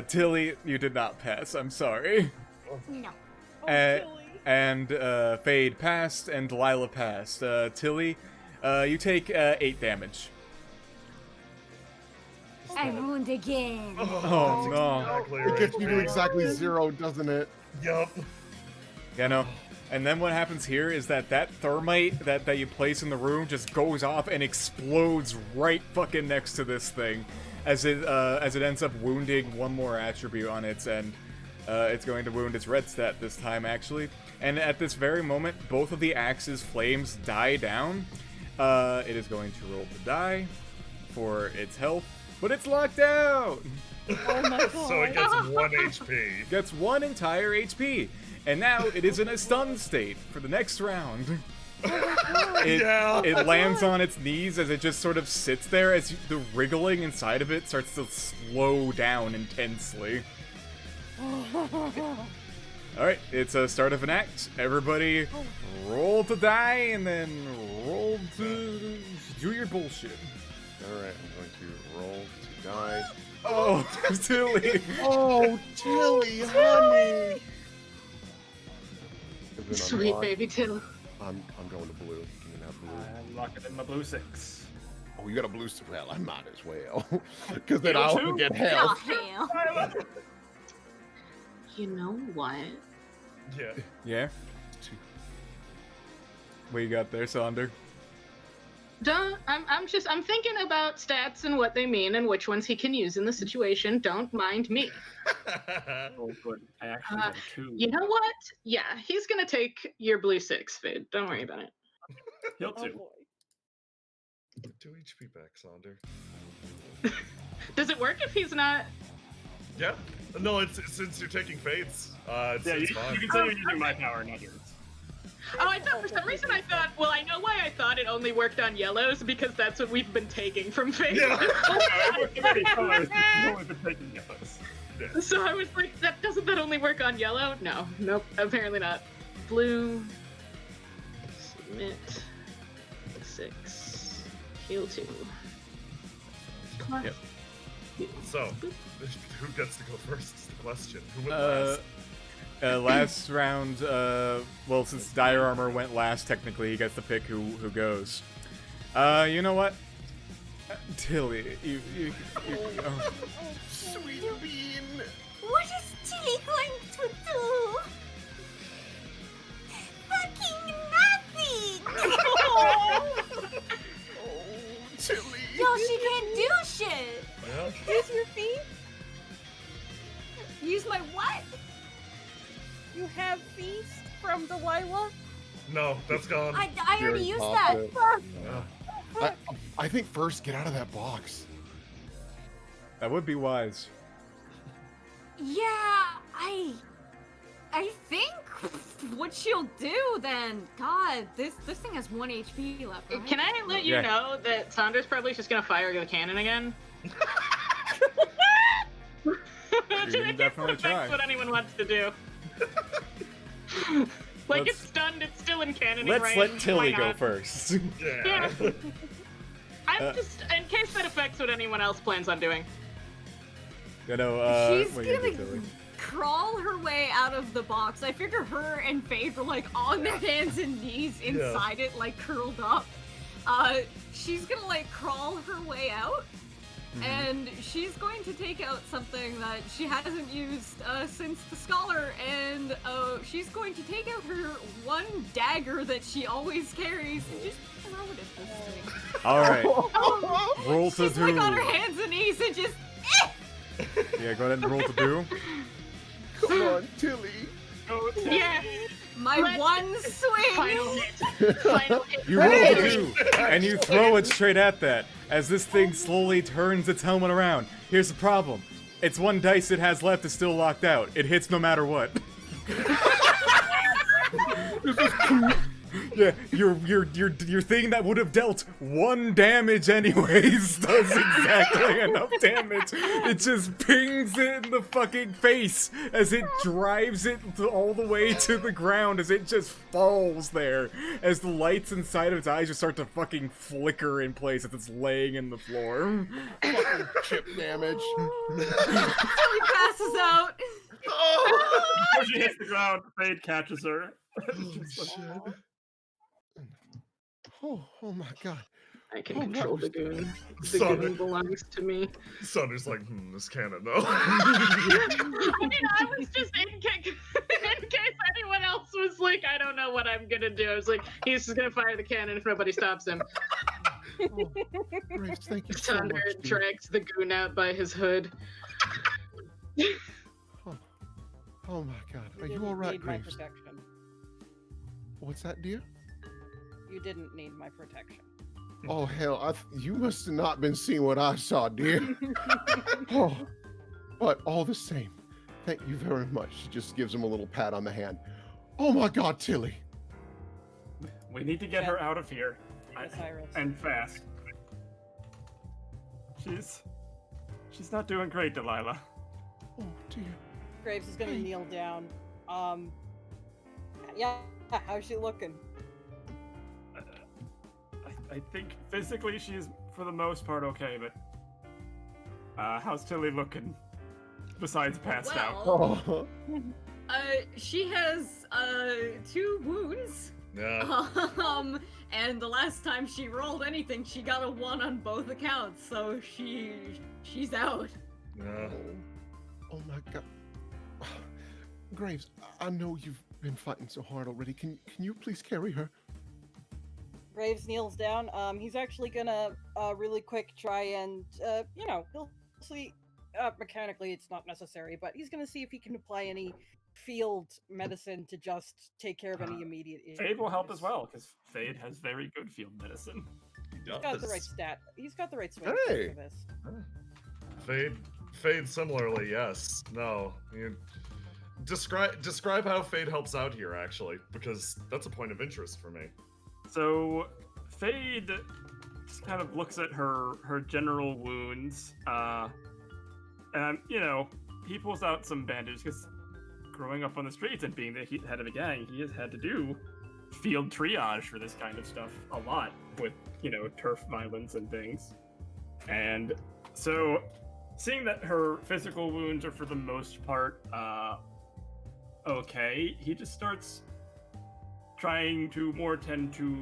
Tilly, you did not pass. I'm sorry. No. Oh, Uh, Tilly. And Fade passed, and Delilah passed. Tilly, you take 8 damage. I ruined again. Oh, no. Exactly It gets you to right. exactly 0, doesn't it? Yup. Yeah, no. And then what happens here is that thermite that you place in the room just goes off and explodes right fucking next to this thing, as it ends up wounding one more attribute on its end. It's going to wound its red stat this time, actually. And at this very moment, both of the axe's flames die down. It is going to roll to die for its health, but it's locked out! Oh my god. So it gets 1 HP. Gets 1 entire HP. And now it is in a stun state for the next round. It lands on its knees as it just sort of sits there as the wriggling inside of it starts to slow down intensely. Alright, it's a start of an act. Everybody roll to die and then roll to do your bullshit. Alright, I'm going to roll to die. Oh, Tilly! Oh, Tilly, honey! And then Sweet unlock- baby Till. I'm going to blue. Give me that blue. I'm locking in my blue 6. Oh, you got a blue. Well, I might as well, because then You I'll too? get Oh, health. hell. You know what? Yeah. Yeah? What you got there, Sonder? I'm thinking about stats and what they mean and which ones he can use in the situation. Don't mind me. Oh, good. I actually got a 2. You know what? Yeah, he's gonna take your blue 6, Fade. Don't worry about it. He'll Oh 2. boy. 2 HP back, Sonder. Does it work if he's not? Yeah. No, it's since you're taking fades. It's, Yeah, you, it's you fine. can say you're using my power, not yours. Oh, I thought for some reason I thought. Well, I know why I thought it only worked on yellows because that's what we've been taking from Fade. Yeah. I've worked on many colors, but you've only been taking yellows. So I was like, doesn't that only work on yellow? No, nope, apparently not. Blue. Submit. 6. Heal 2. Plus. Yep. So, who gets to go first is the question. Who went last? Last round, well, since Dire Armor went last, technically, he gets to pick who goes. You know what? Tilly, you go. Sweet bean. What is Tilly going to do? Fucking nothing! Oh, Tilly. Yo, she can't do shit! Yeah. Use my what? You have Feast from Delilah? No, that's gone. I already used Pop that. it. I think first get out of that box. That would be wise. Yeah, I think what she'll do then. God, this thing has 1 HP left. Right? Can I let you Yeah. know that Sandra's probably just gonna fire the cannon again? can definitely try. That's what anyone wants to do. Like, it's stunned, it's still in cannoning Let's range. let Tilly why go not? first. Yeah. I'm just, in case that affects what anyone else plans on doing. You know, She's what are you gonna do, Tilly? crawl her way out of the box. I figure her and Faith are like on their hands and knees inside it, like curled up. She's gonna like crawl her way out, and she's going to take out something that she hasn't used since the scholar, and she's going to take out her one dagger that she always carries and just throw it at this thing. All right. Roll to She's do. like on her hands and knees and just. Yeah, go ahead and roll to do. Come on, Tilly. Yeah. My Let's- one swing. Final hit. Final hit. You roll to do, and you throw it straight at that as this thing slowly turns its helmet around. Here's the problem: its one dice it has left is still locked out. It hits no matter what. Yeah, your thing that would have dealt 1 damage anyways does exactly enough damage. It just pings it in the fucking face as it drives it all the way to the ground as it just falls there. As the lights inside of its eyes just start to fucking flicker in place as it's laying in the floor. Fucking chip damage. Tilly passes out. Before she hits the ground, Fade catches her. Just like- Oh my god. I can Oh, control what the goon. The Sorry. goon belongs to me. Sonny's like, this cannon, no. I was just in case anyone else was like, I don't know what I'm gonna do. I was like, he's just gonna fire the cannon if nobody stops him. Oh, Grace, thank you so Sandra much. dear. drags the goon out by his hood. Oh my god. Are you didn't alright, need my Graves? protection. What's that, dear? You didn't need my protection. Oh hell, you must have not been seeing what I saw, dear. Oh, but all the same, thank you very much. She just gives him a little pat on the hand. Oh my god, Tilly. We need to get her out of here. Yes, Iris. And fast. She's not doing great, Delilah. Oh dear. Graves is gonna Hey. kneel down. Yeah, how's she looking? I think physically she's, for the most part, okay, but how's Tilly looking? Besides passed out. Oh. She has 2 wounds. Yeah. And the last time she rolled anything, she got a 1 on both accounts, so she's out. Yeah. Oh my god. Graves, I know you've been fighting so hard already. Can you please carry her? Graves kneels down. He's actually gonna really quick try and he'll see. Mechanically, it's not necessary, but he's gonna see if he can apply any field medicine to just take care of any immediate issues. Fade will help as well, because Fade has very good field medicine. He's got the right stat. He's got the right swing Hey. for this. Fade similarly, yes. No. You describe how Fade helps out here, actually, because that's a point of interest for me. So Fade just kind of looks at her general wounds, and he pulls out some bandages because growing up on the streets and being the head of a gang, he has had to do field triage for this kind of stuff a lot with turf violence and things. And so, seeing that her physical wounds are for the most part okay, he just starts trying to more tend to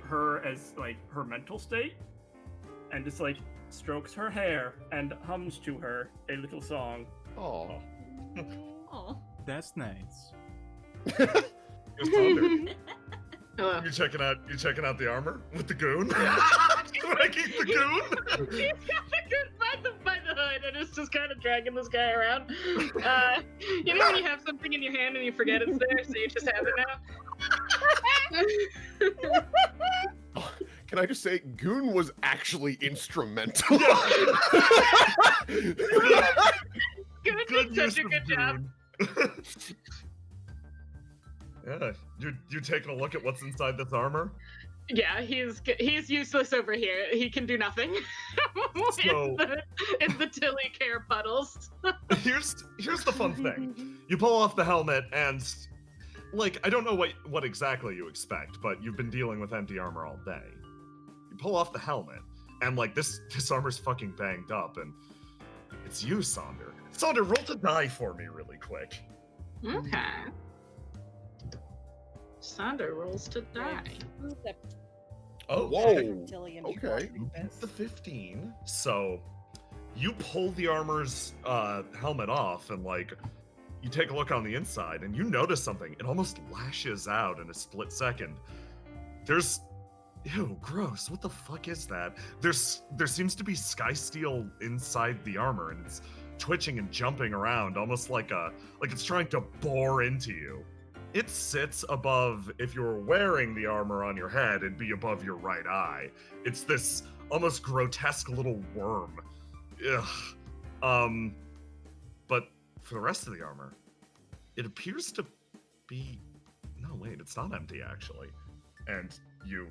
her as like her mental state, and just like strokes her hair and hums to her a little song. Oh. Oh. That's nice. Here's Thunder. Hello. You checking out the armor with the goon? Can I keep the goon? He's got the goon by the hood, and is just kind of dragging this guy around. You know when you have something in your hand and you forget it's there, so you just have it now? Can I just say, Goon was actually instrumental. Goon did such a good job. Yeah, you taking a look at what's inside this armor? Yeah, he's useless over here. He can do nothing. So- in the Tilly care puddles. Here's the fun thing. You pull off the helmet and, like, I don't know what exactly you expect, but you've been dealing with empty armor all day. You pull off the helmet, and like this armor's fucking banged up, and it's you, Sonder. Sonder, roll to die for me really quick. Okay. Sander rolls to die. Oh, Whoa. Okay. The 15. So you pull the armor's helmet off, and like you take a look on the inside, and you notice something. It almost lashes out in a split second. There's, ew, gross. What the fuck is that? There seems to be sky steel inside the armor, and it's twitching and jumping around, almost like it's trying to bore into you. It sits above, if you're wearing the armor on your head, it'd be above your right eye. It's this almost grotesque little worm. Ugh. But for the rest of the armor, it appears to be, no wait, it's not empty actually. And you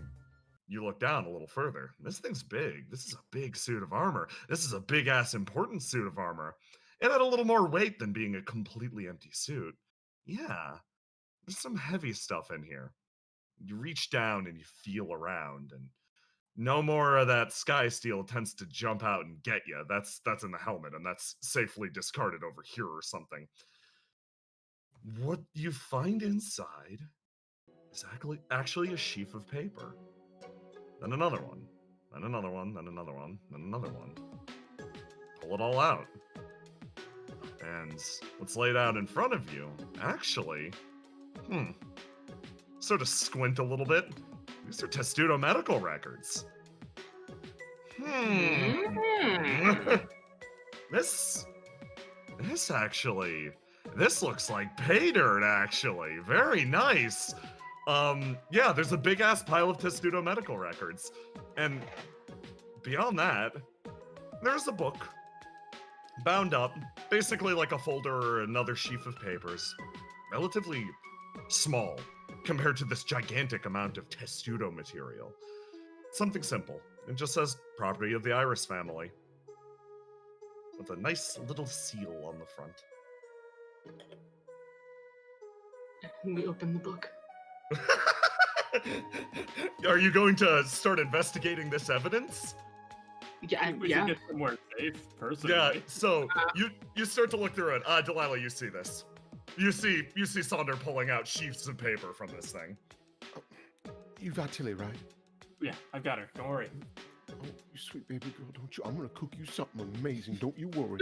look down a little further. This thing's big. This is a big suit of armor. This is a big ass important suit of armor. It had a little more weight than being a completely empty suit. Yeah. There's some heavy stuff in here. You reach down and you feel around, and no more of that sky steel tends to jump out and get you. That's in the helmet, and that's safely discarded over here or something. What you find inside is actually a sheaf of paper. Then another one. Then another one. Then another one. Then another one. Pull it all out. And what's laid out in front of you, actually... Sort of squint a little bit. These are Testudo medical records. This looks like pay dirt, actually. Very nice. Yeah, there's a big ass pile of Testudo medical records. And beyond that, there's a book. Bound up, basically like a folder or another sheaf of papers. Relatively small compared to this gigantic amount of Testudo material. Something simple. It just says property of the Iris family. With a nice little seal on the front. We open the book. Are you going to start investigating this evidence? Yeah, We should get somewhere safe, personally. Yeah, so you start to look through it. Delilah, you see this. You see Sonder pulling out sheafs of paper from this thing. You got Tilly, right? Yeah, I've got her. Don't worry. Oh, you sweet baby girl, don't you? I'm gonna cook you something amazing. Don't you worry.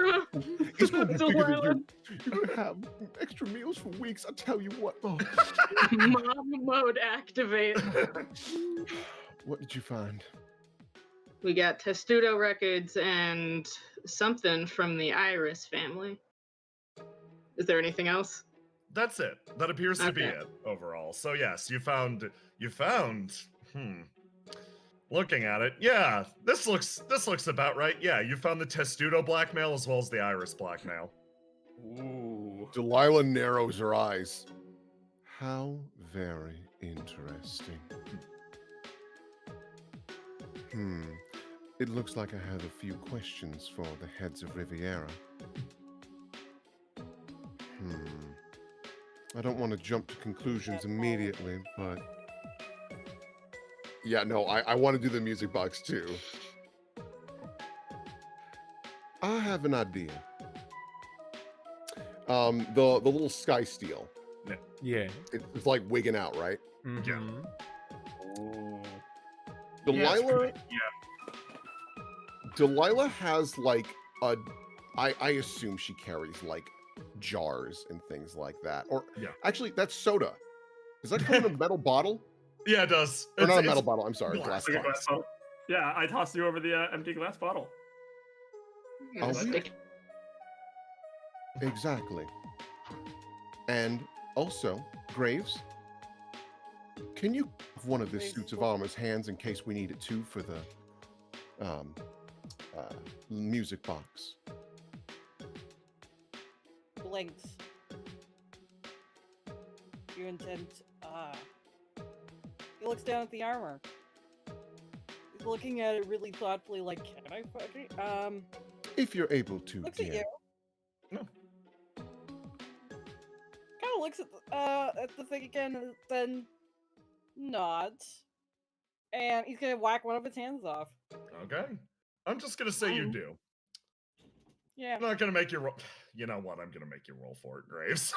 It's gonna be bigger than you. You're gonna have extra meals for weeks. I tell you what. Oh. Mom mode activate. What did you find? We got Testudo records and something from the Iris family. Is there anything else? That's it. That appears to be it overall. So yes, you found looking at it, yeah, this looks about right. Yeah, you found the Testudo blackmail as well as the Iris blackmail. Ooh. Delilah narrows her eyes. How very interesting. It looks like I have a few questions for the heads of Riviera. I don't want to jump to conclusions immediately, but... Yeah, no, I want to do the music box too. I have an idea. The little sky steel. Yeah. It's like wigging out, right? Yeah. Ooh. Delilah, Yeah. Delilah has like I assume she carries like jars and things like that. Or actually, that's soda. Does that come in a metal bottle? Yeah, it does. Or not a metal bottle. I'm sorry, glass Like a box. glass bottle. Yeah, I tossed you over the empty glass bottle. Oh, Stick Exactly. And also, Graves, can you have one of this suits of armor's hands in case we need it too for the music box? Blinks. You intend. He looks down at the armor. He's looking at it really thoughtfully, like, can I fucking? If you're able to, Looks dear. at you. No. Kind of looks at the thing again, and then nods. And he's gonna whack one of its hands off. Okay. I'm just gonna say you do. Yeah. I'm not gonna make you roll. You know what? I'm gonna make you roll for it, Graves.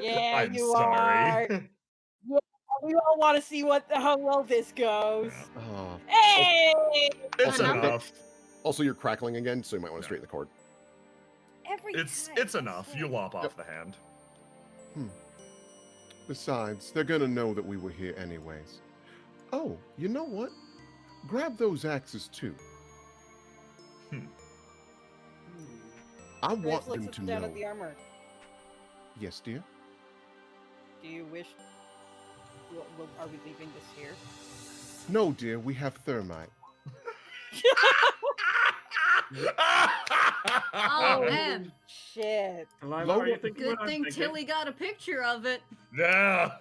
Yeah, I'm you sorry. are. Yeah, we all want to see how well this goes. Oh. Hey! It's Also, enough. Also, you're crackling again, so you might want to straighten the cord. It's enough. You lop off the hand. Besides, they're gonna know that we were here anyways. Oh, you know what? Grab those axes too. I want them to down know. at the armor. Yes, dear? Do you wish? Are we leaving this here? No, dear, we have thermite. Oh man, shit. Delilah, are you thinking good what I'm thing thinking? Tilly got a picture of it. Yeah.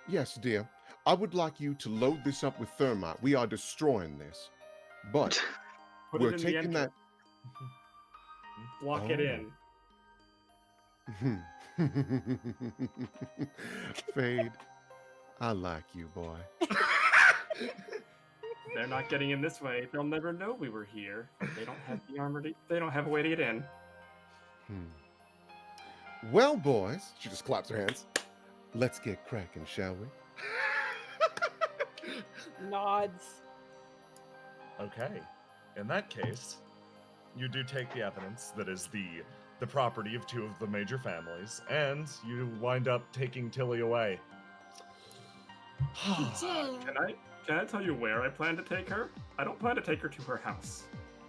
Yes, dear. I would like you to load this up with thermite. We are destroying this. But Put we're it in taking the that. Lock it in. Fade, I like you, boy. They're not getting in this way. They'll never know we were here. They don't have the armor. They don't have a way to get in. Well, boys, she just claps her hands. Let's get cracking, shall we? Nods. Okay. In that case, you do take the evidence that is the property of two of the major families, and you wind up taking Tilly away. Can I tell you where I plan to take her? I don't plan to take her to her house.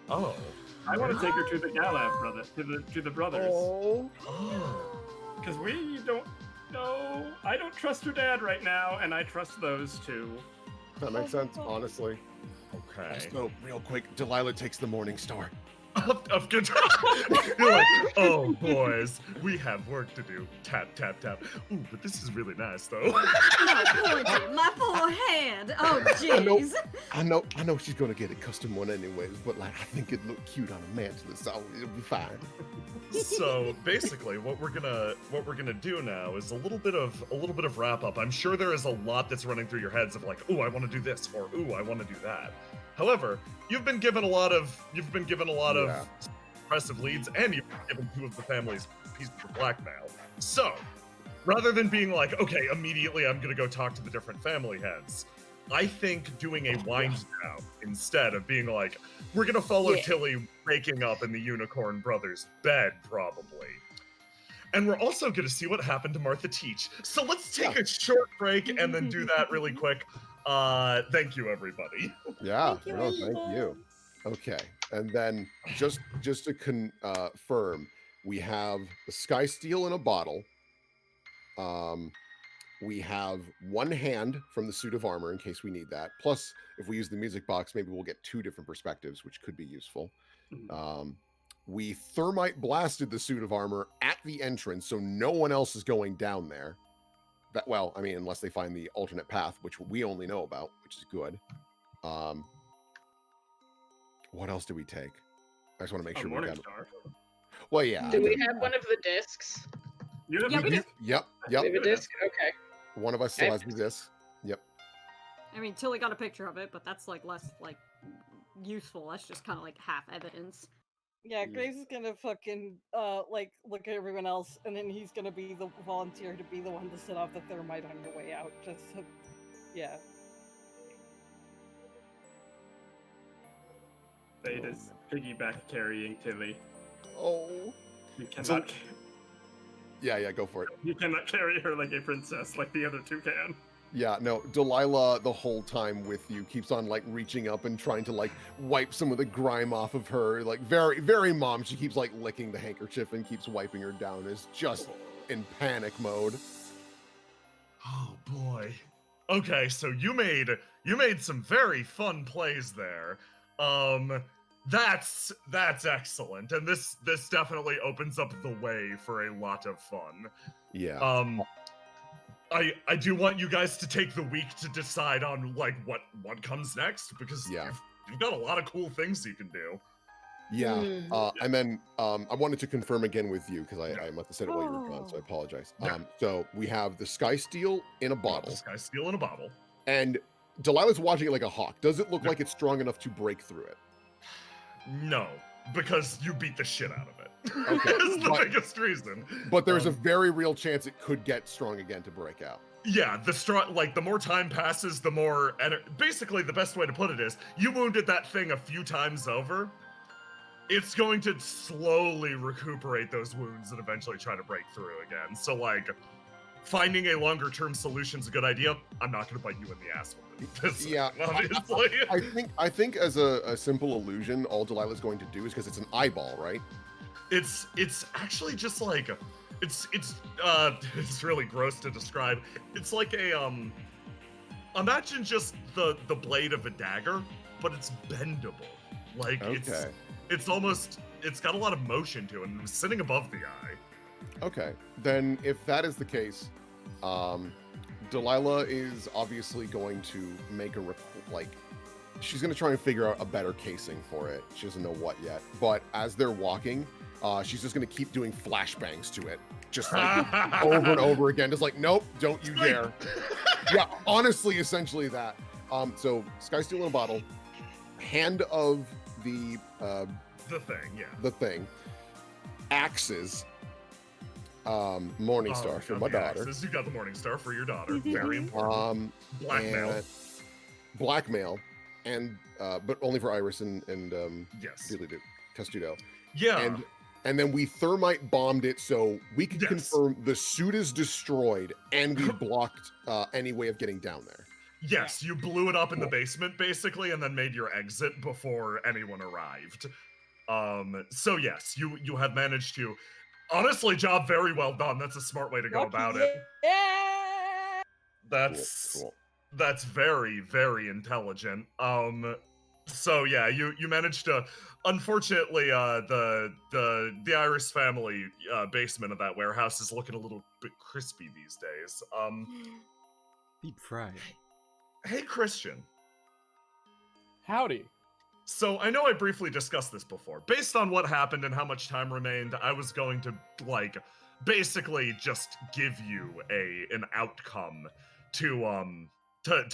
Oh. I want to take her to the Galab brother, to the brothers. Oh. Because we don't know. I don't trust her dad right now, and I trust those two. That makes sense, honestly. Okay. So, real quick, Delilah takes the Morning Star. Of good. You're like, oh boys, we have work to do. Tap, tap, tap. Ooh, but this is really nice though. My poor hand. Oh jeez. I know she's gonna get a custom one anyways, but like I think it'd look cute on a mantle, so it'll be fine. So basically, what we're gonna do now is a little bit of wrap up. I'm sure there is a lot that's running through your heads of like, ooh, I want to do this, or ooh, I want to do that. However, you've been given a lot of impressive leads, and you've been given two of the family's pieces of blackmail. So, rather than being like, okay, immediately I'm gonna go talk to the different family heads, I think doing a wind down instead of being like, we're gonna follow Tilly waking up in the Unicorn Brothers' bed, probably. And we're also gonna see what happened to Martha Teach. So let's take a short break and then do that really quick. Thank you, everybody. Yeah, thank you. Okay, and then just to confirm, we have the Sky Steel in a bottle. We have one hand from the suit of armor in case we need that. Plus, if we use the music box, maybe we'll get two different perspectives, which could be useful. We thermite blasted the suit of armor at the entrance, so no one else is going down there. Well, I mean, unless they find the alternate path, which we only know about, which is good. What else did we take? I just want to make sure we got it. Well, yeah. Do we have one of the discs? You have we do. Yep. We have a disc? Okay. One of us still has the disc. Yep. I mean, Tilly got a picture of it, but that's like less like useful. That's just kind of like half evidence. Yeah, Graves is gonna fucking like look at everyone else, and then he's gonna be the volunteer to be the one to set off the thermite on your way out. Just so, yeah. Fade is piggyback carrying Tilly. Oh. You cannot. Yeah, go for it. You cannot carry her like a princess, like the other two can. Yeah, no, Delilah the whole time with you keeps on like reaching up and trying to like wipe some of the grime off of her. Like very, very mom. She keeps like licking the handkerchief and keeps wiping her down. Is just in panic mode. Oh boy. Okay, so you made some very fun plays there. That's excellent, and this definitely opens up the way for a lot of fun. Yeah. I do want you guys to take the week to decide on like what comes next, because you've got a lot of cool things you can do. Yeah. And then I wanted to confirm again with you because I must have said it while you were gone, so I apologize. Yeah. So we have the Sky Steel in a bottle. The Sky Steel in a bottle. And Delilah's watching it like a hawk. Does it look like it's strong enough to break through it? No, because you beat the shit out of it. Okay. That's the biggest reason. But there's a very real chance it could get strong again to break out. Yeah, the more time passes, the more, basically the best way to put it is, you wounded that thing a few times over, it's going to slowly recuperate those wounds and eventually try to break through again. So like, finding a longer term solution is a good idea. I'm not going to bite you in the ass with this. Yeah, obviously. I think as a simple illusion, all Delilah's going to do is because it's an eyeball, right? It's actually just like it's really gross to describe. It's like a imagine just the blade of a dagger, but it's bendable. Like it's got a lot of motion to it, and it's sitting above the eye. Okay, then if that is the case, Delilah is obviously going to make she's going to try and figure out a better casing for it. She doesn't know what yet, but as they're walking, she's just going to keep doing flashbangs to it, just like over and over again. Just like, nope, don't you dare. Yeah, honestly, essentially that. So Sky Steel in a bottle, hand of the thing, yeah. The thing, axes. Morningstar for my daughter. Axes. You got the Morningstar for your daughter. Very important. Blackmail, and but only for Iris and yes, Testudo. Yeah. And then we thermite bombed it, so we can confirm the suit is destroyed, and we blocked any way of getting down there. Yes, you blew it up in the basement, basically, and then made your exit before anyone arrived. So yes, you have managed to. Honestly, job very well done. That's a smart way to go about it. Yeah. That's very, very intelligent. So yeah, you managed to. Unfortunately, the Iris family basement of that warehouse is looking a little bit crispy these days. Deep fried. Hey, Christian. Howdy. So I know I briefly discussed this before. Based on what happened and how much time remained, I was going to basically just give you an outcome to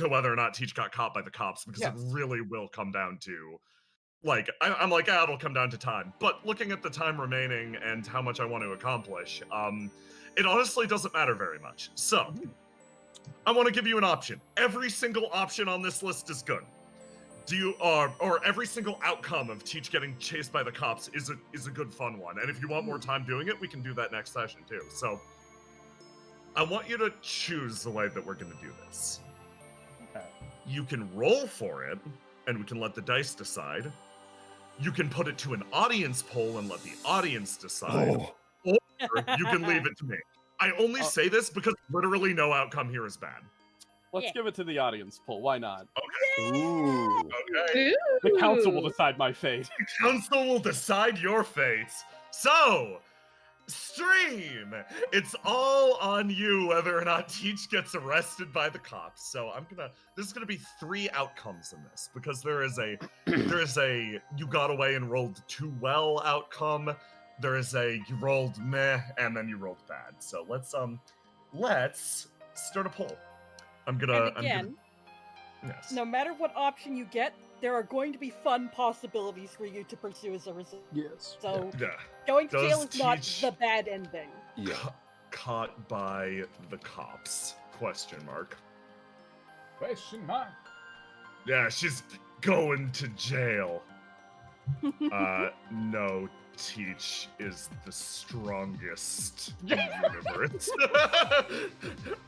whether or not Teach got caught by the cops, because it really will come down to I'm like, it'll come down to time. But looking at the time remaining and how much I want to accomplish, it honestly doesn't matter very much. So I want to give you an option. Every single option on this list is good. Or every single outcome of Teach getting chased by the cops is a good fun one. And if you want more time doing it, we can do that next session too. So I want you to choose the way that we're going to do this. Okay. You can roll for it, and we can let the dice decide. You can put it to an audience poll and let the audience decide. Or you can leave it to me. I only say this because literally no outcome here is bad. Let's give it to the audience poll. Why not? Okay. Ooh. Okay. The council will decide my fate. The council will decide your fate. So, stream! It's all on you whether or not Teach gets arrested by the cops. So this is gonna be 3 outcomes in this, because there is a you got away and rolled too well outcome. There is a you rolled meh and then you rolled bad. So let's start a poll. Yes. No matter what option you get, there are going to be fun possibilities for you to pursue as a result. Yes. So Yeah. going to jail is Does not Teach- the bad ending. Yeah. Caught by the cops? Question mark. Question mark. Yeah, she's going to jail. No, Teach is the strongest in the universe.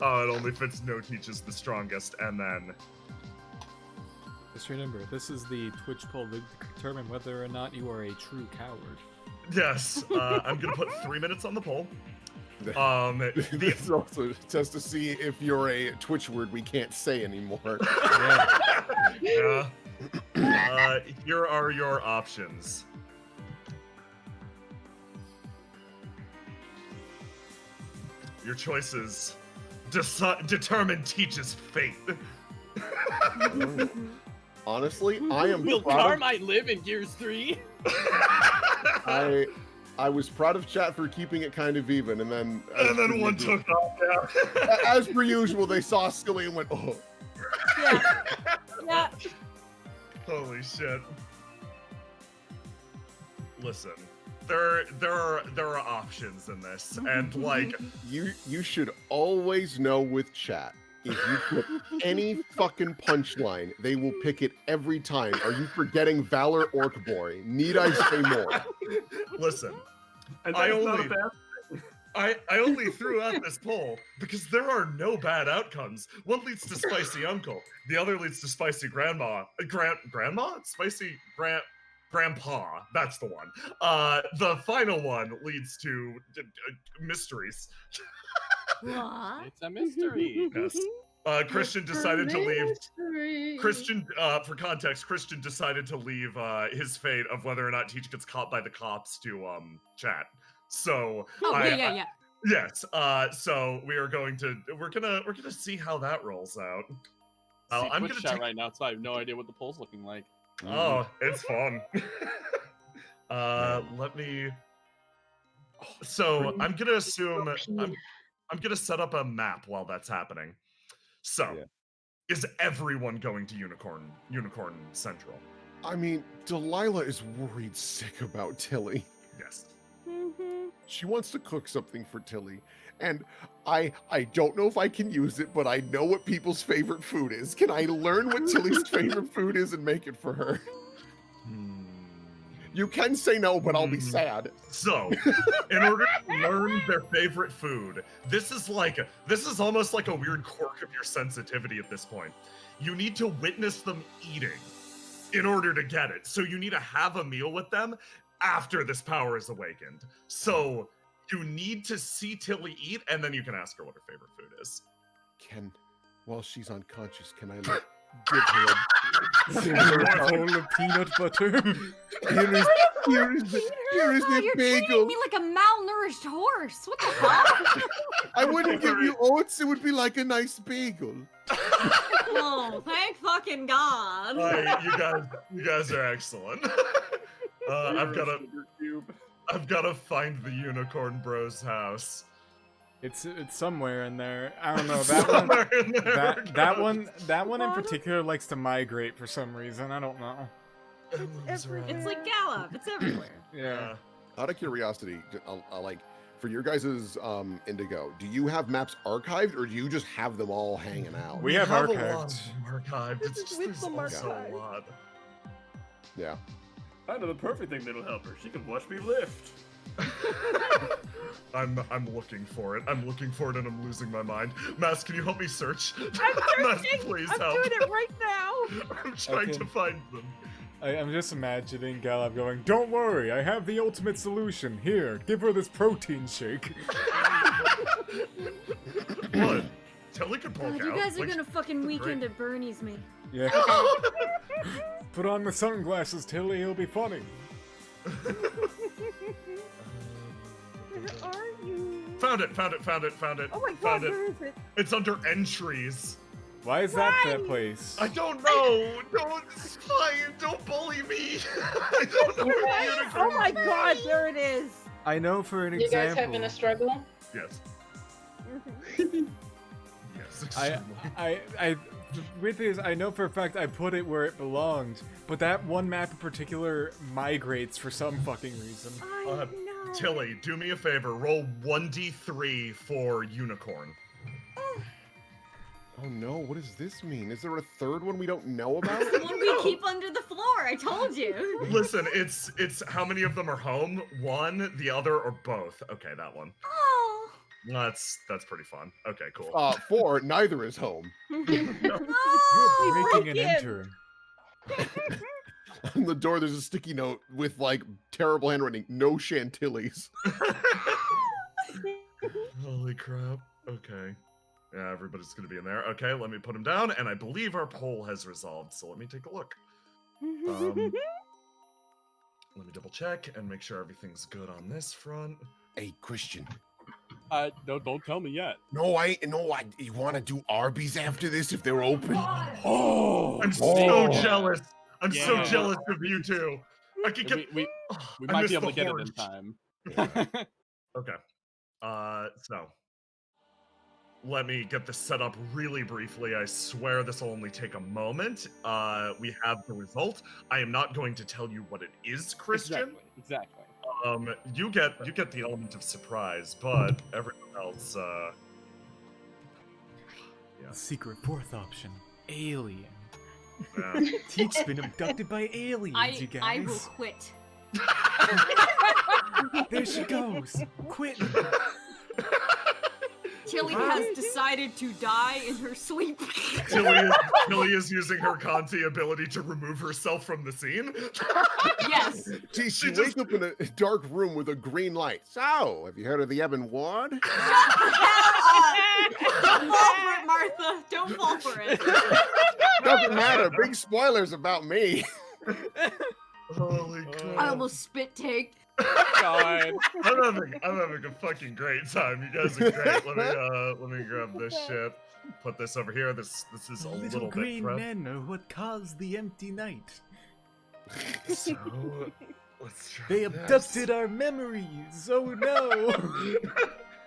It only fits no Teach is the strongest, and then... Just remember, this is the Twitch poll to determine whether or not you are a true coward. Yes, I'm gonna put 3 minutes on the poll. This is also just to see if you're a Twitch word we can't say anymore. Yeah. Here are your options. Your choices determine Teach's fate. Honestly, I am Will proud of, Carmine live in Gears 3? I was proud of chat for keeping it kind of even, and then One took off. Yeah. as per usual, they saw Skilly and went, oh. Yeah. Yeah. Holy shit. Listen, there are options in this, and like You should always know with chat, if you put any fucking punchline, they will pick it every time. Are you forgetting Valor Orc Boy? Need I say more? listen. And I that's not a only- bad I only threw out this poll because there are no bad outcomes. One leads to spicy uncle, the other leads to spicy grandma. Grandma? Spicy grandpa. That's the one. The final one leads to mysteries. What? It's a mystery. Yes. Christian decided to leave. Christian, for context, Christian decided to leave his fate of whether or not Teach gets caught by the cops to chat. So Oh, yeah. yes. So we're gonna see how that rolls out. See I'm Twitch gonna chat take. right now, so I have no idea what the poll's looking like. Oh, it's fun. Let me. So I'm gonna assume I'm gonna set up a map while that's happening. So, Yeah. is everyone going to Unicorn Central? I mean, Delilah is worried sick about Tilly. Yes. She wants to cook something for Tilly. And I don't know if I can use it, but I know what people's favorite food is. Can I learn what Tilly's favorite food is and make it for her? You can say no, but I'll be sad. So, in order to learn their favorite food, this is almost like a weird quirk of your sensitivity at this point. You need to witness them eating in order to get it. So you need to have a meal with them after this power is awakened. So you need to see Tilly eat, and then you can ask her what her favorite food is. While she's unconscious, can I give her a Bowl of peanut butter. Here is the You're treating bagel. me like a malnourished horse. What the hell? I wouldn't give you oats. It would be like a nice bagel. Oh, thank fucking God. You guys are excellent. I've got to find the Unicorn Bros house. It's somewhere in there. I don't know. Somewhere in there, That one in particular likes to migrate for some reason. I don't know. It's everywhere. It's like Gallop. It's everywhere. Yeah. Out of curiosity, like for your guys' Indigo, do you have maps archived or do you just have them all hanging out? We have a lot archived. of them archived. It's just With there's them also archived. a lot. Yeah. I know the perfect thing that'll help her. She can watch me lift. I'm looking for it. I'm looking for it, and I'm losing my mind. Mass, can you help me search? I'm Mass, searching. please I'm help. doing it right now. I'm trying Okay. to find them. I'm just imagining Galab going, "Don't worry, I have the ultimate solution. Here, give her this protein shake." What? Tilly could pull God, out. you guys are Like, gonna fucking great. weekend at Bernie's me. Yeah. Put on the sunglasses, Tilly. It'll be funny. Where are you? Found it. Oh my God, Found where it. is it? It's under entries. Why is that Why? place? I don't know. It's fine. Don't bully me. I don't know where the unicorn. Oh my God, there it is. I know for an You guys example. having a struggle? Yes. Yes. I, extremely. with this, I know for a fact I put it where it belonged, but that one map in particular migrates for some fucking reason. I Uh, know. Tilly, do me a favor. Roll 1d3 for unicorn. Oh no, what does this mean? Is there a third one we don't know about? The one we keep under the floor. I told you. Listen, it's how many of them are home? One, the other, or both? Okay, that one. Oh. That's pretty fun. Okay, cool. 4, neither is home. You're breaking and in. entering. On the door, there's a sticky note with like terrible handwriting. No chantillies. Holy crap. Okay. Yeah, everybody's gonna be in there. Okay, let me put him down, and I believe our poll has resolved, so let me take a look. Let me double check and make sure everything's good on this front. Hey, Christian. No, don't tell me yet. No, you want to do Arby's after this if they're open? Oh, I'm so jealous. I'm so Yeah. jealous of you two. I could get. we I might missed be able the to get it in horse. time. Okay. So let me get this set up really briefly. I swear this will only take a moment. We have the result. I am not going to tell you what it is, Christian. Exactly. You get the element of surprise, but everyone else, The secret fourth option. Alien. yeah. Teach's been abducted by aliens, you guys. I will quit. There she goes. Quit. Tilly has decided to die in her sleep. Tilly is using her Conti ability to remove herself from the scene. Yes. She She wakes up in a dark room with a green light. So, have you heard of the Ebb and Wad? Don't fall for it, Martha. Don't fall for it. Doesn't matter. Big spoilers about me. Holy crap. I almost spit take. God. I'm having a fucking great time. You guys are great. Let me grab this shit. Put this over here. This is a Little little bit green prep. men are what caused the empty night. So let's try They this. abducted our memories. Oh no.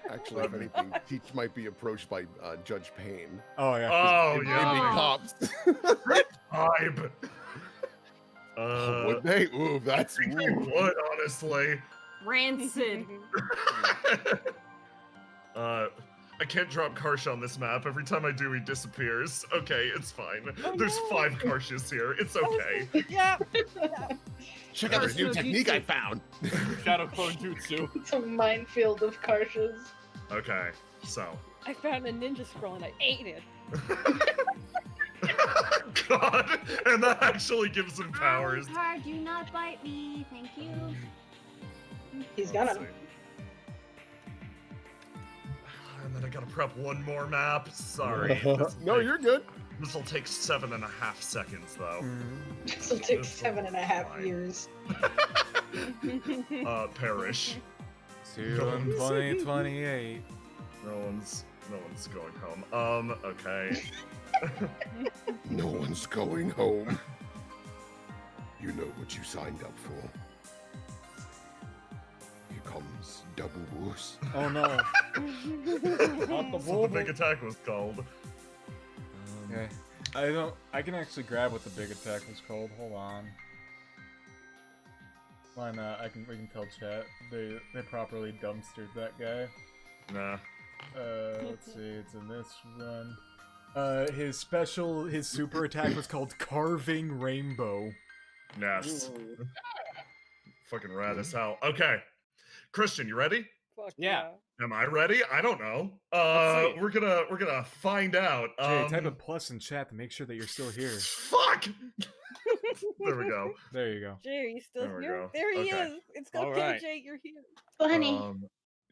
Actually, if anything, Teach might be approached by Judge Payne. Oh yeah. Oh Maybe yeah. cops. Vibe. Would they? Ooh, that's. I think they would, honestly. Rancid. I can't drop Karsh on this map. Every time I do, he disappears. Okay, it's fine. There's 5 Karshes here. It's okay. Yeah. Check out this new technique I found. Shadow clone jutsu. It's a minefield of Karshes. Okay, so. I found a ninja scroll and I ate it. God, and that actually gives him powers. Car, do not bite me. Thank you. He's Let's gonna. see. And then I gotta prep one more map. Sorry. No, you're good. This will take 7.5 seconds, though. This will take This will 7.5 fine. years. Perish. See you in 2028. No one's going home. Okay. No one's going home. You know what you signed up for. Here comes double woos. Oh no. That's what the big attack was called. Okay. I can actually grab what the big attack was called. Hold on. Why not? We can tell chat. They properly dumpstered that guy. Nah. Let's see, it's in this run. His super attack was called Carving Rainbow. Yes. Fucking rad as hell. Okay. Christian, you ready? Fuck Yeah. Am I ready? I don't know. Let's see. We're gonna find out. Jay, type a plus in chat to make sure that you're still here. Fuck! There we go. There you go. Jay, are you still There we here? go. There he Okay. is. It's All okay, right. Jay, you're here. Funny.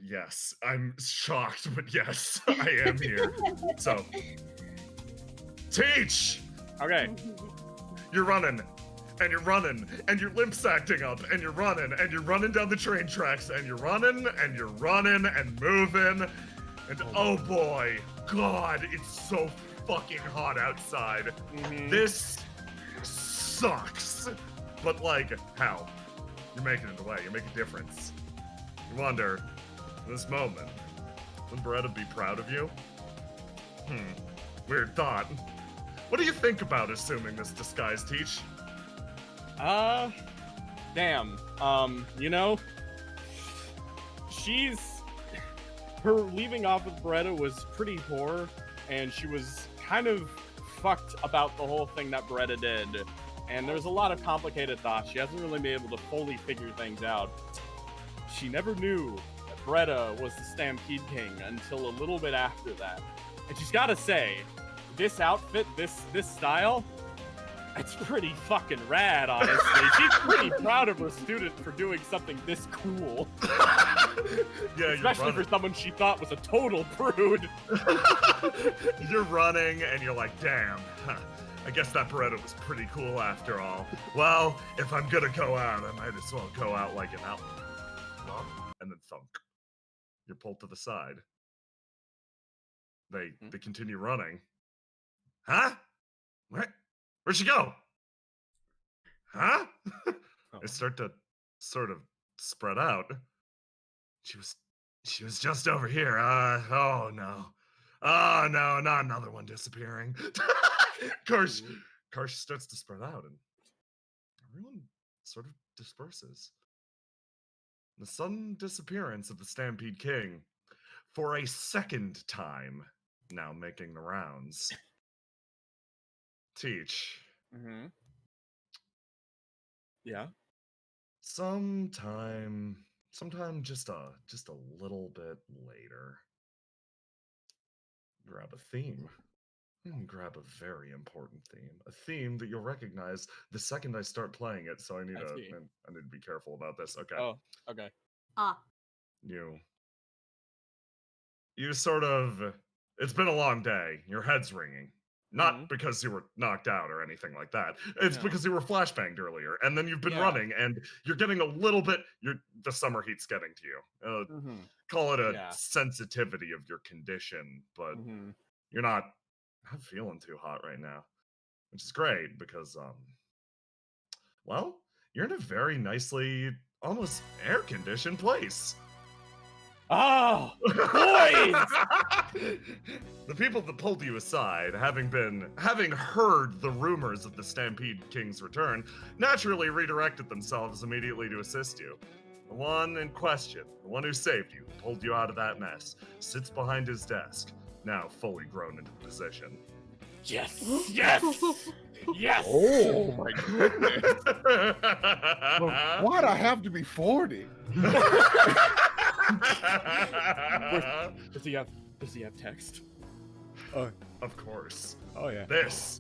Yes, I'm shocked, but yes, I am here. So, Teach! Okay. You're running, and you're running, and your limp's acting up, and you're running down the train tracks, and you're running and moving, and oh boy, God, it's so fucking hot outside. This sucks. But like, how? You're making it away, you make a difference. You wonder, in this moment, would Beretta be proud of you? Weird thought. What do you think about assuming this disguise, Teach? Damn. You know, her leaving off with Beretta was pretty poor, and she was kind of fucked about the whole thing that Beretta did. And there's a lot of complicated thoughts. She hasn't really been able to fully figure things out. She never knew that Beretta was the Stampede King until a little bit after that. And she's got to say, this outfit, this style, it's pretty fucking rad, honestly. She's pretty proud of her student for doing something this cool. Yeah, especially for someone she thought was a total prude. You're running, and you're like, damn. I guess that Beretta was pretty cool after all. Well, if I'm gonna go out, I might as well go out like an outlaw. Lump, and then thunk. You're pulled to the side. They continue running. Huh? Where'd she go? Huh? They start to sort of spread out. She was just over here. Oh no. Oh no, not another one disappearing. Karsh starts to spread out, and everyone sort of disperses. The sudden disappearance of the Stampede King, for a second time, now making the rounds. Teach. Mm-hmm. Yeah. Sometime just a little bit later. Grab a theme. Grab a very important theme. A theme that you'll recognize the second I start playing it, so I need to be careful about this. Okay. Oh, okay. You sort of, it's been a long day. Your head's ringing. Not because you were knocked out or anything like that. It's because you were flashbanged earlier, and then you've been running, and you're getting a little bit, the summer heat's getting to you. Call it a sensitivity of your condition, but you're not feeling too hot right now, which is great because, well, you're in a very nicely, almost air-conditioned place. Oh, boys! The people that pulled you aside, having heard the rumors of the Stampede King's return, naturally redirected themselves immediately to assist you. The one in question, the one who saved you, pulled you out of that mess, sits behind his desk, now fully grown into position. Yes! Yes! Yes! Oh my goodness! Why'd I have to be 40? Does he have text? Of course. Oh yeah. This.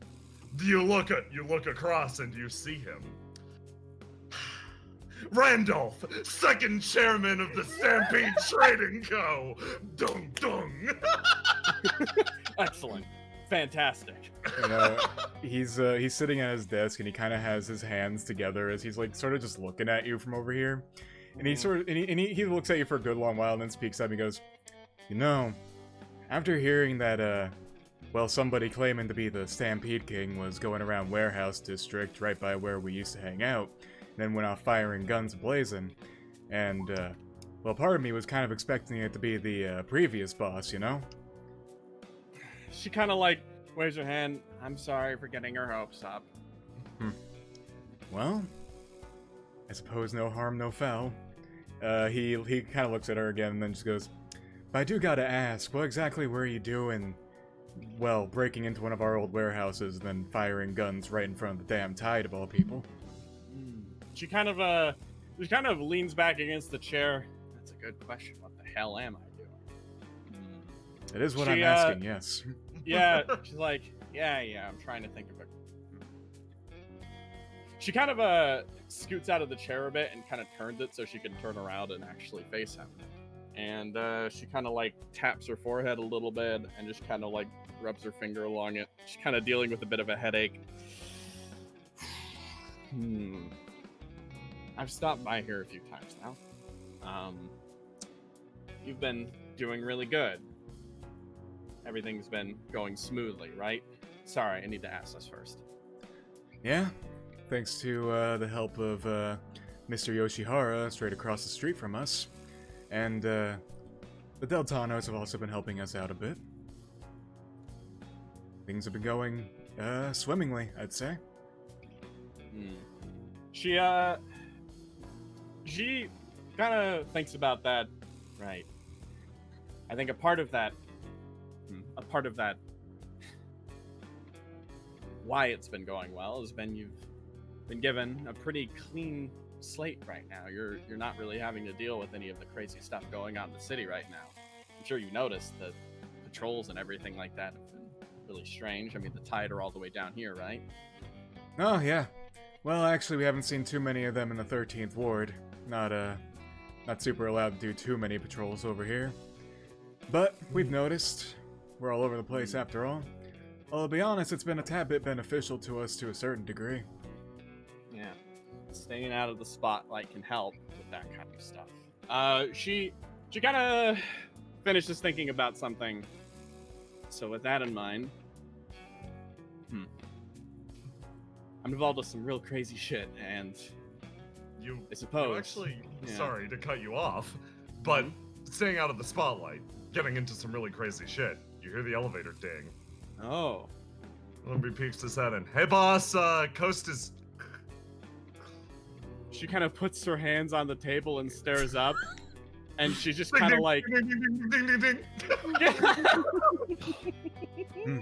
You look across and you see him. Randolph, second chairman of the Stampede Trading Co. Dung dung. Excellent. Fantastic. You know, he's sitting at his desk and he kind of has his hands together as he's like sort of just looking at you from over here. And he looks at you for a good long while and then speaks up and he goes, you know, after hearing that, well, somebody claiming to be the Stampede King was going around Warehouse District right by where we used to hang out, and then went off firing guns blazing, and, well, part of me was kind of expecting it to be the, previous boss, you know? She kind of like waves her hand. I'm sorry for getting her hopes up. Well, I suppose no harm, no foul. He kind of looks at her again and then just goes, but I do gotta ask, what exactly were you doing, well, breaking into one of our old warehouses and then firing guns right in front of the damn Tide of all people? She kind of leans back against the chair. That's a good question. What the hell am I doing? It is what I'm asking, yes. Yeah, she's like, yeah, I'm trying to think of it. She kind of scoots out of the chair a bit and kind of turns it so she can turn around and actually face him. And she kind of like taps her forehead a little bit and just kind of like rubs her finger along it. She's kind of dealing with a bit of a headache. I've stopped by here a few times now. You've been doing really good. Everything's been going smoothly, right? Sorry, I need to ask this first. Yeah, thanks to the help of Mr. Yoshihara straight across the street from us. And the Deltanos have also been helping us out a bit. Things have been going swimmingly, I'd say. She kind of thinks about that, right? I think a part of that why it's been going well has been you've been given a pretty clean slate right now. You're not really having to deal with any of the crazy stuff going on in the city right now. I'm sure you noticed the patrols and everything like that have been really strange. I mean, the tide are all the way down here, right? Oh, yeah. Well, actually, we haven't seen too many of them in the 13th Ward. Not super allowed to do too many patrols over here. But we've noticed. We're all over the place after all. Well, to be honest, it's been a tad bit beneficial to us to a certain degree. Yeah. Staying out of the spotlight can help with that kind of stuff. She kind of finishes thinking about something. So with that in mind, I'm involved with some real crazy shit, and I suppose... You actually, sorry to cut you off, but staying out of the spotlight, getting into some really crazy shit. You hear the elevator ding. Oh. Lumby peeks his head in. Hey boss, Coast is... She kind of puts her hands on the table and stares up, and she just kind of like... Ding, ding, ding, ding, ding.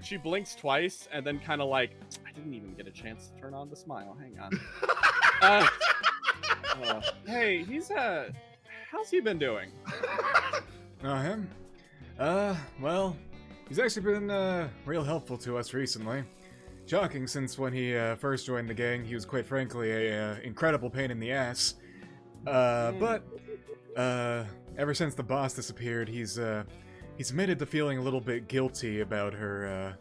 She blinks twice, and then kind of like, I didn't even get a chance to turn on the smile. Hang on. Hey, how's he been doing? Him? Well, he's actually been, real helpful to us recently. Shocking, since when he, first joined the gang, he was quite frankly a, incredible pain in the ass. But, ever since the boss disappeared, he's admitted to feeling a little bit guilty about her,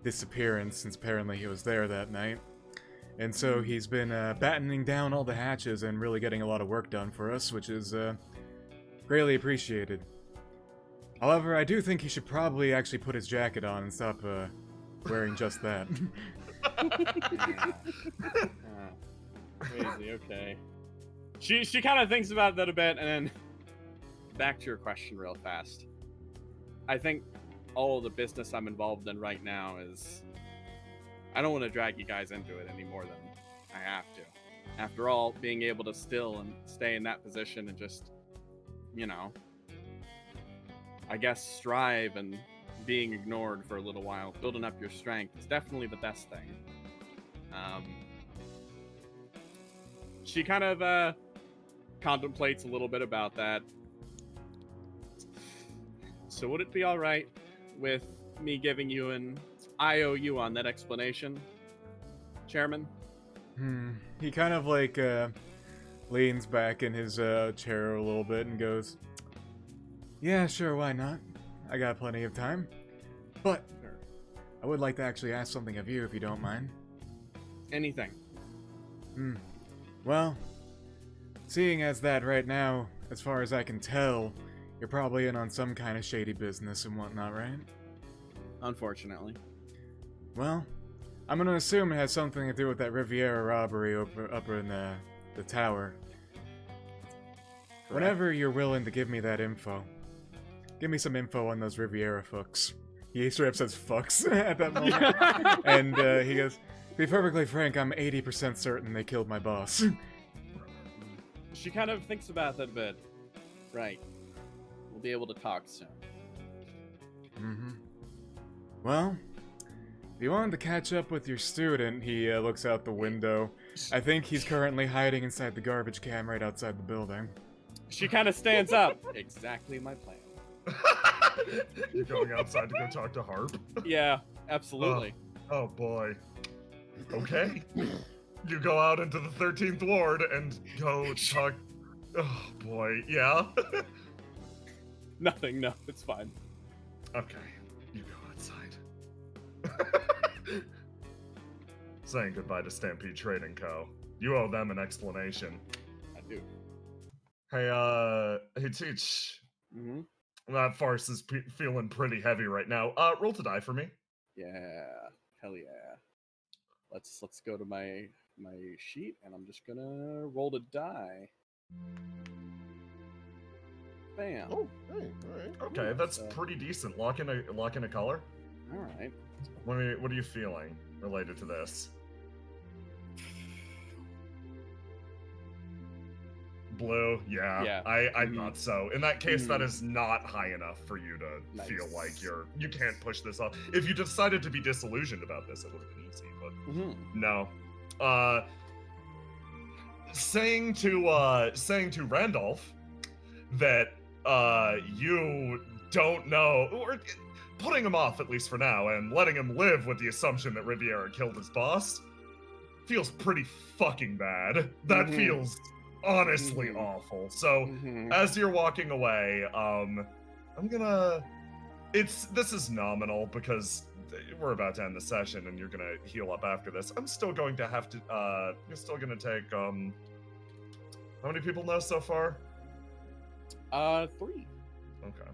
disappearance, since apparently he was there that night. And so he's been, battening down all the hatches and really getting a lot of work done for us, which is, greatly appreciated. However, I do think he should probably actually put his jacket on and stop, wearing just that. Crazy, okay. She kind of thinks about that a bit, and then back to your question real fast. I think all the business I'm involved in right now is... I don't want to drag you guys into it any more than I have to. After all, being able to still and stay in that position and just, you know, I guess strive and being ignored for a little while, building up your strength, is definitely the best thing. She kind of contemplates a little bit about that. So would it be alright with me giving you an IOU on that explanation, Chairman? He kind of like leans back in his chair a little bit and goes, yeah, sure, why not? I got plenty of time. But I would like to actually ask something of you, if you don't mind. Anything. Well, seeing as that right now, as far as I can tell, you're probably in on some kind of shady business and whatnot, right? Unfortunately. Well, I'm gonna assume it has something to do with that Riviera robbery up in the tower. Whenever you're willing to give me that info, give me some info on those Riviera fucks. He straight up says fucks at that moment. And he goes, to be perfectly frank, I'm 80% certain they killed my boss. She kind of thinks about that a bit. Right. We'll be able to talk soon. Well, if you wanted to catch up with your student, he looks out the window. I think he's currently hiding inside the garbage can right outside the building. She kind of stands up. Exactly my plan. You're going outside to go talk to Harp? Yeah, absolutely. Oh boy. Okay. You go out into the 13th Ward and go talk... Oh boy, yeah? Nothing, no, it's fine. Okay, you go outside. Saying goodbye to Stampede Trading Co. You owe them an explanation. I do. Hey Teach. That farce is feeling pretty heavy right now. Roll to die for me. Yeah, hell yeah. Let's go to my sheet, and I'm just gonna roll to die. Bam. Oh, hey, all right. Okay, that's pretty decent. Lock in a color. All right. What are you feeling related to this? blue. Yeah, Yeah. I thought so. In that case, that Mhm. is not high enough for you to feel like Nice. you can't push this off. If you decided to be disillusioned about this, it would have been easy, but no. Saying to Randolph that you don't know, or putting him off at least for now, and letting him live with the assumption that Riviera killed his boss feels pretty fucking bad. That feels honestly awful. So as you're walking away, this is nominal because we're about to end the session and you're gonna heal up after this. I'm still going to have to you're still gonna take how many people know so far? 3. Okay.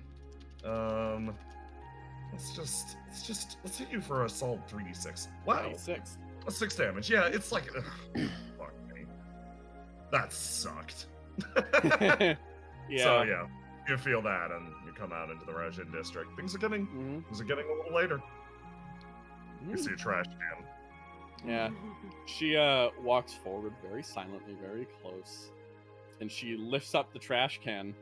Let's hit you for a solid 3d6. Wow. 6. 6 damage. Yeah, it's like fuck me. That sucked. Yeah. So yeah, you feel that and you come out into the Rajin district. Things are getting a little later. You see a trash can. Yeah. She walks forward very silently, very close, and she lifts up the trash can.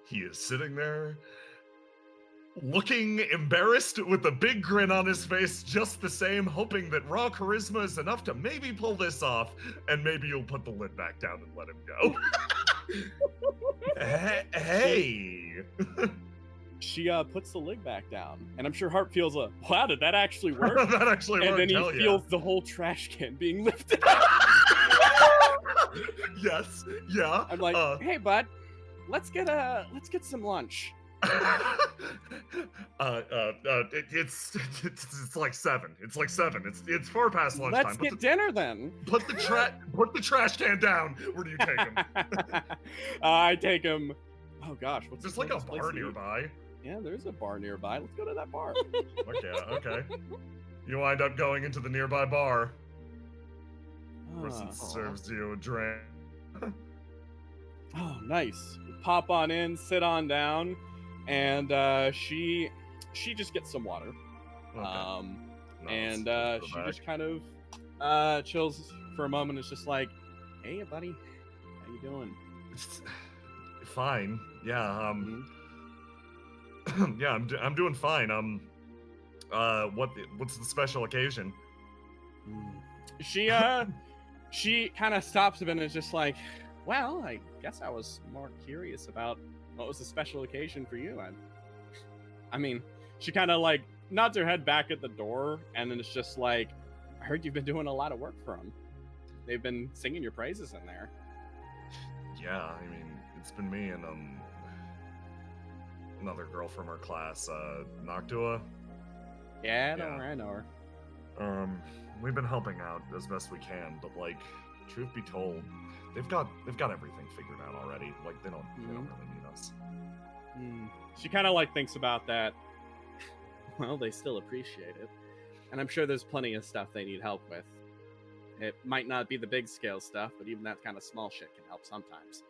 He is sitting there, looking embarrassed with a big grin on his face, just the same, hoping that raw charisma is enough to maybe pull this off, and maybe you'll put the lid back down and let him go. Hey! She puts the lid back down, and I'm sure Hart feels wow, did that actually work? That actually worked. And then hell he yeah. feels the whole trash can being lifted up. Yes, yeah. I'm like, hey, bud, let's get some lunch. It's like 7. It's like 7. It's far past lunchtime. Let's get dinner then. Put the trash can down. Where do you take him? I take him. Oh gosh, what's There's the like a closest place bar to eat? nearby. Yeah, there's a bar nearby. Let's go to that bar. Okay. You wind up going into the nearby bar. Person Ah. serves you a drink. Oh, nice. We pop on in, sit on down, and she just gets some water. Okay. And she just kind of chills for a moment. It's just like, hey, buddy, how you doing? It's fine. Yeah. Mhm. Yeah, I'm doing fine. What's the special occasion? She kind of stops a bit and is just like, well, I guess I was more curious about what was the special occasion for you. I mean, she kind of like nods her head back at the door, and then it's just like, I heard you've been doing a lot of work for them. They've been singing your praises in there. Yeah, I mean, it's been me and another girl from our class, Noctua. Yeah, Yeah. I know her. We've been helping out as best we can, but like, truth be told, they've got everything figured out already. Like, they don't really need us. She kind of like thinks about that. Well, they still appreciate it, and I'm sure there's plenty of stuff they need help with. It might not be the big scale stuff, but even that kind of small shit can help sometimes.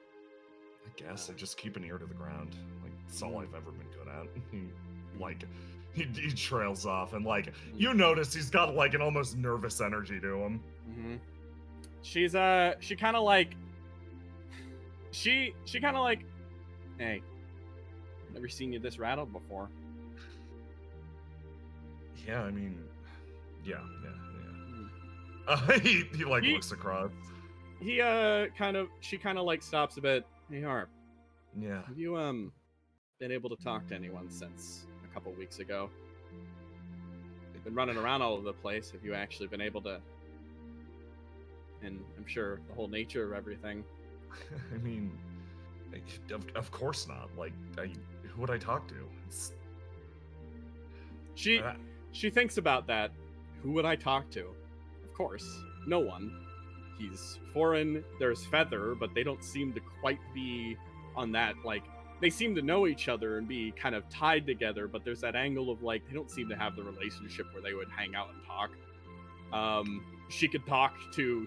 I guess I just keep an ear to the ground. Like, that's all I've ever been good at. He trails off, and like, you notice he's got like an almost nervous energy to him. She's she kind of like, hey, never seen you this rattled before. Yeah, I mean, yeah. He like looks across. He she kind of like stops a bit. Hey, Harp. Yeah. Have you been able to talk to anyone since a couple weeks ago? They've been running around all over the place. Have you actually been able to? And I'm sure the whole nature of everything. I mean, of course not. Like, who would I talk to? She thinks about that. Who would I talk to? Of course, no one. He's foreign. There's Feather, but they don't seem to quite be on that. Like, they seem to know each other and be kind of tied together, but there's that angle of like they don't seem to have the relationship where they would hang out and talk. He could talk to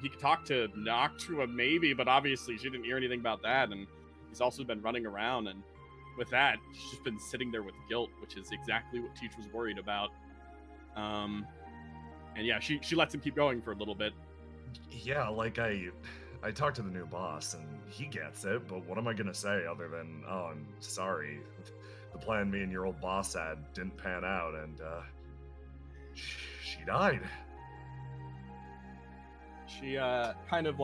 Noctua maybe, but obviously she didn't hear anything about that, and he's also been running around, and with that, she's just been sitting there with guilt, which is exactly what Teach was worried about. And yeah, she lets him keep going for a little bit. Yeah, like I I talked to the new boss, and he gets it, but what am I gonna say other than, oh, I'm sorry. The plan me and your old boss had didn't pan out, and, she died. She, kind of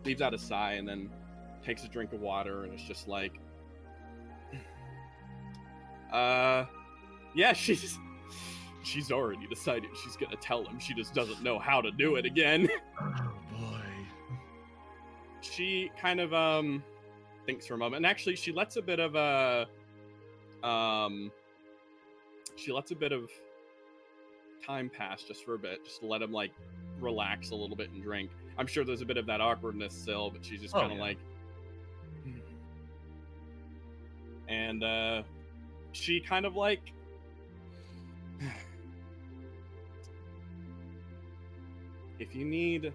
leaves out a sigh and then takes a drink of water and is just like, yeah, she's already decided she's gonna tell him. She just doesn't know how to do it again. Oh, boy. She kind of, thinks for a moment, and actually she lets a bit of time pass just for a bit, just to let him, like, relax a little bit and drink. I'm sure there's a bit of that awkwardness still, but she's just kind of like... And, she kind of, like... If you need...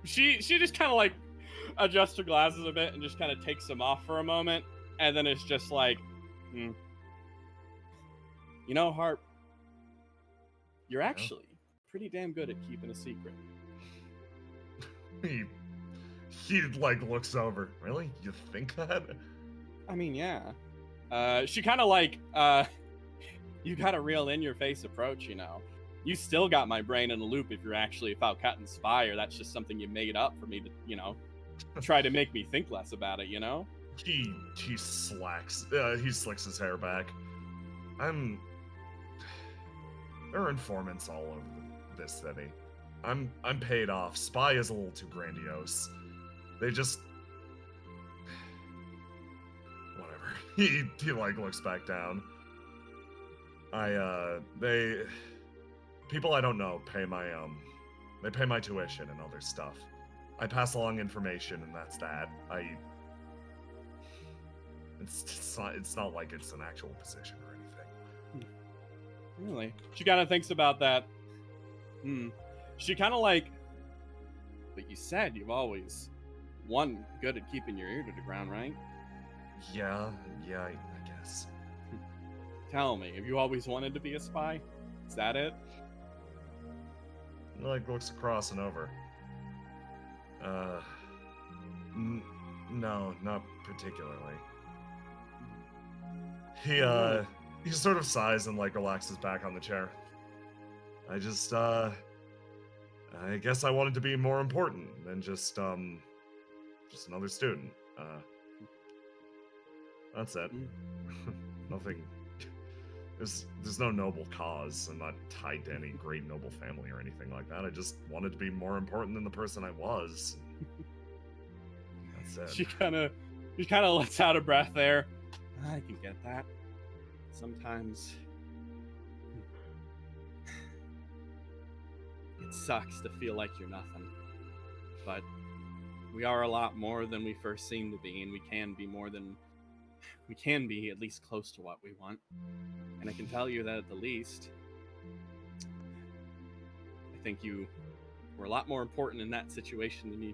She just kind of, like, adjusts her glasses a bit and just kind of takes them off for a moment, and then it's just like, you know, Harp, you're actually pretty damn good at keeping a secret. He like looks over. Really? You think that? I mean, yeah. She kind of like, you got a real in-your-face approach, you know. You still got my brain in a loop if you're actually a Falcatan spy, or that's just something you made up for me to, you know, try to make me think less about it, you know? He slicks his hair back. There are informants all over this city. I'm paid off. Spy is a little too grandiose. They just... Whatever. He like looks back down. People I don't know pay my they pay my tuition and other stuff. I pass along information, and that's that. It's not like it's an actual position or anything. Really? She kind of thinks about that. She kind of like, but you said you've always good at keeping your ear to the ground, right? Yeah, I guess. Tell me, have you always wanted to be a spy? Is that it? He like looks across and over. No, not particularly. He sort of sighs and like relaxes back on the chair. I guess I wanted to be more important than just another student. That's it. Nothing. There's no noble cause. I'm not tied to any great noble family or anything like that. I just wanted to be more important than the person I was. That's it. She kind of lets out a breath there. I can get that. Sometimes it sucks to feel like you're nothing, but we are a lot more than we first seem to be, and we can be at least close to what we want. And I can tell you that at the least, I think you were a lot more important in that situation than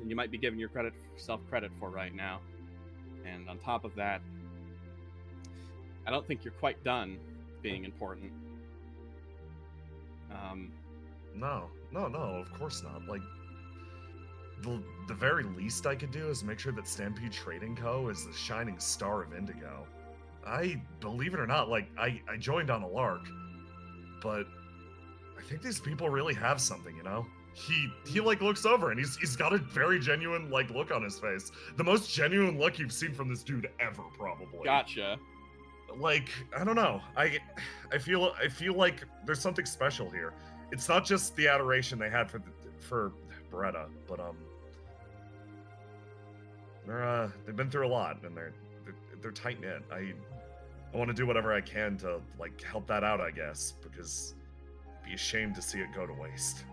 you might be giving yourself credit for right now. And on top of that, I don't think you're quite done being important. No, of course not. Like, the very least I could do is make sure that Stampede Trading Co. is the shining star of Indigo. I, believe it or not, like, I joined on a lark, but I think these people really have something, you know? He like looks over and he's got a very genuine like look on his face. The most genuine look you've seen from this dude ever, probably. Gotcha. Like, I don't know. I feel like there's something special here. It's not just the adoration they had for Beretta, but they've been through a lot, and they're tight knit. I want to do whatever I can to like help that out, I guess, because I'd be ashamed to see it go to waste.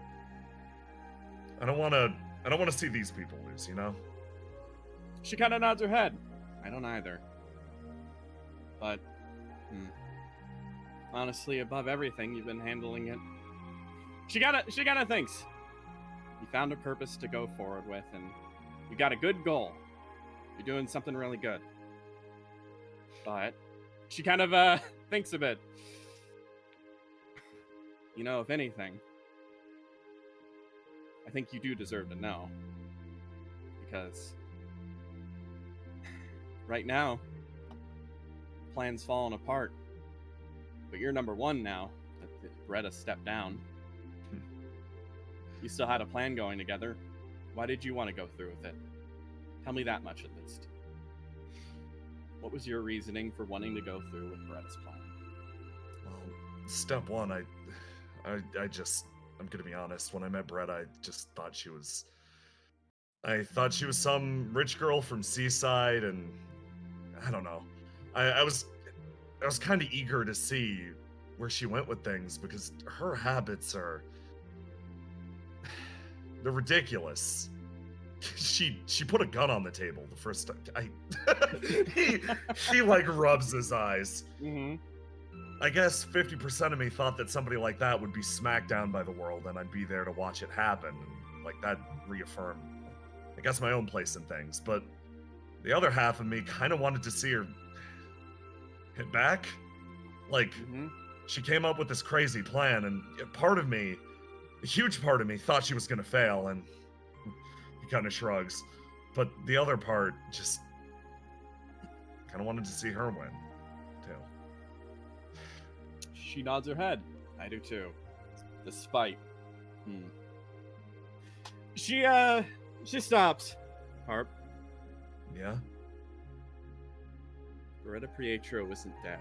I don't want to see these people lose, you know? She kind of nods her head. I don't either. But honestly, above everything, you've been handling it. She kind of thinks you found a purpose to go forward with, and you got a good goal. You're doing something really good. But she kind of thinks a bit. you know, if anything, I think you do deserve to know. Because right now, plan's falling apart. But you're number one now. Beretta stepped down. You still had a plan going together. Why did you want to go through with it? Tell me that much at least. What was your reasoning for wanting to go through with Beretta's plan? Well, step one, I'm gonna be honest. When I met Beretta, I just thought she was some rich girl from Seaside, and I don't know. I was kind of eager to see where she went with things because her habits they're ridiculous. She put a gun on the table the first time. He like rubs his eyes. Mm-hmm. I guess 50% of me thought that somebody like that would be smacked down by the world and I'd be there to watch it happen. And like that reaffirmed, I guess, my own place in things. But the other half of me kind of wanted to see her hit back. Like, she came up with this crazy plan, and a huge part of me thought she was going to fail, and he kind of shrugs. But the other part just kind of wanted to see her win, too. She nods her head. I do too. Despite. She stops. Harp. Yeah? Beretta Pietro isn't dead.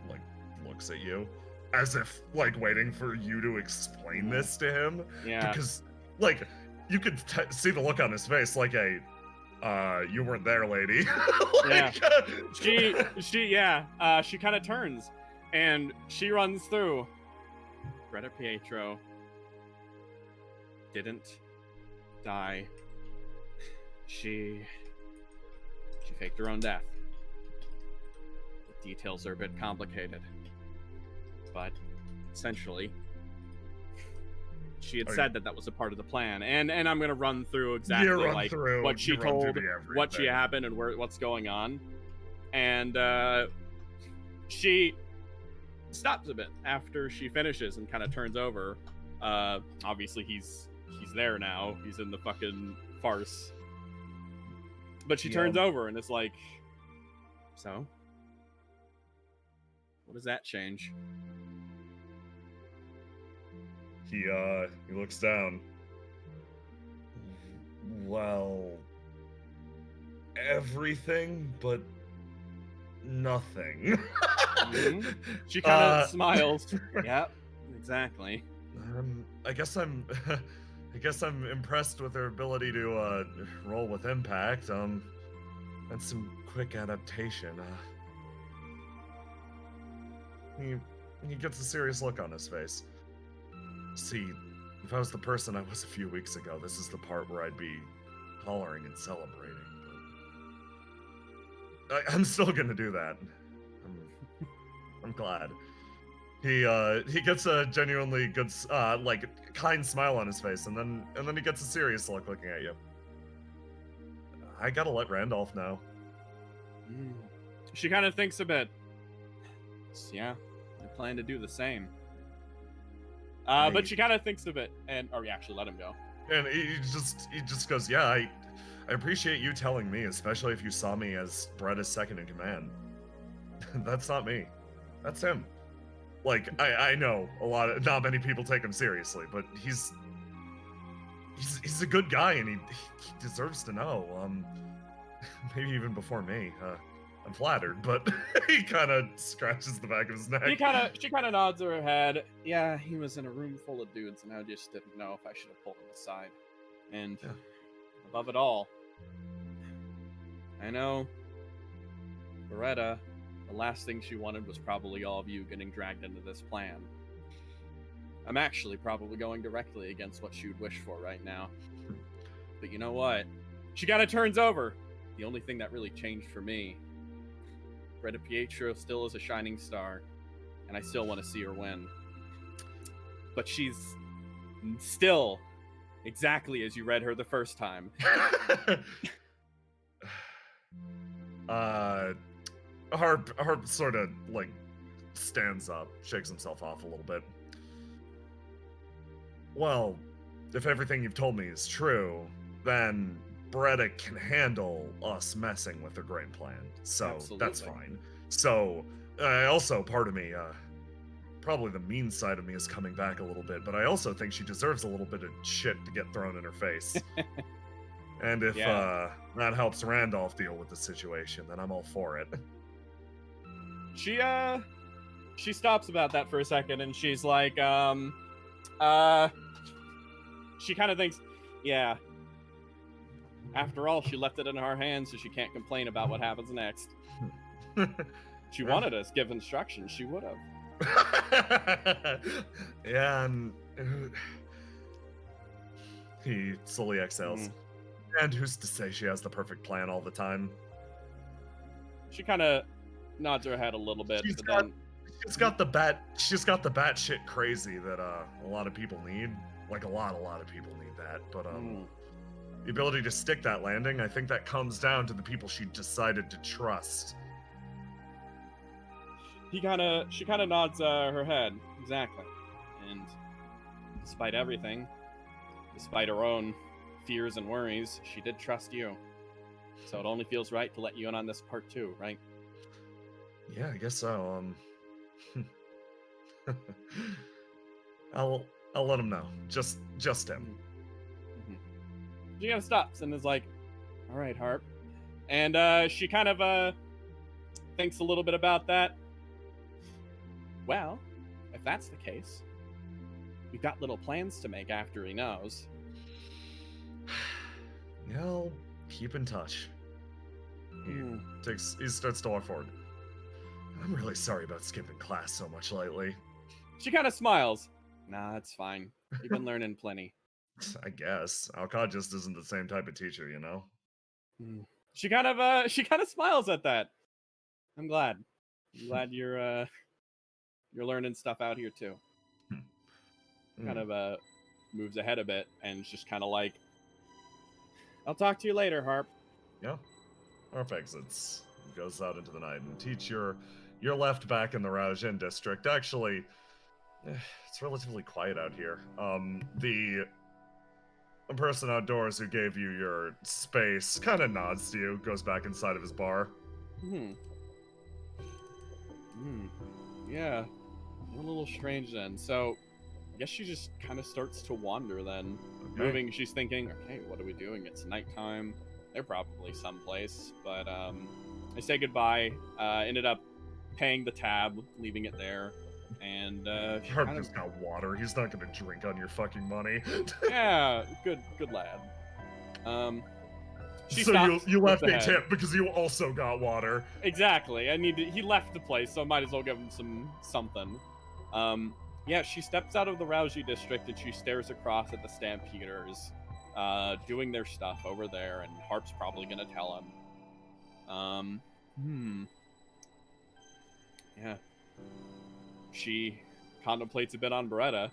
Like, looks at you as if, like, waiting for you to explain this to him. Yeah. Because, like, you could see the look on his face, like you weren't there, lady. Like, yeah. She kind of turns and she runs through. Beretta Pietro didn't die. She faked her own death. The details are a bit complicated, but essentially, she had said that was a part of the plan, and I'm gonna run through exactly what she told, what she happened, and what's going on, and she stops a bit after she finishes and kind of turns over. Obviously he's there now. He's in the fucking farce. But she turns over and is like, so? What does that change? He looks down. Well, everything but nothing. She kind of smiles. Yep, exactly. I guess I'm impressed with her ability to roll with impact. That's some quick adaptation. He gets a serious look on his face. See, if I was the person I was a few weeks ago, this is the part where I'd be hollering and celebrating. But I'm still gonna do that. I'm glad. He gets a genuinely good, like, kind smile on his face, and then he gets a serious look looking at you. I gotta let Randolph know. She kind of thinks a bit. Yeah, I plan to do the same. But she kind of thinks a bit, or we actually let him go. And he just goes, yeah, I appreciate you telling me, especially if you saw me as Beretta's second in command. That's not me. That's him. Like, I know not many people take him seriously, but he's a good guy, and he deserves to know. Maybe even before me. I'm flattered, but he kind of scratches the back of his neck. She kind of nods her head. Yeah, he was in a room full of dudes, and I just didn't know if I should have pulled him aside. And above it all, I know Beretta, the last thing she wanted was probably all of you getting dragged into this plan. I'm actually probably going directly against what she would wish for right now. But you know what? She kind of turns over. The only thing that really changed for me, Beretta Pietro still is a shining star, and I still want to see her win. But she's still exactly as you read her the first time. Harp sort of, like, stands up, shakes himself off a little bit. Well, if everything you've told me is true, then Beretta can handle us messing with her great plan. So that's Absolutely. fine. So, also, part of me, probably the mean side of me is coming back a little bit, but I also think she deserves a little bit of shit to get thrown in her face. And if that helps Randolph deal with the situation, then I'm all for it. She stops about that for a second, and she's like, she kind of thinks, yeah. After all, she left it in our hands, so she can't complain about what happens next. She wanted us give instructions. She would have. Yeah, and he slowly exhales. And who's to say she has the perfect plan all the time? She kind of nods her head a little bit, She's got the batshit crazy that a lot of people need. Like a lot of people need that. But the ability to stick that landing, I think that comes down to the people she decided to trust. She kind of nods her head, exactly. And despite everything, despite her own fears and worries, she did trust you. So it only feels right to let you in on this part too, right? Yeah, I guess so. I'll let him know. Just him. She kind of stops and is like, "All right, Harp," and she kind of thinks a little bit about that. Well, if that's the case, we've got little plans to make after he knows. Yeah, I'll keep in touch. He starts to walk forward. I'm really sorry about skipping class so much lately. She kind of smiles. Nah, it's fine. You've been learning plenty. I guess. Alcott just isn't the same type of teacher, you know? She kind of smiles at that. I'm glad. I'm glad you're learning stuff out here too. Kind of moves ahead a bit and just kind of like, I'll talk to you later, Harp. Yeah. Harp exits, goes out into the night, and Teach, you're left back in the Raojin district. Actually, it's relatively quiet out here. The person outdoors who gave you your space kind of nods to you, goes back inside of his bar. Yeah, a little strange then. So, I guess she just kind of starts to wander then. Okay. Moving, she's thinking, okay, what are we doing? It's nighttime. They're probably someplace. But I say goodbye. Ended up paying the tab, leaving it there. And Harp just got water. He's not gonna drink on your fucking money. Yeah, good lad. So you left a tip because you also got water. Exactly. He left the place, so I might as well give him something. Yeah, she steps out of the Raoji district and she stares across at the Stampeders, doing their stuff over there, and Harp's probably gonna tell him. Yeah. She contemplates a bit on Beretta,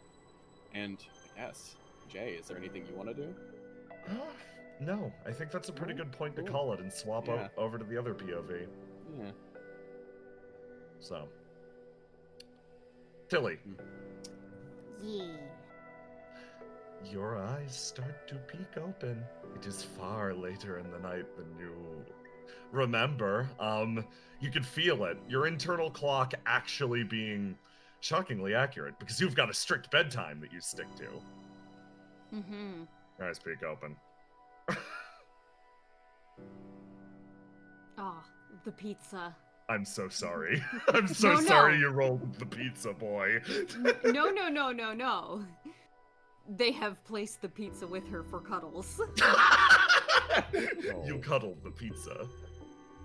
and I guess, Jay, is there anything you want to do? No, I think that's a pretty good point to call it and swap over to the other POV. Yeah. So, Tilly. Yeah. Your eyes start to peek open. It is far later in the night than you remember. You can feel it. Your internal clock actually being shockingly accurate because you've got a strict bedtime that you stick to. Eyes peek open. Oh, the pizza. I'm so sorry. I'm so sorry you rolled the pizza, boy. No. They have placed the pizza with her for cuddles. You cuddled the pizza.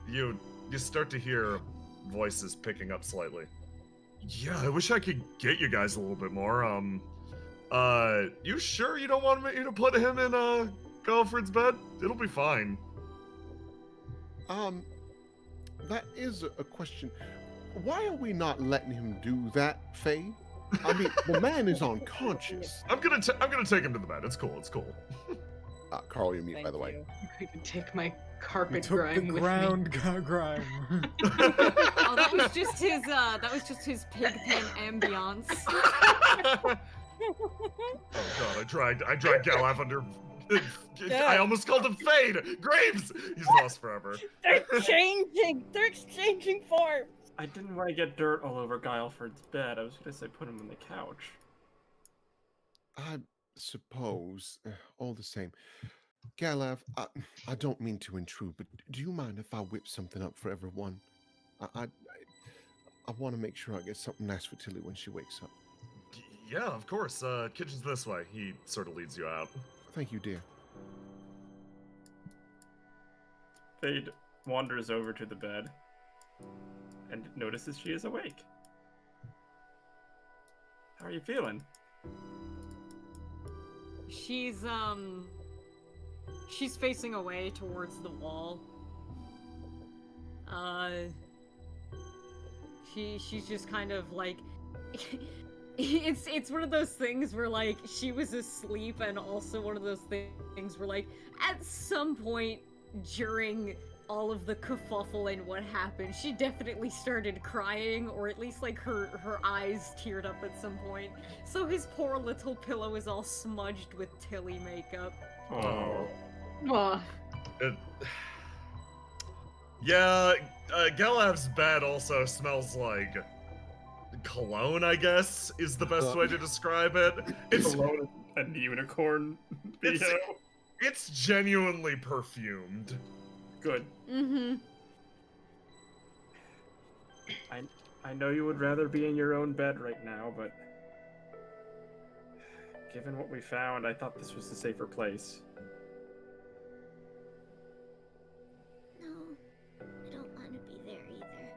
You start to hear voices picking up slightly. Yeah, I wish I could get you guys a little bit more. You sure you don't want me to put him in Galfred's bed? It'll be fine. That is a question. Why are we not letting him do that, Faye? I mean, the man is unconscious. I'm gonna take him to the bed. It's cool. Carl, you're mute, Thank by the way. you. I'm going to take my We carpet took the grime with me. ground grime. Oh, that was just his pig pen ambiance. Oh god, I dragged Galaf under. I almost called him Fade! Graves! He's lost forever. They're changing! They're exchanging forms! I didn't want to get dirt all over Guileford's bed. I was gonna say put him on the couch. I suppose, all the same. Galaf, I don't mean to intrude, but do you mind if I whip something up for everyone? I want to make sure I get something nice for Tilly when she wakes up. Yeah, of course. Kitchen's this way. He sort of leads you out. Thank you, dear. Fade wanders over to the bed and notices she is awake. How are you feeling? She's facing away towards the wall. She's just kind of like it's one of those things where like she was asleep, and also one of those things where like at some point during all of the kerfuffle and what happened, she definitely started crying, or at least like her eyes teared up at some point. So his poor little pillow is all smudged with Tilly makeup. Oh. Aw. Yeah, Galaf's bed also smells like cologne, I guess, is the best way to describe it. It's Alone and unicorn It's- video. it's genuinely perfumed. Good. Mm-hmm. I know you would rather be in your own bed right now, but given what we found, I thought this was a safer place. No, I don't want to be there either.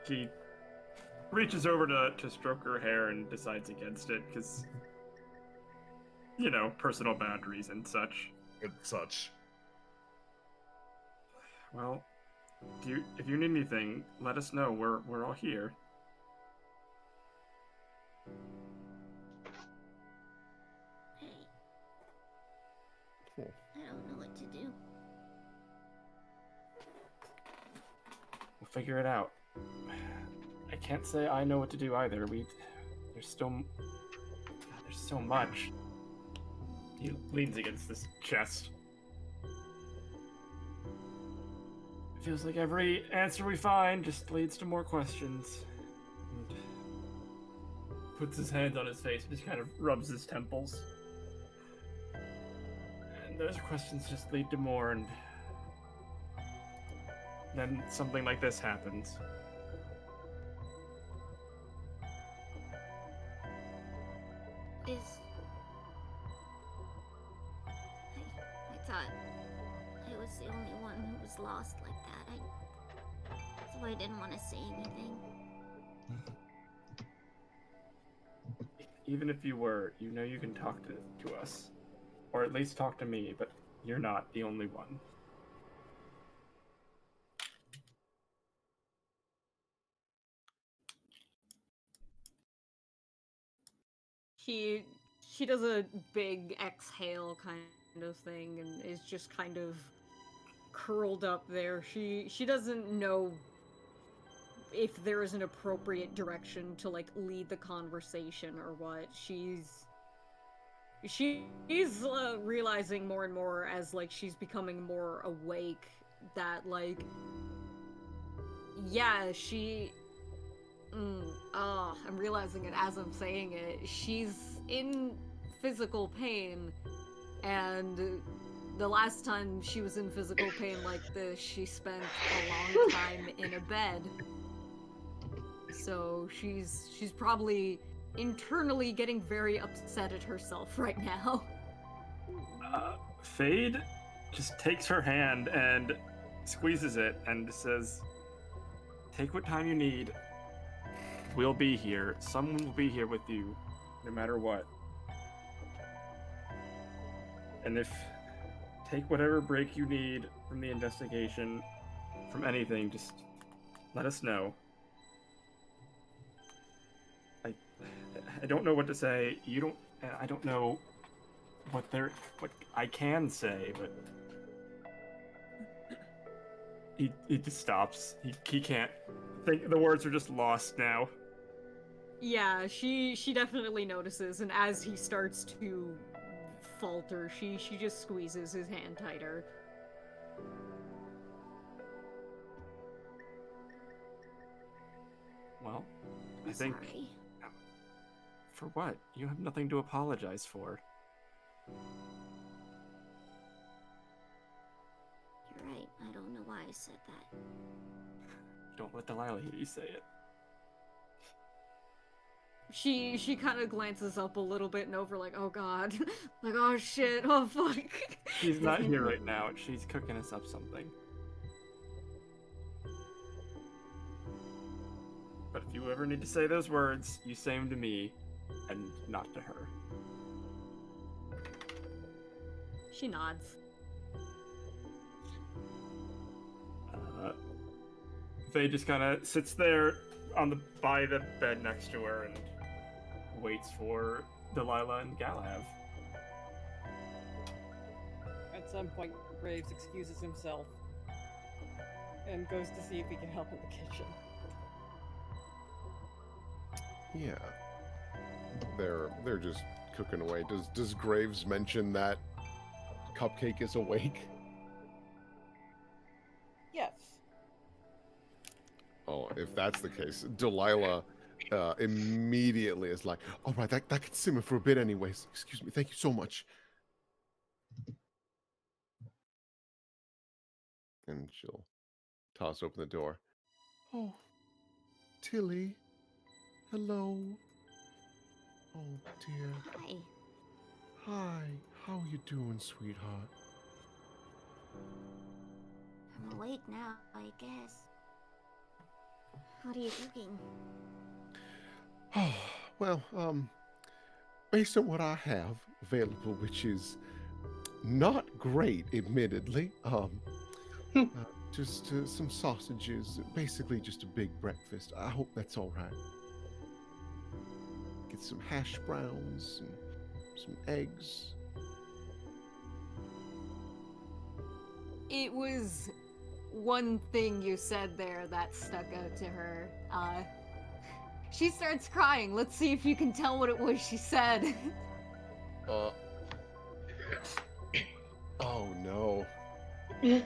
She reaches over to stroke her hair and decides against it because, you know, personal boundaries and such. And such. Well, if you need anything, let us know. We're all here. Hey. Oh. I don't know what to do. We'll figure it out. I can't say I know what to do either. There's so much. He leans against this chest. It feels like every answer we find just leads to more questions. And puts his hands on his face and just kind of rubs his temples. And those questions just lead to more, and then something like this happens. I thought I was the only one who was lost like that. So I didn't want to say anything. Even if you were, you know you can talk to us. Or at least talk to me, but you're not the only one. She does a big exhale kind of thing and is just kind of curled up there. She doesn't know if there is an appropriate direction to like lead the conversation or what. She's realizing more and more as like she's becoming more awake that like yeah, I'm realizing it as I'm saying it. She's in physical pain, and the last time she was in physical pain like this, she spent a long time in a bed. So she's probably internally getting very upset at herself right now. Fade just takes her hand and squeezes it and says, "Take what time you need. We'll be here. Someone will be here with you, no matter what. And take whatever break you need from the investigation, from anything, just let us know. I don't know what to say. I don't know what I can say, but he just stops. He can't think. The words are just lost now. Yeah, she definitely notices, and as he starts to falter, she just squeezes his hand tighter. Well, I I'm think sorry. for what? You have nothing to apologize for. You're right. I don't know why I said that. Don't let Delilah hear you say it. She kind of glances up a little bit and over like, oh god. Like, oh shit, oh fuck. She's not here right now. She's cooking us up something. But if you ever need to say those words, you say them to me, and not to her. She nods. Faye just kind of sits there by the bed next to her and waits for Delilah and Galav. At some point, Graves excuses himself and goes to see if he can help in the kitchen. Yeah. They're just cooking away. Does Graves mention that Cupcake is awake? Yes. Oh, if that's the case, Delilah immediately is like, all right, that can simmer for a bit anyways. Excuse me, thank you so much. And she'll toss open the door. Oh, Tilly. Hello. Oh, dear. Hi. Hi. How you doing, sweetheart? I'm awake now, I guess. What are you cooking? Oh, well, based on what I have available, which is not great, admittedly, just some sausages, basically just a big breakfast. I hope that's all right. Get some hash browns and some eggs. It was one thing you said there that stuck out to her. She starts crying. Let's see if you can tell what it was she said. Oh no. Is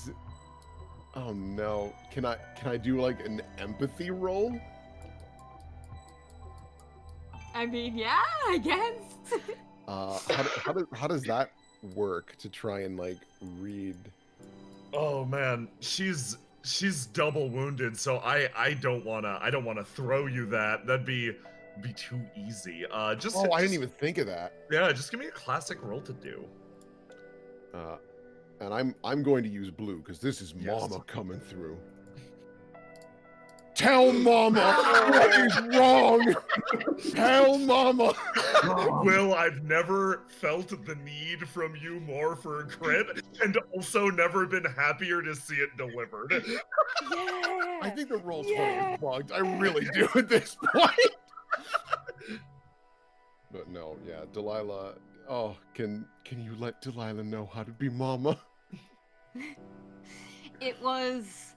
it? Oh no. Can I do like an empathy roll? I mean, yeah, I guess. How does that work to try and like read? Oh man, she's double wounded, so I don't wanna throw you that. That'd be too easy. I didn't even think of that. Yeah, just give me a classic roll to do. And I'm going to use blue because this is Yes. Mama coming through. Tell Mama what is wrong. Tell Mama. Will, I've never felt the need from you more for a crit, and also never been happier to see it delivered. Yeah. I think the roll's Yeah. totally bugged. I really do at this point. But no, yeah, Delilah. Oh, can you let Delilah know how to be Mama? It was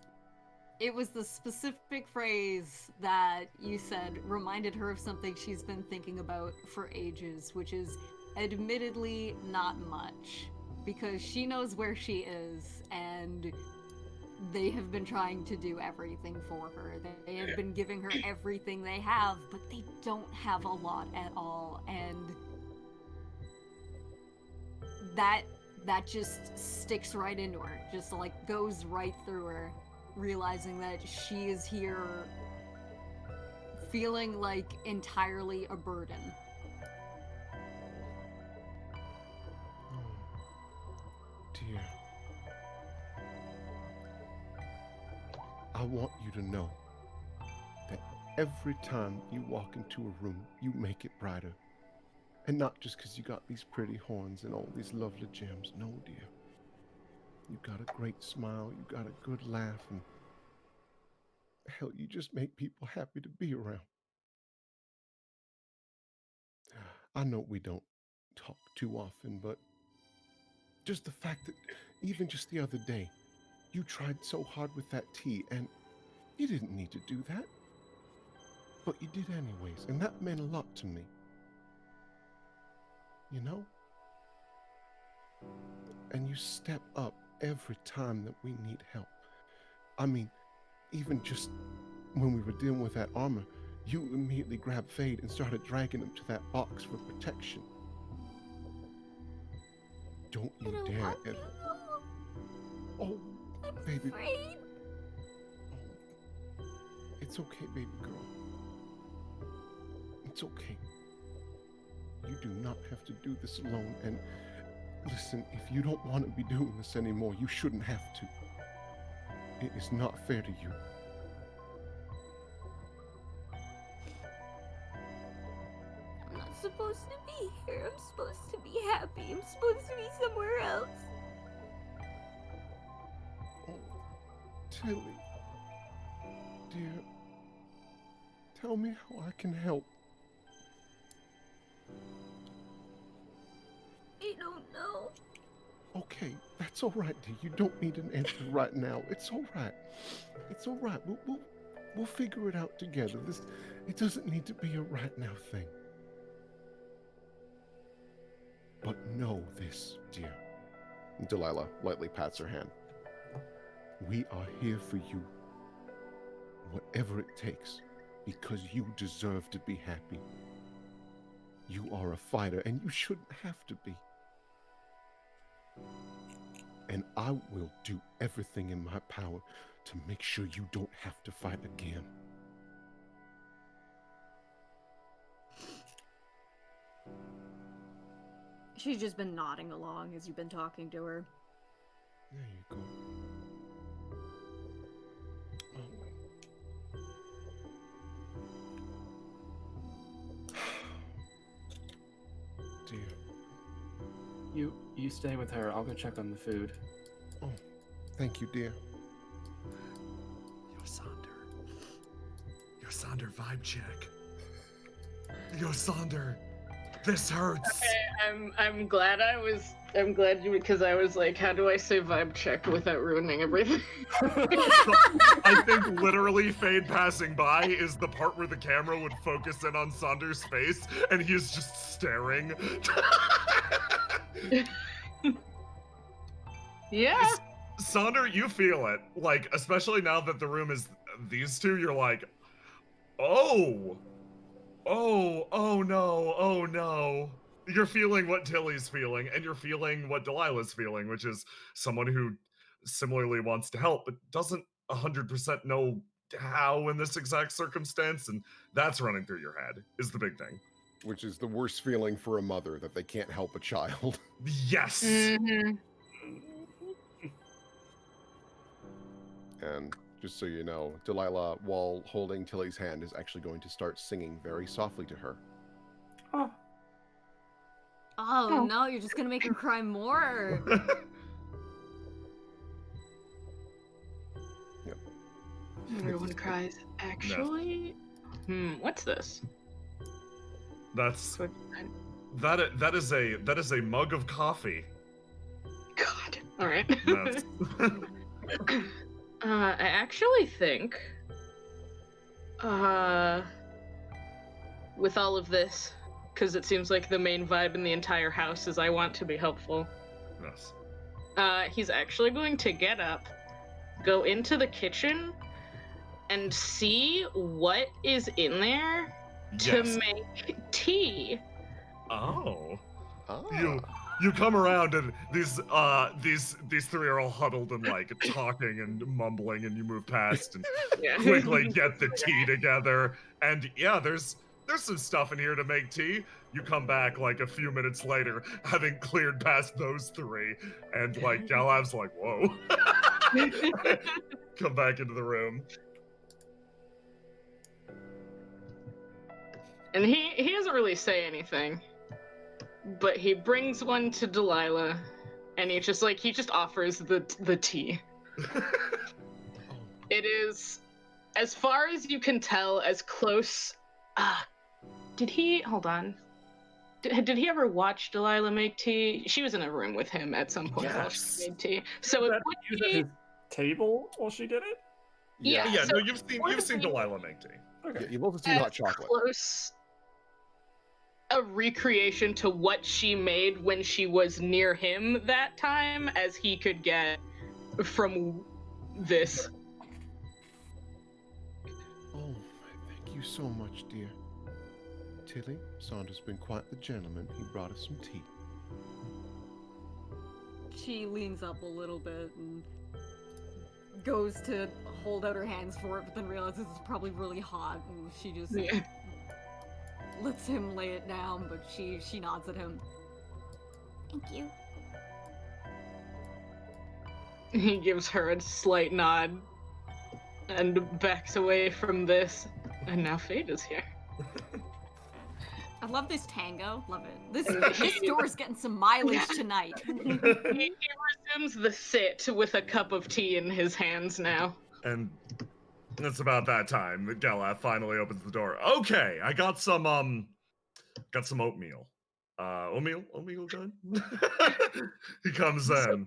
the specific phrase that you said reminded her of something she's been thinking about for ages, which is admittedly not much, because she knows where she is, and they have been trying to do everything for her. They have been giving her everything they have, but they don't have a lot at all, and that just sticks right into her, just like goes right through her, realizing that she is here feeling like entirely a burden. Oh, dear. I want you to know that every time you walk into a room, you make it brighter. And not just because you got these pretty horns and all these lovely gems. No, dear. You got a great smile, you got a good laugh, and hell, you just make people happy to be around. I know we don't talk too often, but just the fact that even just the other day, you tried so hard with that tea, and you didn't need to do that. But you did anyways, and that meant a lot to me. You know? And you step up every time that we need help. I mean, even just when we were dealing with that armor, you immediately grabbed Fade and started dragging him to that box for protection. Don't you I don't dare want to. ever. Oh, I'm baby. afraid. Oh, it's okay, baby girl. It's okay. You do not have to do this alone. And listen, if you don't want to be doing this anymore, you shouldn't have to. It is not fair to you. I'm not supposed to be here. I'm supposed to be happy. I'm supposed to be somewhere else. Oh, Tilly. Dear, tell me how I can help. I don't know. Okay, that's all right, dear. You don't need an answer right now. It's all right. It's all right. We'll figure it out together. It doesn't need to be a right now thing. But know this, dear. Delilah lightly pats her hand. We are here for you. Whatever it takes, because you deserve to be happy. You are a fighter, and you shouldn't have to be. And I will do everything in my power to make sure you don't have to fight again. She's just been nodding along as you've been talking to her. There you go. Dear. You stay with her. I'll go check on the food. Oh, thank you, dear. Yo, Sonder, vibe check. Yo, Sonder, this hurts. Okay, I'm glad you, because I was like, how do I say vibe check without ruining everything? I think literally Fade passing by is the part where the camera would focus in on Sonder's face and he is just staring. Yeah. Sonder, you feel it. Like, especially now that the room is these two, you're like, oh no. You're feeling what Tilly's feeling, and you're feeling what Delilah's feeling, which is someone who similarly wants to help, but doesn't 100% know how in this exact circumstance, and that's running through your head, is the big thing. Which is the worst feeling for a mother, that they can't help a child. Yes! Mm-hmm. And just so you know, Delilah, while holding Tilly's hand, is actually going to start singing very softly to her. Oh no, you're just gonna make her cry more. Yep. Everyone cries. Actually, what's this? That's that is a mug of coffee. God. All right. That's- I actually think, with all of this, because it seems like the main vibe in the entire house is I want to be helpful. Yes. He's actually going to get up, go into the kitchen, and see what is in there to Yes. make tea. Oh. Ah. You come around and these three are all huddled and like talking and mumbling, and you move past and Yeah. quickly get the tea together. And yeah, there's some stuff in here to make tea. You come back like a few minutes later, having cleared past those three, and like Galab's like, whoa. Come back into the room. And he doesn't really say anything, but he brings one to Delilah, and he just offers the tea. It is, as far as you can tell, as close. Did Did he ever watch Delilah make tea? She was in a room with him at some point while she Yes. made tea. So Did it that would use at be, his table while she did it? yeah. Yeah, so no, it you've would seen be Delilah make tea. Okay. Yeah, you've also seen as hot chocolate. close a recreation to what she made when she was near him that time as he could get from this. Oh, thank you so much, dear. Tilly, Saunder's been quite the gentleman. He brought us some tea. She leans up a little bit and goes to hold out her hands for it, but then realizes it's probably really hot, and she just Yeah. lets him lay it down, but she nods at him. Thank you. He gives her a slight nod and backs away from this. And now Fate is here. I love this tango. Love it. This store's getting some mileage tonight. He resumes the sit with a cup of tea in his hands now. And it's about that time that Galaf finally opens the door. Okay, I got some oatmeal. Oatmeal good? He comes in.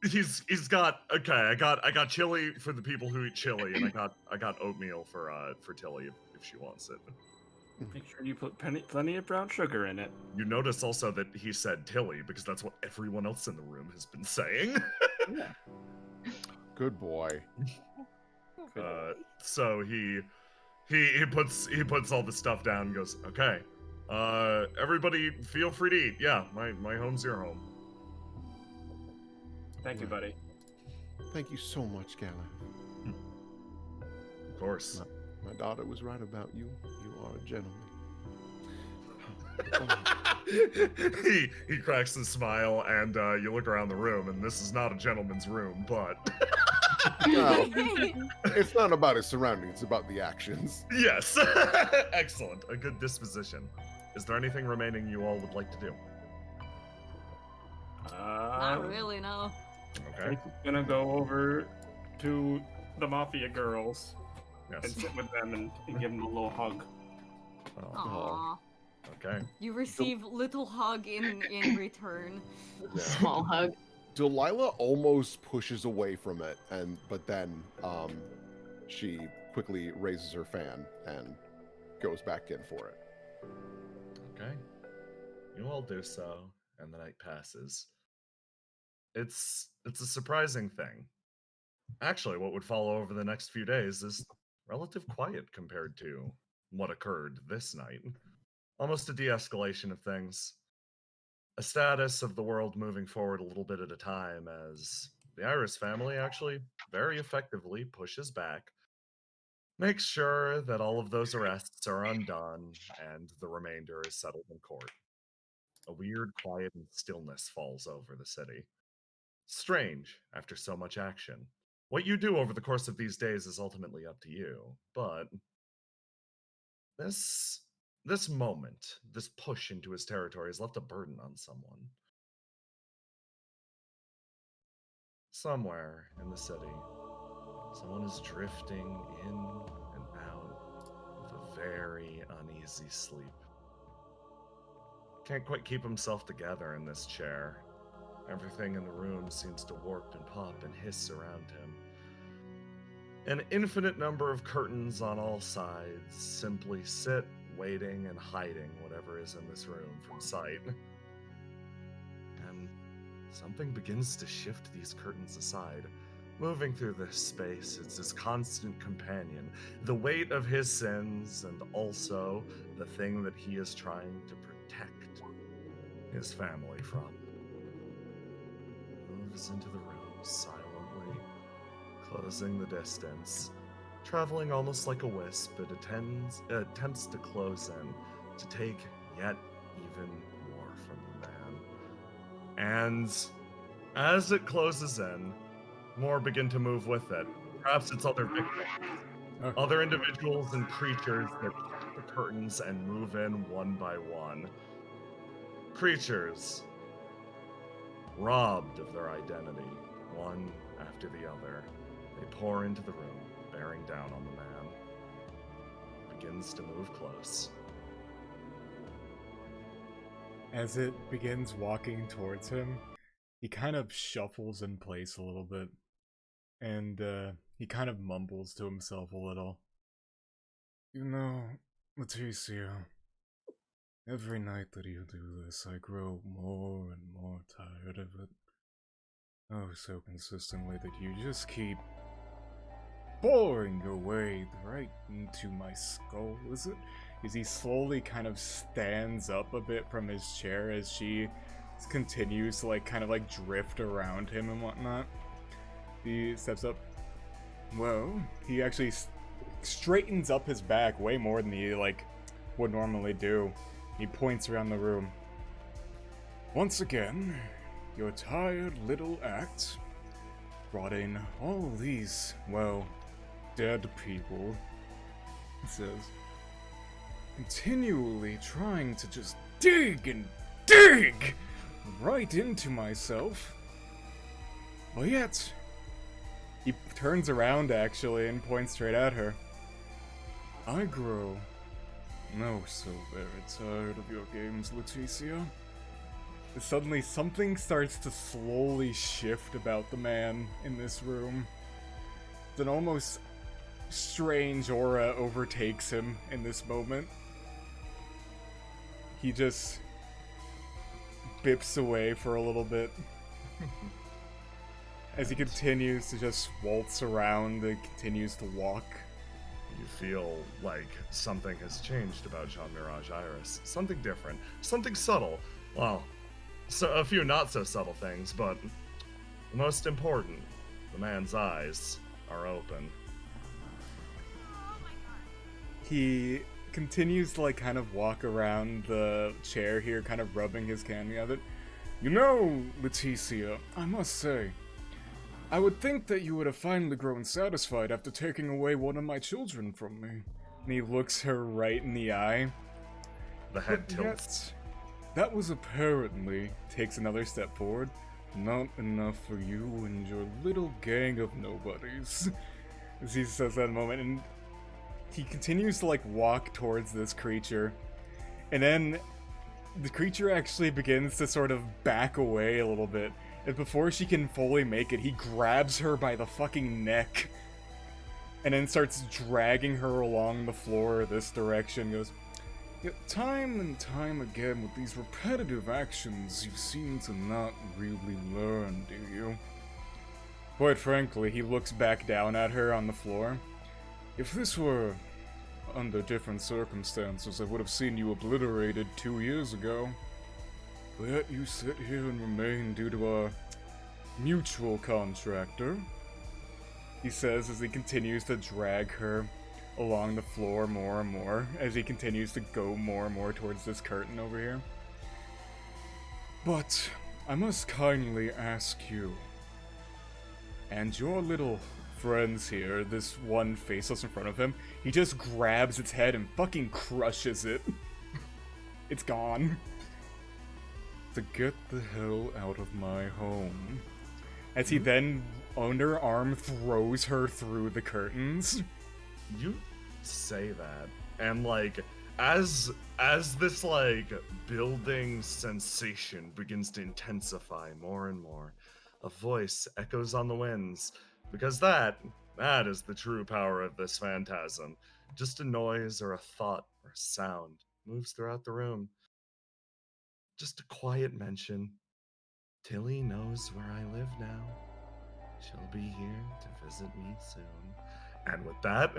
He's got I got chili for the people who eat chili, and I got oatmeal for Tilly if she wants it. Make sure you put plenty of brown sugar in it. You notice also that he said Tilly because that's what everyone else in the room has been saying. Yeah. Good boy. So he puts all the stuff down and goes, okay, everybody feel free to eat. Yeah, my home's your home. Thank you, buddy. Thank you so much, Galaf. Of course. My daughter was right about you. You are a gentleman. He cracks a smile, and you look around the room, and this is not a gentleman's room, but Well, it's not about his surroundings, it's about the actions. yes. Excellent. A good disposition. Is there anything remaining you all would like to do? Not really, no. Okay. I'm gonna go over to the Mafia girls and Yes. sit with them and give them a little hug. Oh, Aww. okay. You receive little hug in return. Small hug. Delilah almost pushes away from it, but then she quickly raises her fan and goes back in for it. Okay. You all do so, and the night passes. It's a surprising thing. Actually, what would follow over the next few days is relative quiet compared to what occurred this night. Almost a de-escalation of things. A status of the world moving forward a little bit at a time as the Iris family actually very effectively pushes back, makes sure that all of those arrests are undone, and the remainder is settled in court. A weird quiet and stillness falls over the city. Strange after so much action. What you do over the course of these days is ultimately up to you, but this moment, this push into his territory has left a burden on someone. Somewhere in the city, someone is drifting in and out with a very uneasy sleep. Can't quite keep himself together in this chair. Everything in the room seems to warp and pop and hiss around him. An infinite number of curtains on all sides simply sit, waiting and hiding whatever is in this room from sight. And something begins to shift these curtains aside. Moving through this space, it's his constant companion, the weight of his sins, and also the thing that he is trying to protect his family from. Moves into the room silently, closing the distance, traveling almost like a wisp. It attempts to close in, to take yet even more from the man. And as it closes in, more begin to move with it. Perhaps it's other victims, other individuals and creatures that cut the curtains and move in one by one. Creatures robbed of their identity, one after the other. They pour into the room, bearing down on the man. Begins to move close. as it begins walking towards him, he kind of shuffles in place a little bit, and he kind of mumbles to himself a little. You know, Leticia, every night that you do this, I grow more and more tired of it. Oh, so consistently that you just keep boring your way right into my skull, is it? As he slowly kind of stands up a bit from his chair as she continues to kind of drift around him and whatnot. He steps up. Well, he actually straightens up his back way more than he would normally do. He points around the room. Once again, your tired little act brought in all these, well, dead people, he says, continually trying to just dig and dig right into myself. But yet, he turns around actually and points straight at her. I grow so very tired of your games, Leticia. Suddenly, something starts to slowly shift about the man in this room. An almost strange aura overtakes him in this moment. He just bips away for a little bit as he continues to just waltz around and continues to walk. You feel like something has changed about Jean Mirage Iris. Something different, something subtle. Well, so a few not so subtle things, but the most important, the man's eyes are open. He continues to kind of walk around the chair here, kind of rubbing his candy of it. You know, Leticia, I must say, I would think that you would have finally grown satisfied after taking away one of my children from me. And he looks her right in the eye. The head tilts. That was apparently, takes another step forward, not enough for you and your little gang of nobodies. As he says that in a moment, and he continues to walk towards this creature, and then the creature actually begins to sort of back away a little bit, and before she can fully make it, he grabs her by the fucking neck, and then starts dragging her along the floor this direction, goes, yet time and time again with these repetitive actions, you seem to not really learn, do you? Quite frankly, he looks back down at her on the floor. If this were under different circumstances, I would have seen you obliterated 2 years ago. But yet you sit here and remain due to our mutual contractor, he says as he continues to drag her along the floor more and more, as he continues to go more and more towards this curtain over here. But I must kindly ask you, and your little friends here, this one faceless in front of him, he just grabs its head and fucking crushes it. It's gone. To get the hell out of my home. As he then, underarm, throws her through the curtains. You say that, and as this building sensation begins to intensify more and more, a voice echoes on the winds, because that is the true power of this phantasm. Just a noise or a thought or a sound moves throughout the room. Just a quiet mention. Tilly knows where I live now. She'll be here to visit me soon. And with that,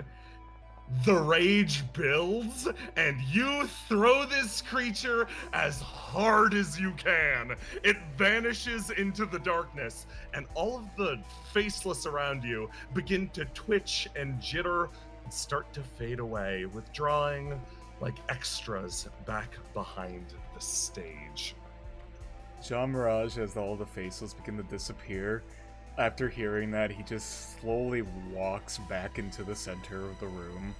the rage builds, and you throw this creature as hard as you can. It vanishes into the darkness, and all of the faceless around you begin to twitch and jitter and start to fade away, withdrawing like extras back behind the stage. Jean Mirage, as all the faceless begin to disappear, after hearing that, he just slowly walks back into the center of the room,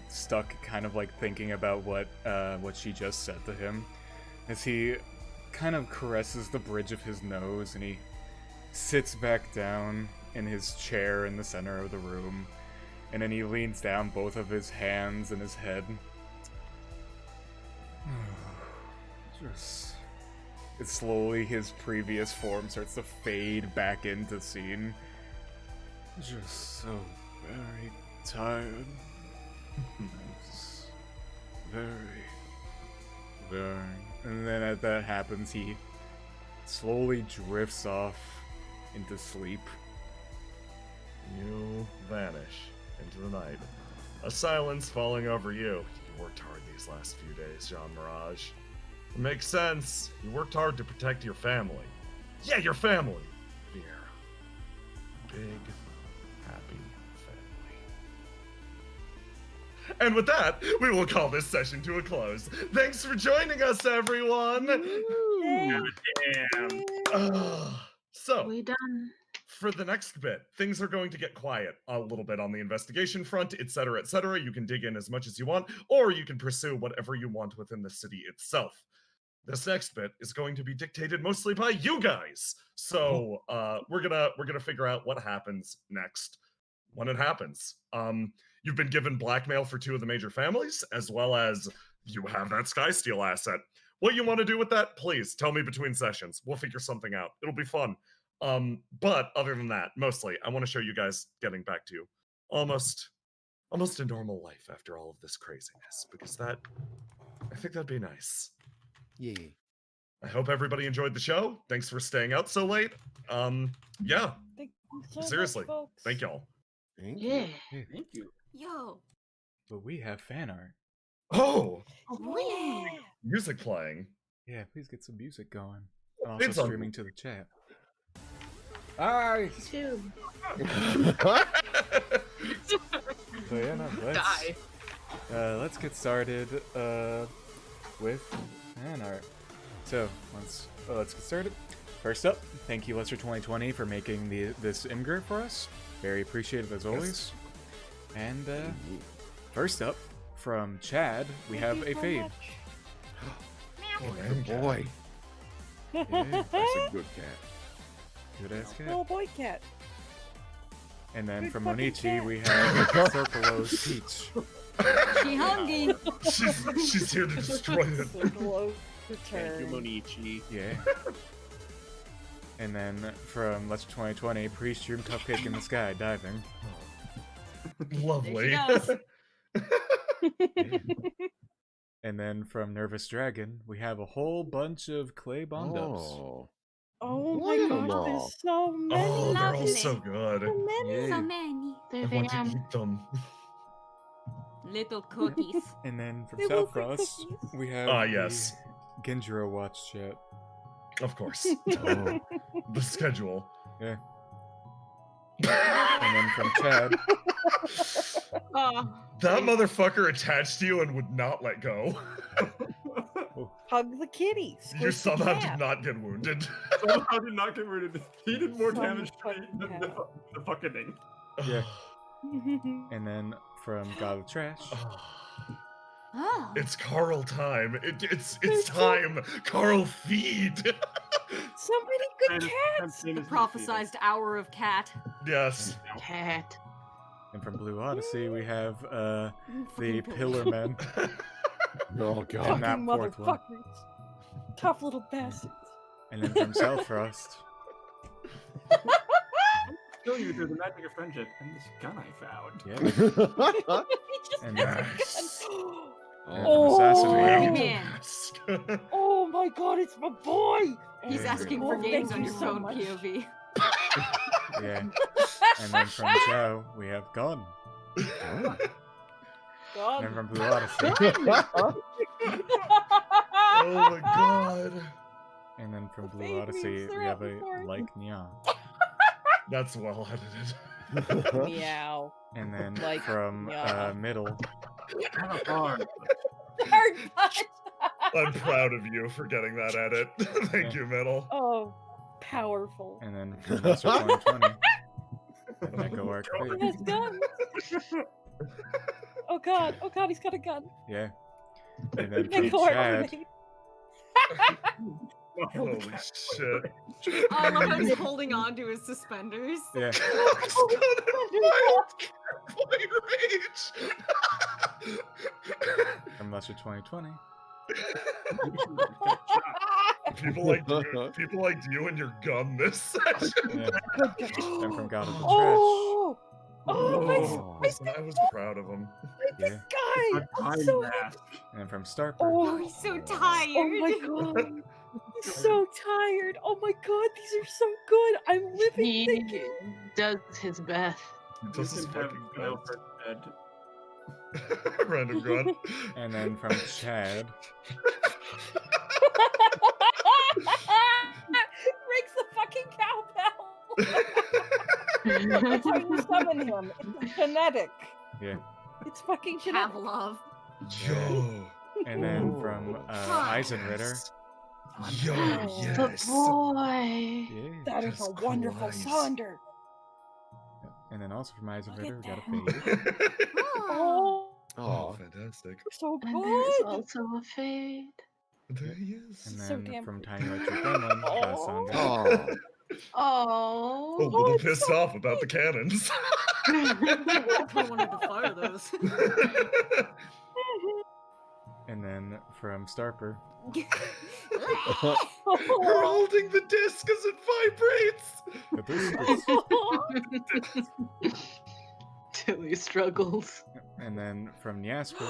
stuck kind of thinking about what she just said to him, as he kind of caresses the bridge of his nose and he sits back down in his chair in the center of the room, and then he leans down both of his hands and his head. Just... It's slowly his previous form starts to fade back into scene. Just so very tired. Just very. And then as that happens, he slowly drifts off into sleep. You vanish into the night. A silence falling over you. You worked hard these last few days, Jean Mirage. It makes sense. You worked hard to protect your family. Yeah, your family. Here. Big, happy family. And with that, we will call this session to a close. Thanks for joining us, everyone. So, We done. for the next bit, things are going to get quiet a little bit on the investigation front, etc., etc. You can dig in as much as you want, or you can pursue whatever you want within the city itself. This next bit is going to be dictated mostly by you guys. So we're gonna figure out what happens next when it happens. You've been given blackmail for 2 of the major families, as well as you have that Skysteel asset. What you want to do with that, please tell me between sessions. We'll figure something out. It'll be fun. But other than that, mostly, I want to show you guys getting back to almost a normal life after all of this craziness, because I think that'd be nice. Yeah. I hope everybody enjoyed the show. Thanks for staying out so late. Yeah, Thank you so seriously, much, folks. thank y'all. Thank Yeah. you. Thank you. Yo. But we have fan art. Oh, Oh, yeah. music playing. Yeah, please get some music going. And also It's on- streaming to the chat. Hi! Too. So yeah, no, Die. let's get started with fan art. So let's get started. First up, thank you Lester 2020 for making this Imgur for us. Very appreciative as always. And first up from Chad, we have a fade. Good boy. Yeah, That's a good cat. good ass cat. Little boy cat. And then Good from fucking Monichi, cat. we have Circle's Peach. She hungry. She's here to destroy it. Hello, Thank you, return. Monichi. Yeah. And then from Lester 2020, pre-stream Cupcake in the Sky diving. Lovely. There she goes. And then from Nervous Dragon, we have a whole bunch of clay bond-ups. Oh. Oh Look at my 'em gosh, all. there's so many. Oh, they're all Lovely. so good. So many. So many. I There they want to are. eat them. Little cookies. And then from They look South like Cross, cookies. we have Yes. the Genjiro Watch chat. Of course. Oh. The schedule. Yeah. And then from Chad, Oh. That motherfucker attached to you and would not let go. Hug the kitty. You squish the somehow did cat. not get wounded. Somehow did not get rid of it. He did more Some damage to me fucking than cat. the fucking thing. yeah. And then from God of Trash, Oh. It's Carl time. It's There's time. Carl feed. So many good cats. The prophesized hour of cat. Yes. Cat. and from Blue Odyssey, we have the Fucking Pillar Men. Oh And god. that Fucking fourth one. motherfuckers. Tough little bastards. And then from South Frost, Show you through the magic of friendship and this gun I found. yeah. He just And has a nice. gun. And Oh, from Assassinate, man. Oh my god, it's my boy! He's Yeah. asking Oh, for games thank on you your so phone, much. POV. yeah. And then from Chow, we have Gun. And God. then from Blue Odyssey, Oh my god. and then from Blue Fade Odyssey, memes, they're we have out a before. Like Nya. That's well edited. Meow. And then Like from Nya. Middle, Hard punch. I'm proud of you for getting that edit. Thank you, Middle. Oh, powerful. and then from Lester 2020, an Echo Arc He Fade. has gun. Oh god, he's got a gun. Yeah. And then from Nickel Chad, Holy shit. I love how he's holding on to his suspenders. yeah. Rage. From Lester 2020, People like you and your gun this session. Yeah. And from God of the Trash. Oh, Listen, I was proud of him. Yeah. this guy. A I'm time so mask. And from Starper. Oh, he's so tired. Oh my god. He's so tired. Oh my god, these are so good. I'm living He thinking. does his best. This is You can have fucking Kyle bad. for bed. Random gun. And then from Chad. Breaks the fucking cowbell. That's how you summon him. It's genetic. Yeah. It's fucking genetic. Pavlov. Yo. And then from Eisenritter. Yo, Oh, The yes. boy. Yeah. That is a Jesus wonderful Christ. Sonder. And then also from Eisenritter, we got a that. fade. Oh, Oh, fantastic. so And there's good. also a fade. There he is. And So then damn from pretty. Tiny Electric Gremlin, we got Oh. Sonder. Oh, a Oh. little it's pissed so off about the cannons. I wanted to fire those. And then from Starper. We're holding the disc as it vibrates. The Discus. Tilly struggles. And then from Nyasper.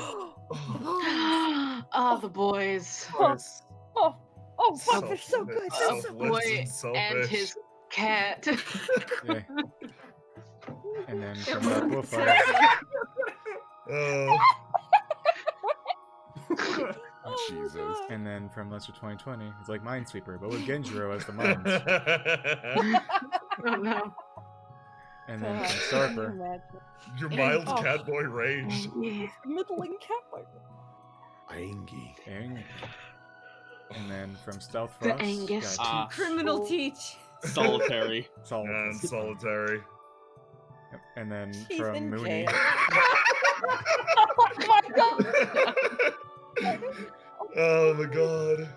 Ah, the boys. Yes. Oh, fuck, they're so good. They're A so Selfless boy and selfish. and his cat. Yeah. And then from Dark Wolfire. Oh. Jesus. And then from Lester 2020, it's like Minesweeper, but with Genjiro as the mines. Oh no. And then God, from can you Starper. imagine? Your mild Oh. catboy rage. Yeah. Middling catboy. Angie. Ang. And then from Stealth The Frost, Angus. got Criminal Teach. Solitary. Sol- And solitary. Yep. And then He's from in Mooney. jail. Oh my god. Oh my god.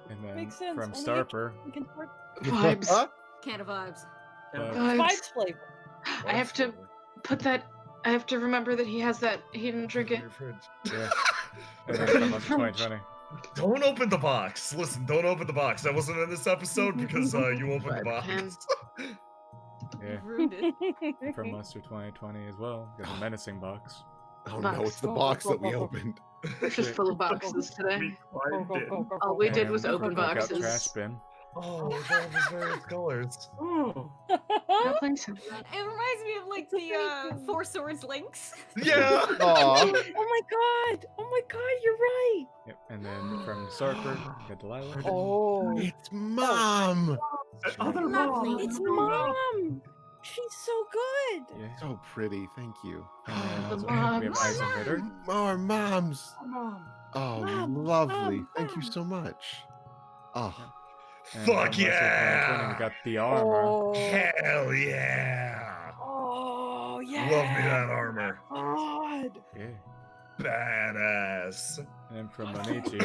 And then Makes sense. from Only Starper. You can work Vibes. Can of vibes. Vibes. vibes flavor. I have to put that. I have to remember that he has that. He didn't drink it. Your fridge. Yeah. And then from Lester 2020. Don't open the box. Listen, don't open the box. That wasn't in this episode because you opened the Right, box. Yeah. Ruined it. From Lester 2020 as well. Got the menacing box. Oh no, it's the box that we opened. We're just full of boxes today. We Go, climbed go, in. go, go, All go, we go. did was And open from Cookout boxes. Trash bin. Oh, all of his various colors. Oh. No, please. It reminds me of like the Four Swords links. Yeah. Aw. Oh my god! Oh my god, you're right! Yep. And then from Starper, we got Delilah. Oh. It's Mom. Other Lovely. mom. It's Mom! She's so good! Yeah. So pretty, thank you. And then The also mom. we have Eisenritter. More moms. Mom. Oh, Mom, lovely. Mom, Thank you Mom. so much. Oh, And Fuck from Lester 2020, yeah! we got the armor. Oh. Hell yeah! Oh, yeah! Love me that armor. God! Yeah. Badass. And then from Manichi.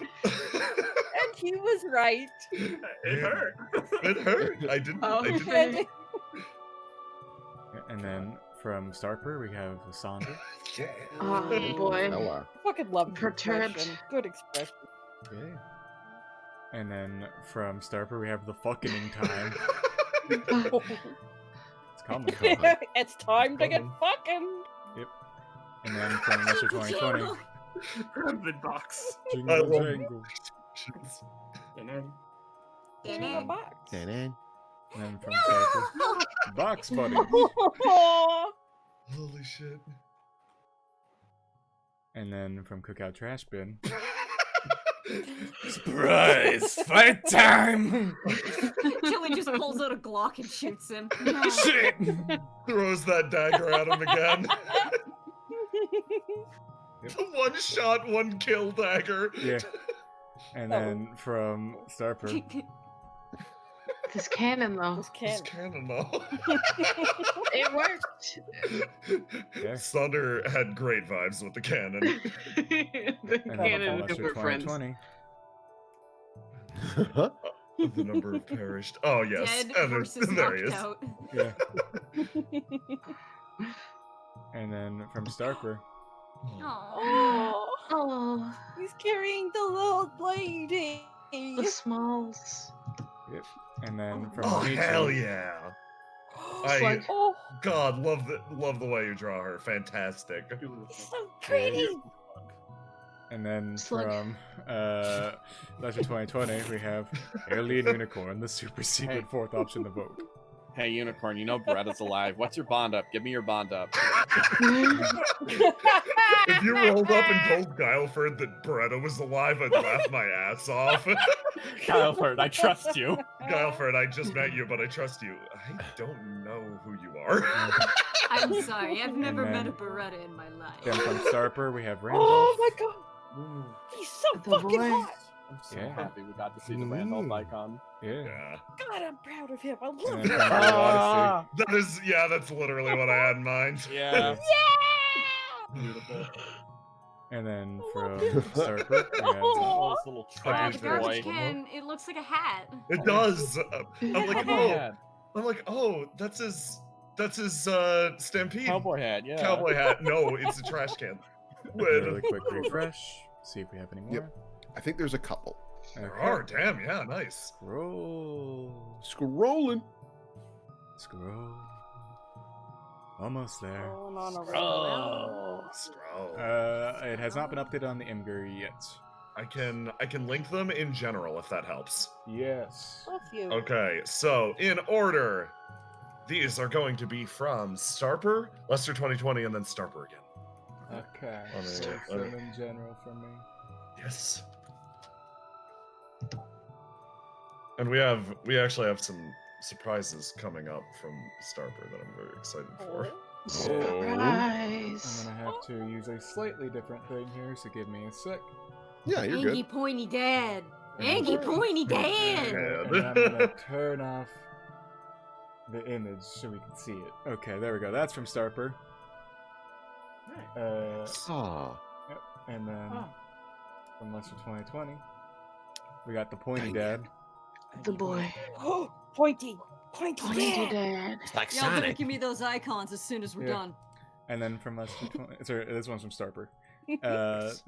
And he was right. It hurt. It hurt. I didn't. Oh. I didn't. And And then from Starper, we have Sonder. Yeah. Oh boy. Fella. fucking love the Perturbed. expression. Good expression. Yeah. And then from Starper, we have the fucking time. It's coming. It's time to get Coming. fucking. And then from Lester 2020, Rabbit box. Jingle love- Jangle. And then In the box. Ta-da. And then from Starper, Box Buddy. Oh, Holy shit. And then from Cookout Trash Bin. Surprise! Fight time! Tilly just pulls out a Glock and shoots him. Shit! Throws that dagger at him again. The one shot, one kill dagger. Yeah. And then from Starper, This cannon though. this It's can't. canon though. It worked. Yeah. Thunder had great vibes with the cannon. The and then from cannon Lester were friends. 2020. The number of perished. Oh yes, Dead and versus there he knocked is. out. Yeah. And then from Starper, Aw. Oh. Oh, He's carrying the little lady. the smalls. Yep. And then from Oh Michi, hell yeah! Slug. Oh, God, love the way you draw her. Fantastic. he's so pretty. and then Slug. from Lesser 2020, we have Alien Unicorn, the super secret fourth option to vote. Hey, Unicorn, you know Beretta's alive. What's your bond up? Give me your bond up. If you rolled up and told Guileford that Beretta was alive, I'd laugh my ass off. Guileford, I trust you. Guileford, I just met you, but I trust you. I don't know who you are. I'm sorry, I've never then- met a Beretta in my life. Then from Starper, we have Randolph. Oh my god, he's so The fucking boy. hot. I'm so Yeah. happy we got to see the Randolph icon. Yeah. Yeah. God, I'm proud of him. I And love then him. from Blue Odyssey. That is, yeah, that's literally what I had in mind. Yeah. Beautiful. And then I from love him. Starper, we have Oh, This little Oh, trash the Trash garbage boy. can, it looks like a hat. It does. I'm like, Cowboy oh, hat. that's his Stampede Cowboy hat, yeah. cowboy hat. No, it's a trash can. really quick refresh. See if we have any more. Yep. I think there's a couple. There are, damn, yeah, nice. Scroll. Scrolling. Scroll. Almost there. Rolling on a Oh. Stro. It has not been updated on the Imgur yet. I can link them in general if that helps. Yes. Love you. Okay, so in order, these are going to be from Starper, Lester 2020, and then Starper again. Okay. Let me- So let me- some in general from me. Yes. And we actually have some surprises coming up from Starper that I'm very excited for. I'm Surprise. gonna have to use a slightly different thing here, so give me a sec. Yeah, you're Angie good. Pointy Dad. Yeah. Angie Pointy Dad. Yeah. And then I'm gonna turn off the image so we can see it. Okay, there we go. That's from Starper. Ah. And then Oh. from Lester 2020, we got the Pointy Dad. The boy. Oh, pointy, pointy, Pointy dad. dad. It's like Y'all better Sonic. give me those icons as soon as we're Yeah. done. And then from Lester 20, sorry, this one's from Starper.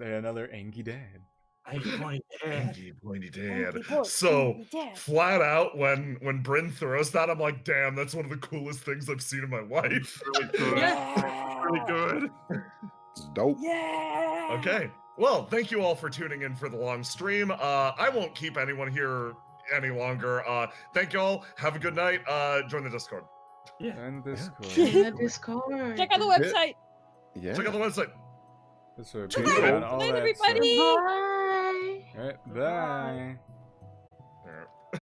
Another Angie Dad. Angie, pointy dad. Pointy boy, So pointy dad. flat out, when Bryn throws that, I'm like, damn, that's one of the coolest things I've seen in my life. Really good. Yeah. Really good. It's dope. Yeah. Okay. Well, thank you all for tuning in for the long stream. I won't keep anyone here any longer. Thank you all. Have a good night. Join the Discord. And Discord. In the Discord. Check out the website. Yeah. Check out the website. This would Check be out on all Good night, that everybody. stuff. Bye. Alright, bye.